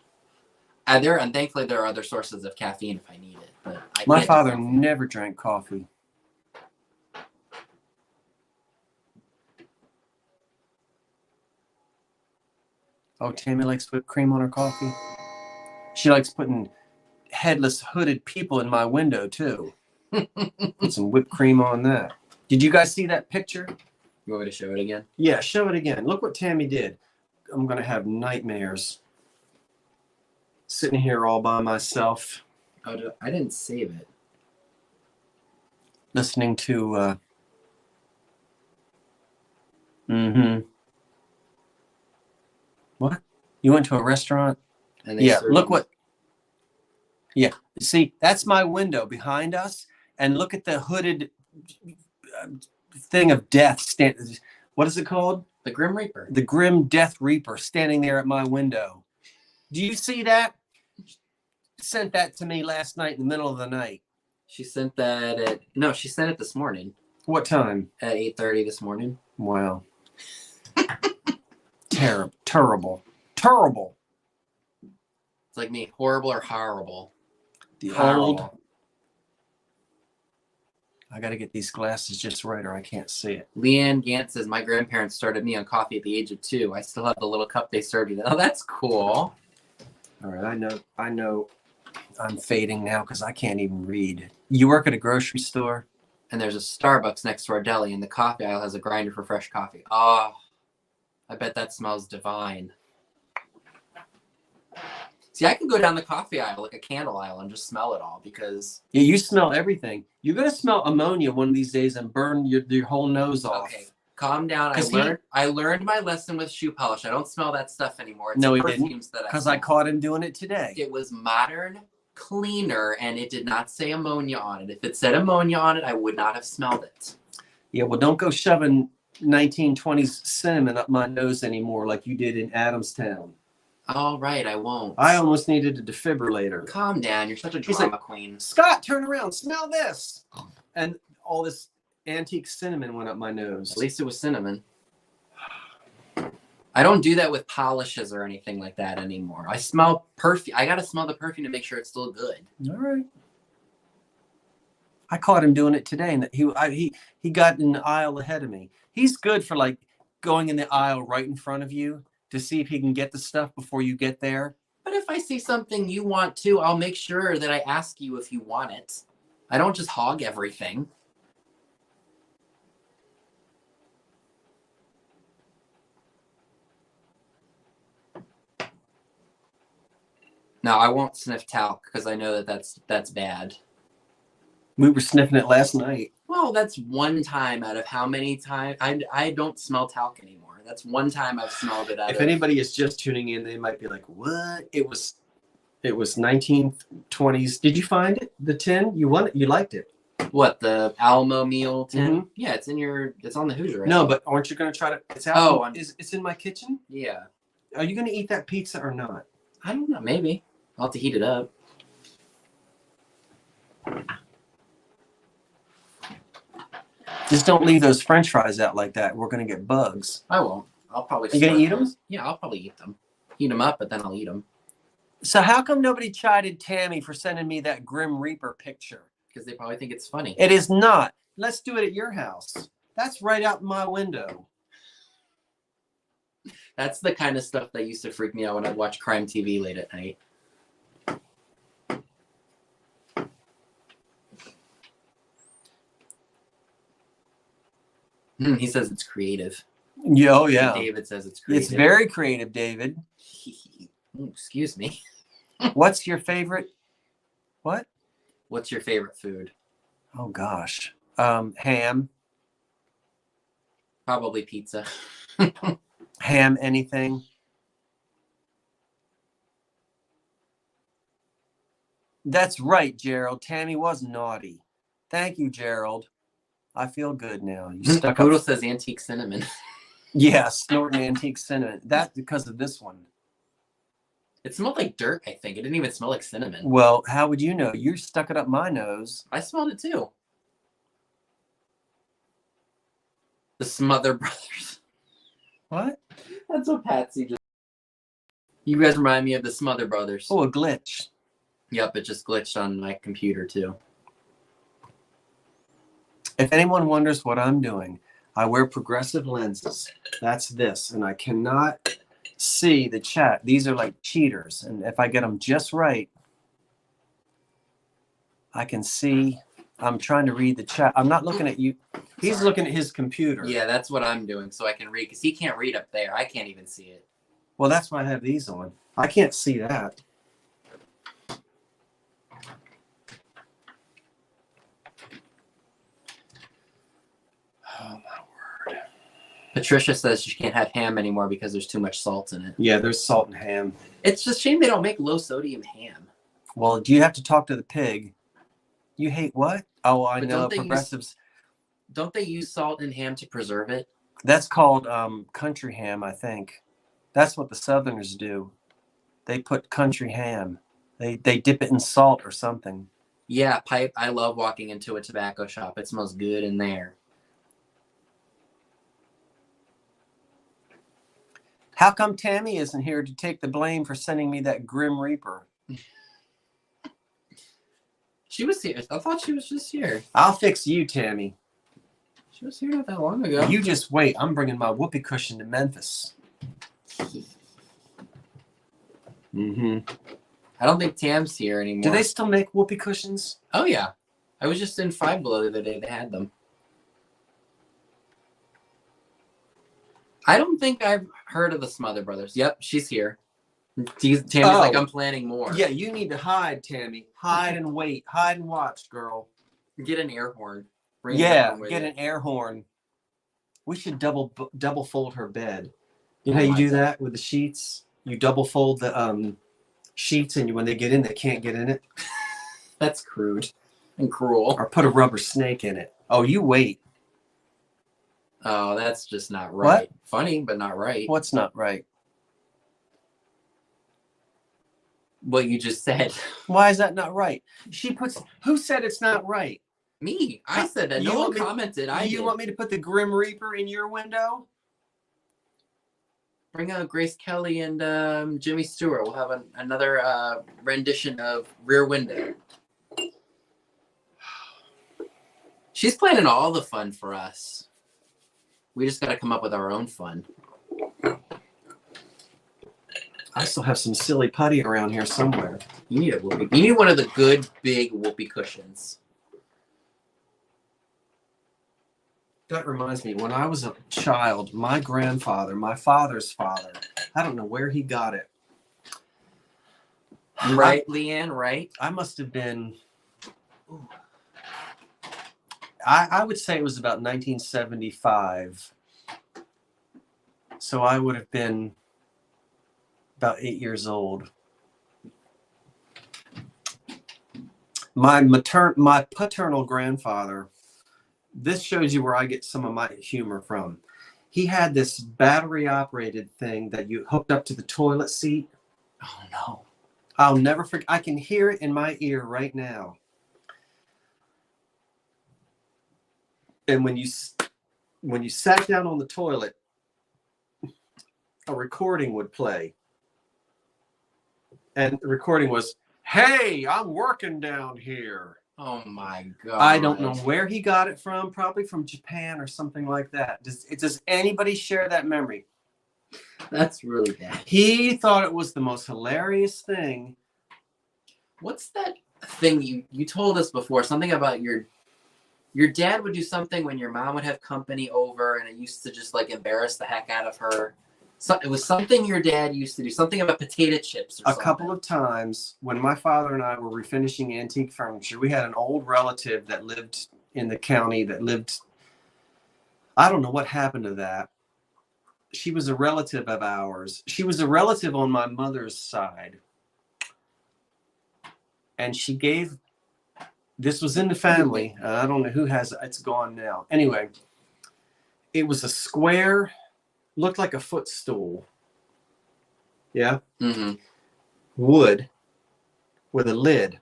And thankfully there are other sources of caffeine if I need it, but my father never drank coffee. Oh, Tammy likes whipped cream on her coffee. She likes putting headless, hooded people in my window, too. Put some whipped cream on that. Did you guys see that picture? You want me to show it again? Yeah, show it again. Look what Tammy did. I'm going to have nightmares. Sitting here all by myself. Oh, I didn't save it. Listening to... What? You went to a restaurant? And Yeah, look what... Yeah, see, that's my window behind us. And look at the hooded thing of death. What is it called? The Grim Reaper. The Grim Death Reaper standing there at my window. Do you see that? Sent that to me last night in the middle of the night. She sent that she sent it this morning. What time? At 8:30 this morning. Wow. Terrible. It's like me, horrible or horrible. Horrible. I got to get these glasses just right or I can't see it. Leanne Gant says, my grandparents started me on coffee at the age of 2. I still have the little cup they served me. Oh, that's cool. All right, I know I'm fading now because I can't even read. You work at a grocery store? And there's a Starbucks next to our deli, and the coffee aisle has a grinder for fresh coffee. Oh, I bet that smells divine. See, I can go down the coffee aisle, like a candle aisle, and just smell it all because... Yeah, you smell everything. You're going to smell ammonia one of these days and burn your whole nose off. Okay, calm down. I learned my lesson with shoe polish. I don't smell that stuff anymore. It's no, he didn't, because I caught him doing it today. It was Modern Cleaner, and it did not say ammonia on it. If it said ammonia on it, I would not have smelled it. Yeah, well, don't go shoving 1920s cinnamon up my nose anymore like you did in Adamstown. All right, I won't. I almost needed a defibrillator. Calm down. You're such a drama queen. Scott, turn around. Smell this. And all this antique cinnamon went up my nose. At least it was cinnamon. I don't do that with polishes or anything like that anymore. I smell perfume. I got to smell the perfume to make sure it's still good. All right. I caught him doing it today, and he got in the aisle ahead of me. He's good for like going in the aisle right in front of you to see if he can get the stuff before you get there. But if I see something you want to, I'll make sure that I ask you if you want it. I don't just hog everything. No, I won't sniff talc because I know that's bad. We were sniffing it last night. Well, that's one time out of how many times? I don't smell talc anymore. That's one time I've smelled it. If anybody is just tuning in, they might be like, "What?" It was 1920s. Did you find it? The tin? You want it? You liked it? What, the Alamo meal tin? Mm-hmm. Yeah, it's on the Hoosier. Right? No, but aren't you going to try to? It's out. It's in my kitchen. Yeah. Are you going to eat that pizza or not? I don't know. Maybe I'll have to heat it up. Just don't leave those French fries out like that. We're going to get bugs. I won't. I'll probably. You going to eat them? Yeah, I'll probably eat them. Heat them up, but then I'll eat them. So how come nobody chided Tammy for sending me that Grim Reaper picture? Because they probably think it's funny. It is not. Let's do it at your house. That's right out my window. That's the kind of stuff that used to freak me out when I watch crime TV late at night. He says it's creative. Oh, yeah. David says it's creative. It's very creative, David. Ooh, excuse me. What's your favorite? What? What's your favorite food? Oh, gosh. Ham. Probably pizza. Ham, anything. That's right, Gerald. Tammy was naughty. Thank you, Gerald. I feel good now. You stuck Poodle up. says antique cinnamon. Yeah, snorting antique cinnamon. That's because of this one. It smelled like dirt, I think. It didn't even smell like cinnamon. Well, how would you know? You stuck it up my nose. I smelled it too. The Smother Brothers. What? That's what Patsy just... You guys remind me of the Smother Brothers. Oh, a glitch. Yep, it just glitched on my computer too. If anyone wonders what I'm doing, I wear progressive lenses. That's this. And I cannot see the chat. These are like cheaters. And if I get them just right, I can see. I'm trying to read the chat. I'm not looking at you. He's looking at his computer. Yeah, that's what I'm doing so I can read. Because he can't read up there. I can't even see it. Well, that's why I have these on. I can't see that. Oh, my word. Patricia says she can't have ham anymore because there's too much salt in it. Yeah, there's salt and ham. It's just a shame they don't make low sodium ham. Well, do you have to talk to the pig? You hate what? Oh, I But know. don't they Progressives. Don't they use salt in ham to preserve it? That's called country ham, I think. That's what the Southerners do. They put country ham. They dip it in salt or something. Yeah, pipe. I love walking into a tobacco shop. It smells good in there. How come Tammy isn't here to take the blame for sending me that Grim Reaper? She was here. I thought she was just here. I'll fix you, Tammy. She was here not that long ago. You just wait. I'm bringing my whoopee cushion to Memphis. Mm-hmm. I don't think Tam's here anymore. Do they still make whoopee cushions? Oh, yeah. I was just in Five Below the other day. They had them. I don't think I've heard of the Smother Brothers. Yep, she's here. Tammy's like, I'm planning more. Yeah, you need to hide, Tammy. Hide and wait. Hide and watch, girl. Get an air horn. Bring Yeah, get an air horn. We should double fold her bed. You know how you do that with the sheets? You double fold the sheets, and when they get in, they can't get in it. That's crude and cruel. Or put a rubber snake in it. Oh, you wait. Oh, that's just not right. What? Funny, but not right. What's not right? What you just said. Why is that not right? Who said it's not right? Me. I said that. No one commented. You want me to put the Grim Reaper in your window? Bring out Grace Kelly and Jimmy Stewart. We'll have another rendition of Rear Window. She's planning all the fun for us. We just got to come up with our own fun. I still have some silly putty around here somewhere. You need a whoopee. You need one of the good big whoopee cushions. That reminds me, when I was a child, my grandfather, my father's father, I don't know where he got it. Right, Leanne, right? I must have been, I would say it was about 1975. So I would have been about 8 years old. My paternal grandfather, this shows you where I get some of my humor from. He had this battery operated thing that you hooked up to the toilet seat. Oh no. I'll never forget. I can hear it in my ear right now. And when you sat down on the toilet, a recording would play. And the recording was, "Hey, I'm working down here." Oh my God. I don't know where he got it from, probably from Japan or something like that. Does anybody share that memory? That's really bad. He thought it was the most hilarious thing. What's that thing you told us before? Something about your dad would do something when your mom would have company over, and it used to just like embarrass the heck out of her. So it was something your dad used to do, something about potato chips or something. A couple of times when my father and I were refinishing antique furniture, we had an old relative that lived in the county I don't know what happened to that. She was a relative of ours. She was a relative on my mother's side. And she gave This was in the family. I don't know who has it. It's gone now. Anyway, it was a square, looked like a footstool. Yeah. Mm-hmm. Wood with a lid.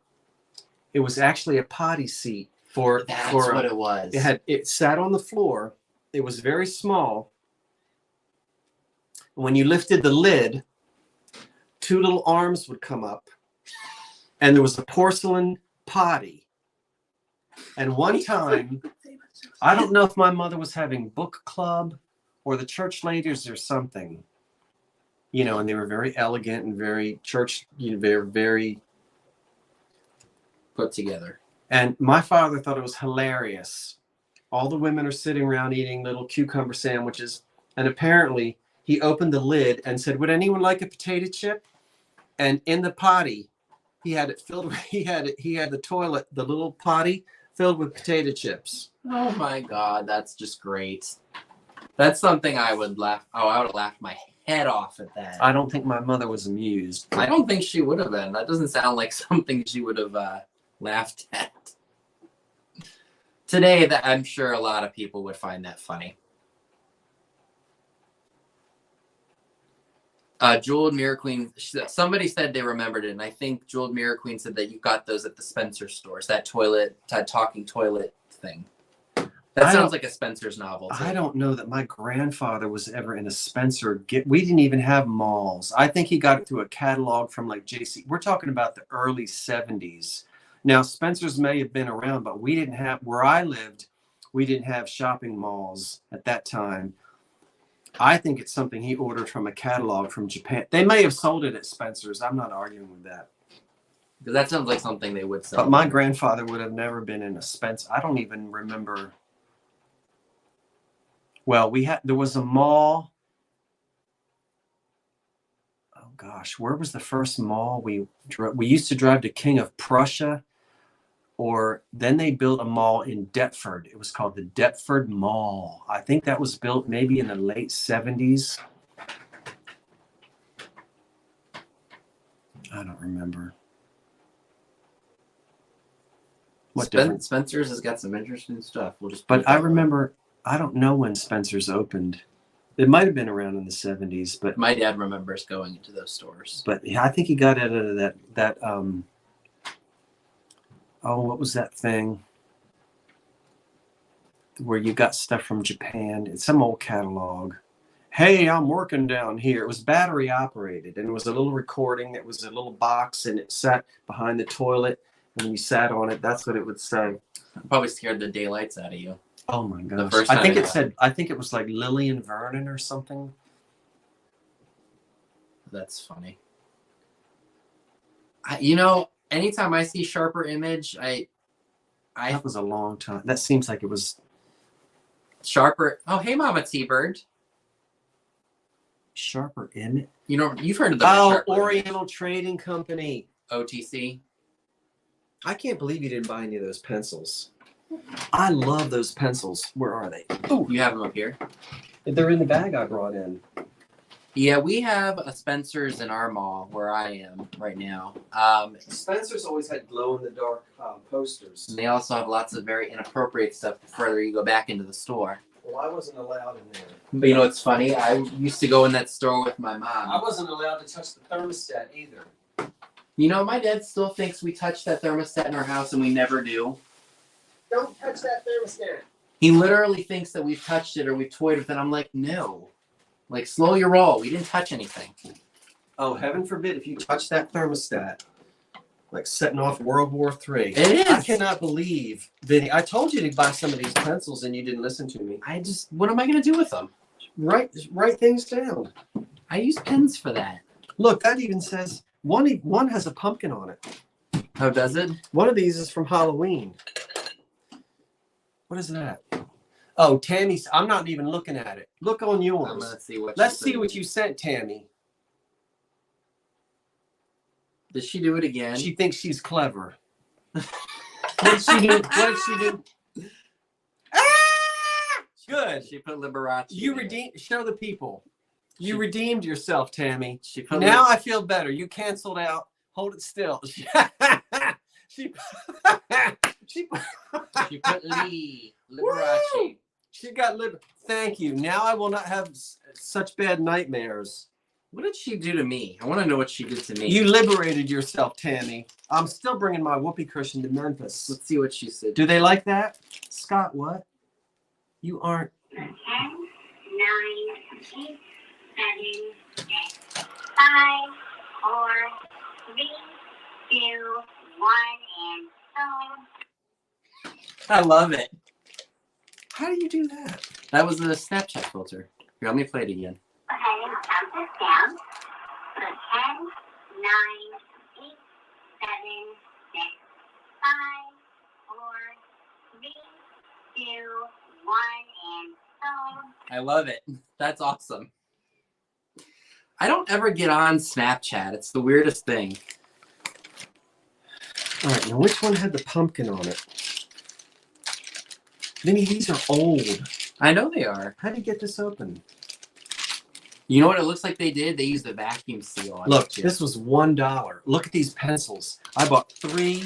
It was actually a potty seat That's what it was. It sat on the floor. It was very small. When you lifted the lid, 2 little arms would come up, and there was a porcelain potty. And one time, I don't know if my mother was having book club or the church ladies or something, you know, and they were very elegant and very church, you know, very put together. And my father thought it was hilarious. All the women are sitting around eating little cucumber sandwiches, and apparently he opened the lid and said, "Would anyone like a potato chip?" And in the potty, he had it filled. He had the toilet, the little potty filled with potato chips. Oh my God, that's just great. That's something I would laugh. Oh, I would have laughed my head off at that. I don't think my mother was amused. I don't think she would have been. That doesn't sound like something she would have laughed at. Today, that I'm sure a lot of people would find that funny. Jeweled Mirror Queen, somebody said they remembered it, and I think Jeweled Mirror Queen said that you got those at the Spencer stores, that talking toilet thing. That sounds like a Spencer's novel, too. I don't know that my grandfather was ever in a Spencer. We didn't even have malls. I think he got it through a catalog from like JC. We're talking about the early 70s. Now, Spencer's may have been around, but we didn't have, where I lived, we didn't have shopping malls at that time. I think it's something he ordered from a catalog from Japan. They may have sold it at Spencer's. I'm not arguing with that. Because that sounds like something they would sell. But my grandfather would have never been in a Spencer. I don't even remember. Well, there was a mall. Oh gosh, where was the first mall we used to drive to King of Prussia, or then they built a mall in Deptford. It was called the Deptford Mall. I think that was built maybe in the late 70s. I don't remember. Spencer's has got some interesting stuff. But I remember, I don't know when Spencer's opened. It might have been around in the 70s, but my dad remembers going into those stores. But I think he got out of that oh, what was that thing where you got stuff from Japan? It's some old catalog. Hey, I'm working down here. It was battery operated, and it was a little recording. It was a little box, and it sat behind the toilet. And when you sat on it, that's what it would say. Probably scared the daylights out of you. Oh my gosh! The first time I think it was like Lillian Vernon or something. That's funny. Anytime I see Sharper Image, That was a long time. That seems like it was Sharper. Oh, hey, Mama T-Bird. Sharper Image. You've heard of the Sharper Oriental Image. Trading Company. OTC. I can't believe you didn't buy any of those pencils. I love those pencils. Where are they? Oh, you have them up here. They're in the bag I brought in. Yeah, we have a Spencer's in our mall where I am right now. Spencer's always had glow-in-the-dark posters. And they also have lots of very inappropriate stuff the further you go back into the store. Well, I wasn't allowed in there. But you know what's funny? I used to go in that store with my mom. I wasn't allowed to touch the thermostat either. My dad still thinks we touch that thermostat in our house, and we never do. Don't touch that thermostat. He literally thinks that we've touched it or we've toyed with it. I'm like, no. Like, slow your roll. We didn't touch anything. Oh, heaven forbid if you touch that thermostat. Like setting off World War III. It is. I cannot believe, Vinny. I told you to buy some of these pencils and you didn't listen to me. What am I going to do with them? Write things down. I use pens for that. Look, that even says, one has a pumpkin on it. Oh, does it? One of these is from Halloween. What is that? Oh, Tammy's. I'm not even looking at it. Look on yours. I'm gonna see what. Let's see what you sent, Tammy. Did she do it again? She thinks she's clever. What did she do? Ah! Good. She put Liberace. You redeemed. Show the people. You redeemed yourself, Tammy. She put. Now I feel better. You canceled out. Hold it still. She She put Liberace. She got Thank you. Now I will not have such bad nightmares. What did she do to me? I want to know what she did to me. You liberated yourself, Tammy. I'm still bringing my whoopee cushion to Memphis. Let's see what she said. Do they like that? Scott, what? You aren't. 10, 9, 8, 7, 6, 5, 4, 3, 2, 1, and so. I love it. How do you do that? That was a Snapchat filter. Here, let me play it again. Go ahead and count this down. So 10, 9, 8, 7, 6, 5, 4, 3, 2, 1, and so. I love it. That's awesome. I don't ever get on Snapchat. It's the weirdest thing. All right, now which one had the pumpkin on it? Vinny, these are old. I know they are. How do you get this open? You know what it looks like they did? They used a vacuum seal on Look, it. this was $1. Look at these pencils. I bought 3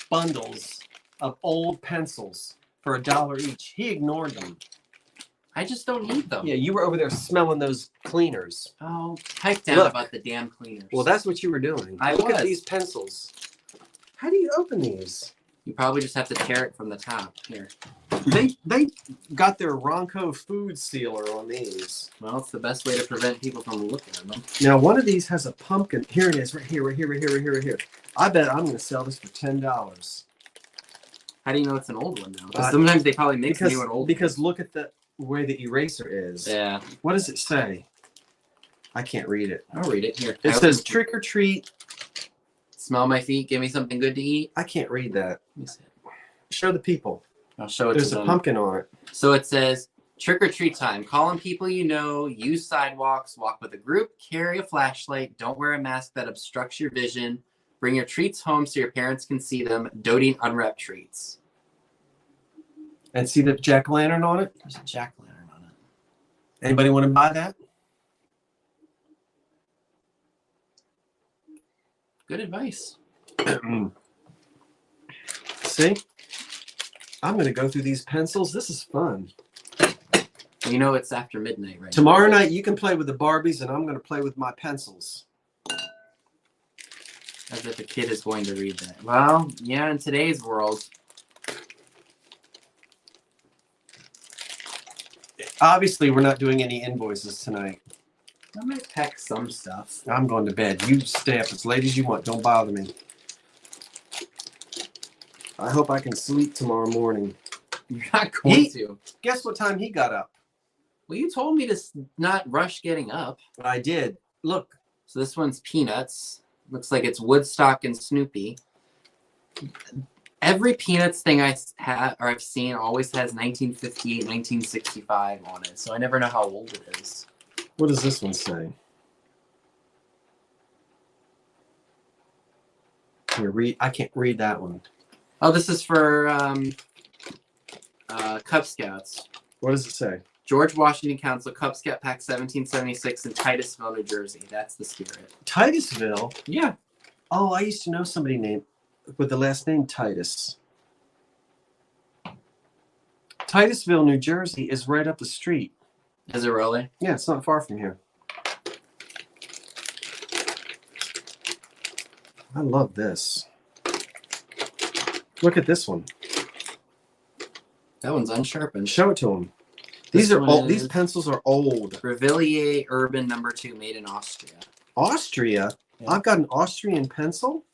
bundles of old pencils for $1 each. He ignored them. I just don't need them. Yeah, you were over there smelling those cleaners. Oh, pipe down Look. about the damn cleaners. Well, that's what you were doing. I Look was. at these pencils. How do you open these? You probably just have to tear it from the top. Here. They got their Ronco food sealer on these. Well, it's the best way to prevent people from looking at them. Now, one of these has a pumpkin. Here it is, right here, right here, right here, right here, right here. I bet I'm going to sell this for $10. How do you know it's an old one now? 'Cause sometimes they probably mix new and old. Because look at the way the eraser is. Yeah. What does it say? I can't read it. I'll read it here. It says trick or treat. Smell my feet. Give me something good to eat. I can't read that. Let me see it. Show the people. I'll show it There's to a them. pumpkin on it. So it says, trick or treat time. Call on people you know, use sidewalks, walk with a group, carry a flashlight, don't wear a mask that obstructs your vision, bring your treats home so your parents can see them, doting unwrapped treats. And see the jack-o'-lantern on it? There's a jack-o'-lantern on it. Anybody want to buy that? Good advice. See? I'm going to go through these pencils. This is fun. You know it's after midnight, right? Tomorrow night, you can play with the Barbies, and I'm going to play with my pencils. As if a kid is going to read that. Well, yeah, in today's world. Obviously, we're not doing any invoices tonight. I might pack some stuff. I'm going to bed. You stay up as late as you want. Don't bother me. I hope I can sleep tomorrow morning. You're not going to. Guess what time he got up? Well, you told me to not rush getting up. I did. Look. So this one's Peanuts. Looks like it's Woodstock and Snoopy. Every Peanuts thing I have or I've seen always has 1958, 1965 on it. So I never know how old it is. What does this one say? Here, read. I can't read that one. Oh, this is for Cub Scouts. What does it say? George Washington Council, Cub Scout Pack 1776 in Titusville, New Jersey. That's the spirit. Titusville? Yeah. Oh, I used to know somebody named with the last name Titus. Titusville, New Jersey is right up the street. Is it really? Yeah, it's not far from here. I love this. Look at this one. That one's unsharpened. Show it to them. This These are one old. is- These pencils are old. Revillier Urban No. 2, made in Austria. Austria? Yeah. I've got an Austrian pencil?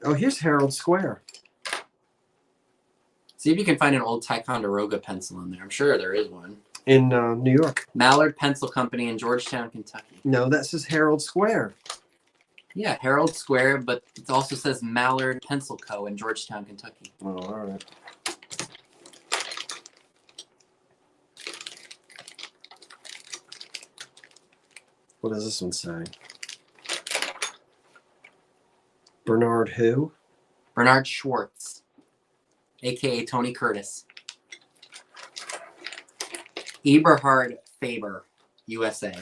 Oh, here's Herald Square. See if you can find an old Ticonderoga pencil in there. I'm sure there is one. In New York. Mallard Pencil Company in Georgetown, Kentucky. No, that says Herald Square. Yeah, Herald Square, but it also says Mallard Pencil Co. in Georgetown, Kentucky. Oh, all right. What does this one say? Bernard who? Bernard Schwartz, a.k.a. Tony Curtis. Eberhard Faber, USA.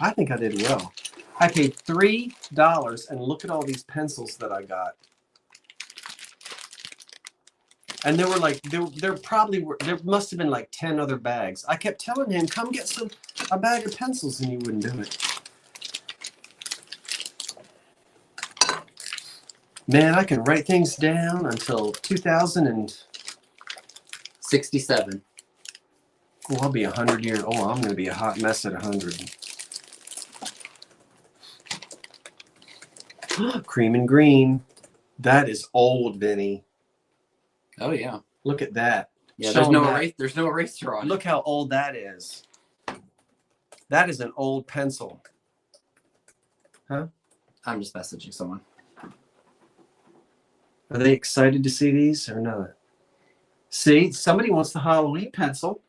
I think I did well. I paid $3 and look at all these pencils that I got. And there were like, there must have been like 10 other bags. I kept telling him, come get a bag of pencils, and he wouldn't do it. Man, I can write things down until 67. Oh, I'll be 100 years old. I'm going to be a hot mess at 100. Cream and green. That is old, Vinny. Oh yeah. Look at that. Yeah, Show there's no eraser on it. Look how old that is. That is an old pencil. Huh? I'm just messaging someone. Are they excited to see these or not? See, somebody wants the Halloween pencil.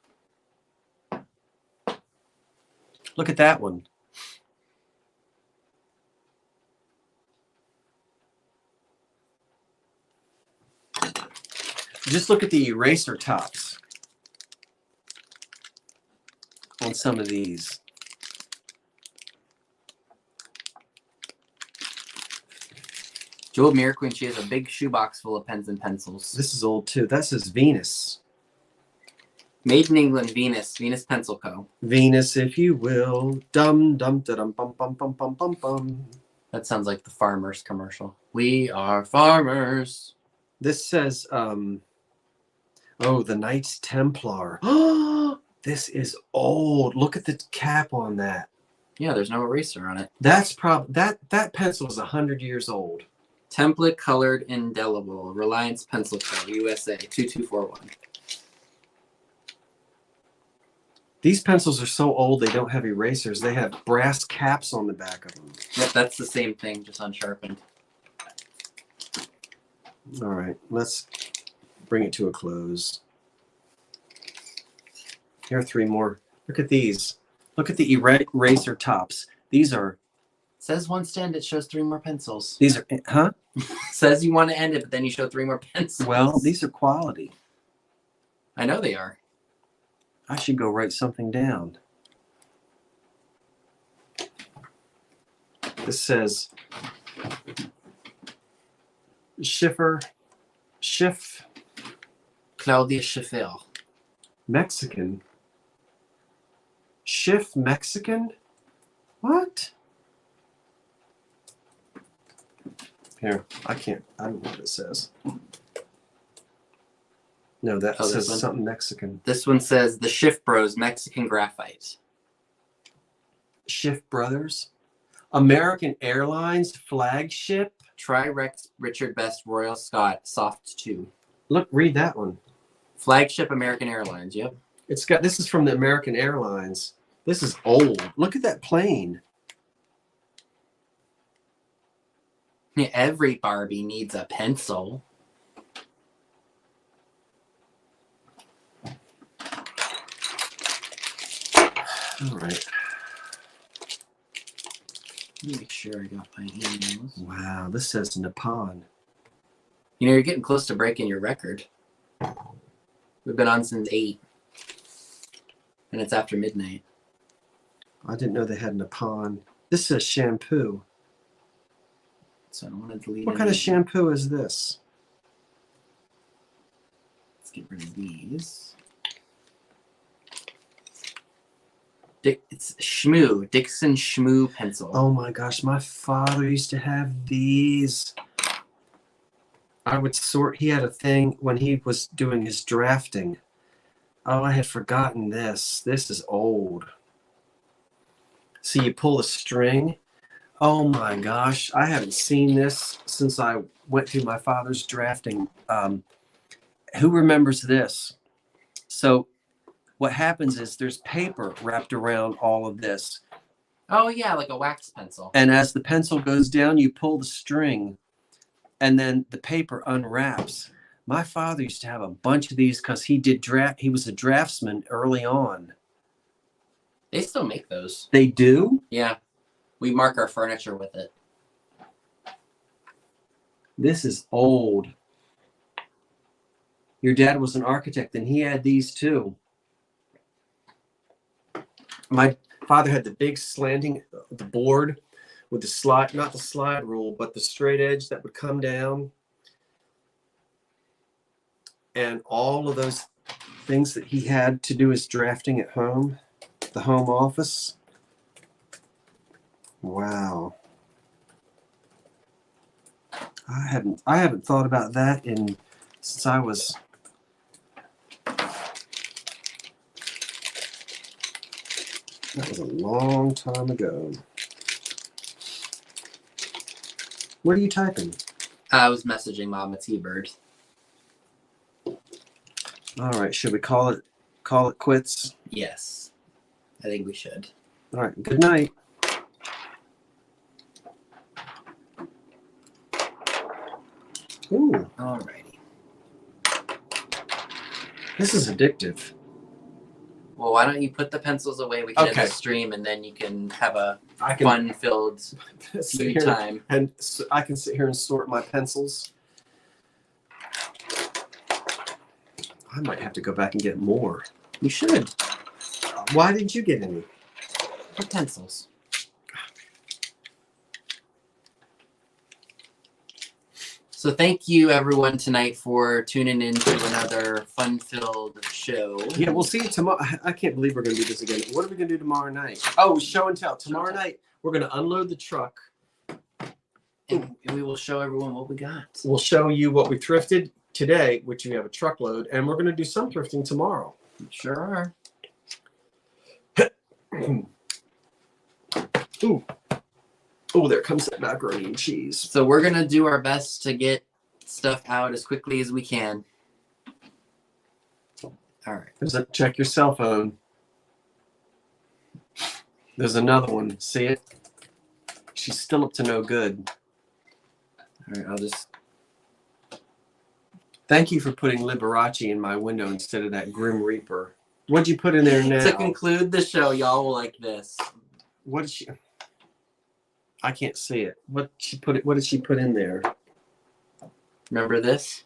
Look at that one. Just look at the eraser tops on some of these. Jewel Mirror Queen, she has a big shoebox full of pens and pencils. This is old too. That says Venus. Made in England, Venus Pencil Co. Venus, if you will. Dum dum da dum bum bum bum bum bum bum. That sounds like the farmers commercial. We are farmers. This says oh, the Knights Templar. Oh, this is old. Look at the cap on that. Yeah, there's no eraser on it. That's that pencil is 100 years old. Template colored indelible. Reliance Pencil Co. USA 2241. These pencils are so old they don't have erasers. They have brass caps on the back of them. Yep, that's the same thing, just unsharpened. All right, let's bring it to a close. Here are 3 more. Look at these. Look at the eraser tops. These are. Says one stand, it shows 3 more pencils. These are, huh? Says you want to end it, but then you show 3 more pencils. Well, these are quality. I know they are. I should go write something down. This says Schiff, Claudia Schiffer. Mexican. Schiff, Mexican? What? Here, I don't know what it says. No, that Oh, this says one? something Mexican. This one says the Schiff Bros Mexican Graphite. Schiff Brothers. American Airlines flagship. Tri-Rex Richard Best Royal Scott Soft 2. Look, read that one. Flagship American Airlines, yep. This is from the American Airlines. This is old. Look at that plane. Yeah, every Barbie needs a pencil. All right. Let me make sure I got my emails. Wow, this says Nippon. You know, you're getting close to breaking your record. We've been on since 8. And it's after midnight. I didn't know they had Nippon. This says shampoo. So I don't want to delete What kind of shampoo is this? Let's get rid of these. It's Shmoo, Dixon Shmoo pencil. Oh my gosh, my father used to have these. I would sort, he had a thing when he was doing his drafting. Oh, I had forgotten this. This is old. So you pull the string. Oh my gosh, I haven't seen this since I went through my father's drafting. Who remembers this? So what happens is there's paper wrapped around all of this. Oh yeah, like a wax pencil. And as the pencil goes down, you pull the string and then the paper unwraps. My father used to have a bunch of these because he was a draftsman early on. They still make those. They do? Yeah. We mark our furniture with it. This is old. Your dad was an architect and he had these too. My Father had the big slanting, the board with the slide, not the slide rule, but the straight edge that would come down. And all of those things that he had to do his drafting at home, the home office. Wow. I haven't thought about that since I was that was a long time ago. What are you typing? I was messaging Mama T-Bird. All right, should we call it quits? Yes, I think we should. All right, good night. Ooh, Alrighty. this is addictive. Well, why don't you put the pencils away? We can end Okay. the stream, and then you can have a I can fun-filled sit tea here time. and I can sit here and sort my pencils. I might have to go back and get more. You should. Why didn't you get any? What pencils? So thank you, everyone, tonight for tuning in to another fun-filled show. Yeah, we'll see you tomorrow. I can't believe we're going to do this again. What are we going to do tomorrow night? Oh, show and tell. Tomorrow night, we're going to unload the truck. And we will show everyone what we got. We'll show you what we thrifted today, which we have a truckload, and we're going to do some thrifting tomorrow. Sure are. Ooh. Oh, there comes that macaroni and cheese. So we're going to do our best to get stuff out as quickly as we can. All right. Check your cell phone. There's another one. See it? She's still up to no good. All right, I'll just... Thank you for putting Liberace in my window instead of that Grim Reaper. What'd you put in there now? To conclude the show, y'all will like this. What did she... I can't see it. What did she put in there? Remember this?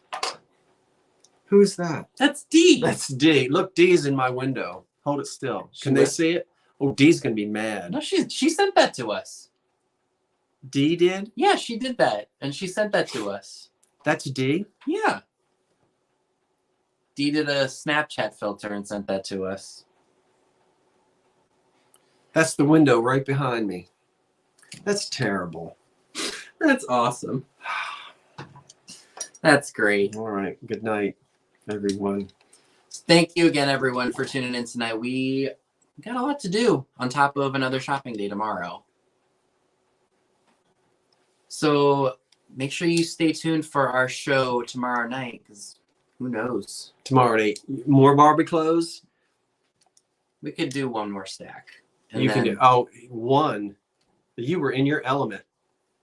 Who's that? That's D. That's D. Look, D's in my window. Hold it still. Can they see it? Oh, D's gonna be mad. No, she sent that to us. D did? Yeah, she did that, and she sent that to us. That's D? Yeah. D did a Snapchat filter and sent that to us. That's the window right behind me. That's terrible. That's awesome. That's great. All right. Good night, everyone. Thank you again, everyone, for tuning in tonight. We got a lot to do on top of another shopping day tomorrow. So make sure you stay tuned for our show tomorrow night, because who knows? Tomorrow at 8. More Barbie clothes? We could do one more stack. And You then can do one. You were in your element.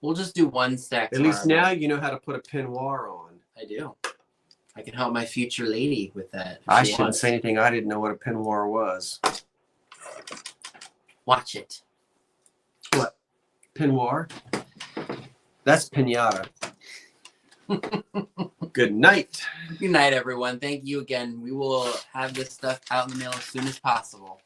we'll just do one stack At tomorrow least now night. you know how to put a peignoir on. I do. I can help my future lady with that. if I she shouldn't wants. say anything. I didn't know what a peignoir was. Watch it. What? Peignoir? That's pinata. Good night. Good night, everyone. Thank you again. We will have this stuff out in the mail as soon as possible.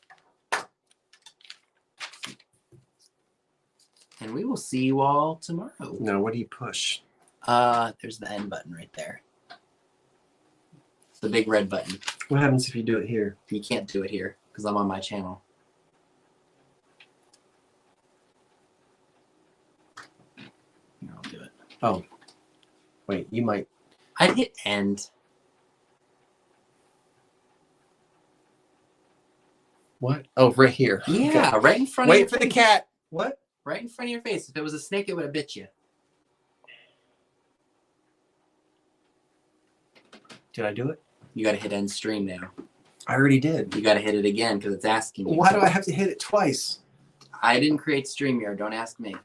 And we will see you all tomorrow. No, what do you push? There's the end button right there. It's the big red button. What happens if you do it here? You can't do it here because I'm on my channel. Here, I'll do it. Oh. Wait, you might. I'd hit end. What? Oh, right here. Yeah, Okay. right in front of Wait your for the face. cat. What? Right in front of your face. If it was a snake, it would have bit you. Did I do it? You got to hit end stream now. I already did. You got to hit it again because it's asking you. Why do I have to hit it twice? I didn't create StreamYard. Don't ask me.